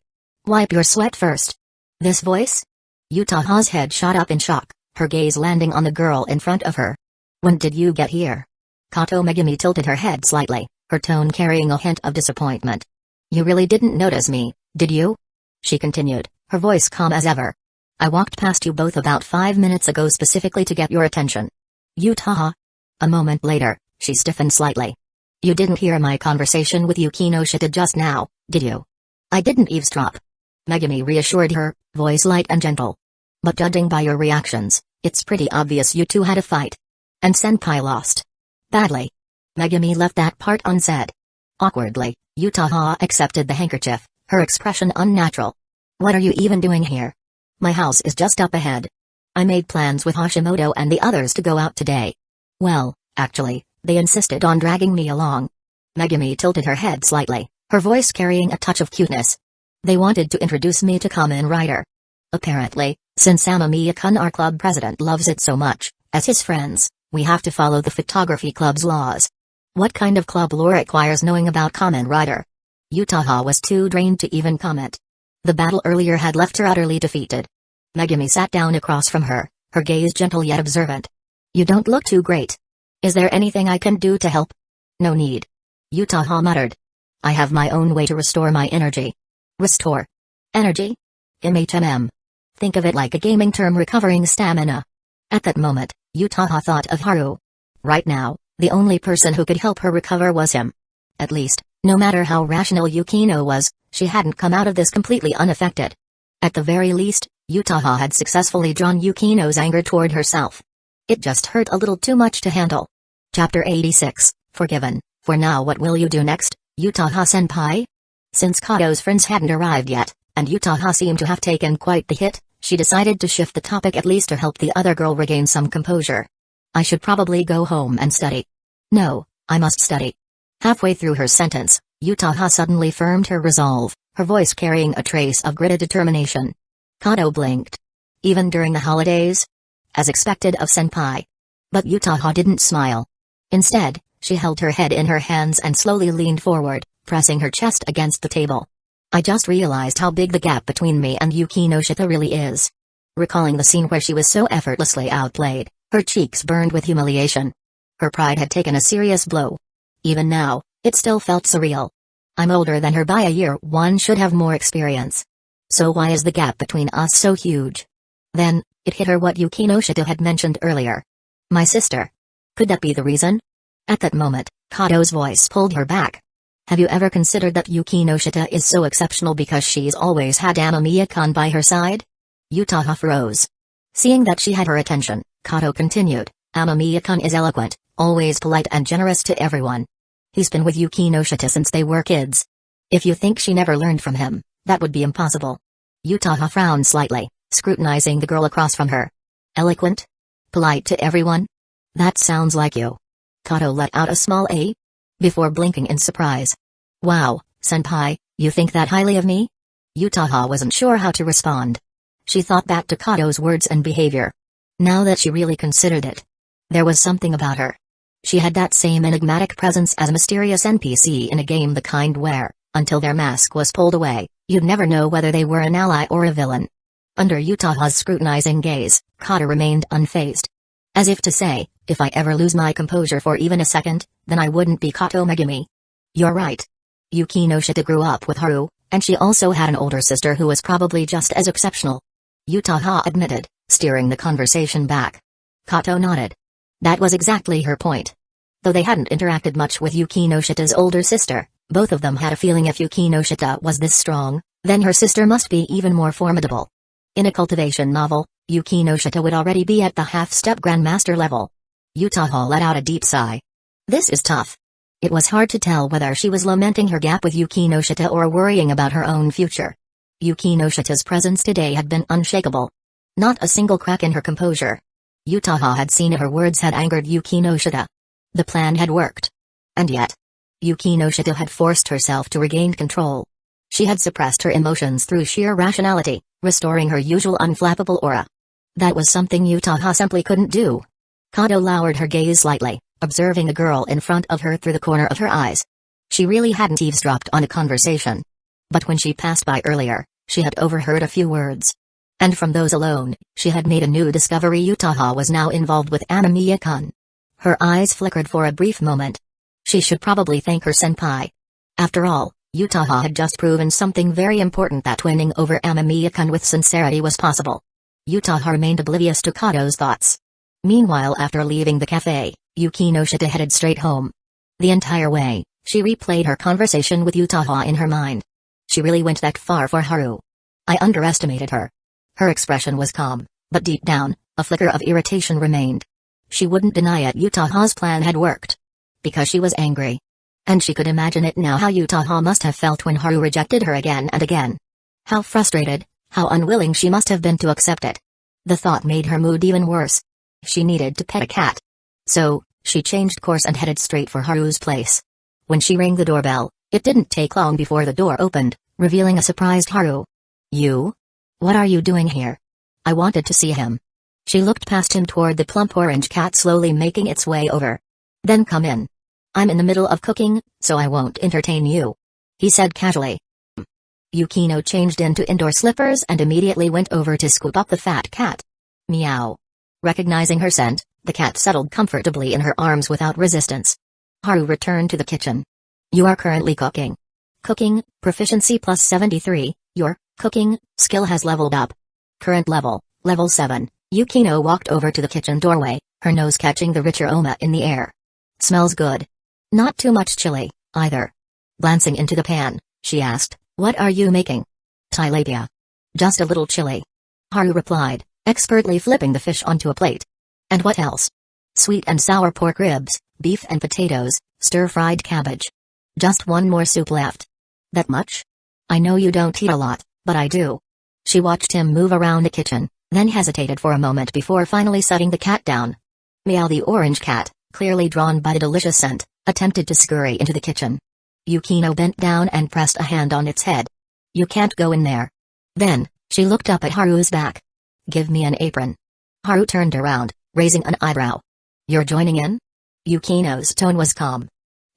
Wipe your sweat first." This voice? Yutaha's head shot up in shock, her gaze landing on the girl in front of her. "When did you get here?" Kato Megumi tilted her head slightly, her tone carrying a hint of disappointment. "You really didn't notice me, did you?" she continued, her voice calm as ever. "I walked past you both about 5 minutes ago specifically to get your attention." Yutaha. A moment later, she stiffened slightly. "You didn't hear my conversation with Yukinoshita just now, did you?" "I didn't eavesdrop." Megumi reassured her, voice light and gentle. "But judging by your reactions, it's pretty obvious you two had a fight. And senpai lost. Badly." Megumi left that part unsaid. Awkwardly, Yutaha accepted the handkerchief, her expression unnatural. "What are you even doing here? My house is just up ahead. I made plans with Hashimoto and the others to go out today. Well, actually, they insisted on dragging me along." Megumi tilted her head slightly, her voice carrying a touch of cuteness. "They wanted to introduce me to Kamen Rider. Apparently, since Amamiya-kun, our club president, loves it so much, as his friends, we have to follow the photography club's laws." "What kind of club law requires knowing about Kamen Rider?" Yutaha was too drained to even comment. The battle earlier had left her utterly defeated. Megumi sat down across from her, her gaze gentle yet observant. "You don't look too great. Is there anything I can do to help?" "No need." Yutaha muttered. "I have my own way to restore my energy." "Restore energy?" "MHMM. Think of it like a gaming term, recovering stamina." At that moment, Yutaha thought of Haru. Right now, the only person who could help her recover was him. At least, no matter how rational Yukino was, she hadn't come out of this completely unaffected. At the very least, Yutaha had successfully drawn Yukino's anger toward herself. It just hurt a little too much to handle. Chapter 86, Forgiven. "For now, what will you do next, Yutaha-senpai?" Since Kato's friends hadn't arrived yet, and Yutaha seemed to have taken quite the hit, she decided to shift the topic at least to help the other girl regain some composure. "I should probably go home and study." "No, I must study." Halfway through her sentence, Yutaha suddenly firmed her resolve, her voice carrying a trace of gritted determination. Kato blinked. "Even during the holidays?" As expected of senpai. But Yutaha didn't smile. Instead, she held her head in her hands and slowly leaned forward, pressing her chest against the table. "I just realized how big the gap between me and Yukinoshita really is." Recalling the scene where she was so effortlessly outplayed, her cheeks burned with humiliation. Her pride had taken a serious blow. Even now, it still felt surreal. "I'm older than her by a year, one should have more experience. So why is the gap between us so huge?" Then, it hit her what Yukinoshita had mentioned earlier. "My sister. Could that be the reason?" At that moment, Kato's voice pulled her back. "Have you ever considered that Yukinoshita is so exceptional because she's always had Amamiya-kun by her side?" Yutaha froze. Seeing that she had her attention, Kato continued, "Amamiya-kun is eloquent, always polite and generous to everyone. He's been with Yukinoshita since they were kids. If you think she never learned from him, that would be impossible." Yutaha frowned slightly, scrutinizing the girl across from her. "Eloquent? Polite to everyone? That sounds like you." Kato let out a small "eh?" before blinking in surprise. "Wow, senpai, you think that highly of me?" Yutaha wasn't sure how to respond. She thought back to Kato's words and behavior. Now that she really considered it, there was something about her. She had that same enigmatic presence as a mysterious NPC in a game, the kind where, until their mask was pulled away, you'd never know whether they were an ally or a villain. Under Yutaha's scrutinizing gaze, Kato remained unfazed. As if to say, if I ever lose my composure for even a second, then I wouldn't be Kato Megumi. "You're right. Yukinoshita grew up with Haru, and she also had an older sister who was probably just as exceptional," Yutaha admitted, steering the conversation back. Kato nodded. That was exactly her point. Though they hadn't interacted much with Yukinoshita's older sister, both of them had a feeling if Yukinoshita was this strong, then her sister must be even more formidable. In a cultivation novel, Yukinoshita would already be at the half-step grandmaster level. Yutaha let out a deep sigh. This is tough. It was hard to tell whether she was lamenting her gap with Yukinoshita or worrying about her own future. Yukinoshita's presence today had been unshakable. Not a single crack in her composure. Yutaha had seen her words had angered Yukinoshita. The plan had worked. And yet, Yukinoshita had forced herself to regain control. She had suppressed her emotions through sheer rationality, restoring her usual unflappable aura. That was something Utaha simply couldn't do. Kato lowered her gaze slightly, observing the girl in front of her through the corner of her eyes. She really hadn't eavesdropped on a conversation. But when she passed by earlier, she had overheard a few words. And from those alone, she had made a new discovery: Utaha was now involved with Amamiya-kun. Her eyes flickered for a brief moment. She should probably thank her senpai. After all, Utaha had just proven something very important, that winning over Amamiya-kun with sincerity was possible. Utaha remained oblivious to Kato's thoughts. Meanwhile, after leaving the cafe, Yukinoshita headed straight home. The entire way, she replayed her conversation with Utaha in her mind. She really went that far for Haru. I underestimated her. Her expression was calm, but deep down, a flicker of irritation remained. She wouldn't deny it, Utaha's plan had worked. Because she was angry. And she could imagine it now, how Utaha must have felt when Haru rejected her again and again. How frustrated, how unwilling she must have been to accept it. The thought made her mood even worse. She needed to pet a cat. So, she changed course and headed straight for Haru's place. When she rang the doorbell, it didn't take long before the door opened, revealing a surprised Haru. You? What are you doing here? I wanted to see him. She looked past him toward the plump orange cat slowly making its way over. Then come in. I'm in the middle of cooking, so I won't entertain you. He said casually. Yukino changed into indoor slippers and immediately went over to scoop up the fat cat. Meow. Recognizing her scent, the cat settled comfortably in her arms without resistance. Haru returned to the kitchen. You are currently cooking. Cooking, proficiency plus 73, your cooking skill has leveled up. Current level, level 7. Yukino walked over to the kitchen doorway, her nose catching the rich aroma in the air. Smells good. Not too much chili, either. Glancing into the pan, she asked, what are you making? Tilapia. Just a little chili. Haru replied, expertly flipping the fish onto a plate. And what else? Sweet and sour pork ribs, beef and potatoes, stir-fried cabbage. Just one more soup left. That much? I know you don't eat a lot, but I do. She watched him move around the kitchen, then hesitated for a moment before finally setting the cat down. Meow. The orange cat, clearly drawn by the delicious scent, attempted to scurry into the kitchen. Yukino bent down and pressed a hand on its head. You can't go in there. Then, she looked up at Haru's back. Give me an apron. Haru turned around, raising an eyebrow. You're joining in? Yukino's tone was calm.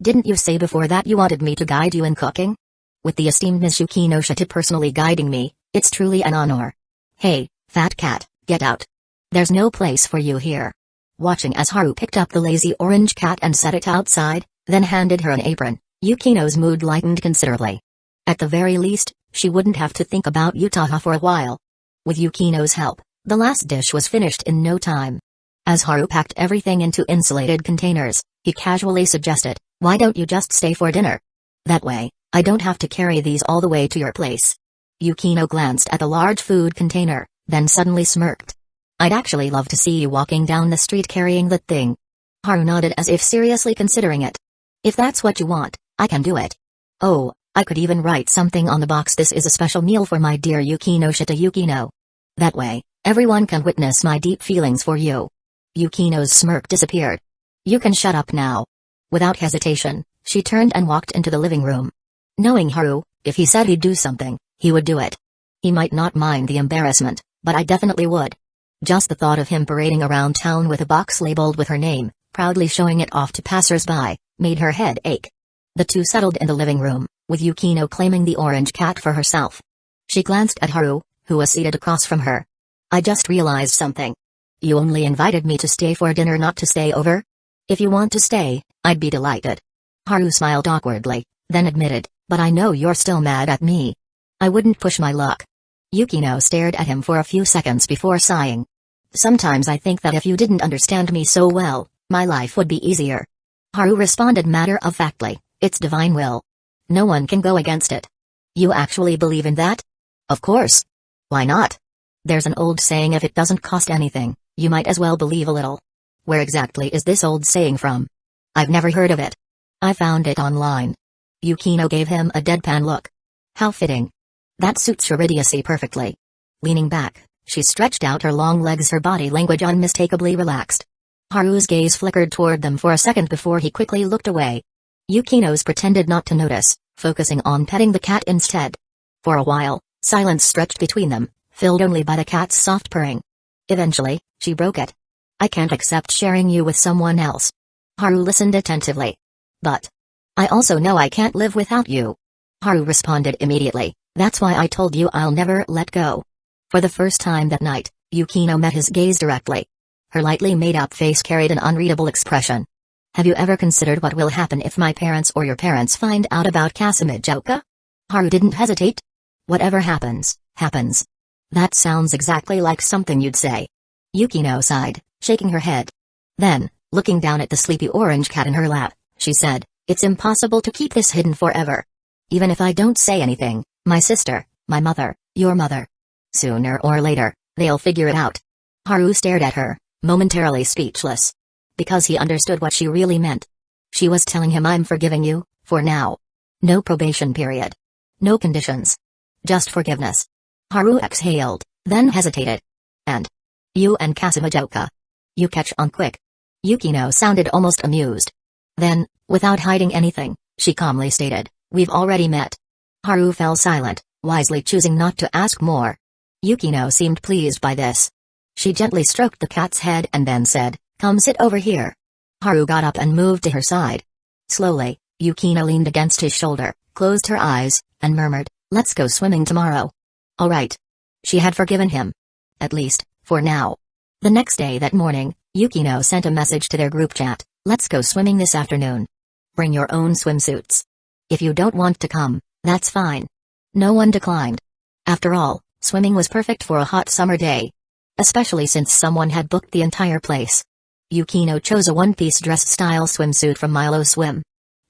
Didn't you say before that you wanted me to guide you in cooking? With the esteemed Miss Yukinoshita personally guiding me, it's truly an honor. Hey, fat cat, get out. There's no place for you here. Watching as Haru picked up the lazy orange cat and set it outside, then handed her an apron, Yukino's mood lightened considerably. At the very least, she wouldn't have to think about Utaha for a while. With Yukino's help, the last dish was finished in no time. As Haru packed everything into insulated containers, he casually suggested, why don't you just stay for dinner? That way, I don't have to carry these all the way to your place. Yukino glanced at the large food container, then suddenly smirked. I'd actually love to see you walking down the street carrying that thing. Haru nodded as if seriously considering it. If that's what you want, I can do it. Oh, I could even write something on the box. This is a special meal for my dear Yukinoshita Yukino. That way, everyone can witness my deep feelings for you. Yukino's smirk disappeared. You can shut up now. Without hesitation, she turned and walked into the living room. Knowing Haru, if he said he'd do something, he would do it. He might not mind the embarrassment, but I definitely would. Just the thought of him parading around town with a box labeled with her name, proudly showing it off to passers-by, made her head ache. The two settled in the living room, with Yukino claiming the orange cat for herself. She glanced at Haru, who was seated across from her. I just realized something. You only invited me to stay for dinner, not to stay over? If you want to stay, I'd be delighted. Haru smiled awkwardly, then admitted, but I know you're still mad at me. I wouldn't push my luck. Yukino stared at him for a few seconds before sighing. Sometimes I think that if you didn't understand me so well, my life would be easier. Haru responded matter-of-factly, it's divine will. No one can go against it. You actually believe in that? Of course. Why not? There's an old saying, if it doesn't cost anything, you might as well believe a little. Where exactly is this old saying from? I've never heard of it. I found it online. Yukino gave him a deadpan look. How fitting. That suits your idiocy perfectly. Leaning back, she stretched out her long legs, her body language unmistakably relaxed. Haru's gaze flickered toward them for a second before he quickly looked away. Yukino's pretended not to notice, focusing on petting the cat instead. For a while, silence stretched between them, filled only by the cat's soft purring. Eventually, she broke it. I can't accept sharing you with someone else. Haru listened attentively. But I also know I can't live without you. Haru responded immediately, that's why I told you I'll never let go. For the first time that night, Yukino met his gaze directly. Her lightly made-up face carried an unreadable expression. Have you ever considered what will happen if my parents or your parents find out about Kasumi-joka? Haru didn't hesitate. Whatever happens, happens. That sounds exactly like something you'd say. Yukino sighed, shaking her head. Then, looking down at the sleepy orange cat in her lap, she said, it's impossible to keep this hidden forever. Even if I don't say anything, my sister, my mother, your mother. Sooner or later, they'll figure it out. Haru stared at her, momentarily speechless. Because he understood what she really meant. She was telling him I'm forgiving you, for now. No probation period. No conditions. Just forgiveness. Haru exhaled, then hesitated. And you and Kasumi-joka. You catch on quick. Yukino sounded almost amused. Then, without hiding anything, she calmly stated, we've already met. Haru fell silent, wisely choosing not to ask more. Yukino seemed pleased by this. She gently stroked the cat's head and then said, come sit over here. Haru got up and moved to her side. Slowly, Yukino leaned against his shoulder, closed her eyes, and murmured, let's go swimming tomorrow. All right. She had forgiven him. At least, for now. The next day that morning, Yukino sent a message to their group chat, let's go swimming this afternoon. Bring your own swimsuits. If you don't want to come, that's fine. No one declined. After all, swimming was perfect for a hot summer day. Especially since someone had booked the entire place. Yukino chose a one-piece dress-style swimsuit from Milo Swim.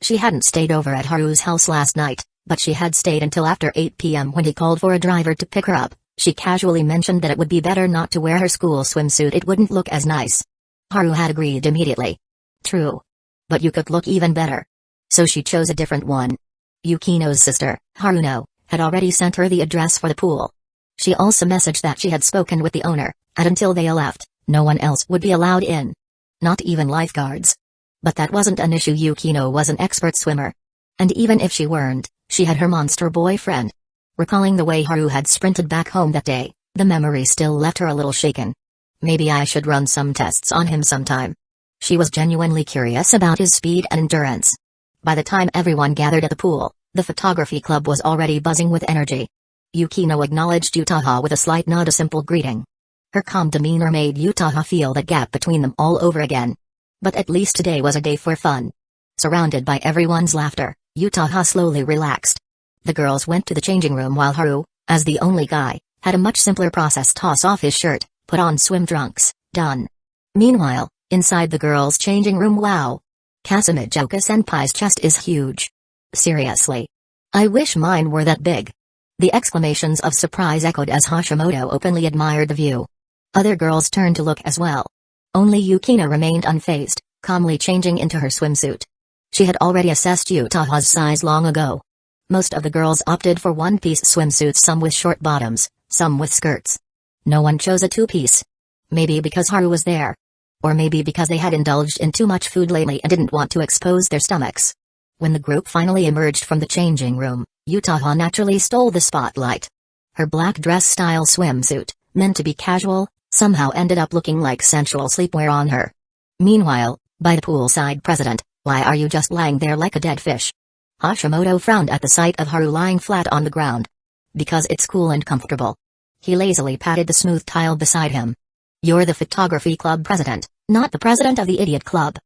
She hadn't stayed over at Haru's house last night, but she had stayed until after 8 p.m. when he called for a driver to pick her up. She casually mentioned that it would be better not to wear her school swimsuit, it wouldn't look as nice. Haru had agreed immediately. True. But you could look even better. So she chose a different one. Yukino's sister, Haruno, had already sent her the address for the pool. She also messaged that she had spoken with the owner, and until they left, no one else would be allowed in. Not even lifeguards. But that wasn't an issue. Yukino was an expert swimmer. And even if she weren't, she had her monster boyfriend. Recalling the way Haru had sprinted back home that day, the memory still left her a little shaken. Maybe I should run some tests on him sometime. She was genuinely curious about his speed and endurance. By the time everyone gathered at the pool, the photography club was already buzzing with energy. Yukino acknowledged Yutaha with a slight nod, a simple greeting. Her calm demeanor made Yutaha feel that gap between them all over again. But at least today was a day for fun. Surrounded by everyone's laughter, Yutaha slowly relaxed. The girls went to the changing room while Haru, as the only guy, had a much simpler process: toss off his shirt, put on swim trunks, done. Meanwhile, inside the girls' changing room, wow! Kasumi-joka senpai's chest is huge. Seriously. I wish mine were that big. The exclamations of surprise echoed as Hashimoto openly admired the view. Other girls turned to look as well. Only Yukino remained unfazed, calmly changing into her swimsuit. She had already assessed Yutaha's size long ago. Most of the girls opted for one-piece swimsuits, some with short bottoms, some with skirts. No one chose a two-piece. Maybe because Haru was there. Or maybe because they had indulged in too much food lately and didn't want to expose their stomachs. When the group finally emerged from the changing room, Yutaha naturally stole the spotlight. Her black dress-style swimsuit, meant to be casual, somehow ended up looking like sensual sleepwear on her. Meanwhile, by the poolside president, why are you just lying there like a dead fish? Hashimoto frowned at the sight of Haru lying flat on the ground. Because it's cool and comfortable. He lazily patted the smooth tile beside him. You're the photography club president, not the president of the idiot club.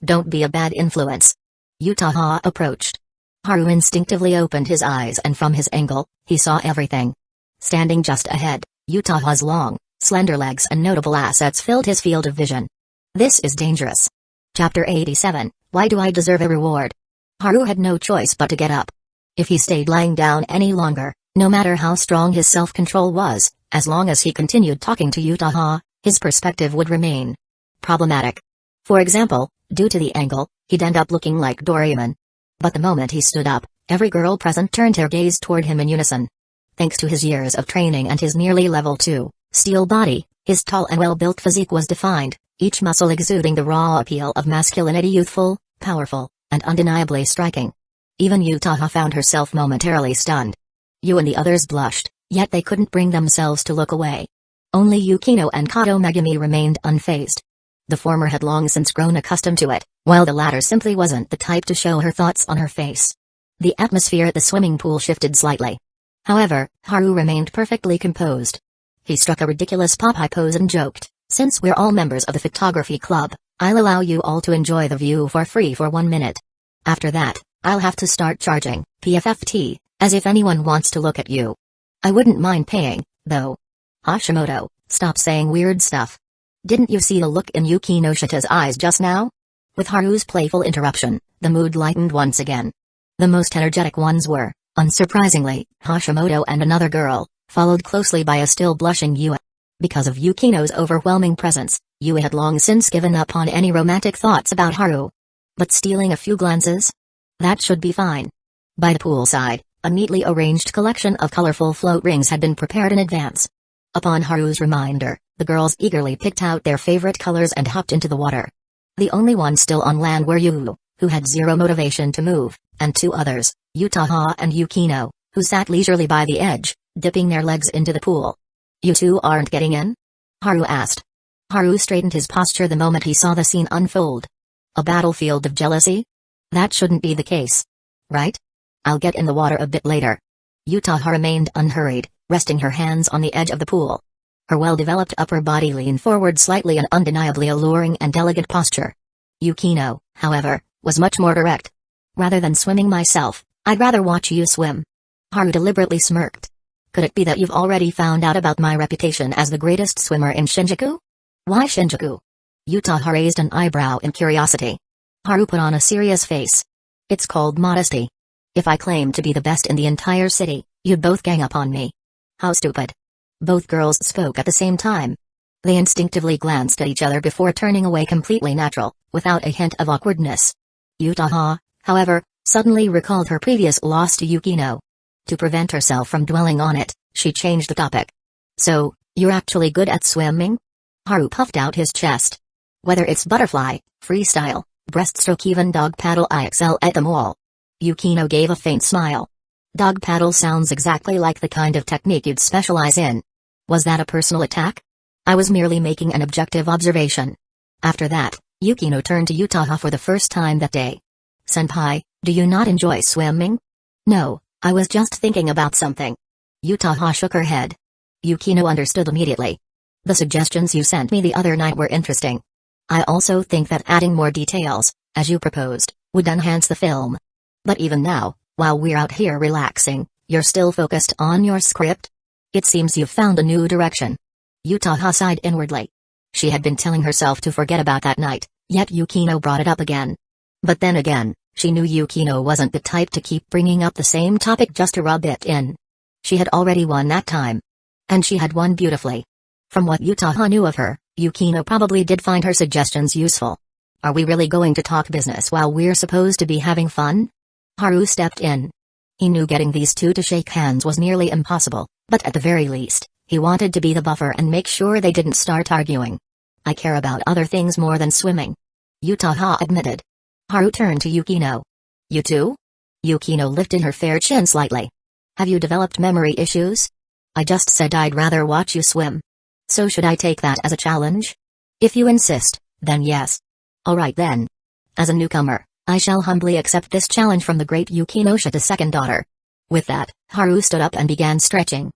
Don't be a bad influence. Yutaha approached. Haru instinctively opened his eyes, and from his angle, he saw everything. Standing just ahead, Yutaha's long, slender legs and notable assets filled his field of vision. This is dangerous. Chapter 87, Why Do I Deserve a Reward? Haru had no choice but to get up. If he stayed lying down any longer, no matter how strong his self-control was, as long as he continued talking to Yutaha, his perspective would remain problematic. For example, due to the angle, he'd end up looking like Doraemon. But the moment he stood up, every girl present turned their gaze toward him in unison. Thanks to his years of training and his nearly level 2 steel body, his tall and well-built physique was defined, each muscle exuding the raw appeal of masculinity: youthful, powerful, and undeniably striking. Even Yutaha found herself momentarily stunned. Yu and the others blushed, yet they couldn't bring themselves to look away. Only Yukino and Kato Megumi remained unfazed. The former had long since grown accustomed to it, while the latter simply wasn't the type to show her thoughts on her face. The atmosphere at the swimming pool shifted slightly. However, Haru remained perfectly composed. He struck a ridiculous Popeye pose and joked, "Since we're all members of the photography club, I'll allow you all to enjoy the view for free for 1 minute. After that, I'll have to start charging PFFT, as if anyone wants to look at you. I wouldn't mind paying, though." Hashimoto, stop saying weird stuff. Didn't you see the look in Yukinoshita's eyes just now? With Haru's playful interruption, the mood lightened once again. The most energetic ones were, unsurprisingly, Hashimoto and another girl, followed closely by a still blushing Yue. Because of Yukino's overwhelming presence, Yue had long since given up on any romantic thoughts about Haru. But stealing a few glances? That should be fine. By the poolside, a neatly arranged collection of colorful float rings had been prepared in advance. Upon Haru's reminder, the girls eagerly picked out their favorite colors and hopped into the water. The only ones still on land were Yu, who had zero motivation to move, and 2 others, Yutaha and Yukino, who sat leisurely by the edge, dipping their legs into the pool. "You two aren't getting in?" Haru asked. Haru straightened his posture the moment he saw the scene unfold. A battlefield of jealousy? That shouldn't be the case. Right? I'll get in the water a bit later. Yutaha remained unhurried, resting her hands on the edge of the pool. Her well-developed upper body leaned forward slightly, an undeniably alluring and elegant posture. Yukino, however, was much more direct. "Rather than swimming myself, I'd rather watch you swim." Haru deliberately smirked. "Could it be that you've already found out about my reputation as the greatest swimmer in Shinjuku?" "Why Shinjuku?" Yutaha raised an eyebrow in curiosity. Haru put on a serious face. "It's called modesty. If I claim to be the best in the entire city, you'd both gang up on me." "How stupid." Both girls spoke at the same time. They instinctively glanced at each other before turning away, completely natural, without a hint of awkwardness. Yutaha, however, suddenly recalled her previous loss to Yukino. To prevent herself from dwelling on it, she changed the topic. "So, you're actually good at swimming?" Haru puffed out his chest. "Whether it's butterfly, freestyle, breaststroke, even dog paddle, I excel at them all." Yukino gave a faint smile. "Dog paddle sounds exactly like the kind of technique you'd specialize in." Was that a personal attack? "I was merely making an objective observation." After that, Yukino turned to Yutaha for the first time that day. "Senpai, do you not enjoy swimming?" "No, I was just thinking about something." Yutaha shook her head. Yukino understood immediately. "The suggestions you sent me the other night were interesting. I also think that adding more details, as you proposed, would enhance the film. But even now, while we're out here relaxing, you're still focused on your script? It seems you've found a new direction." Yutaha sighed inwardly. She had been telling herself to forget about that night, yet Yukino brought it up again. But then again, she knew Yukino wasn't the type to keep bringing up the same topic just to rub it in. She had already won that time. And she had won beautifully. From what Yutaha knew of her, Yukino probably did find her suggestions useful. "Are we really going to talk business while we're supposed to be having fun?" Haru stepped in. He knew getting these two to shake hands was nearly impossible, but at the very least, he wanted to be the buffer and make sure they didn't start arguing. "I care about other things more than swimming," Yutaha admitted. Haru turned to Yukino. "You too?" Yukino lifted her fair chin slightly. "Have you developed memory issues?" "I just said I'd rather watch you swim. So should I take that as a challenge?" "If you insist, then yes." "Alright then. As a newcomer, I shall humbly accept this challenge from the great Yukinoshita's second daughter." With that, Haru stood up and began stretching.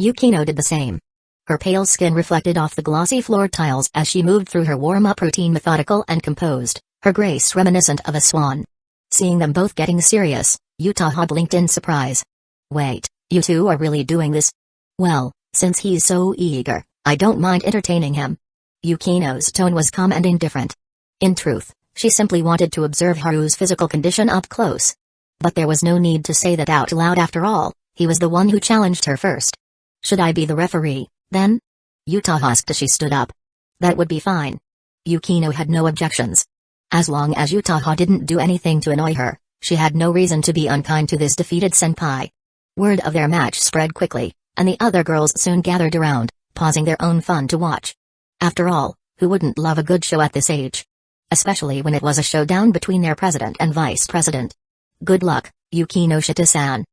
Yukino did the same. Her pale skin reflected off the glossy floor tiles as she moved through her warm-up routine, methodical and composed, her grace reminiscent of a swan. Seeing them both getting serious, Yutaha blinked in surprise. "Wait, you two are really doing this? Well, since he's so eager, I don't mind entertaining him." Yukino's tone was calm and indifferent. In truth, she simply wanted to observe Haru's physical condition up close. But there was no need to say that out loud after all, he was the one who challenged her first. "Should I be the referee, then?" Yutaha asked as she stood up. "That would be fine." Yukino had no objections. As long as Yutaha didn't do anything to annoy her, she had no reason to be unkind to this defeated senpai. Word of their match spread quickly, and the other girls soon gathered around, pausing their own fun to watch. After all, who wouldn't love a good show at this age? especially when it was a showdown between their president and vice president. Good luck, Yukinoshita-san.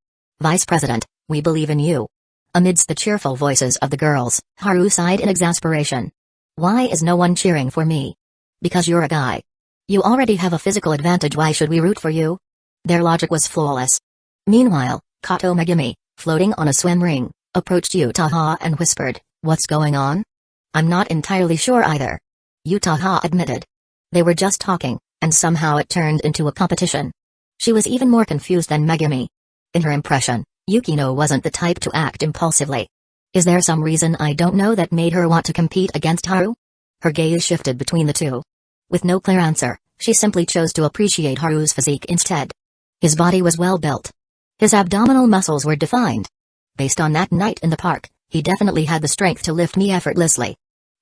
Vice President, we believe in you. Amidst the cheerful voices of the girls, Haru sighed in exasperation. Why is no one cheering for me? Because you're a guy. You already have a physical advantage, why should we root for you? Their logic was flawless. Meanwhile, Kato Megumi, floating on a swim ring, approached Yutaha and whispered, "What's going on?" "I'm not entirely sure either," Yutaha admitted. They were just talking, and somehow it turned into a competition. She was even more confused than Megumi. In her impression, Yukino wasn't the type to act impulsively. Is there some reason I don't know that made her want to compete against Haru? Her gaze shifted between the two. With no clear answer, she simply chose to appreciate Haru's physique instead. His body was well built. His abdominal muscles were defined. Based on that night in the park, he definitely had the strength to lift me effortlessly.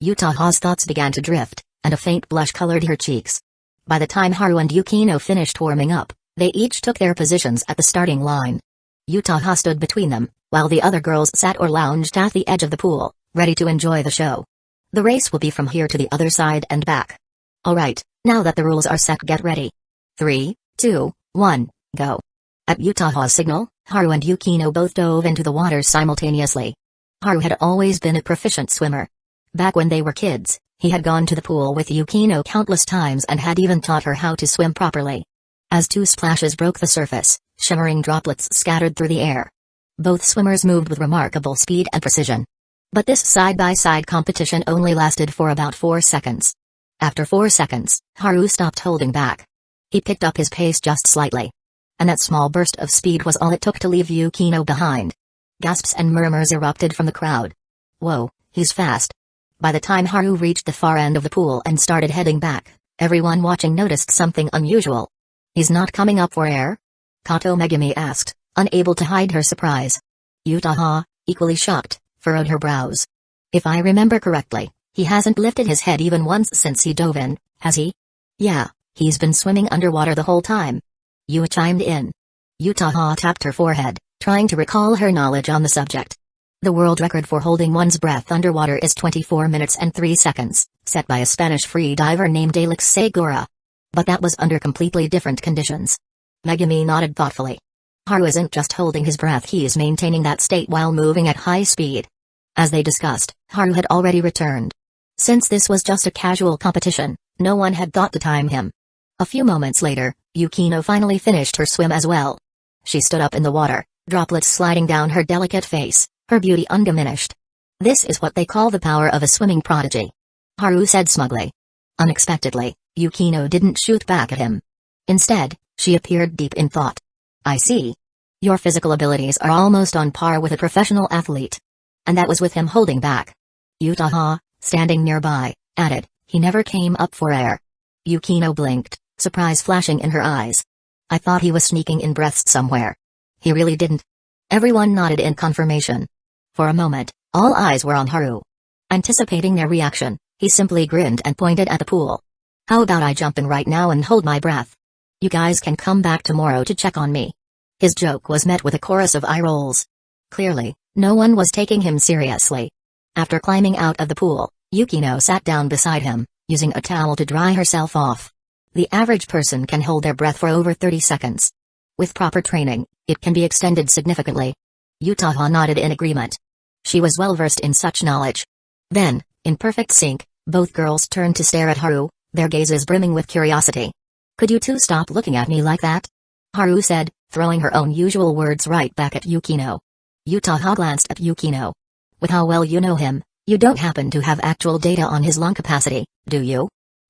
Yutaha's thoughts began to drift, and a faint blush colored her cheeks. By the time Haru and Yukino finished warming up, they each took their positions at the starting line. Yutaha stood between them, while the other girls sat or lounged at the edge of the pool, ready to enjoy the show. The race will be from here to the other side and back. Alright, now that the rules are set, get ready. 3, 2, 1, go. At Yutaha's signal, Haru and Yukino both dove into the water simultaneously. Haru had always been a proficient swimmer. Back when they were kids, he had gone to the pool with Yukino countless times and had even taught her how to swim properly. As two splashes broke the surface, shimmering droplets scattered through the air. Both swimmers moved with remarkable speed and precision. But this side-by-side competition only lasted for about 4 seconds. After 4 seconds, Haru stopped holding back. He picked up his pace just slightly. And that small burst of speed was all it took to leave Yukino behind. Gasps and murmurs erupted from the crowd. Whoa, he's fast. By the time Haru reached the far end of the pool and started heading back, everyone watching noticed something unusual. He's not coming up for air? Kato Megumi asked, unable to hide her surprise. Yutaha, equally shocked, furrowed her brows. If I remember correctly, he hasn't lifted his head even once since he dove in, has he? Yeah, he's been swimming underwater the whole time. Yu chimed in. Yutaha tapped her forehead, trying to recall her knowledge on the subject. The world record for holding one's breath underwater is 24 minutes and 3 seconds, set by a Spanish free diver named Alex Segura. But that was under completely different conditions. Megumi nodded thoughtfully. Haru isn't just holding his breath, he is maintaining that state while moving at high speed. As they discussed, Haru had already returned. Since this was just a casual competition, no one had thought to time him. A few moments later, Yukino finally finished her swim as well. She stood up in the water, droplets sliding down her delicate face, her beauty undiminished. This is what they call the power of a swimming prodigy, Haru said smugly. Unexpectedly, Yukino didn't shoot back at him. Instead, she appeared deep in thought. I see. Your physical abilities are almost on par with a professional athlete. And that was with him holding back. Yutaha, standing nearby, added, he never came up for air. Yukino blinked, surprise flashing in her eyes. I thought he was sneaking in breaths somewhere. He really didn't. Everyone nodded in confirmation. For a moment, all eyes were on Haru. Anticipating their reaction, he simply grinned and pointed at the pool. How about I jump in right now and hold my breath? You guys can come back tomorrow to check on me. His joke was met with a chorus of eye rolls. Clearly, no one was taking him seriously. After climbing out of the pool, Yukino sat down beside him, using a towel to dry herself off. The average person can hold their breath for over 30 seconds. With proper training, it can be extended significantly. Yutaha nodded in agreement. She was well versed in such knowledge. Then, in perfect sync, both girls turned to stare at Haru, their gazes brimming with curiosity. Could you two stop looking at me like that? Haru said, throwing her own usual words right back at Yukino. Yutaha glanced at Yukino. With how well you know him, you don't happen to have actual data on his lung capacity, do you?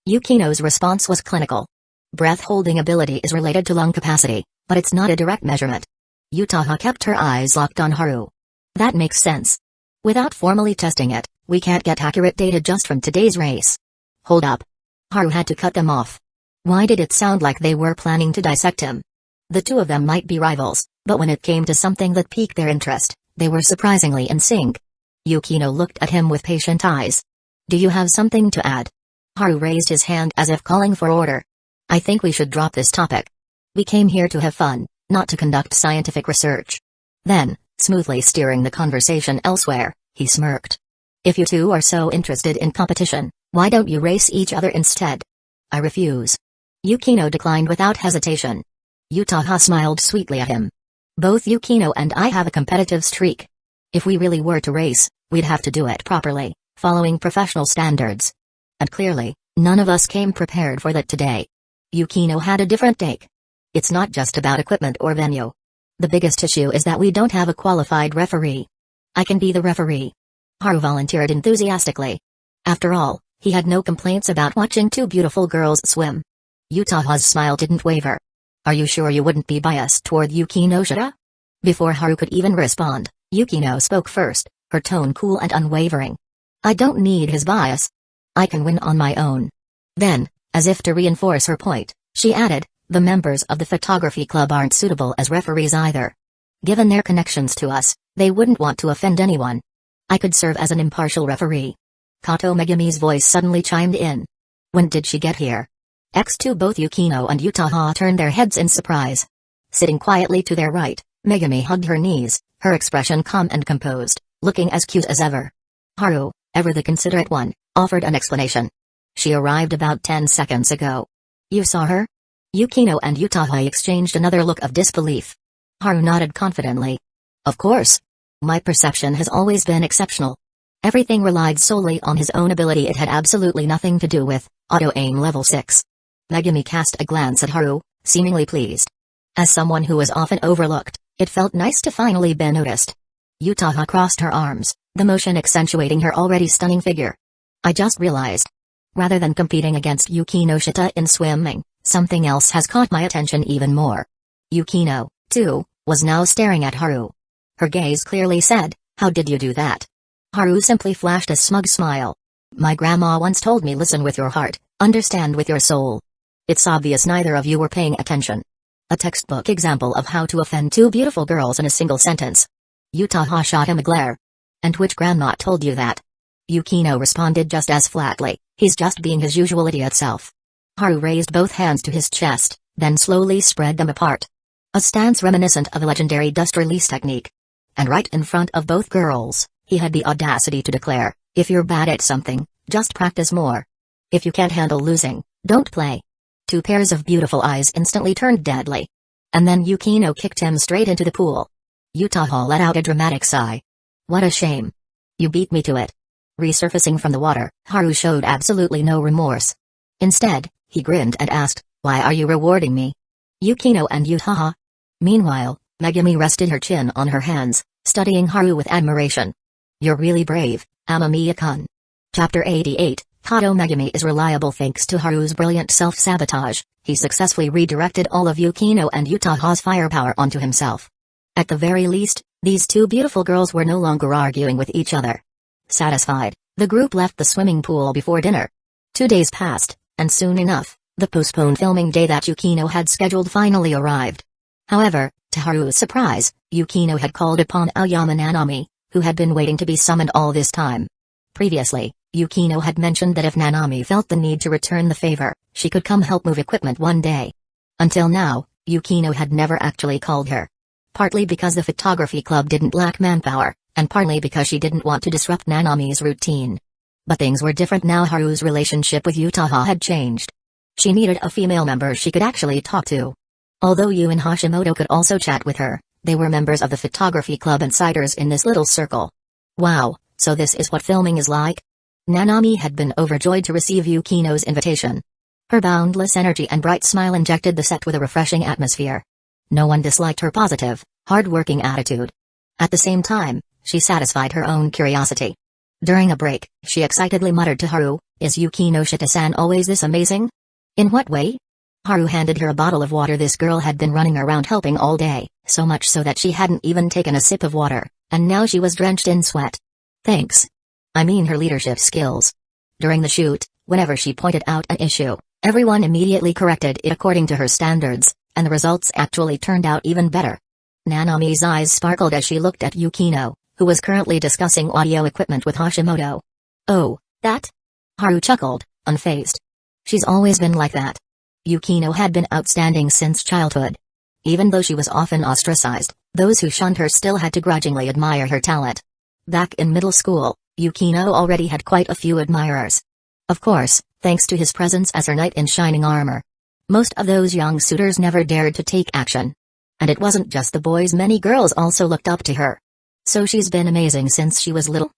Yukino's response was clinical. Breath-holding ability is related to lung capacity, but it's not a direct measurement. Yutaha kept her eyes locked on Haru. That makes sense. Without formally testing it, we can't get accurate data just from today's race. Hold up. Haru had to cut them off. Why did it sound like they were planning to dissect him? The two of them might be rivals, but when it came to something that piqued their interest, they were surprisingly in sync. Yukino looked at him with patient eyes. Do you have something to add? Haru raised his hand as if calling for order. I think we should drop this topic. We came here to have fun, not to conduct scientific research. Then, smoothly steering the conversation elsewhere, he smirked. If you two are so interested in competition, why don't you race each other instead? I refuse. Yukino declined without hesitation. Utaha smiled sweetly at him. Both Yukino and I have a competitive streak. If we really were to race, we'd have to do it properly, following professional standards. And clearly, none of us came prepared for that today. Yukino had a different take. It's not just about equipment or venue. The biggest issue is that we don't have a qualified referee. I can be the referee. Haru volunteered enthusiastically. After all, he had no complaints about watching two beautiful girls swim. Utaha's smile didn't waver. Are you sure you wouldn't be biased toward Yukinoshita? Before Haru could even respond, Yukino spoke first, her tone cool and unwavering. I don't need his bias. I can win on my own. Then, as if to reinforce her point, she added, the members of the photography club aren't suitable as referees either. Given their connections to us, they wouldn't want to offend anyone. I could serve as an impartial referee. Kato Megami's voice suddenly chimed in. When did she get here? X2 both Yukino and Utaha turned their heads in surprise. Sitting quietly to their right, Megami hugged her knees, her expression calm and composed, looking as cute as ever. Haru, ever the considerate one, offered an explanation. She arrived about 10 seconds ago. You saw her? Yukino and Utaha exchanged another look of disbelief. Haru nodded confidently. Of course. My perception has always been exceptional. Everything relied solely on his own ability. It had absolutely nothing to do with auto-aim level 6. Megami cast a glance at Haru, seemingly pleased. As someone who was often overlooked, it felt nice to finally be noticed. Utaha crossed her arms, the motion accentuating her already stunning figure. I just realized. Rather than competing against Yukinoshita in swimming, something else has caught my attention even more. Yukino, too, was now staring at Haru. Her gaze clearly said, how did you do that? Haru simply flashed a smug smile. My grandma once told me, listen with your heart, understand with your soul. It's obvious neither of you were paying attention. A textbook example of how to offend two beautiful girls in a single sentence. Utaha shot him a glare. And which grandma told you that? Yukino responded just as flatly, he's just being his usual idiot self. Haru raised both hands to his chest, then slowly spread them apart. A stance reminiscent of a legendary dust release technique. And right in front of both girls, he had the audacity to declare, if you're bad at something, just practice more. If you can't handle losing, don't play. Two pairs of beautiful eyes instantly turned deadly. And then Yukino kicked him straight into the pool. Utaha let out a dramatic sigh. What a shame. You beat me to it. Resurfacing from the water, Haru showed absolutely no remorse. Instead, he grinned and asked, why are you rewarding me? Yukino and Utaha. Meanwhile, Megami rested her chin on her hands, studying Haru with admiration. You're really brave, Amamiya-kun. Chapter 88, Kato Megami is reliable thanks to Haru's brilliant self-sabotage. He successfully redirected all of Yukino and Utaha's firepower onto himself. At the very least, these two beautiful girls were no longer arguing with each other. Satisfied, the group left the swimming pool before dinner. 2 days passed, and soon enough, the postponed filming day that Yukino had scheduled finally arrived. However, to Haru's surprise, Yukino had called upon Aoyama Nanami, who had been waiting to be summoned all this time. Previously, Yukino had mentioned that if Nanami felt the need to return the favor, she could come help move equipment one day. Until now, Yukino had never actually called her. Partly because the photography club didn't lack manpower, and partly because she didn't want to disrupt Nanami's routine. But things were different now. Haru's relationship with Utaha had changed. She needed a female member she could actually talk to. Although Yu and Hashimoto could also chat with her, they were members of the photography club insiders in this little circle. Wow, so this is what filming is like? Nanami had been overjoyed to receive Yukino's invitation. Her boundless energy and bright smile injected the set with a refreshing atmosphere. No one disliked her positive, hard-working attitude. At the same time, she satisfied her own curiosity. During a break, she excitedly muttered to Haru, is Yukinoshita-san always this amazing? In what way? Haru handed her a bottle of water. This girl had been running around helping all day, so much so that she hadn't even taken a sip of water, and now she was drenched in sweat. Thanks. I mean her leadership skills. During the shoot, whenever she pointed out an issue, everyone immediately corrected it according to her standards, and the results actually turned out even better. Nanami's eyes sparkled as she looked at Yukino, who was currently discussing audio equipment with Hashimoto. Oh, that? Haru chuckled, unfazed. She's always been like that. Yukino had been outstanding since childhood. Even though she was often ostracized, those who shunned her still had to grudgingly admire her talent. Back in middle school, Yukino already had quite a few admirers. Of course, thanks to his presence as her knight in shining armor. Most of those young suitors never dared to take action. And it wasn't just the boys, many girls also looked up to her. So she's been amazing since she was little?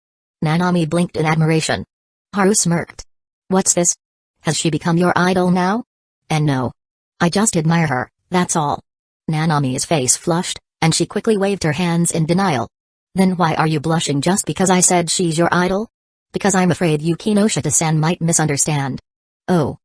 Nanami blinked in admiration. Haru smirked. What's this? Has she become your idol now? And no. I just admire her, that's all. Nanami's face flushed, and she quickly waved her hands in denial. Then why are you blushing just because I said she's your idol? Because I'm afraid Yukinoshita-san might misunderstand. Oh.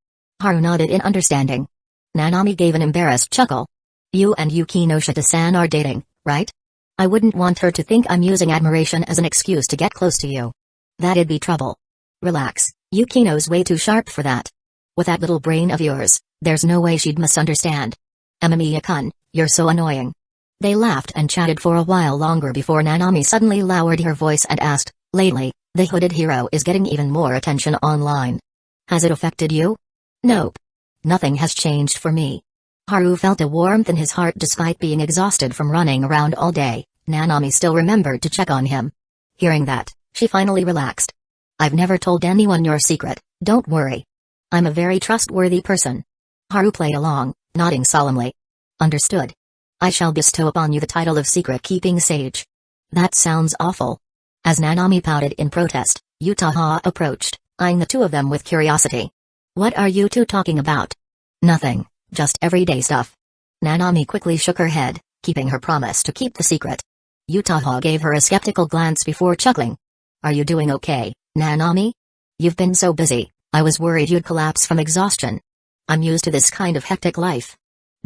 Haru nodded in understanding. Nanami gave an embarrassed chuckle. You and Yukinoshita-san are dating, right? I wouldn't want her to think I'm using admiration as an excuse to get close to you. That'd be trouble. Relax, Yukino's way too sharp for that. With that little brain of yours, there's no way she'd misunderstand. Amamiya-kun, you're so annoying. They laughed and chatted for a while longer before Nanami suddenly lowered her voice and asked, lately, the hooded hero is getting even more attention online. Has it affected you? Nope. Nothing has changed for me. Haru felt a warmth in his heart despite being exhausted from running around all day. Nanami still remembered to check on him. Hearing that, she finally relaxed. I've never told anyone your secret, don't worry. I'm a very trustworthy person. Haru played along, nodding solemnly. Understood. I shall bestow upon you the title of secret-keeping sage. That sounds awful. As Nanami pouted in protest, Yutaha approached, eyeing the two of them with curiosity. What are you two talking about? Nothing, just everyday stuff. Nanami quickly shook her head, keeping her promise to keep the secret. Yutaha gave her a skeptical glance before chuckling. Are you doing okay, Nanami? You've been so busy, I was worried you'd collapse from exhaustion. I'm used to this kind of hectic life.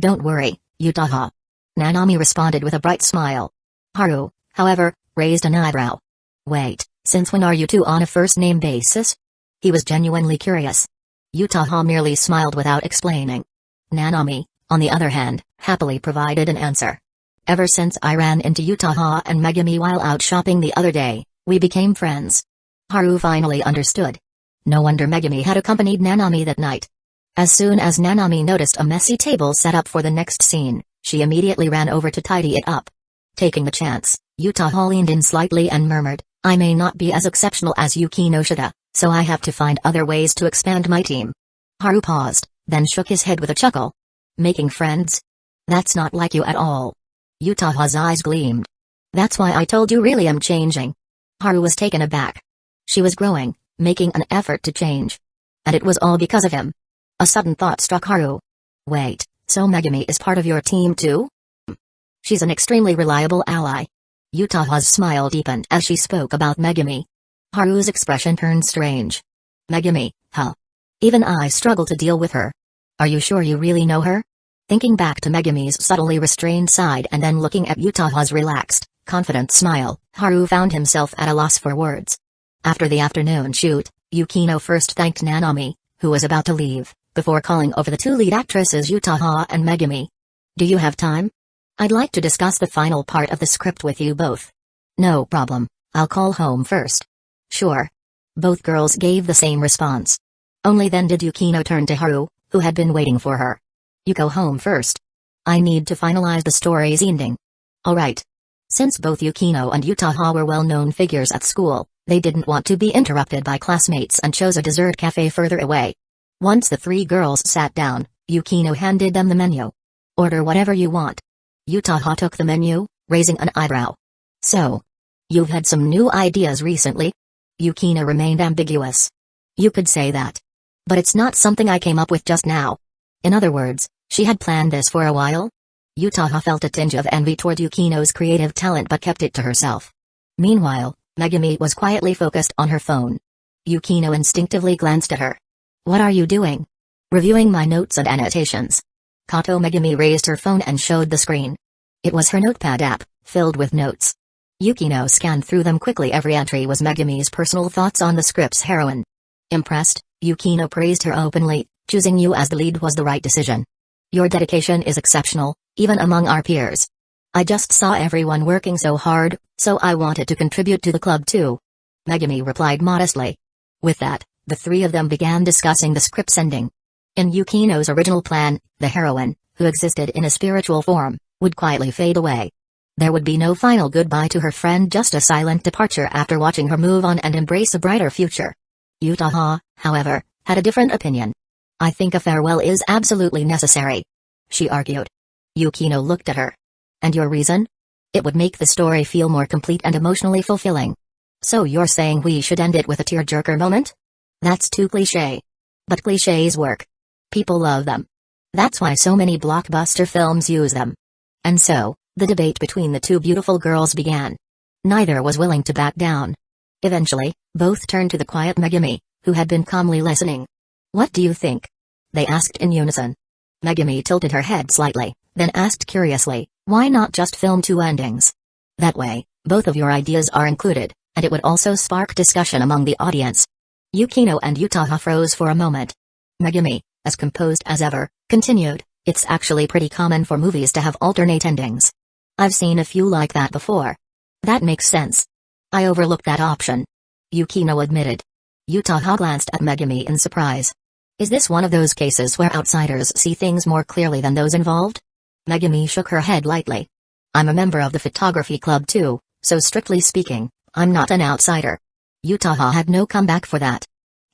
Don't worry, Yutaha. Nanami responded with a bright smile. Haru, however, raised an eyebrow. Wait, since when are you two on a first-name basis? He was genuinely curious. Yutaha merely smiled without explaining. Nanami, on the other hand, happily provided an answer. Ever since I ran into Yutaha and Megumi while out shopping the other day, we became friends. Haru finally understood. No wonder Megumi had accompanied Nanami that night. As soon as Nanami noticed a messy table set up for the next scene, she immediately ran over to tidy it up. Taking the chance, Yutaha leaned in slightly and murmured, I may not be as exceptional as Yukinoshita, so I have to find other ways to expand my team. Haru paused, then shook his head with a chuckle. Making friends? That's not like you at all. Yutaha's eyes gleamed. That's why I told you really am changing. Haru was taken aback. She was growing, making an effort to change. And it was all because of him. A sudden thought struck Haru. Wait, so Megumi is part of your team too? She's an extremely reliable ally. Yutaha's smile deepened as she spoke about Megumi. Haru's expression turned strange. Megumi, huh? Even I struggle to deal with her. Are you sure you really know her? Thinking back to Megumi's subtly restrained side and then looking at Yutaha's relaxed, confident smile, Haru found himself at a loss for words. After the afternoon shoot, Yukino first thanked Nanami, who was about to leave, before calling over the two lead actresses Yutaha and Megumi. Do you have time? I'd like to discuss the final part of the script with you both. No problem, I'll call home first. Sure. Both girls gave the same response. Only then did Yukino turn to Haru, who had been waiting for her. You go home first. I need to finalize the story's ending. Alright. Since both Yukino and Yutaha were well-known figures at school, they didn't want to be interrupted by classmates and chose a dessert cafe further away. Once the three girls sat down, Yukino handed them the menu. Order whatever you want. Yutaha took the menu, raising an eyebrow. So, you've had some new ideas recently? Yukino remained ambiguous. You could say that. But it's not something I came up with just now. In other words, she had planned this for a while? Yutaha felt a tinge of envy toward Yukino's creative talent but kept it to herself. Meanwhile, Megumi was quietly focused on her phone. Yukino instinctively glanced at her. What are you doing? Reviewing my notes and annotations. Kato. Megumi raised her phone and showed the screen. It was her notepad app, filled with notes. Yukino scanned through them quickly. Every entry was Megumi's personal thoughts on the script's heroine. Impressed, Yukino praised her openly, choosing you as the lead was the right decision. Your dedication is exceptional, even among our peers. I just saw everyone working so hard, so I wanted to contribute to the club too. Megumi replied modestly. With that, the three of them began discussing the script's ending. In Yukino's original plan, the heroine, who existed in a spiritual form, would quietly fade away. There would be no final goodbye to her friend, just a silent departure after watching her move on and embrace a brighter future. Yutaha, however, had a different opinion. I think a farewell is absolutely necessary, she argued. Yukino looked at her. And your reason? It would make the story feel more complete and emotionally fulfilling. So you're saying we should end it with a tearjerker moment? That's too cliché. But clichés work. People love them. That's why so many blockbuster films use them. And so, the debate between the two beautiful girls began. Neither was willing to back down. Eventually, both turned to the quiet Megumi, who had been calmly listening. What do you think? They asked in unison. Megumi tilted her head slightly, then asked curiously, why not just film two endings? That way, both of your ideas are included, and it would also spark discussion among the audience. Yukino and Utaha froze for a moment. Megumi, as composed as ever, continued, it's actually pretty common for movies to have alternate endings. I've seen a few like that before. That makes sense. I overlooked that option. Yukino admitted. Utaha glanced at Megumi in surprise. Is this one of those cases where outsiders see things more clearly than those involved? Megumi shook her head lightly. I'm a member of the photography club too, so strictly speaking, I'm not an outsider. Utaha had no comeback for that.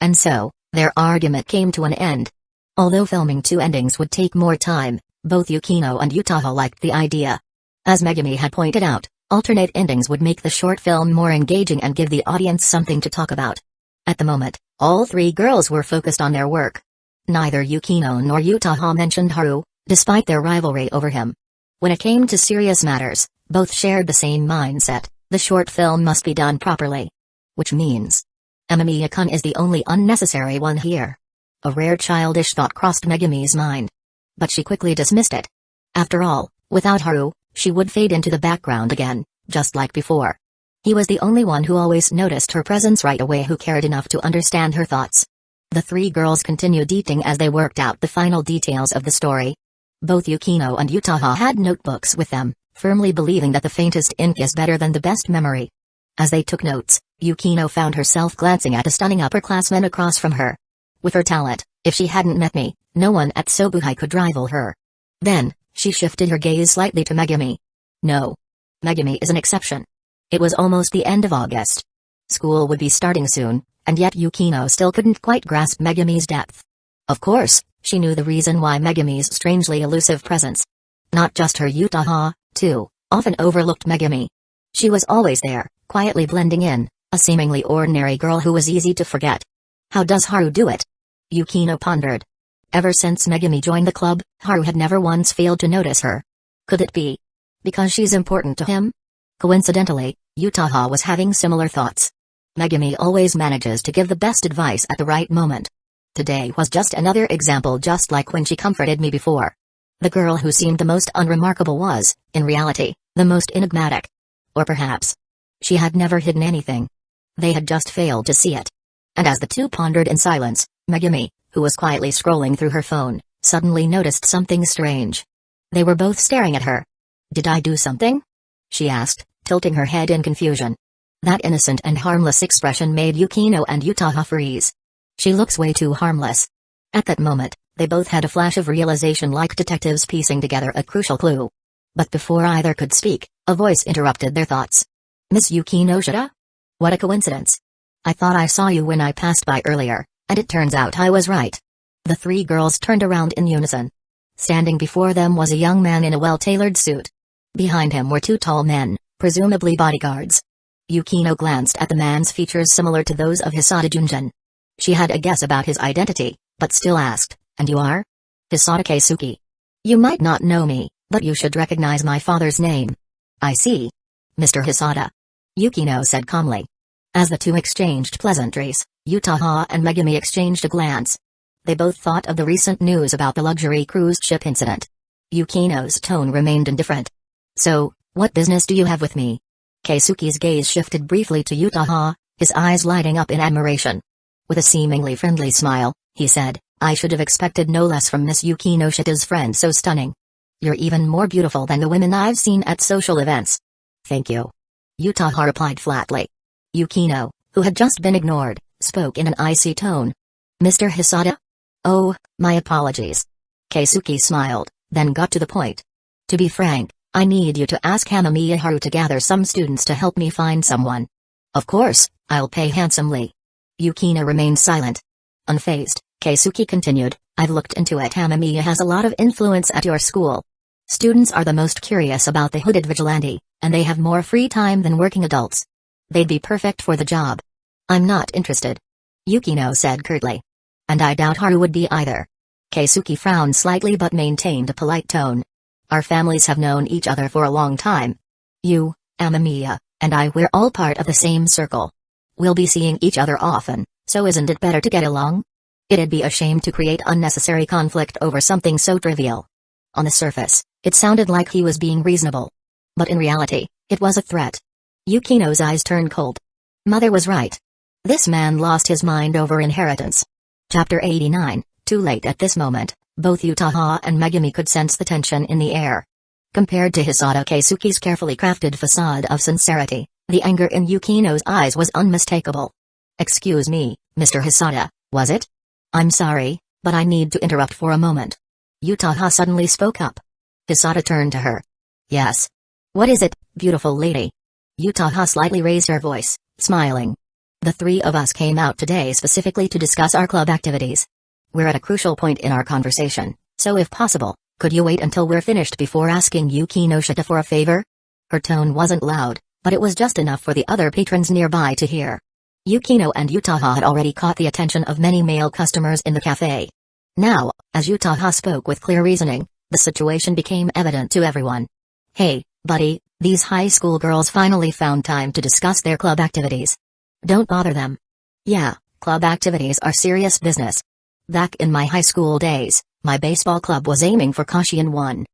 And so, their argument came to an end. Although filming two endings would take more time, both Yukino and Utaha liked the idea. As Megumi had pointed out, alternate endings would make the short film more engaging and give the audience something to talk about. At the moment, all three girls were focused on their work. Neither Yukino nor Utaha mentioned Haru, despite their rivalry over him. When it came to serious matters, both shared the same mindset: the short film must be done properly. Which means, Amamiya-kun is the only unnecessary one here. A rare childish thought crossed Megumi's mind. But she quickly dismissed it. After all, without Haru, she would fade into the background again, just like before. He was the only one who always noticed her presence right away, who cared enough to understand her thoughts. The three girls continued eating as they worked out the final details of the story. Both Yukino and Utaha had notebooks with them, firmly believing that the faintest ink is better than the best memory. As they took notes, Yukino found herself glancing at a stunning upperclassman across from her. With her talent, if she hadn't met me, no one at Sobuhai could rival her. Then, she shifted her gaze slightly to Megumi. No. Megumi is an exception. It was almost the end of August. School would be starting soon, and yet Yukino still couldn't quite grasp Megumi's depth. Of course, she knew the reason why Megumi's strangely elusive presence. Not just her, Utaha, too, often overlooked Megumi. She was always there, quietly blending in, a seemingly ordinary girl who was easy to forget. How does Haru do it? Yukino pondered. Ever since Megumi joined the club, Haru had never once failed to notice her. Could it be because she's important to him? Coincidentally, Utaha was having similar thoughts. Megumi always manages to give the best advice at the right moment. Today was just another example, just like when she comforted me before. The girl who seemed the most unremarkable was, in reality, the most enigmatic. Or perhaps, she had never hidden anything. They had just failed to see it. And as the two pondered in silence, Megumi, who was quietly scrolling through her phone, suddenly noticed something strange. They were both staring at her. Did I do something? She asked, tilting her head in confusion. That innocent and harmless expression made Yukino and Utaha freeze. She looks way too harmless. At that moment, they both had a flash of realization, like detectives piecing together a crucial clue. But before either could speak, a voice interrupted their thoughts. Miss Yukinoshita? What a coincidence. I thought I saw you when I passed by earlier, and it turns out I was right. The three girls turned around in unison. Standing before them was a young man in a well-tailored suit. Behind him were two tall men, presumably bodyguards. Yukino glanced at the man's features similar to those of Hisada Junjin. She had a guess about his identity, but still asked, and you are? Hisada Keisuke. You might not know me, but you should recognize my father's name. I see. Mr. Hisada. Yukino said calmly. As the two exchanged pleasantries, Utaha and Megumi exchanged a glance. They both thought of the recent news about the luxury cruise ship incident. Yukino's tone remained indifferent. So, what business do you have with me? Keisuke's gaze shifted briefly to Utaha, his eyes lighting up in admiration. With a seemingly friendly smile, he said, I should have expected no less from Miss Yukinoshita's friend so stunning. You're even more beautiful than the women I've seen at social events. Thank you. Utaha replied flatly. Yukino, who had just been ignored, spoke in an icy tone. Mr. Hisada? Oh, my apologies. Keisuke smiled, then got to the point. To be frank, I need you to ask Amamiya Haru to gather some students to help me find someone. Of course, I'll pay handsomely. Yukino remained silent. Unfazed, Keisuke continued, I've looked into it. Amamiya has a lot of influence at your school. Students are the most curious about the hooded vigilante, and they have more free time than working adults. They'd be perfect for the job. I'm not interested. Yukino said curtly. And I doubt Haru would be either. Keisuke frowned slightly but maintained a polite tone. Our families have known each other for a long time. You, Amamiya, and I, we're all part of the same circle. We'll be seeing each other often, so isn't it better to get along? It'd be a shame to create unnecessary conflict over something so trivial. On the surface, it sounded like he was being reasonable. But in reality, it was a threat. Yukino's eyes turned cold. Mother was right. This man lost his mind over inheritance. Chapter 89, Too late. At this moment, both Utaha and Megumi could sense the tension in the air. Compared to Hisada Keisuke's carefully crafted facade of sincerity, the anger in Yukino's eyes was unmistakable. Excuse me, Mr. Hisada, was it? I'm sorry, but I need to interrupt for a moment. Utaha suddenly spoke up. Hisada turned to her. Yes. What is it, beautiful lady? Utaha slightly raised her voice, smiling. The three of us came out today specifically to discuss our club activities. We're at a crucial point in our conversation, so if possible, could you wait until we're finished before asking Yukinoshita for a favor? Her tone wasn't loud, but it was just enough for the other patrons nearby to hear. Yukino and Utaha had already caught the attention of many male customers in the cafe. Now, as Utaha spoke with clear reasoning, the situation became evident to everyone. Hey, buddy, these high school girls finally found time to discuss their club activities. Don't bother them. Yeah, club activities are serious business. Back in my high school days, my baseball club was aiming for Kashian 1.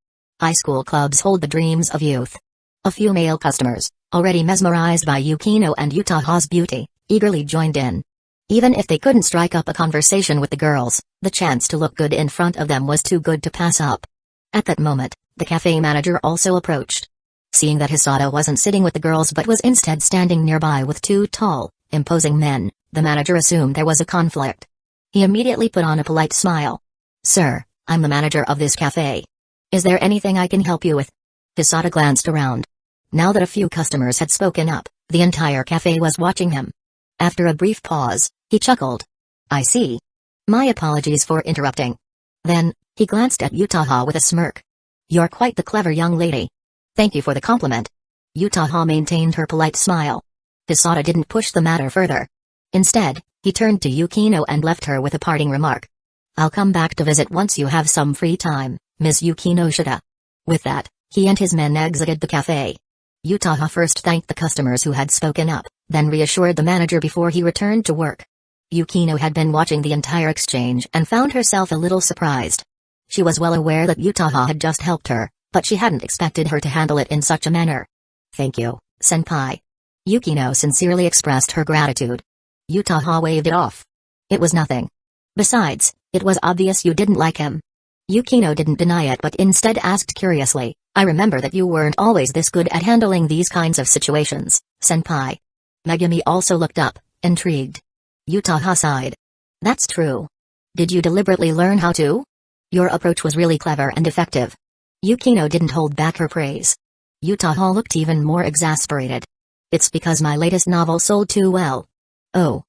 High school clubs hold the dreams of youth. A few male customers, already mesmerized by Yukino and Utaha's beauty, eagerly joined in. Even if they couldn't strike up a conversation with the girls, the chance to look good in front of them was too good to pass up. At that moment, the cafe manager also approached. Seeing that Hisada wasn't sitting with the girls but was instead standing nearby with two tall, imposing men, the manager assumed there was a conflict. He immediately put on a polite smile. Sir, I'm the manager of this cafe. Is there anything I can help you with? Hisada glanced around. Now that a few customers had spoken up, the entire cafe was watching him. After a brief pause, he chuckled. I see. My apologies for interrupting. Then, he glanced at Utaha with a smirk. You're quite the clever young lady. Thank you for the compliment. Utaha maintained her polite smile. Hisada didn't push the matter further. Instead, he turned to Yukino and left her with a parting remark. I'll come back to visit once you have some free time, Ms. Yukinoshita. With that, he and his men exited the cafe. Utaha first thanked the customers who had spoken up, then reassured the manager before he returned to work. Yukino had been watching the entire exchange and found herself a little surprised. She was well aware that Utaha had just helped her, but she hadn't expected her to handle it in such a manner. Thank you, senpai. Yukino sincerely expressed her gratitude. Utaha waved it off. It was nothing. Besides, it was obvious you didn't like him. Yukino didn't deny it but instead asked curiously, I remember that you weren't always this good at handling these kinds of situations, senpai. Megumi also looked up, intrigued. Utaha sighed. That's true. Did you deliberately learn how to? Your approach was really clever and effective. Yukino didn't hold back her praise. Utaha looked even more exasperated. It's because my latest novel sold too well. Oh.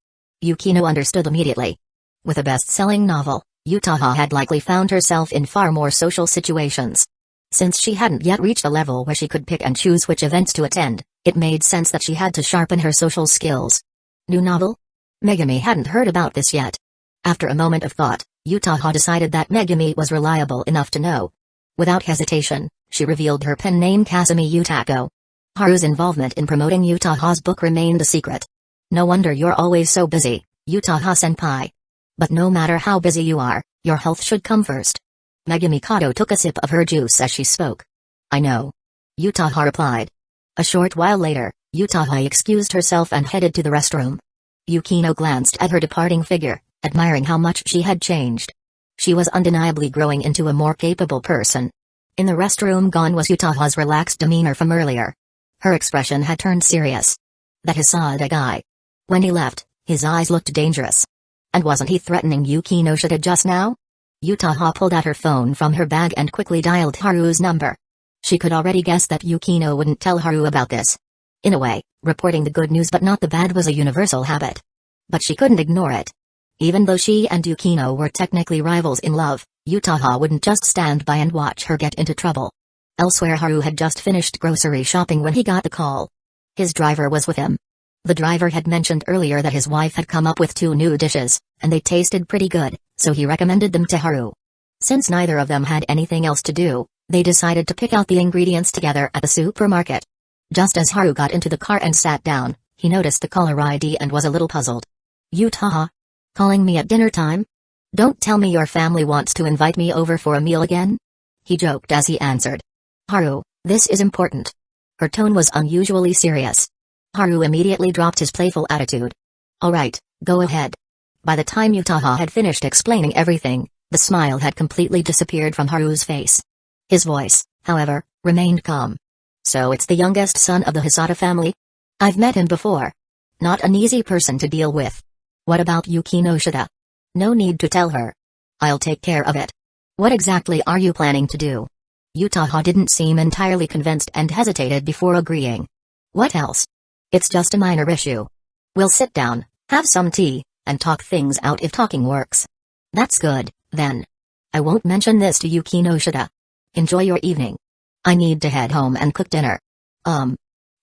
Yukino understood immediately. With a best-selling novel, Utaha had likely found herself in far more social situations. Since she hadn't yet reached a level where she could pick and choose which events to attend, it made sense that she had to sharpen her social skills. New novel? Megumi hadn't heard about this yet. After a moment of thought, Utaha decided that Megumi was reliable enough to know. Without hesitation, she revealed her pen name Kazumi Utako. Haru's involvement in promoting Utaha's book remained a secret. No wonder you're always so busy, Utaha-senpai. But no matter how busy you are, your health should come first. Megumi Kato took a sip of her juice as she spoke. I know. Utaha replied. A short while later, Utaha excused herself and headed to the restroom. Yukino glanced at her departing figure, admiring how much she had changed. She was undeniably growing into a more capable person. In the restroom gone was Utaha's relaxed demeanor from earlier. Her expression had turned serious. That Hisada guy. When he left, his eyes looked dangerous. And wasn't he threatening Yukinoshita just now? Utaha pulled out her phone from her bag and quickly dialed Haru's number. She could already guess that Yukino wouldn't tell Haru about this. In a way, reporting the good news but not the bad was a universal habit. But she couldn't ignore it. Even though she and Yukino were technically rivals in love, Yutaha wouldn't just stand by and watch her get into trouble. Elsewhere, Haru had just finished grocery shopping when he got the call. His driver was with him. The driver had mentioned earlier that his wife had come up with 2 new dishes, and they tasted pretty good, so he recommended them to Haru. Since neither of them had anything else to do, they decided to pick out the ingredients together at the supermarket. Just as Haru got into the car and sat down, he noticed the caller ID and was a little puzzled. Yutaha? Calling me at dinner time? Don't tell me your family wants to invite me over for a meal again? He joked as he answered. Haru, this is important. Her tone was unusually serious. Haru immediately dropped his playful attitude. Alright, go ahead. By the time Yutaha had finished explaining everything, the smile had completely disappeared from Haru's face. His voice, however, remained calm. So it's the youngest son of the Hisata family? I've met him before. Not an easy person to deal with. What about Yukinoshita? No need to tell her. I'll take care of it. What exactly are you planning to do? Yutaha didn't seem entirely convinced and hesitated before agreeing. What else? It's just a minor issue. We'll sit down, have some tea, and talk things out if talking works. That's good, then. I won't mention this to Yukinoshita. Enjoy your evening. I need to head home and cook dinner.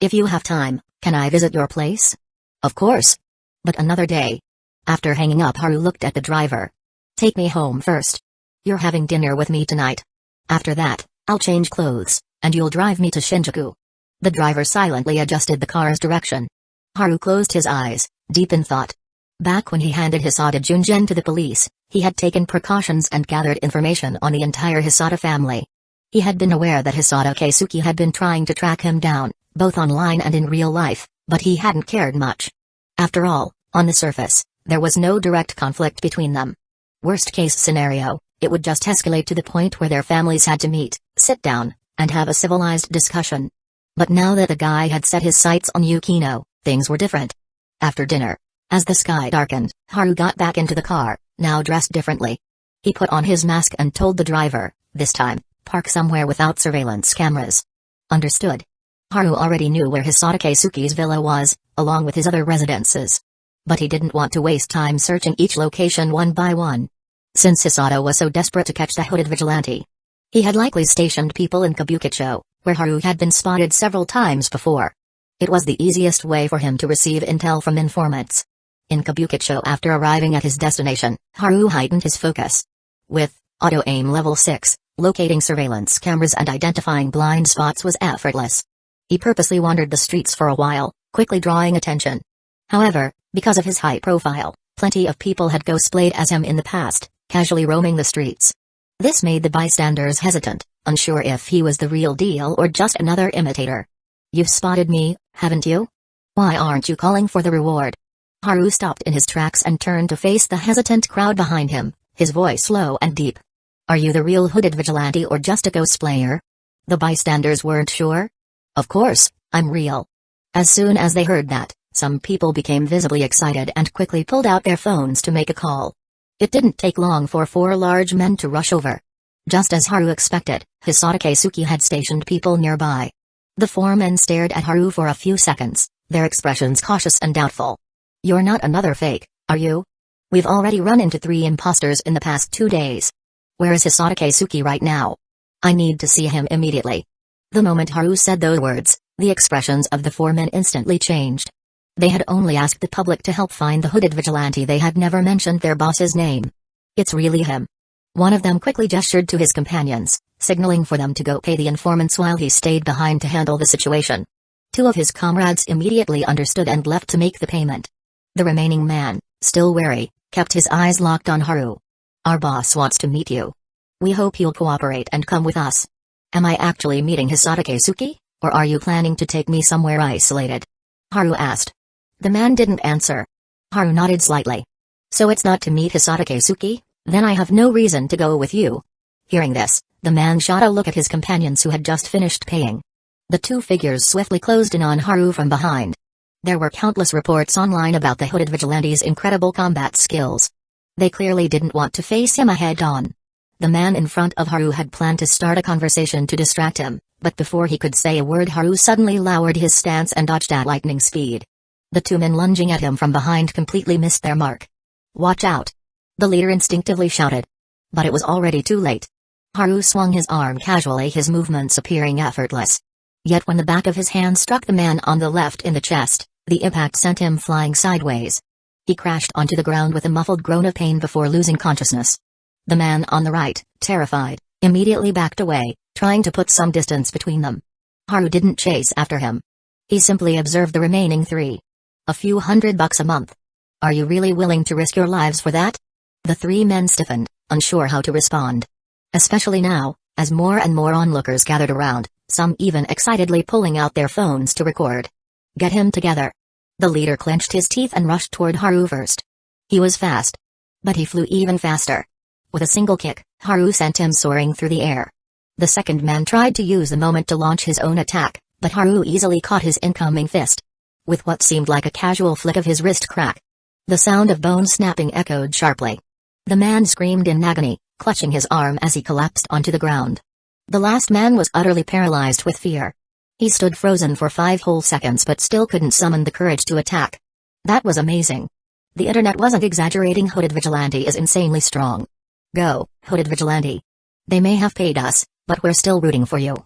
If you have time, can I visit your place? Of course. But another day. After hanging up, Haru looked at the driver. Take me home first. You're having dinner with me tonight. After that, I'll change clothes, and you'll drive me to Shinjuku. The driver silently adjusted the car's direction. Haru closed his eyes, deep in thought. Back when he handed Hisata Junjen to the police, he had taken precautions and gathered information on the entire Hisata family. He had been aware that Hisata Keisuke had been trying to track him down, both online and in real life, but he hadn't cared much. After all, on the surface, there was no direct conflict between them. Worst-case scenario, it would just escalate to the point where their families had to meet, sit down, and have a civilized discussion. But now that the guy had set his sights on Yukino, things were different. After dinner, as the sky darkened, Haru got back into the car, now dressed differently. He put on his mask and told the driver, this time, park somewhere without surveillance cameras. Understood. Haru already knew where Hisata Keisuke's villa was, along with his other residences. But he didn't want to waste time searching each location one by one. Since Hisata was so desperate to catch the hooded vigilante, he had likely stationed people in Kabukicho, where Haru had been spotted several times before. It was the easiest way for him to receive intel from informants. In Kabukicho, after arriving at his destination, Haru heightened his focus. With auto-aim level 6, locating surveillance cameras and identifying blind spots was effortless. He purposely wandered the streets for a while, quickly drawing attention. However, because of his high profile, plenty of people had cosplayed as him in the past, casually roaming the streets. This made the bystanders hesitant, unsure if he was the real deal or just another imitator. You've spotted me, haven't you? Why aren't you calling for the reward? Haru stopped in his tracks and turned to face the hesitant crowd behind him, his voice low and deep. Are you the real hooded vigilante or just a cosplayer? The bystanders weren't sure. Of course, I'm real. As soon as they heard that, some people became visibly excited and quickly pulled out their phones to make a call. It didn't take long for 4 large men to rush over. Just as Haru expected, Hisata Keisuke had stationed people nearby. The 4 men stared at Haru for a few seconds, their expressions cautious and doubtful. You're not another fake, are you? We've already run into 3 imposters in the past 2 days. Where is Hisata Keisuke right now? I need to see him immediately. The moment Haru said those words, the expressions of the 4 men instantly changed. They had only asked the public to help find the hooded vigilante, they had never mentioned their boss's name. It's really him. One of them quickly gestured to his companions, signaling for them to go pay the informants while he stayed behind to handle the situation. 2 of his comrades immediately understood and left to make the payment. The remaining man, still wary, kept his eyes locked on Haru. Our boss wants to meet you. We hope you'll cooperate and come with us. Am I actually meeting Hisata Keisuke, or are you planning to take me somewhere isolated? Haru asked. The man didn't answer. Haru nodded slightly. So it's not to meet Hisata Keisuke, then I have no reason to go with you. Hearing this, the man shot a look at his companions who had just finished paying. The 2 figures swiftly closed in on Haru from behind. There were countless reports online about the hooded vigilante's incredible combat skills. They clearly didn't want to face him head-on. The man in front of Haru had planned to start a conversation to distract him, but before he could say a word, Haru suddenly lowered his stance and dodged at lightning speed. The 2 men lunging at him from behind completely missed their mark. Watch out! The leader instinctively shouted. But it was already too late. Haru swung his arm casually, his movements appearing effortless. Yet when the back of his hand struck the man on the left in the chest, the impact sent him flying sideways. He crashed onto the ground with a muffled groan of pain before losing consciousness. The man on the right, terrified, immediately backed away, trying to put some distance between them. Haru didn't chase after him. He simply observed the remaining three. A few $100 a month. Are you really willing to risk your lives for that? The three men stiffened, unsure how to respond. Especially now, as more and more onlookers gathered around, some even excitedly pulling out their phones to record. Get him together. The leader clenched his teeth and rushed toward Haru first. He was fast. But he flew even faster. With a single kick, Haru sent him soaring through the air. The second man tried to use the moment to launch his own attack, but Haru easily caught his incoming fist. With what seemed like a casual flick of his wrist crack. The sound of bone snapping echoed sharply. The man screamed in agony, clutching his arm as he collapsed onto the ground. The last man was utterly paralyzed with fear. He stood frozen for 5 whole seconds but still couldn't summon the courage to attack. That was amazing. The internet wasn't exaggerating. Hooded Vigilante is insanely strong. Go, Hooded Vigilante. They may have paid us, but we're still rooting for you.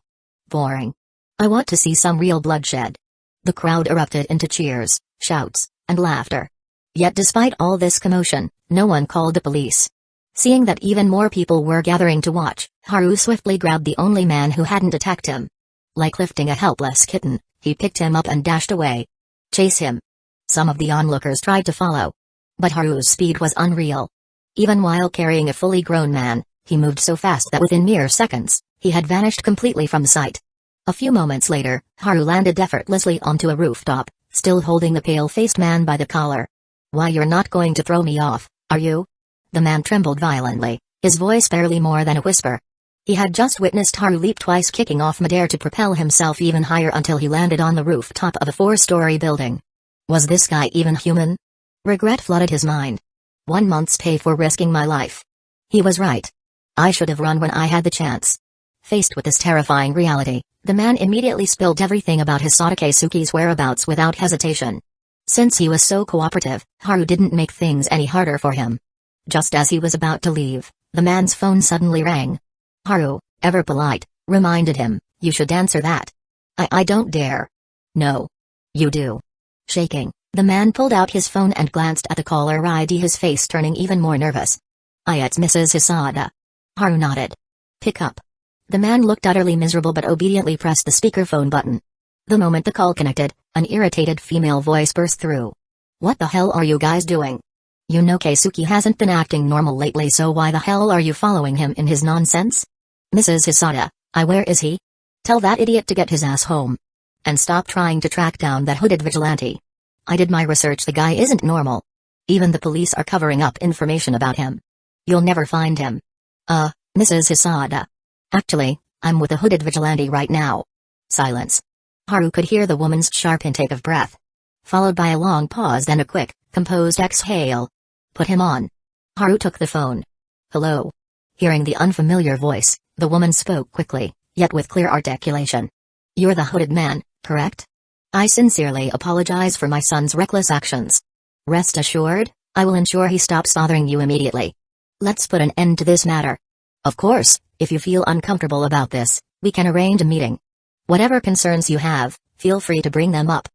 Boring. I want to see some real bloodshed. The crowd erupted into cheers, shouts, and laughter. Yet despite all this commotion, no one called the police. Seeing that even more people were gathering to watch, Haru swiftly grabbed the only man who hadn't attacked him. Like lifting a helpless kitten, he picked him up and dashed away. Chase him. Some of the onlookers tried to follow. But Haru's speed was unreal. Even while carrying a fully grown man, he moved so fast that within mere seconds, he had vanished completely from sight. A few moments later, Haru landed effortlessly onto a rooftop, still holding the pale-faced man by the collar. Why, you're not going to throw me off, are you? The man trembled violently, his voice barely more than a whisper. He had just witnessed Haru leap twice, kicking off midair to propel himself even higher until he landed on the rooftop of a 4-story building. Was this guy even human? Regret flooded his mind. 1 month's pay for risking my life. He was right. I should have run when I had the chance. Faced with this terrifying reality, the man immediately spilled everything about Hisata Keisuke's whereabouts without hesitation. Since he was so cooperative, Haru didn't make things any harder for him. Just as he was about to leave, the man's phone suddenly rang. Haru, ever polite, reminded him, you should answer that. I don't dare. No. You do. Shaking, the man pulled out his phone and glanced at the caller ID, his face turning even more nervous. It's Mrs. Hisada. Haru nodded. Pick up. The man looked utterly miserable but obediently pressed the speakerphone button. The moment the call connected, an irritated female voice burst through. What the hell are you guys doing? You know Keisuke hasn't been acting normal lately, so why the hell are you following him in his nonsense? Mrs. Hisada, where is he? Tell that idiot to get his ass home. And stop trying to track down that hooded vigilante. I did my research, the guy isn't normal. Even the police are covering up information about him. You'll never find him. Mrs. Hisada. Actually, I'm with a hooded vigilante right now. Silence. Haru could hear the woman's sharp intake of breath. Followed by a long pause, then a quick, composed exhale. Put him on. Haru took the phone. Hello. Hearing the unfamiliar voice, the woman spoke quickly, yet with clear articulation. You're the hooded man, correct? I sincerely apologize for my son's reckless actions. Rest assured, I will ensure he stops bothering you immediately. Let's put an end to this matter. Of course, if you feel uncomfortable about this, we can arrange a meeting. Whatever concerns you have, feel free to bring them up.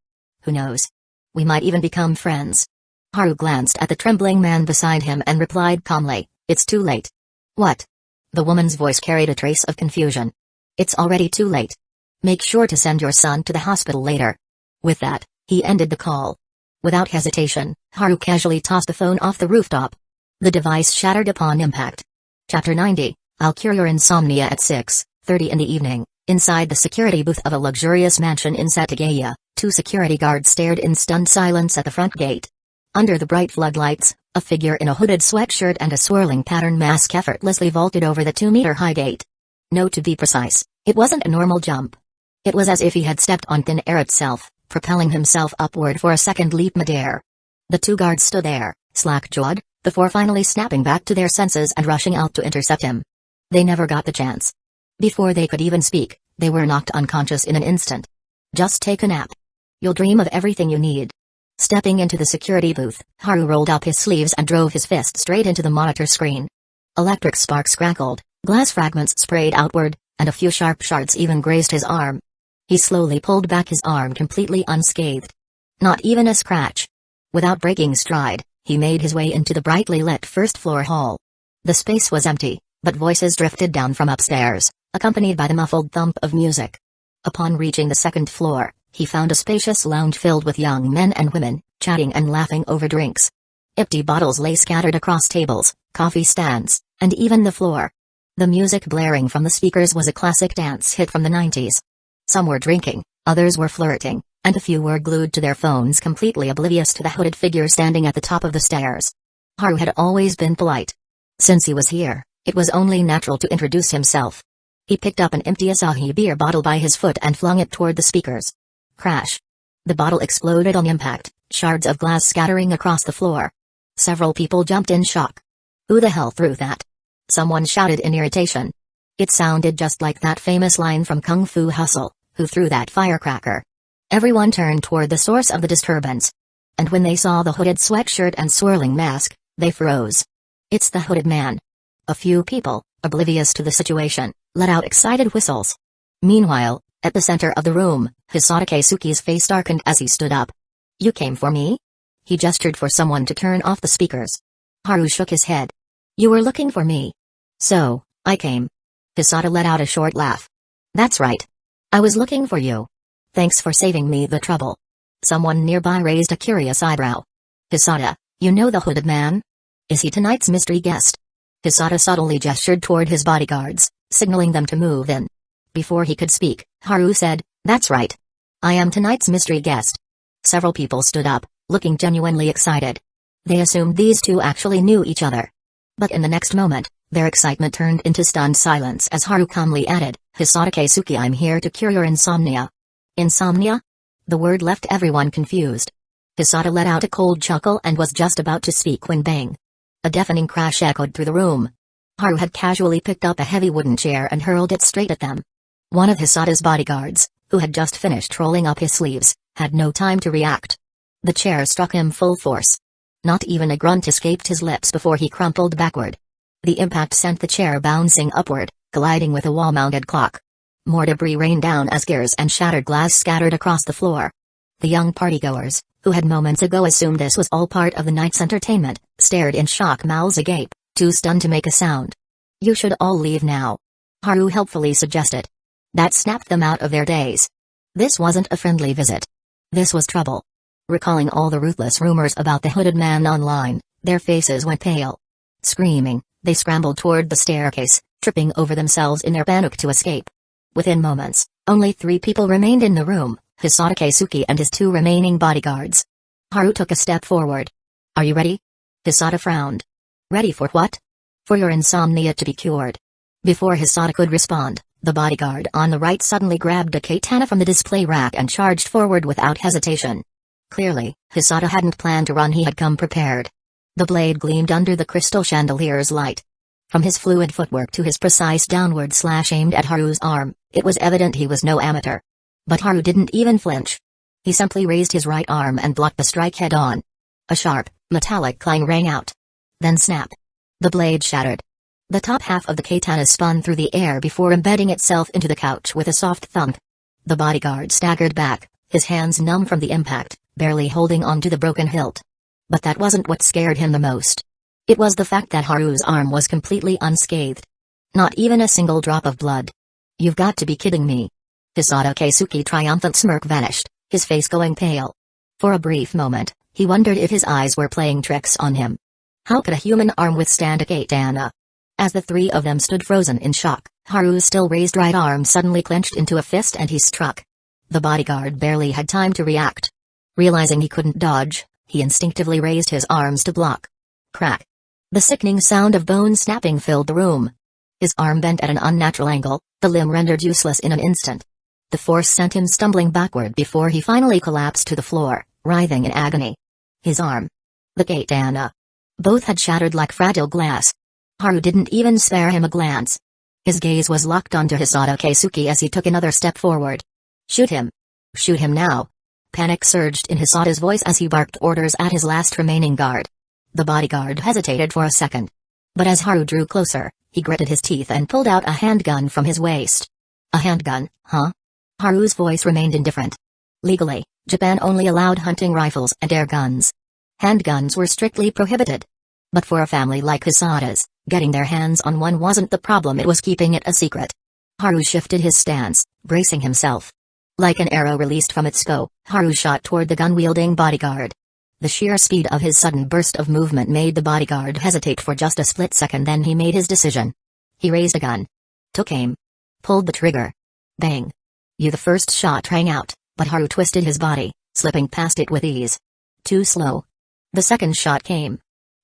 Who knows? We might even become friends. Haru glanced at the trembling man beside him and replied calmly, it's too late. What? The woman's voice carried a trace of confusion. It's already too late. Make sure to send your son to the hospital later. With that, he ended the call. Without hesitation, Haru casually tossed the phone off the rooftop. The device shattered upon impact. Chapter 90, I'll cure your insomnia. At 6:30 in the evening, inside the security booth of a luxurious mansion in Setagaya, 2 security guards stared in stunned silence at the front gate. Under the bright floodlights, a figure in a hooded sweatshirt and a swirling pattern mask effortlessly vaulted over the 2-meter-high gate. No, to be precise, it wasn't a normal jump. It was as if he had stepped on thin air itself, propelling himself upward for a second leap midair. The 2 guards stood there, slack-jawed, before finally snapping back to their senses and rushing out to intercept him. They never got the chance. Before they could even speak, they were knocked unconscious in an instant. Just take a nap. You'll dream of everything you need. Stepping into the security booth, Haru rolled up his sleeves and drove his fist straight into the monitor screen. Electric sparks crackled, glass fragments sprayed outward, and a few sharp shards even grazed his arm. He slowly pulled back his arm completely unscathed. Not even a scratch. Without breaking stride, he made his way into the brightly lit first-floor hall. The space was empty, but voices drifted down from upstairs, accompanied by the muffled thump of music. Upon reaching the second floor, he found a spacious lounge filled with young men and women, chatting and laughing over drinks. Empty bottles lay scattered across tables, coffee stands, and even the floor. The music blaring from the speakers was a classic dance hit from the 90s. Some were drinking, others were flirting, and a few were glued to their phones completely oblivious to the hooded figure standing at the top of the stairs. Haru had always been polite. Since he was here, it was only natural to introduce himself. He picked up an empty Asahi beer bottle by his foot and flung it toward the speakers. Crash. The bottle exploded on impact, shards of glass scattering across the floor. Several people jumped in shock. Who the hell threw that? Someone shouted in irritation. It sounded just like that famous line from Kung Fu Hustle, who threw that firecracker? Everyone turned toward the source of the disturbance. And when they saw the hooded sweatshirt and swirling mask, they froze. It's the hooded man. A few people, oblivious to the situation, let out excited whistles. Meanwhile, at the center of the room, Hisata Keisuke's face darkened as he stood up. You came for me? He gestured for someone to turn off the speakers. Haru shook his head. You were looking for me. So, I came. Hisata let out a short laugh. That's right. I was looking for you. Thanks for saving me the trouble. Someone nearby raised a curious eyebrow. Hisata, you know the hooded man? Is he tonight's mystery guest? Hisata subtly gestured toward his bodyguards, signaling them to move in. Before he could speak, Haru said, That's right. I am tonight's mystery guest. Several people stood up, looking genuinely excited. They assumed these two actually knew each other. But in the next moment, their excitement turned into stunned silence as Haru calmly added, Hisata Keisuke, I'm here to cure your insomnia. Insomnia? The word left everyone confused. Hisata let out a cold chuckle and was just about to speak when bang. A deafening crash echoed through the room. Haru had casually picked up a heavy wooden chair and hurled it straight at them. One of Hisata's bodyguards, who had just finished rolling up his sleeves, had no time to react. The chair struck him full force. Not even a grunt escaped his lips before he crumpled backward. The impact sent the chair bouncing upward, colliding with a wall-mounted clock. More debris rained down as gears and shattered glass scattered across the floor. The young partygoers, who had moments ago assumed this was all part of the night's entertainment, stared in shock, mouths agape, too stunned to make a sound. You should all leave now. Haru helpfully suggested. That snapped them out of their daze. This wasn't a friendly visit. This was trouble. Recalling all the ruthless rumors about the hooded man online, their faces went pale. Screaming, they scrambled toward the staircase, tripping over themselves in their panic to escape. Within moments, only 3 people remained in the room, Hisata Keisuke and his 2 remaining bodyguards. Haru took a step forward. Are you ready? Hisata frowned. Ready for what? For your insomnia to be cured. Before Hisata could respond, the bodyguard on the right suddenly grabbed a katana from the display rack and charged forward without hesitation. Clearly, Hisata hadn't planned to run, he had come prepared. The blade gleamed under the crystal chandelier's light. From his fluid footwork to his precise downward slash aimed at Haru's arm, it was evident he was no amateur. But Haru didn't even flinch. He simply raised his right arm and blocked the strike head-on. A sharp, metallic clang rang out. Then snap. The blade shattered. The top half of the katana spun through the air before embedding itself into the couch with a soft thump. The bodyguard staggered back, his hands numb from the impact, barely holding onto the broken hilt. But that wasn't what scared him the most. It was the fact that Haru's arm was completely unscathed. Not even a single drop of blood. You've got to be kidding me. Hisata Keisuke's triumphant smirk vanished, his face going pale. For a brief moment, he wondered if his eyes were playing tricks on him. How could a human arm withstand a katana? As the 3 of them stood frozen in shock, Haru's still raised right arm suddenly clenched into a fist and he struck. The bodyguard barely had time to react. Realizing he couldn't dodge, he instinctively raised his arms to block. Crack. The sickening sound of bone snapping filled the room. His arm bent at an unnatural angle, the limb rendered useless in an instant. The force sent him stumbling backward before he finally collapsed to the floor, writhing in agony. His arm. The katana. Both had shattered like fragile glass. Haru didn't even spare him a glance. His gaze was locked onto Hisata Keisuke as he took another step forward. Shoot him. Shoot him now. Panic surged in Hisata's voice as he barked orders at his last remaining guard. The bodyguard hesitated for a second. But as Haru drew closer, he gritted his teeth and pulled out a handgun from his waist. A handgun, huh? Haru's voice remained indifferent. Legally, Japan only allowed hunting rifles and air guns. Handguns were strictly prohibited. But for a family like Hisata's, getting their hands on one wasn't the problem, it was keeping it a secret. Haru shifted his stance, bracing himself. Like an arrow released from its scope, Haru shot toward the gun-wielding bodyguard. The sheer speed of his sudden burst of movement made the bodyguard hesitate for just a split second, then he made his decision. He raised a gun. Took aim. Pulled the trigger. Bang. The first shot rang out, but Haru twisted his body, slipping past it with ease. Too slow. The second shot came.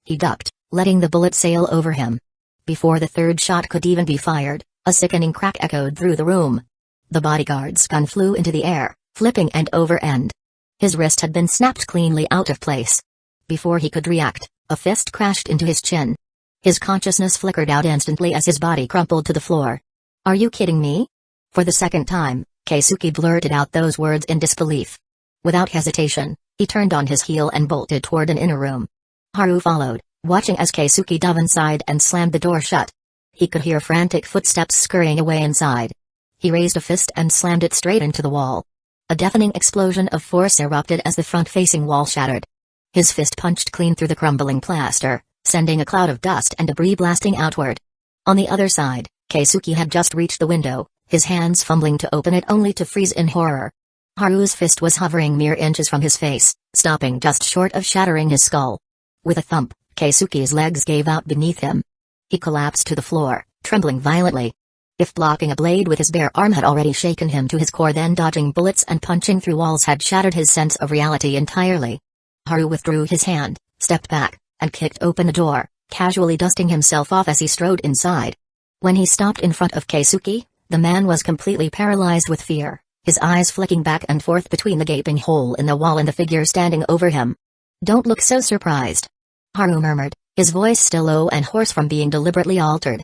He ducked, letting the bullet sail over him. Before the third shot could even be fired, a sickening crack echoed through the room. The bodyguard's gun flew into the air, flipping end over end. His wrist had been snapped cleanly out of place. Before he could react, a fist crashed into his chin. His consciousness flickered out instantly as his body crumpled to the floor. Are you kidding me? For the second time, Keisuke blurted out those words in disbelief. Without hesitation, he turned on his heel and bolted toward an inner room. Haru followed, watching as Keisuke dove inside and slammed the door shut. He could hear frantic footsteps scurrying away inside. He raised a fist and slammed it straight into the wall. A deafening explosion of force erupted as the front-facing wall shattered. His fist punched clean through the crumbling plaster, sending a cloud of dust and debris blasting outward. On the other side, Keisuke had just reached the window, his hands fumbling to open it only to freeze in horror. Haru's fist was hovering mere inches from his face, stopping just short of shattering his skull. With a thump, Keisuke's legs gave out beneath him. He collapsed to the floor, trembling violently. If blocking a blade with his bare arm had already shaken him to his core, then dodging bullets and punching through walls had shattered his sense of reality entirely. Haru withdrew his hand, stepped back, and kicked open the door, casually dusting himself off as he strode inside. When he stopped in front of Keisuke, the man was completely paralyzed with fear, his eyes flicking back and forth between the gaping hole in the wall and the figure standing over him. Don't look so surprised, Haru murmured, his voice still low and hoarse from being deliberately altered.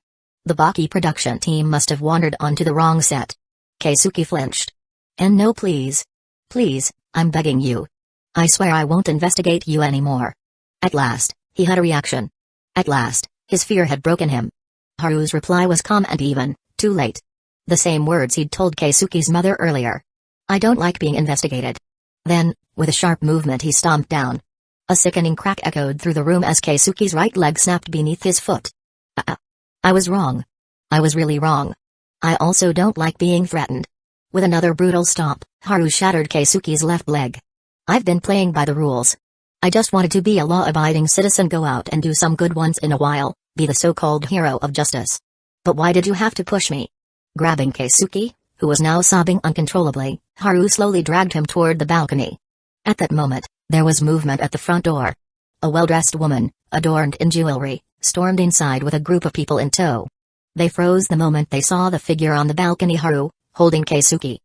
The Baki production team must have wandered onto the wrong set. Keisuke flinched. And no, please. Please, I'm begging you. I swear I won't investigate you anymore. At last, he had a reaction. At last, his fear had broken him. Haru's reply was calm and even, too late. The same words he'd told Keisuke's mother earlier. I don't like being investigated. Then, with a sharp movement he stomped down. A sickening crack echoed through the room as Keisuke's right leg snapped beneath his foot. I was wrong. I was really wrong. I also don't like being threatened. With another brutal stomp, Haru shattered Keisuke's left leg. I've been playing by the rules. I just wanted to be a law-abiding citizen, go out and do some good once in a while, be the so-called hero of justice. But why did you have to push me? Grabbing Keisuke, who was now sobbing uncontrollably, Haru slowly dragged him toward the balcony. At that moment, there was movement at the front door. A well-dressed woman, adorned in jewelry, stormed inside with a group of people in tow. They froze the moment they saw the figure on the balcony, Haru, holding Keisuke.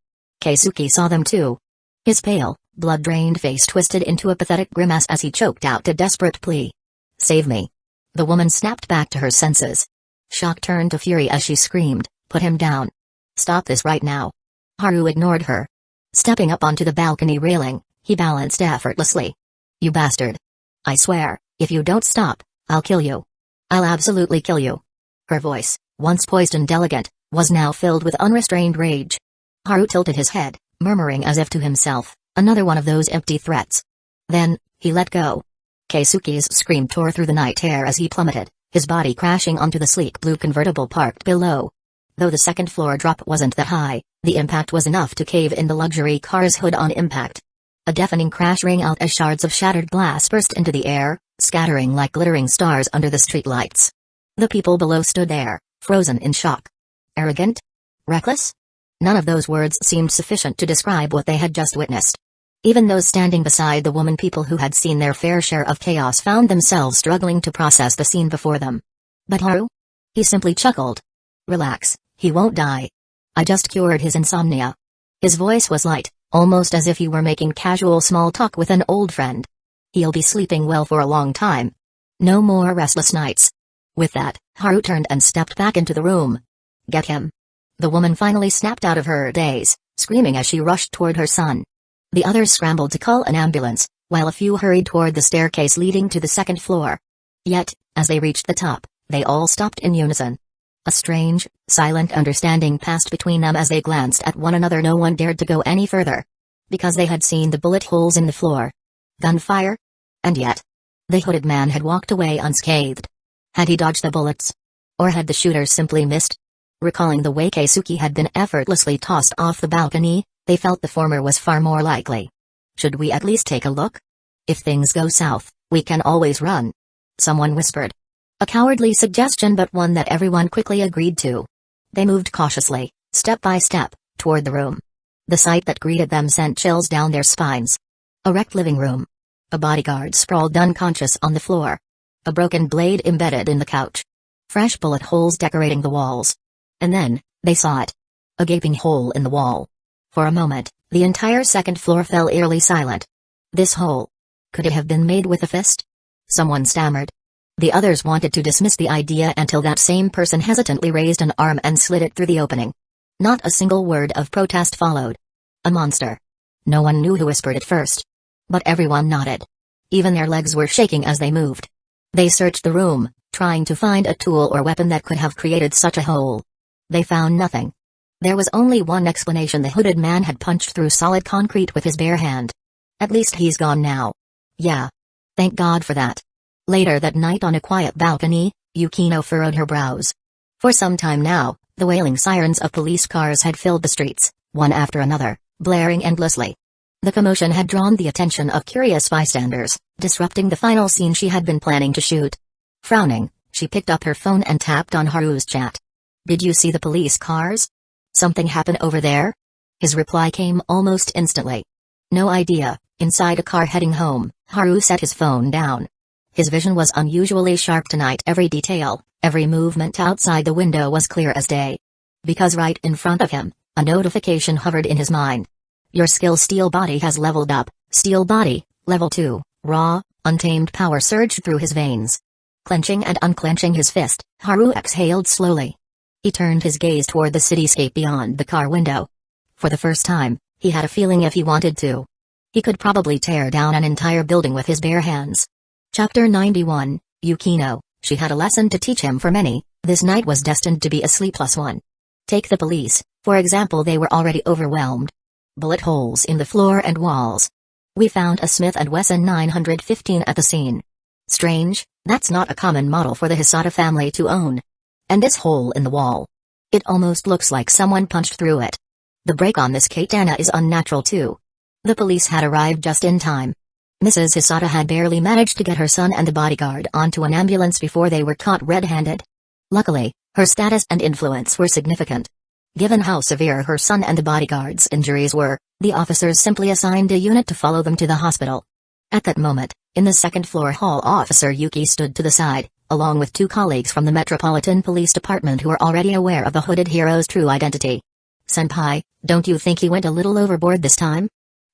Keisuke saw them too. His pale, blood-drained face twisted into a pathetic grimace as he choked out a desperate plea. Save me. The woman snapped back to her senses. Shock turned to fury as she screamed, put him down. Stop this right now. Haru ignored her. Stepping up onto the balcony railing, he balanced effortlessly. You bastard. I swear, if you don't stop, I'll kill you. I'll absolutely kill you. Her voice, once poised and elegant, was now filled with unrestrained rage. Haru tilted his head, murmuring as if to himself, another one of those empty threats. Then, he let go. Keisuke's scream tore through the night air as he plummeted, his body crashing onto the sleek blue convertible parked below. Though the second-floor drop wasn't that high, the impact was enough to cave in the luxury car's hood on impact. A deafening crash rang out as shards of shattered glass burst into the air, scattering like glittering stars under the streetlights. The people below stood there, frozen in shock. Arrogant? Reckless? None of those words seemed sufficient to describe what they had just witnessed. Even those standing beside the woman, people who had seen their fair share of chaos, found themselves struggling to process the scene before them. But Haru? He simply chuckled. Relax, he won't die. I just cured his insomnia. His voice was light, almost as if he were making casual small talk with an old friend. He'll be sleeping well for a long time. No more restless nights. With that, Haru turned and stepped back into the room. Get him. The woman finally snapped out of her daze, screaming as she rushed toward her son. The others scrambled to call an ambulance, while a few hurried toward the staircase leading to the second floor. Yet, as they reached the top, they all stopped in unison. A strange, silent understanding passed between them as they glanced at one another. No one dared to go any further. Because they had seen the bullet holes in the floor. Gunfire? And yet, the hooded man had walked away unscathed. Had he dodged the bullets? Or had the shooters simply missed? Recalling the way Keisuke had been effortlessly tossed off the balcony, they felt the former was far more likely. Should we at least take a look? If things go south, we can always run. Someone whispered. A cowardly suggestion, but one that everyone quickly agreed to. They moved cautiously, step by step, toward the room. The sight that greeted them sent chills down their spines. A wrecked living room. A bodyguard sprawled unconscious on the floor. A broken blade embedded in the couch. Fresh bullet holes decorating the walls. And then, they saw it. A gaping hole in the wall. For a moment, the entire second floor fell eerily silent. This hole. Could it have been made with a fist? Someone stammered. The others wanted to dismiss the idea until that same person hesitantly raised an arm and slid it through the opening. Not a single word of protest followed. A monster. No one knew who whispered it first. But everyone nodded. Even their legs were shaking as they moved. They searched the room, trying to find a tool or weapon that could have created such a hole. They found nothing. There was only one explanation: the hooded man had punched through solid concrete with his bare hand. At least he's gone now. Yeah. Thank God for that. Later that night on a quiet balcony, Yukino furrowed her brows. For some time now, the wailing sirens of police cars had filled the streets, one after another, blaring endlessly. The commotion had drawn the attention of curious bystanders, disrupting the final scene she had been planning to shoot. Frowning, she picked up her phone and tapped on Haru's chat. Did you see the police cars? Something happened over there? His reply came almost instantly. No idea. Inside a car heading home, Haru set his phone down. His vision was unusually sharp tonight. Every detail, every movement outside the window was clear as day. Because right in front of him, a notification hovered in his mind. Your skill Steel Body has leveled up. Steel Body, level 2, raw, untamed power surged through his veins. Clenching and unclenching his fist, Haru exhaled slowly. He turned his gaze toward the cityscape beyond the car window. For the first time, he had a feeling if he wanted to, he could probably tear down an entire building with his bare hands. Chapter 91, Yukino. She had a lesson to teach him. For many, this night was destined to be a sleepless one. Take the police, for example. They were already overwhelmed. Bullet holes in the floor and walls. We found a Smith & Wesson 915 at the scene. Strange, that's not a common model for the Hisata family to own. And this hole in the wall. It almost looks like someone punched through it. The break on this katana is unnatural too. The police had arrived just in time. Mrs. Hisata had barely managed to get her son and the bodyguard onto an ambulance before they were caught red-handed. Luckily, her status and influence were significant. Given how severe her son and the bodyguard's injuries were, the officers simply assigned a unit to follow them to the hospital. At that moment, in the second-floor hall, Officer Yuki stood to the side, along with two colleagues from the Metropolitan Police Department who were already aware of the hooded hero's true identity. Senpai, don't you think he went a little overboard this time?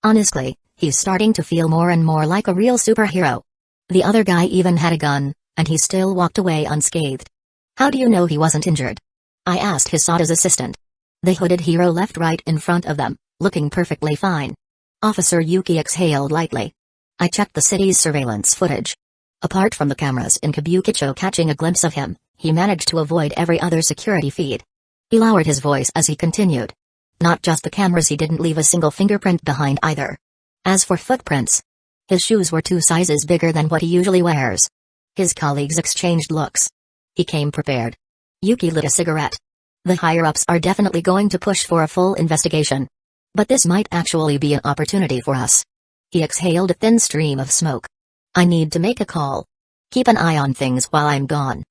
Honestly, he's starting to feel more and more like a real superhero. The other guy even had a gun, and he still walked away unscathed. How do you know he wasn't injured? I asked Hisata's assistant. The hooded hero left right in front of them, looking perfectly fine. Officer Yuki exhaled lightly. I checked the city's surveillance footage. Apart from the cameras in Kabukicho catching a glimpse of him, he managed to avoid every other security feed. He lowered his voice as he continued. Not just the cameras, he didn't leave a single fingerprint behind either. As for footprints, his shoes were 2 sizes bigger than what he usually wears. His colleagues exchanged looks. He came prepared. Yuki lit a cigarette. The higher-ups are definitely going to push for a full investigation. But this might actually be an opportunity for us. He exhaled a thin stream of smoke. I need to make a call. Keep an eye on things while I'm gone.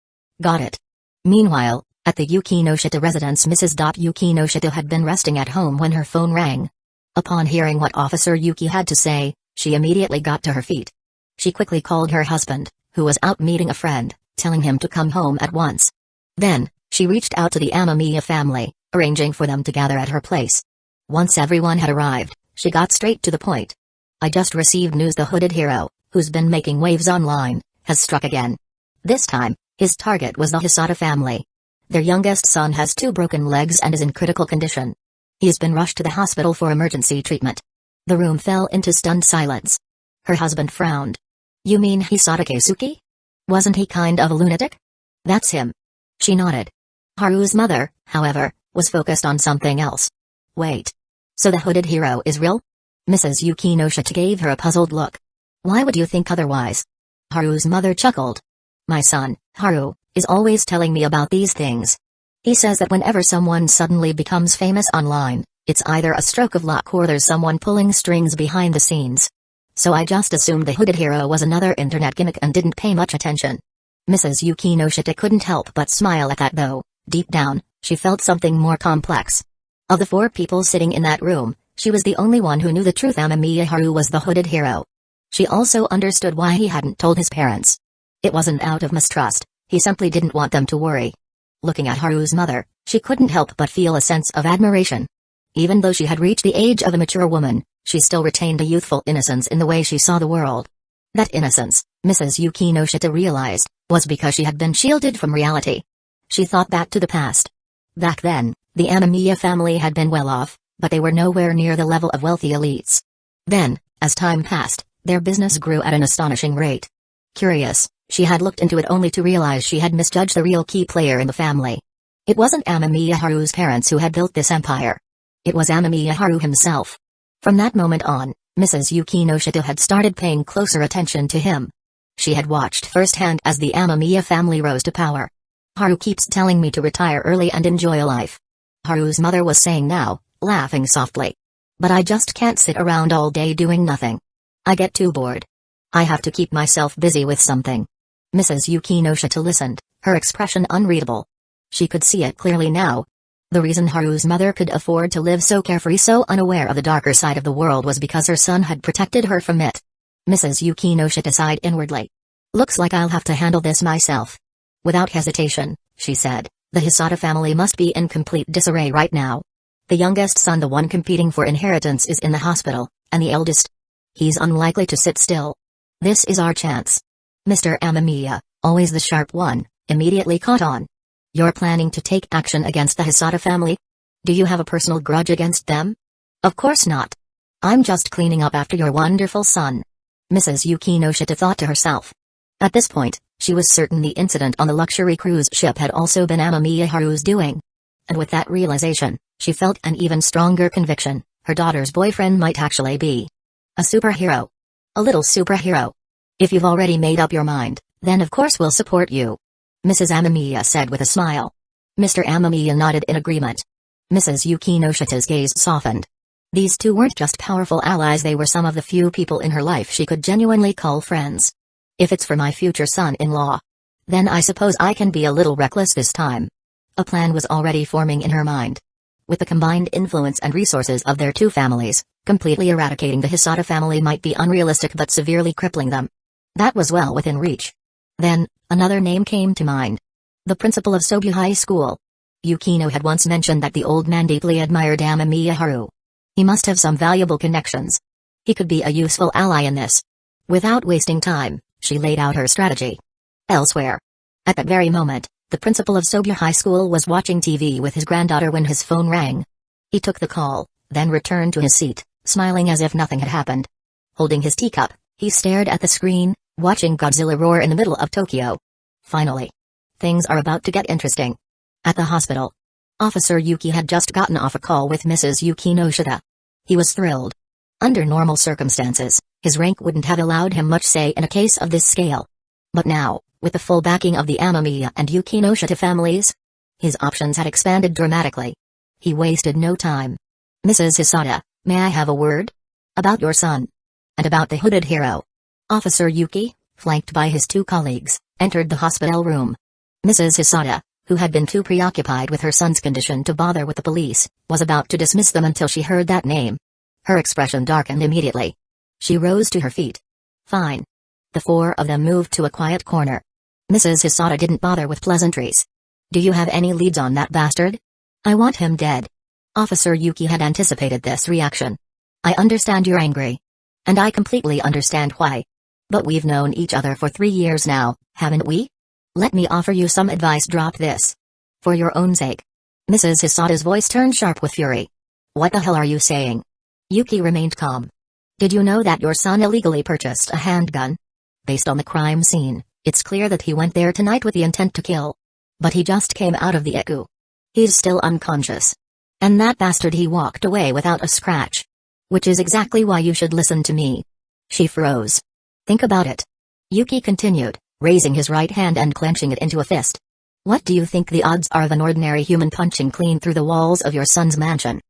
Got it. Meanwhile, at the Yukinoshita residence, Mrs. Yukinoshita had been resting at home when her phone rang. Upon hearing what Officer Yuki had to say, she immediately got to her feet. She quickly called her husband, who was out meeting a friend, telling him to come home at once. Then, she reached out to the Amamiya family, arranging for them to gather at her place. Once everyone had arrived, she got straight to the point. I just received news the hooded hero, who's been making waves online, has struck again. This time, his target was the Hisata family. Their youngest son has 2 broken legs and is in critical condition. He's been rushed to the hospital for emergency treatment. The room fell into stunned silence. Her husband frowned. You mean Hisata Keisuke? Wasn't he kind of a lunatic? That's him. She nodded. Haru's mother, however, was focused on something else. Wait. So the hooded hero is real? Mrs. Yukinoshita gave her a puzzled look. Why would you think otherwise? Haru's mother chuckled. My son, Haru, is always telling me about these things. He says that whenever someone suddenly becomes famous online, it's either a stroke of luck or there's someone pulling strings behind the scenes. So I just assumed the hooded hero was another internet gimmick and didn't pay much attention. Mrs. Yukinoshita couldn't help but smile at that though, deep down, she felt something more complex. Of the 4 people sitting in that room, she was the only one who knew the truth. Amamiya Haru was the hooded hero. She also understood why he hadn't told his parents. It wasn't out of mistrust, he simply didn't want them to worry. Looking at Haru's mother, she couldn't help but feel a sense of admiration. Even though she had reached the age of a mature woman, she still retained a youthful innocence in the way she saw the world. That innocence, Mrs. Yukinoshita realized, was because she had been shielded from reality. She thought back to the past. Back then, the Amamiya family had been well off, but they were nowhere near the level of wealthy elites. Then, as time passed, their business grew at an astonishing rate. Curious, she had looked into it only to realize she had misjudged the real key player in the family. It wasn't Amamiya Haru's parents who had built this empire. It was Amamiya Haru himself. From that moment on, Mrs. Yukinoshita had started paying closer attention to him. She had watched firsthand as the Amamiya family rose to power. Haru keeps telling me to retire early and enjoy life. Haru's mother was saying now, laughing softly. But I just can't sit around all day doing nothing. I get too bored. I have to keep myself busy with something. Mrs. Yukinoshita listened, her expression unreadable. She could see it clearly now. The reason Haru's mother could afford to live so carefree, so unaware of the darker side of the world, was because her son had protected her from it. Mrs. Yukinoshita sighed inwardly. Looks like I'll have to handle this myself. Without hesitation, she said, the Hisata family must be in complete disarray right now. The youngest son, the one competing for inheritance, is in the hospital, and the eldest, he's unlikely to sit still. This is our chance. Mr. Amamiya, always the sharp one, immediately caught on. You're planning to take action against the Hisata family? Do you have a personal grudge against them? Of course not. I'm just cleaning up after your wonderful son. Mrs. Yukinoshita thought to herself. At this point, she was certain the incident on the luxury cruise ship had also been Amamiya Haru's doing. And with that realization, she felt an even stronger conviction: her daughter's boyfriend might actually be a superhero. A little superhero. If you've already made up your mind, then of course we'll support you. Mrs. Amamiya said with a smile. Mr. Amamiya nodded in agreement. Mrs. Yukinoshita's gaze softened. These two weren't just powerful allies, they were some of the few people in her life she could genuinely call friends. If it's for my future son-in-law, then I suppose I can be a little reckless this time. A plan was already forming in her mind. With the combined influence and resources of their two families, completely eradicating the Hisata family might be unrealistic but severely crippling them. That was well within reach. Then, another name came to mind. The principal of Sobu High School. Yukino had once mentioned that the old man deeply admired Amamiya Haru. He must have some valuable connections. He could be a useful ally in this. Without wasting time, she laid out her strategy. Elsewhere. At that very moment, the principal of Sobu High School was watching TV with his granddaughter when his phone rang. He took the call, then returned to his seat, smiling as if nothing had happened. Holding his teacup, he stared at the screen, watching Godzilla roar in the middle of Tokyo. Finally. Things are about to get interesting. At the hospital. Officer Yuki had just gotten off a call with Mrs. Yukinoshita. He was thrilled. Under normal circumstances, his rank wouldn't have allowed him much say in a case of this scale. But now, with the full backing of the Amamiya and Yukinoshita families, his options had expanded dramatically. He wasted no time. Mrs. Hisata, may I have a word? About your son. And about the hooded hero. Officer Yuki, flanked by his two colleagues, entered the hospital room. Mrs. Hisata, who had been too preoccupied with her son's condition to bother with the police, was about to dismiss them until she heard that name. Her expression darkened immediately. She rose to her feet. Fine. The four of them moved to a quiet corner. Mrs. Hisata didn't bother with pleasantries. Do you have any leads on that bastard? I want him dead. Officer Yuki had anticipated this reaction. I understand you're angry. And I completely understand why. But we've known each other for 3 years now, haven't we? Let me offer you some advice. Drop this. For your own sake. Mrs. Hisata's voice turned sharp with fury. What the hell are you saying? Yuki remained calm, Did you know that your son illegally purchased a handgun? Based on the crime scene, it's clear that he went there tonight with the intent to kill. But he just came out of the ICU. He's still unconscious. And that bastard, he walked away without a scratch. Which is exactly why you should listen to me." She froze. "Think about it." Yuki continued, raising his right hand and clenching it into a fist. "What do you think the odds are of an ordinary human punching clean through the walls of your son's mansion?"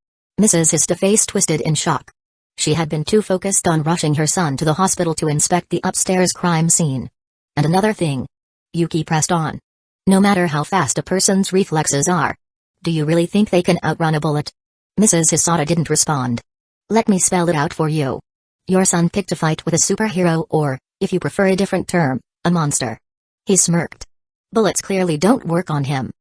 Mrs. Hista face twisted in shock. She had been too focused on rushing her son to the hospital to inspect the upstairs crime scene. "And another thing," Yuki pressed on. "No matter how fast a person's reflexes are, do you really think they can outrun a bullet?" Mrs. Hisata didn't respond. "Let me spell it out for you. Your son picked a fight with a superhero or, if you prefer a different term, a monster." He smirked. "Bullets clearly don't work on him.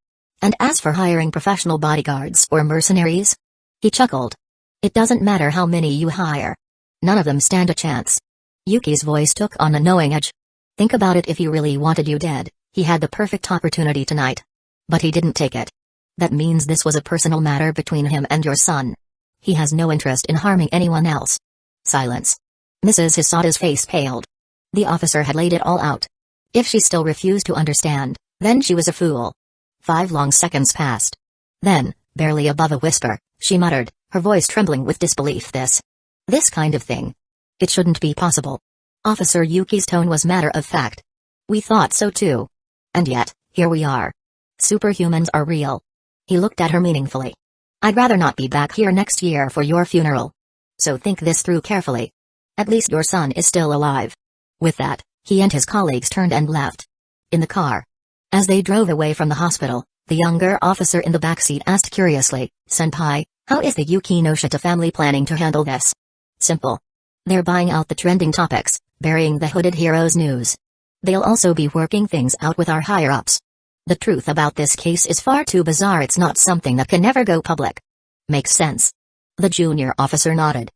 And as for hiring professional bodyguards or mercenaries?" He chuckled. "It doesn't matter how many you hire. None of them stand a chance." Yuki's voice took on a knowing edge. "Think about it, if he really wanted you dead, he had the perfect opportunity tonight. But he didn't take it. That means this was a personal matter between him and your son. He has no interest in harming anyone else." Silence. Mrs. Hisata's face paled. The officer had laid it all out. If she still refused to understand, then she was a fool. 5 long seconds passed. Then, barely above a whisper, she muttered, her voice trembling with disbelief, This kind of thing. It shouldn't be possible." Officer Yuki's tone was matter of fact. "We thought so too. And yet, here we are. Superhumans are real." He looked at her meaningfully. "I'd rather not be back here next year for your funeral. So think this through carefully. At least your son is still alive." With that, he and his colleagues turned and left. In the car. As they drove away from the hospital, the younger officer in the backseat asked curiously, "Senpai, how is the Yukinoshita family planning to handle this?" "Simple. They're buying out the trending topics, burying the hooded heroes news. They'll also be working things out with our higher-ups. The truth about this case is far too bizarre, it's not something that can never go public." "Makes sense." The junior officer nodded.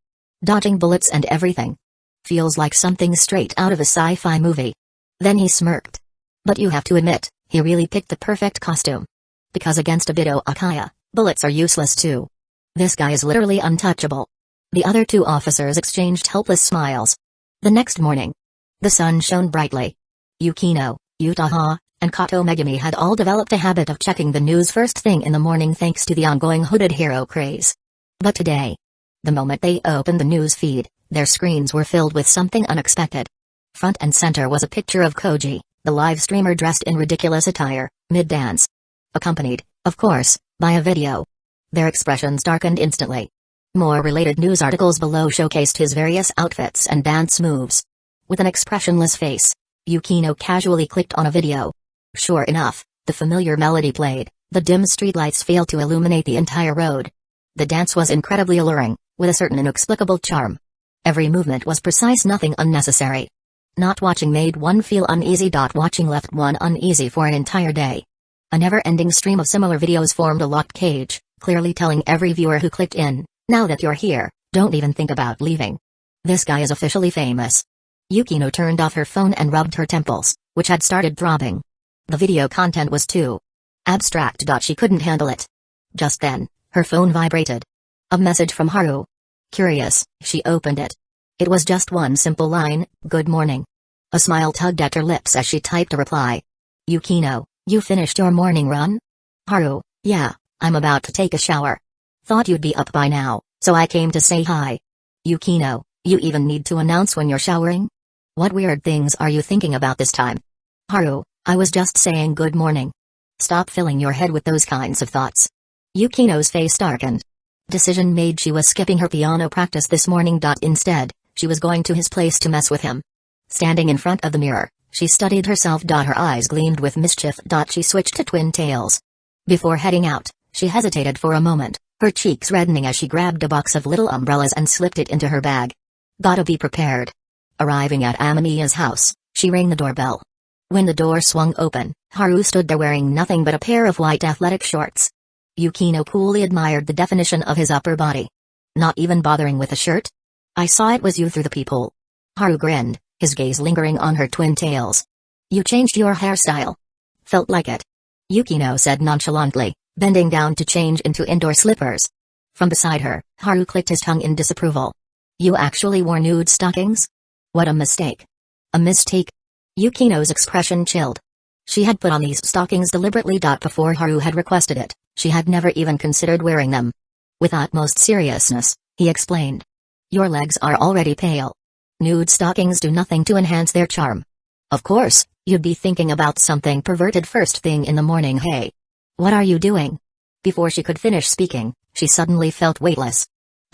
"Dodging bullets and everything. Feels like something straight out of a sci-fi movie." Then he smirked. "But you have to admit, he really picked the perfect costume. Because against a Bido Akaya, bullets are useless too. This guy is literally untouchable." The other 2 officers exchanged helpless smiles. The next morning, the sun shone brightly. Yukino, Utaha, and Kato Megami had all developed a habit of checking the news first thing in the morning thanks to the ongoing hooded hero craze. But today, the moment they opened the news feed, their screens were filled with something unexpected. Front and center was a picture of Koji, the live streamer dressed in ridiculous attire, mid-dance. Accompanied, of course, by a video. Their expressions darkened instantly. More related news articles below showcased his various outfits and dance moves. With an expressionless face, Yukino casually clicked on a video. Sure enough, the familiar melody played. The dim streetlights failed to illuminate the entire road. The dance was incredibly alluring, with a certain inexplicable charm. Every movement was precise, nothing unnecessary. Not watching made one feel uneasy. Watching left one uneasy for an entire day. A never-ending stream of similar videos formed a locked cage, clearly telling every viewer who clicked in, "Now that you're here, don't even think about leaving. This guy is officially famous." Yukino turned off her phone and rubbed her temples, which had started throbbing. The video content was too abstract. She couldn't handle it. Just then, her phone vibrated. A message from Haru. Curious, she opened it. It was just one simple line, "Good morning." A smile tugged at her lips as she typed a reply. "Yukino, you finished your morning run?" Haru, "Yeah, I'm about to take a shower. Thought you'd be up by now, so I came to say hi." Yukino, "You even need to announce when you're showering? What weird things are you thinking about this time?" Haru, "I was just saying good morning. Stop filling your head with those kinds of thoughts." Yukino's face darkened. Decision made, she was skipping her piano practice this morning. Instead, she was going to his place to mess with him. Standing in front of the mirror, she studied herself. Her eyes gleamed with mischief. She switched to twin tails. Before heading out, she hesitated for a moment, her cheeks reddening as she grabbed a box of little umbrellas and slipped it into her bag. Gotta be prepared. Arriving at Amania's house, she rang the doorbell. When the door swung open, Haru stood there wearing nothing but a pair of white athletic shorts. Yukino coolly admired the definition of his upper body. "Not even bothering with a shirt? I saw it was you through the peephole." Haru grinned, his gaze lingering on her twin tails. "You changed your hairstyle." "Felt like it," Yukino said nonchalantly, bending down to change into indoor slippers. From beside her, Haru clicked his tongue in disapproval. You actually wore nude stockings? What a mistake. A mistake? Yukino's expression chilled. She had put on these stockings deliberately. Before Haru had requested it, she had never even considered wearing them. With utmost seriousness, he explained. Your legs are already pale. Nude stockings do nothing to enhance their charm. Of course, you'd be thinking about something perverted first thing in the morning. Hey. What are you doing? Before she could finish speaking, she suddenly felt weightless.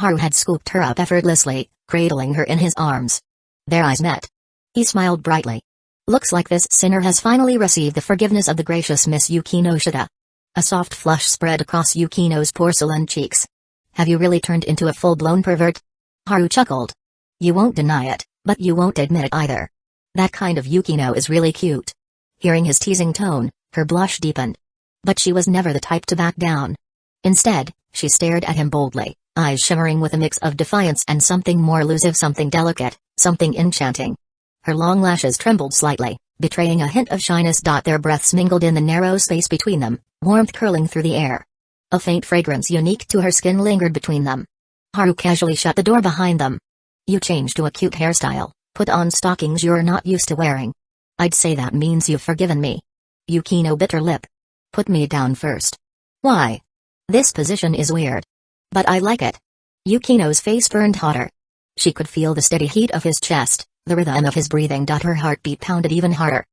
Haru had scooped her up effortlessly, cradling her in his arms. Their eyes met. He smiled brightly. Looks like this sinner has finally received the forgiveness of the gracious Miss Yukinoshita. A soft flush spread across Yukino's porcelain cheeks. Have you really turned into a full-blown pervert? Haru chuckled. You won't deny it, but you won't admit it either. That kind of Yukino is really cute. Hearing his teasing tone, her blush deepened. But she was never the type to back down. Instead, she stared at him boldly, eyes shimmering with a mix of defiance and something more elusive, something delicate, something enchanting. Her long lashes trembled slightly, betraying a hint of shyness. Their breaths mingled in the narrow space between them, warmth curling through the air. A faint fragrance unique to her skin lingered between them. Haru casually shut the door behind them. You changed to a cute hairstyle, put on stockings you're not used to wearing. I'd say that means you've forgiven me. Yukino bit her lip. Put me down first. Why? This position is weird. But I like it. Yukino's face burned hotter. She could feel the steady heat of his chest, the rhythm of his breathing. Her heartbeat pounded even harder.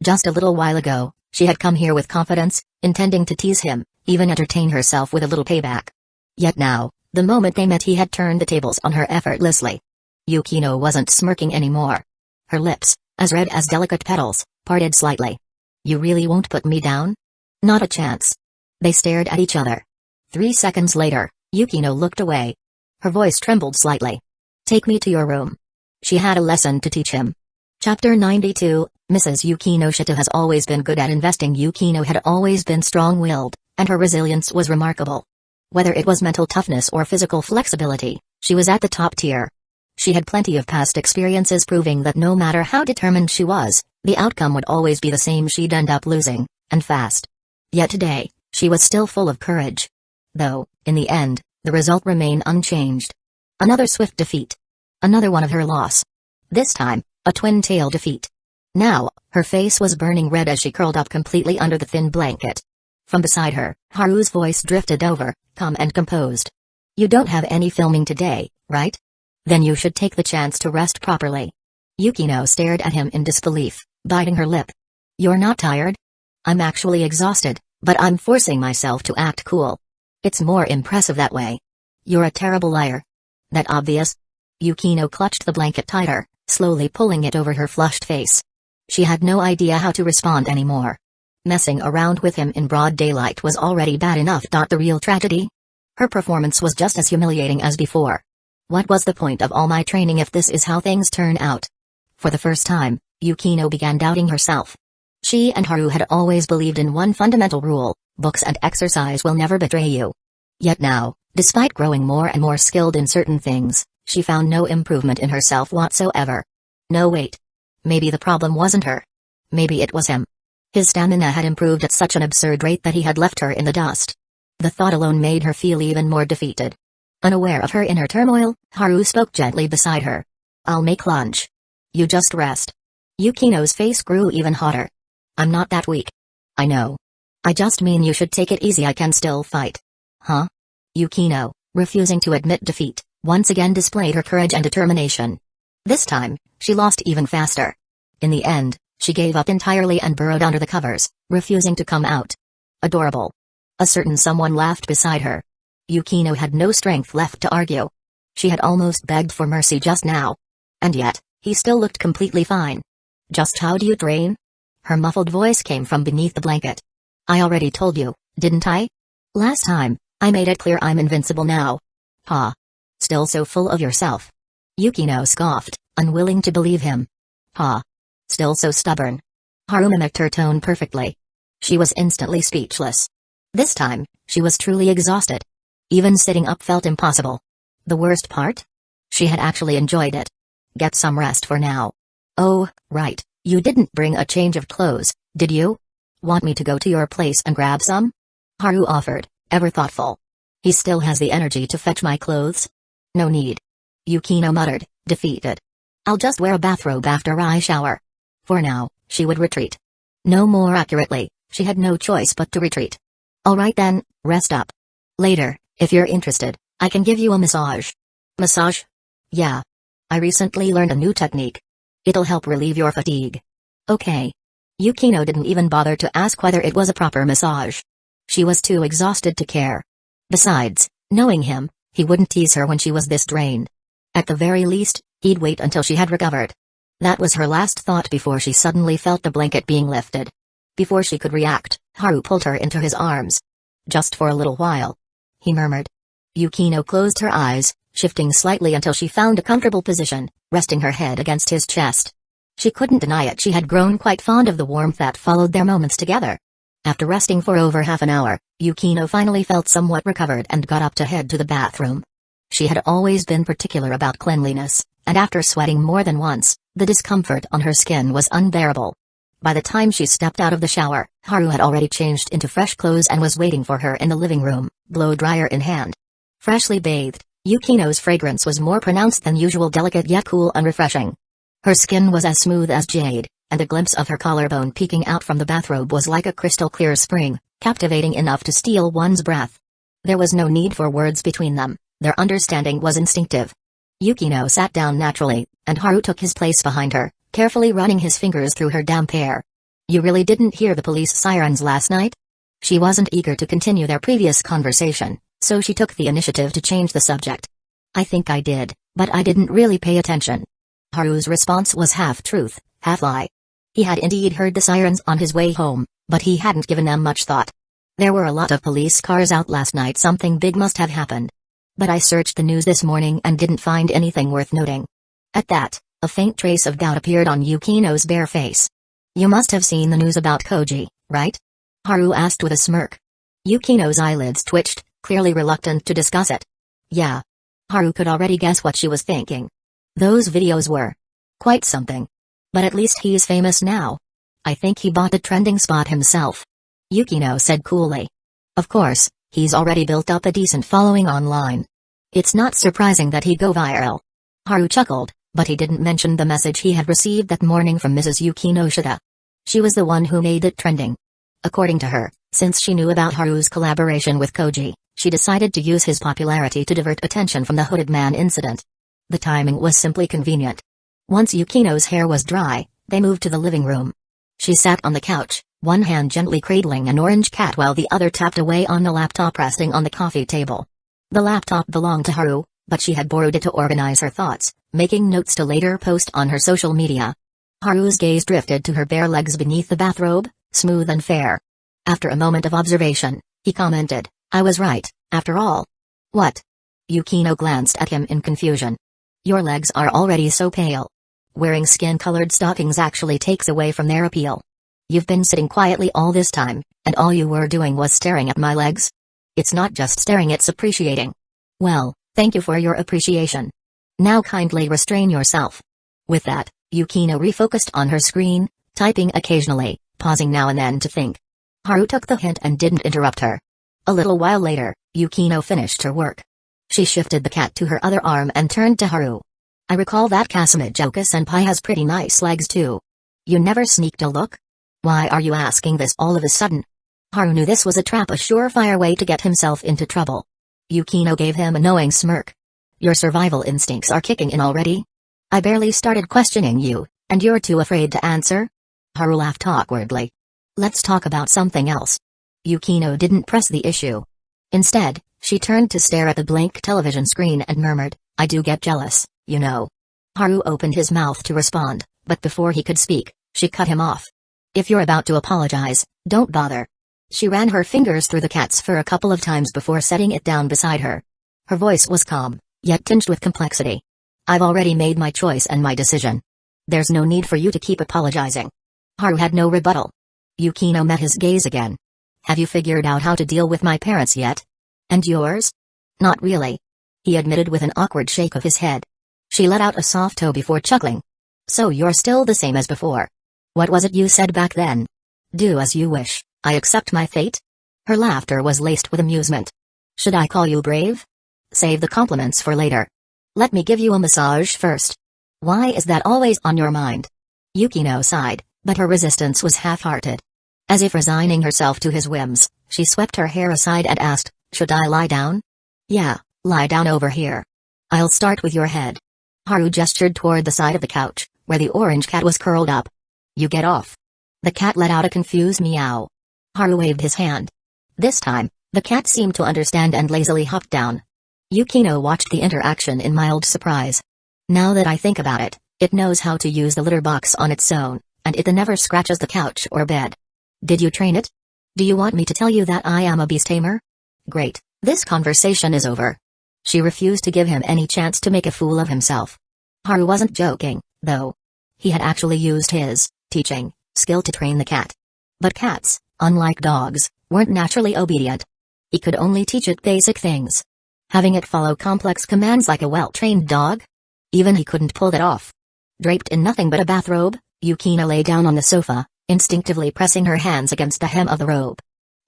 Just a little while ago, she had come here with confidence, intending to tease him, even entertain herself with a little payback. Yet now, the moment they met, he had turned the tables on her effortlessly. Yukino wasn't smirking anymore. Her lips, as red as delicate petals, parted slightly. You really won't put me down? Not a chance. They stared at each other. 3 seconds later, Yukino looked away. Her voice trembled slightly. Take me to your room. She had a lesson to teach him. Chapter 92, Mrs. Yukinoshita has always been good at investing. Yukino had always been strong-willed, and her resilience was remarkable. Whether it was mental toughness or physical flexibility, she was at the top tier. She had plenty of past experiences proving that no matter how determined she was, the outcome would always be the same. She'd end up losing, and fast. Yet today, she was still full of courage. Though, in the end, the result remained unchanged. Another swift defeat. Another one of her loss. This time, a twin-tail defeat. Now, her face was burning red as she curled up completely under the thin blanket. From beside her, Haru's voice drifted over, calm and composed. You don't have any filming today, right? Then you should take the chance to rest properly. Yukino stared at him in disbelief, biting her lip. You're not tired? I'm actually exhausted, but I'm forcing myself to act cool. It's more impressive that way. You're a terrible liar. That obvious? Yukino clutched the blanket tighter, slowly pulling it over her flushed face. She had no idea how to respond anymore. Messing around with him in broad daylight was already bad enough. The real tragedy? Her performance was just as humiliating as before. What was the point of all my training if this is how things turn out? For the first time, Yukino began doubting herself. She and Haru had always believed in one fundamental rule: books and exercise will never betray you. Yet now, despite growing more and more skilled in certain things, she found no improvement in herself whatsoever. No, wait. Maybe the problem wasn't her. Maybe it was him. His stamina had improved at such an absurd rate that he had left her in the dust. The thought alone made her feel even more defeated. Unaware of her inner turmoil, Haru spoke gently beside her. I'll make lunch. You just rest. Yukino's face grew even hotter. I'm not that weak. I know. I just mean you should take it easy. I can still fight. Huh? Yukino, refusing to admit defeat, once again displayed her courage and determination. This time, she lost even faster. In the end, she gave up entirely and burrowed under the covers, refusing to come out. Adorable. A certain someone laughed beside her. Yukino had no strength left to argue. She had almost begged for mercy just now. And yet, he still looked completely fine. Just how do you train? Her muffled voice came from beneath the blanket. I already told you, didn't I? Last time, I made it clear I'm invincible now. Ha. Still so full of yourself. Yukino scoffed, unwilling to believe him. Ha. Still so stubborn. Haru mimicked her tone perfectly. She was instantly speechless. This time, she was truly exhausted. Even sitting up felt impossible. The worst part? She had actually enjoyed it. Get some rest for now. Oh, right, you didn't bring a change of clothes, did you? Want me to go to your place and grab some? Haru offered, ever thoughtful. He still has the energy to fetch my clothes? No need. Yukino muttered, defeated. I'll just wear a bathrobe after I shower. For now, she would retreat. No, more accurately, she had no choice but to retreat. Alright then, rest up. Later, if you're interested, I can give you a massage. Massage? Yeah. I recently learned a new technique. It'll help relieve your fatigue. Okay. Yukino didn't even bother to ask whether it was a proper massage. She was too exhausted to care. Besides, knowing him, he wouldn't tease her when she was this drained. At the very least, he'd wait until she had recovered. That was her last thought before she suddenly felt the blanket being lifted. Before she could react, Haru pulled her into his arms. Just for a little while, he murmured. Yukino closed her eyes, shifting slightly until she found a comfortable position, resting her head against his chest. She couldn't deny it, she had grown quite fond of the warmth that followed their moments together. After resting for over half an hour, Yukino finally felt somewhat recovered and got up to head to the bathroom. She had always been particular about cleanliness, and after sweating more than once, the discomfort on her skin was unbearable. By the time she stepped out of the shower, Haru had already changed into fresh clothes and was waiting for her in the living room, blow dryer in hand. Freshly bathed, Yukino's fragrance was more pronounced than usual, delicate yet cool and refreshing. Her skin was as smooth as jade, and a glimpse of her collarbone peeking out from the bathrobe was like a crystal-clear spring, captivating enough to steal one's breath. There was no need for words between them, their understanding was instinctive. Yukino sat down naturally, and Haru took his place behind her, carefully running his fingers through her damp hair. You really didn't hear the police sirens last night? She wasn't eager to continue their previous conversation, so she took the initiative to change the subject. I think I did, but I didn't really pay attention. Haru's response was half truth, half lie. He had indeed heard the sirens on his way home, but he hadn't given them much thought. There were a lot of police cars out last night, something big must have happened. But I searched the news this morning and didn't find anything worth noting. At that, a faint trace of doubt appeared on Yukino's bare face. You must have seen the news about Koji, right? Haru asked with a smirk. Yukino's eyelids twitched, clearly reluctant to discuss it. Yeah. Haru could already guess what she was thinking. Those videos were quite something. But at least he's famous now. I think he bought the trending spot himself. Yukino said coolly. Of course, he's already built up a decent following online. It's not surprising that he'd go viral. Haru chuckled, but he didn't mention the message he had received that morning from Mrs. Yukinoshita. She was the one who made it trending. According to her, since she knew about Haru's collaboration with Koji, she decided to use his popularity to divert attention from the hooded man incident. The timing was simply convenient. Once Yukino's hair was dry, they moved to the living room. She sat on the couch, one hand gently cradling an orange cat while the other tapped away on the laptop resting on the coffee table. The laptop belonged to Haru, but she had borrowed it to organize her thoughts, making notes to later post on her social media. Haru's gaze drifted to her bare legs beneath the bathrobe, smooth and fair. After a moment of observation, he commented, I was right, after all. What? Yukino glanced at him in confusion. Your legs are already so pale. Wearing skin-colored stockings actually takes away from their appeal. You've been sitting quietly all this time, and all you were doing was staring at my legs? It's not just staring, it's appreciating. Well, thank you for your appreciation. Now kindly restrain yourself. With that, Yukino refocused on her screen, typing occasionally, pausing now and then to think. Haru took the hint and didn't interrupt her. A little while later, Yukino finished her work. She shifted the cat to her other arm and turned to Haru. I recall that Kasumijoka-senpai has pretty nice legs too. You never sneaked a look? Why are you asking this all of a sudden? Haru knew this was a trap, a surefire way to get himself into trouble. Yukino gave him a knowing smirk. Your survival instincts are kicking in already? I barely started questioning you, and you're too afraid to answer? Haru laughed awkwardly. Let's talk about something else. Yukino didn't press the issue. Instead, she turned to stare at the blank television screen and murmured, I do get jealous, you know. Haru opened his mouth to respond, but before he could speak, she cut him off. If you're about to apologize, don't bother. She ran her fingers through the cat's fur a couple of times before setting it down beside her. Her voice was calm, yet tinged with complexity. I've already made my choice and my decision. There's no need for you to keep apologizing. Haru had no rebuttal. Yukino met his gaze again. Have you figured out how to deal with my parents yet? And yours? Not really. He admitted with an awkward shake of his head. She let out a soft toe before chuckling. So you're still the same as before. What was it you said back then? Do as you wish, I accept my fate? Her laughter was laced with amusement. Should I call you brave? Save the compliments for later. Let me give you a massage first. Why is that always on your mind? Yukino sighed, but her resistance was half-hearted. As if resigning herself to his whims, she swept her hair aside and asked, should I lie down? Yeah, lie down over here. I'll start with your head. Haru gestured toward the side of the couch, where the orange cat was curled up. You get off. The cat let out a confused meow. Haru waved his hand. This time, the cat seemed to understand and lazily hopped down. Yukino watched the interaction in mild surprise. Now that I think about it, it knows how to use the litter box on its own, and it never scratches the couch or bed. Did you train it? Do you want me to tell you that I am a beast tamer? Great, this conversation is over. She refused to give him any chance to make a fool of himself. Haru wasn't joking, though. He had actually used his teaching skill to train the cat. But cats, unlike dogs, weren't naturally obedient. He could only teach it basic things. Having it follow complex commands like a well-trained dog? Even he couldn't pull that off. Draped in nothing but a bathrobe, Yukino lay down on the sofa, instinctively pressing her hands against the hem of the robe.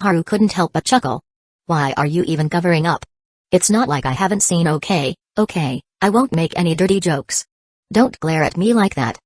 Haru couldn't help but chuckle. Why are you even covering up? It's not like I haven't seen. Okay, I won't make any dirty jokes. Don't glare at me like that.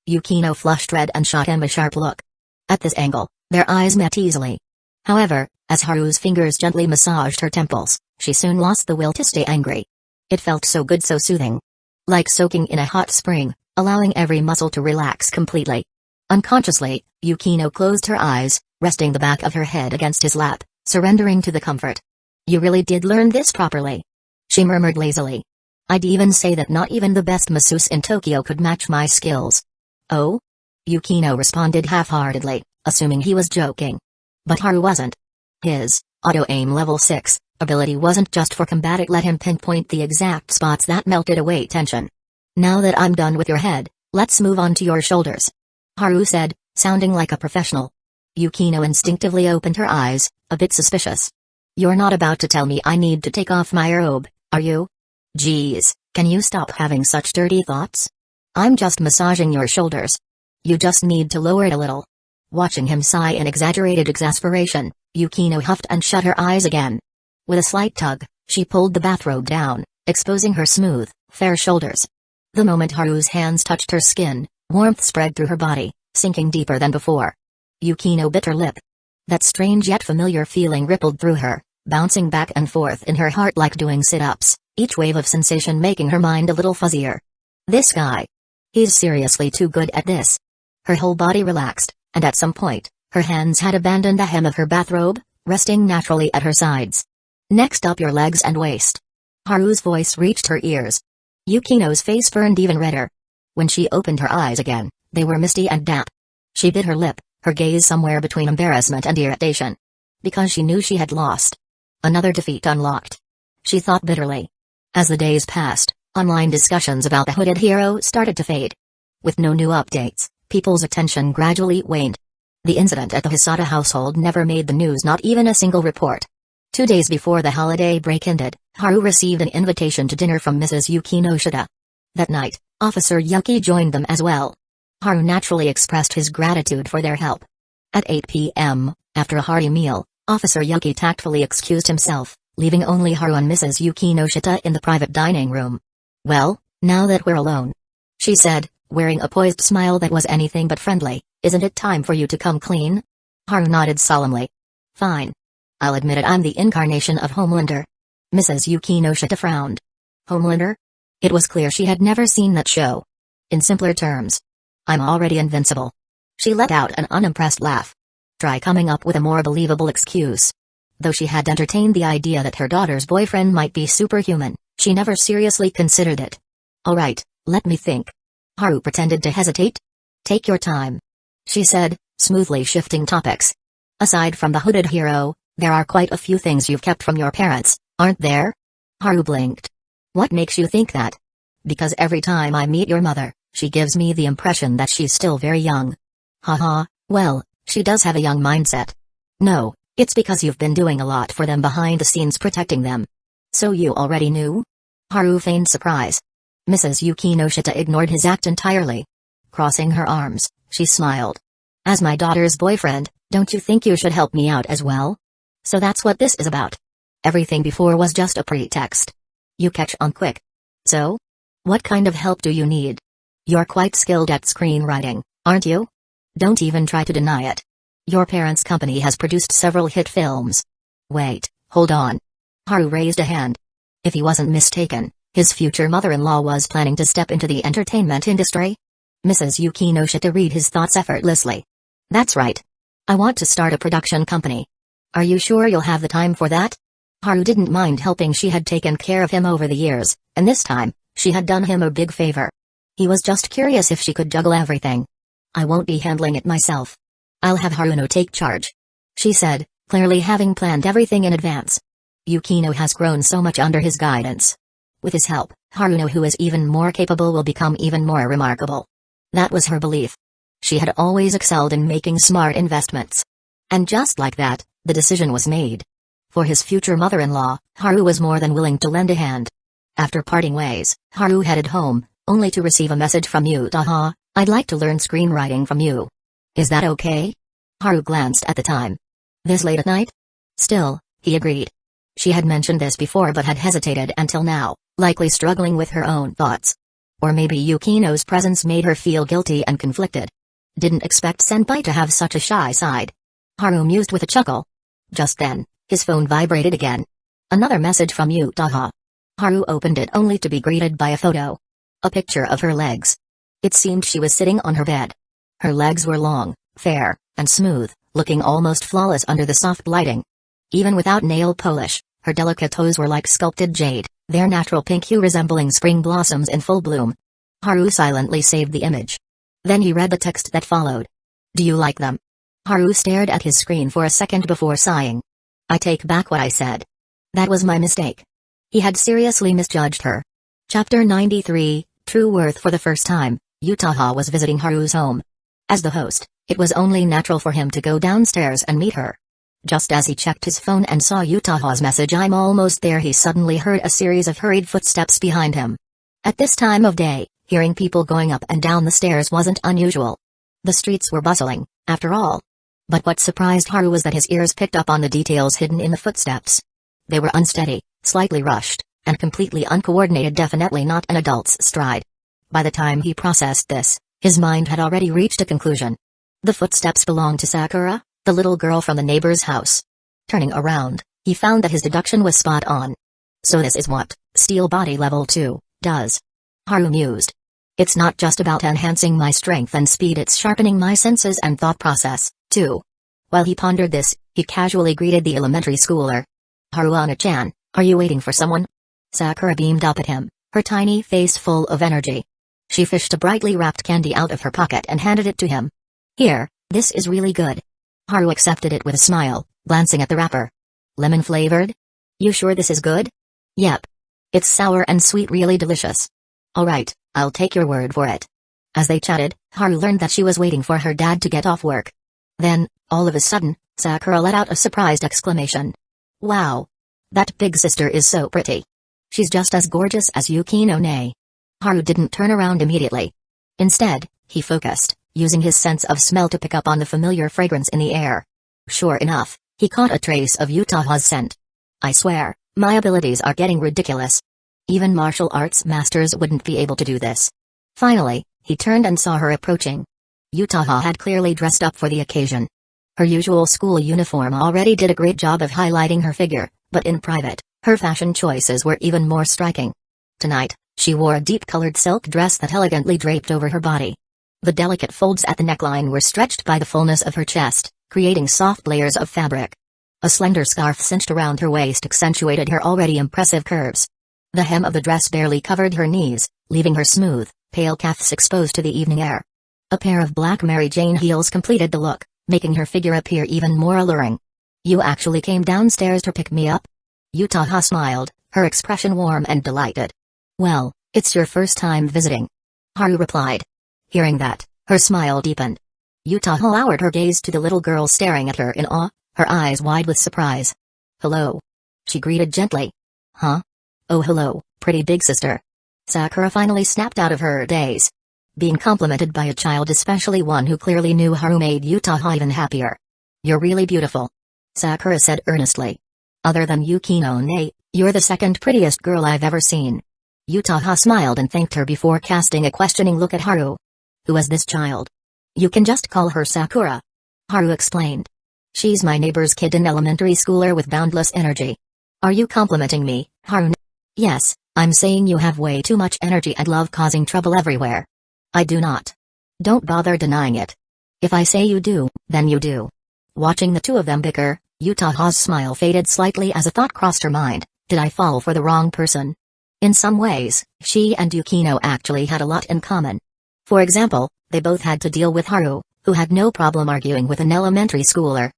Yukino flushed red and shot him a sharp look. At this angle, their eyes met easily. However, as Haru's fingers gently massaged her temples, she soon lost the will to stay angry. It felt so good, so soothing. Like soaking in a hot spring, allowing every muscle to relax completely. Unconsciously, Yukino closed her eyes, resting the back of her head against his lap, surrendering to the comfort. You really did learn this properly. She murmured lazily. I'd even say that not even the best masseuse in Tokyo could match my skills. Oh? Yukino responded half-heartedly, assuming he was joking. But Haru wasn't. His auto-aim level 6 ability wasn't just for combat, it let him pinpoint the exact spots that melted away tension. Now that I'm done with your head, let's move on to your shoulders. Haru said, sounding like a professional. Yukino instinctively opened her eyes, a bit suspicious. You're not about to tell me I need to take off my robe, are you? Geez, can you stop having such dirty thoughts? I'm just massaging your shoulders. You just need to lower it a little. Watching him sigh in exaggerated exasperation, Yukino huffed and shut her eyes again. With a slight tug, she pulled the bathrobe down, exposing her smooth, fair shoulders. The moment Haru's hands touched her skin, warmth spread through her body, sinking deeper than before. Yukino bit her lip. That strange yet familiar feeling rippled through her, bouncing back and forth in her heart like doing sit-ups, each wave of sensation making her mind a little fuzzier. This guy. He's seriously too good at this. Her whole body relaxed, and at some point, her hands had abandoned the hem of her bathrobe, resting naturally at her sides. Next up, your legs and waist. Haru's voice reached her ears. Yukino's face burned even redder. When she opened her eyes again, they were misty and damp. She bit her lip, her gaze somewhere between embarrassment and irritation. Because she knew she had lost. Another defeat unlocked. She thought bitterly. As the days passed, online discussions about the hooded hero started to fade. With no new updates, people's attention gradually waned. The incident at the Hisata household never made the news, not even a single report. 2 days before the holiday break ended, Haru received an invitation to dinner from Mrs. Yukinoshita. That night, Officer Yuki joined them as well. Haru naturally expressed his gratitude for their help. At 8 p.m., after a hearty meal, Officer Yuki tactfully excused himself, leaving only Haru and Mrs. Yukinoshita in the private dining room. Well, now that we're alone, she said, wearing a poised smile that was anything but friendly, isn't it time for you to come clean? Haru nodded solemnly. Fine. I'll admit it, I'm the incarnation of Homelander. Mrs. Yukinoshita frowned. Homelander? It was clear she had never seen that show. In simpler terms, I'm already invincible. She let out an unimpressed laugh. Try coming up with a more believable excuse. Though she had entertained the idea that her daughter's boyfriend might be superhuman, she never seriously considered it. All right, let me think. Haru pretended to hesitate. Take your time, she said, smoothly shifting topics. Aside from the hooded hero, there are quite a few things you've kept from your parents, aren't there? Haru blinked. What makes you think that? Because every time I meet your mother, she gives me the impression that she's still very young. Haha, well, she does have a young mindset. No, it's because you've been doing a lot for them behind the scenes, protecting them. So you already knew? Haru feigned surprise. Mrs. Yukinoshita ignored his act entirely. Crossing her arms, she smiled. As my daughter's boyfriend, don't you think you should help me out as well? So that's what this is about. Everything before was just a pretext. You catch on quick. So? What kind of help do you need? You're quite skilled at screenwriting, aren't you? Don't even try to deny it. Your parents' company has produced several hit films. Wait, hold on. Haru raised a hand. If he wasn't mistaken, his future mother-in-law was planning to step into the entertainment industry? Mrs. Yukinoshita read his thoughts effortlessly. That's right. I want to start a production company. Are you sure you'll have the time for that? Haru didn't mind helping. She had taken care of him over the years, and this time, she had done him a big favor. He was just curious if she could juggle everything. I won't be handling it myself. I'll have Haruno take charge, she said, clearly having planned everything in advance. Yukino has grown so much under his guidance. With his help, Haruno, who is even more capable, will become even more remarkable. That was her belief. She had always excelled in making smart investments. And just like that, the decision was made. For his future mother-in-law, Haru was more than willing to lend a hand. After parting ways, Haru headed home, only to receive a message from Yutaha. I'd like to learn screenwriting from you. Is that okay? Haru glanced at the time. This late at night? Still, he agreed. She had mentioned this before but had hesitated until now, likely struggling with her own thoughts. Or maybe Yukino's presence made her feel guilty and conflicted. Didn't expect senpai to have such a shy side. Haru mused with a chuckle. Just then, his phone vibrated again. Another message from Yutaha. Haru opened it only to be greeted by a photo. A picture of her legs. It seemed she was sitting on her bed. Her legs were long, fair, and smooth, looking almost flawless under the soft lighting. Even without nail polish, her delicate toes were like sculpted jade, their natural pink hue resembling spring blossoms in full bloom. Haru silently saved the image. Then he read the text that followed. Do you like them? Haru stared at his screen for a second before sighing. I take back what I said. That was my mistake. He had seriously misjudged her. Chapter 93, True Worth. For the first time, Yutaha was visiting Haru's home. As the host, it was only natural for him to go downstairs and meet her. Just as he checked his phone and saw Yutaha's message, I'm almost there, he suddenly heard a series of hurried footsteps behind him. At this time of day, hearing people going up and down the stairs wasn't unusual. The streets were bustling, after all. But what surprised Haru was that his ears picked up on the details hidden in the footsteps. They were unsteady, slightly rushed, and completely uncoordinated, definitely not an adult's stride. By the time he processed this, his mind had already reached a conclusion. The footsteps belonged to Sakura, the little girl from the neighbor's house. Turning around, he found that his deduction was spot on. So this is what Steel Body Level 2 does. Haru mused. It's not just about enhancing my strength and speed, it's sharpening my senses and thought process, too. While he pondered this, he casually greeted the elementary schooler. Haruana-chan, are you waiting for someone? Sakura beamed up at him, her tiny face full of energy. She fished a brightly wrapped candy out of her pocket and handed it to him. Here, this is really good. Haru accepted it with a smile, glancing at the wrapper. Lemon-flavored? You sure this is good? Yep. It's sour and sweet, really delicious. Alright, I'll take your word for it. As they chatted, Haru learned that she was waiting for her dad to get off work. Then, all of a sudden, Sakura let out a surprised exclamation. Wow! That big sister is so pretty. She's just as gorgeous as Yukino. Haru didn't turn around immediately. Instead, he focused, using his sense of smell to pick up on the familiar fragrance in the air. Sure enough, he caught a trace of Yutaha's scent. I swear, my abilities are getting ridiculous. Even martial arts masters wouldn't be able to do this. Finally, he turned and saw her approaching. Yutaha had clearly dressed up for the occasion. Her usual school uniform already did a great job of highlighting her figure, but in private, her fashion choices were even more striking. Tonight, she wore a deep-colored silk dress that elegantly draped over her body. The delicate folds at the neckline were stretched by the fullness of her chest, creating soft layers of fabric. A slender scarf cinched around her waist accentuated her already impressive curves. The hem of the dress barely covered her knees, leaving her smooth, pale calves exposed to the evening air. A pair of black Mary Jane heels completed the look, making her figure appear even more alluring. You actually came downstairs to pick me up? Yutaha smiled, her expression warm and delighted. Well, it's your first time visiting. Haru replied. Hearing that, her smile deepened. Yutaha lowered her gaze to the little girl staring at her in awe, her eyes wide with surprise. Hello. She greeted gently. Huh? Oh hello, pretty big sister. Sakura finally snapped out of her daze. Being complimented by a child, especially one who clearly knew Haru, made Yutaha even happier. You're really beautiful. Sakura said earnestly. Other than Yukino, you're the second prettiest girl I've ever seen. Yutaha smiled and thanked her before casting a questioning look at Haru. Who is this child? You can just call her Sakura. Haru explained. She's my neighbor's kid, an elementary schooler with boundless energy. Are you complimenting me, Haru? Yes, I'm saying you have way too much energy and love causing trouble everywhere. I do not. Don't bother denying it. If I say you do, then you do. Watching the two of them bicker, Yutaha's smile faded slightly as a thought crossed her mind. Did I fall for the wrong person? In some ways, she and Yukino actually had a lot in common. For example, they both had to deal with Haru, who had no problem arguing with an elementary schooler.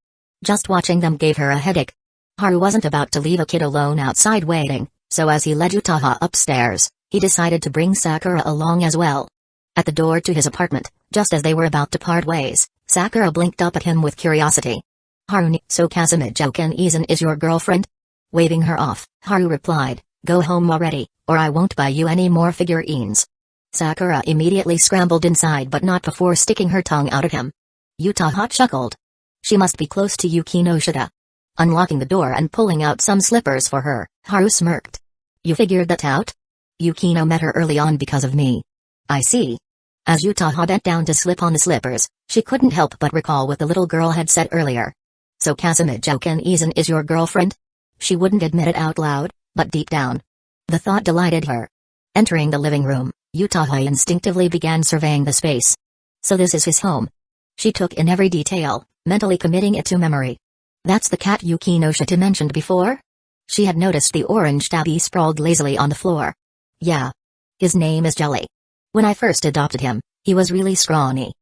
Just watching them gave her a headache. Haru wasn't about to leave a kid alone outside waiting, so as he led Yutaha upstairs, he decided to bring Sakura along as well. At the door to his apartment, just as they were about to part ways, Sakura blinked up at him with curiosity. Haru, so Kazumi-Joken-Izan is your girlfriend? Waving her off, Haru replied, go home already, or I won't buy you any more figurines. Sakura immediately scrambled inside but not before sticking her tongue out at him. Yutaha chuckled. She must be close to Yukinoshita. Unlocking the door and pulling out some slippers for her, Haru smirked. You figured that out? Yukino met her early on because of me. I see. As Yutaha bent down to slip on the slippers, she couldn't help but recall what the little girl had said earlier. So Kazumi-Joken-Izan is your girlfriend? She wouldn't admit it out loud, but deep down, the thought delighted her. Entering the living room, Yutaha instinctively began surveying the space. So this is his home. She took in every detail, mentally committing it to memory. That's the cat Yukinoshita mentioned before? She had noticed the orange tabby sprawled lazily on the floor. Yeah. His name is Jelly. When I first adopted him, he was really scrawny.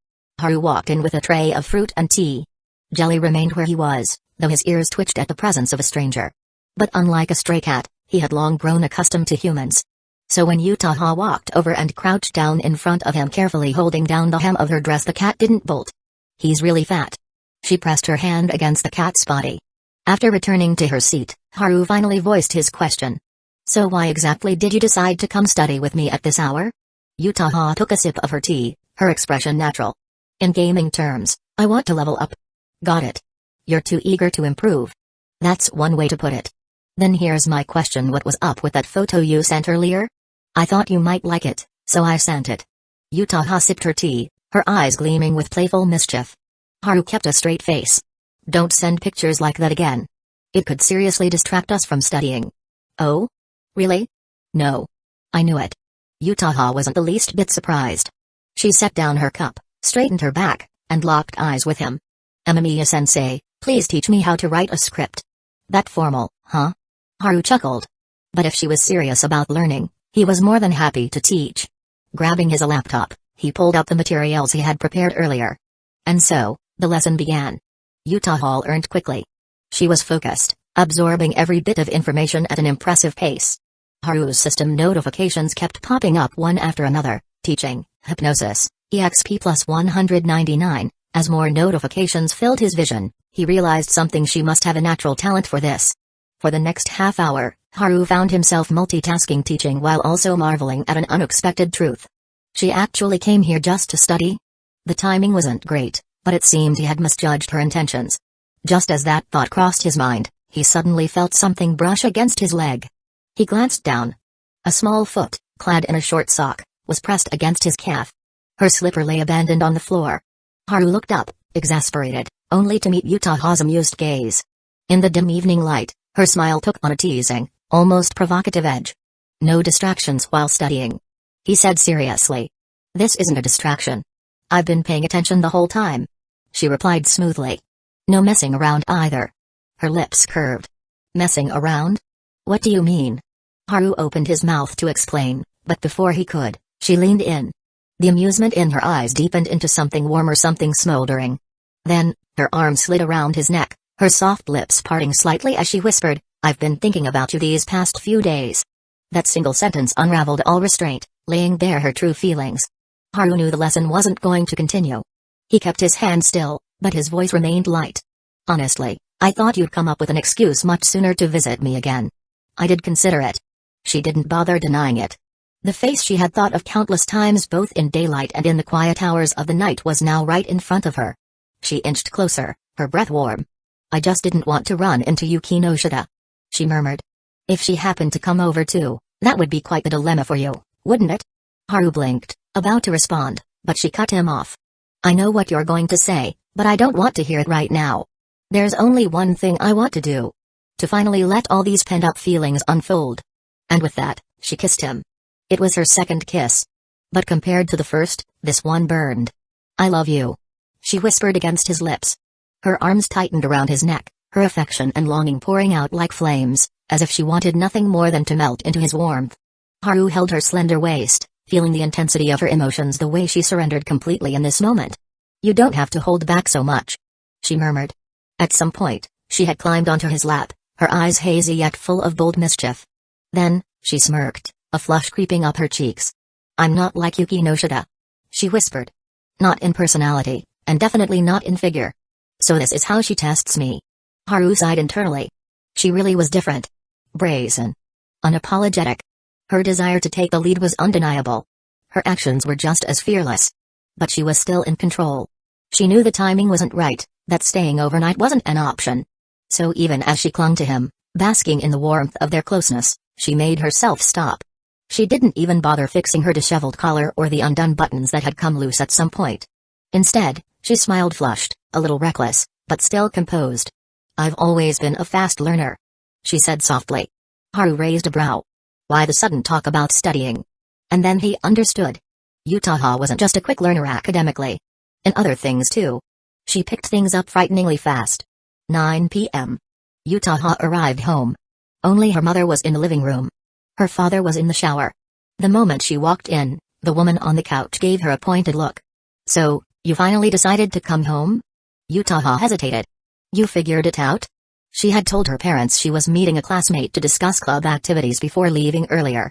Haru walked in with a tray of fruit and tea. Jelly remained where he was, though his ears twitched at the presence of a stranger. But unlike a stray cat, he had long grown accustomed to humans. So when Yutaha walked over and crouched down in front of him, carefully holding down the hem of her dress, the cat didn't bolt. He's really fat. She pressed her hand against the cat's body. After returning to her seat, Haru finally voiced his question. So why exactly did you decide to come study with me at this hour? Yutaha took a sip of her tea, her expression natural. In gaming terms, I want to level up. Got it. You're too eager to improve. That's one way to put it. Then here's my question, what was up with that photo you sent earlier? I thought you might like it, so I sent it. Yutaha sipped her tea, her eyes gleaming with playful mischief. Haru kept a straight face. Don't send pictures like that again. It could seriously distract us from studying. Oh? Really? No. I knew it. Yutaha wasn't the least bit surprised. She set down her cup, straightened her back, and locked eyes with him. Amamiya-sensei, please teach me how to write a script. That formal, huh? Haru chuckled. But if she was serious about learning, he was more than happy to teach. Grabbing his laptop, he pulled out the materials he had prepared earlier. And so, the lesson began. Yutaha learned quickly. She was focused, absorbing every bit of information at an impressive pace. Haru's system notifications kept popping up one after another, teaching, hypnosis, EXP plus 199. As more notifications filled his vision, he realized something: she must have a natural talent for this. For the next half hour, Haru found himself multitasking, teaching while also marveling at an unexpected truth. She actually came here just to study? The timing wasn't great, but it seemed he had misjudged her intentions. Just as that thought crossed his mind, he suddenly felt something brush against his leg. He glanced down. A small foot, clad in a short sock, was pressed against his calf. Her slipper lay abandoned on the floor. Haru looked up, exasperated, only to meet Yutaha's amused gaze. In the dim evening light, her smile took on a teasing, almost provocative edge. No distractions while studying. He said seriously. This isn't a distraction. I've been paying attention the whole time. She replied smoothly. No messing around either. Her lips curved. Messing around? What do you mean? Haru opened his mouth to explain, but before he could, she leaned in. The amusement in her eyes deepened into something warmer, something smoldering. Then, her arm slid around his neck, her soft lips parting slightly as she whispered, I've been thinking about you these past few days. That single sentence unraveled all restraint, laying bare her true feelings. Haru knew the lesson wasn't going to continue. He kept his hand still, but his voice remained light. Honestly, I thought you'd come up with an excuse much sooner to visit me again. I did consider it. She didn't bother denying it. The face she had thought of countless times both in daylight and in the quiet hours of the night was now right in front of her. She inched closer, her breath warm. I just didn't want to run into Yukinoshita. She murmured. If she happened to come over too, That would be quite the dilemma for you, wouldn't it? Haru blinked, about to respond, but she cut him off. I know what you're going to say, but I don't want to hear it right now. There's only one thing I want to do. To finally let all these pent-up feelings unfold. And with that, she kissed him. It was her second kiss. But compared to the first, this one burned. I love you. She whispered against his lips. Her arms tightened around his neck, her affection and longing pouring out like flames, as if she wanted nothing more than to melt into his warmth. Haru held her slender waist, feeling the intensity of her emotions the way she surrendered completely in this moment. You don't have to hold back so much, she murmured. At some point, she had climbed onto his lap, her eyes hazy yet full of bold mischief. Then, she smirked, a flush creeping up her cheeks. I'm not like Yukinoshita, she whispered. Not in personality, and definitely not in figure. So this is how she tests me. Haru sighed internally. She really was different. Brazen. Unapologetic. Her desire to take the lead was undeniable. Her actions were just as fearless. But she was still in control. She knew the timing wasn't right, that staying overnight wasn't an option. So even as she clung to him, basking in the warmth of their closeness, she made herself stop. She didn't even bother fixing her disheveled collar or the undone buttons that had come loose at some point. Instead, she smiled flushed, a little reckless, but still composed. I've always been a fast learner, she said softly. Haru raised a brow. Why the sudden talk about studying? And then he understood. Yutaha wasn't just a quick learner academically. In other things too. She picked things up frighteningly fast. 9 p.m. Yutaha arrived home. Only her mother was in the living room. Her father was in the shower. The moment she walked in, the woman on the couch gave her a pointed look. So, you finally decided to come home? Yutaha hesitated. You figured it out? She had told her parents she was meeting a classmate to discuss club activities before leaving earlier.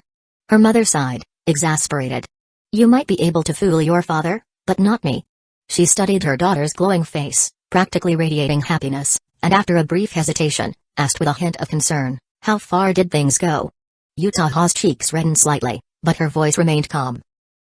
Her mother sighed, exasperated. You might be able to fool your father, but not me. She studied her daughter's glowing face, practically radiating happiness, and after a brief hesitation, asked with a hint of concern, how far did things go? Yutaha's cheeks reddened slightly, but her voice remained calm.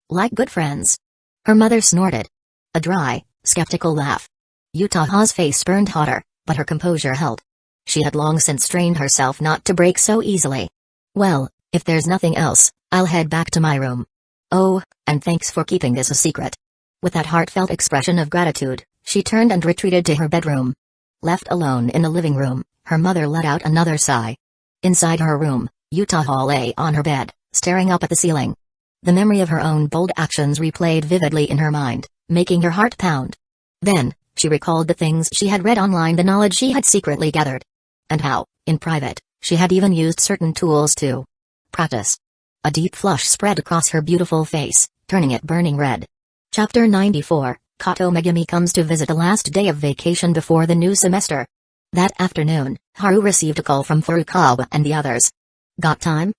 Like good friends. Her mother snorted. A dry, skeptical laugh. Yutaha's face burned hotter, but her composure held. She had long since trained herself not to break so easily. Well, if there's nothing else, I'll head back to my room. Oh, and thanks for keeping this a secret. With that heartfelt expression of gratitude, she turned and retreated to her bedroom. Left alone in the living room, her mother let out another sigh. Inside her room, Yutaha lay on her bed, staring up at the ceiling. The memory of her own bold actions replayed vividly in her mind, making her heart pound. Then, she recalled the things she had read online, the knowledge she had secretly gathered. And how, in private, she had even used certain tools to practice. A deep flush spread across her beautiful face, turning it burning red. Chapter 94, Kato Megumi comes to visit the last day of vacation before the new semester. That afternoon, Haru received a call from Furukawa and the others. Got time?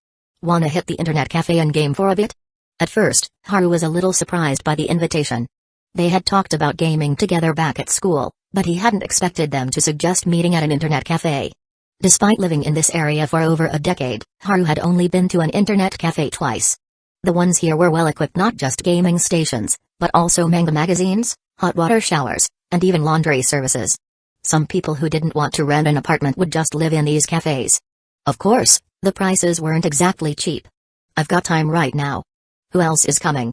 Wanna hit the internet cafe and game for a bit? At first, Haru was a little surprised by the invitation. They had talked about gaming together back at school, but he hadn't expected them to suggest meeting at an internet cafe. Despite living in this area for over a decade, Haru had only been to an internet cafe twice. The ones here were well equipped, not just gaming stations, but also manga magazines, hot water showers, and even laundry services. Some people who didn't want to rent an apartment would just live in these cafes. Of course, the prices weren't exactly cheap. I've got time right now. Who else is coming?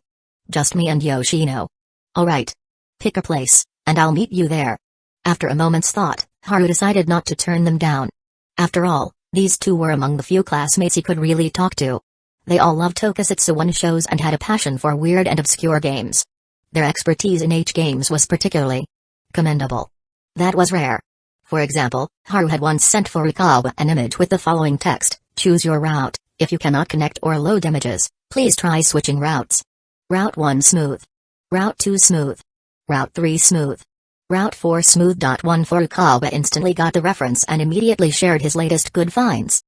Just me and Yoshino. Alright. Pick a place, and I'll meet you there. After a moment's thought, Haru decided not to turn them down. After all, these two were among the few classmates he could really talk to. They all loved tokusatsu one shows and had a passion for weird and obscure games. Their expertise in games was particularly commendable. That was rare. For example, Haru had once sent Furukawa an image with the following text: choose your route. If you cannot connect or load images, please try switching routes. Route 1 smooth. Route 2 smooth. Route 3 smooth. Route 4 smooth. 1 Furukawa instantly got the reference and immediately shared his latest good finds.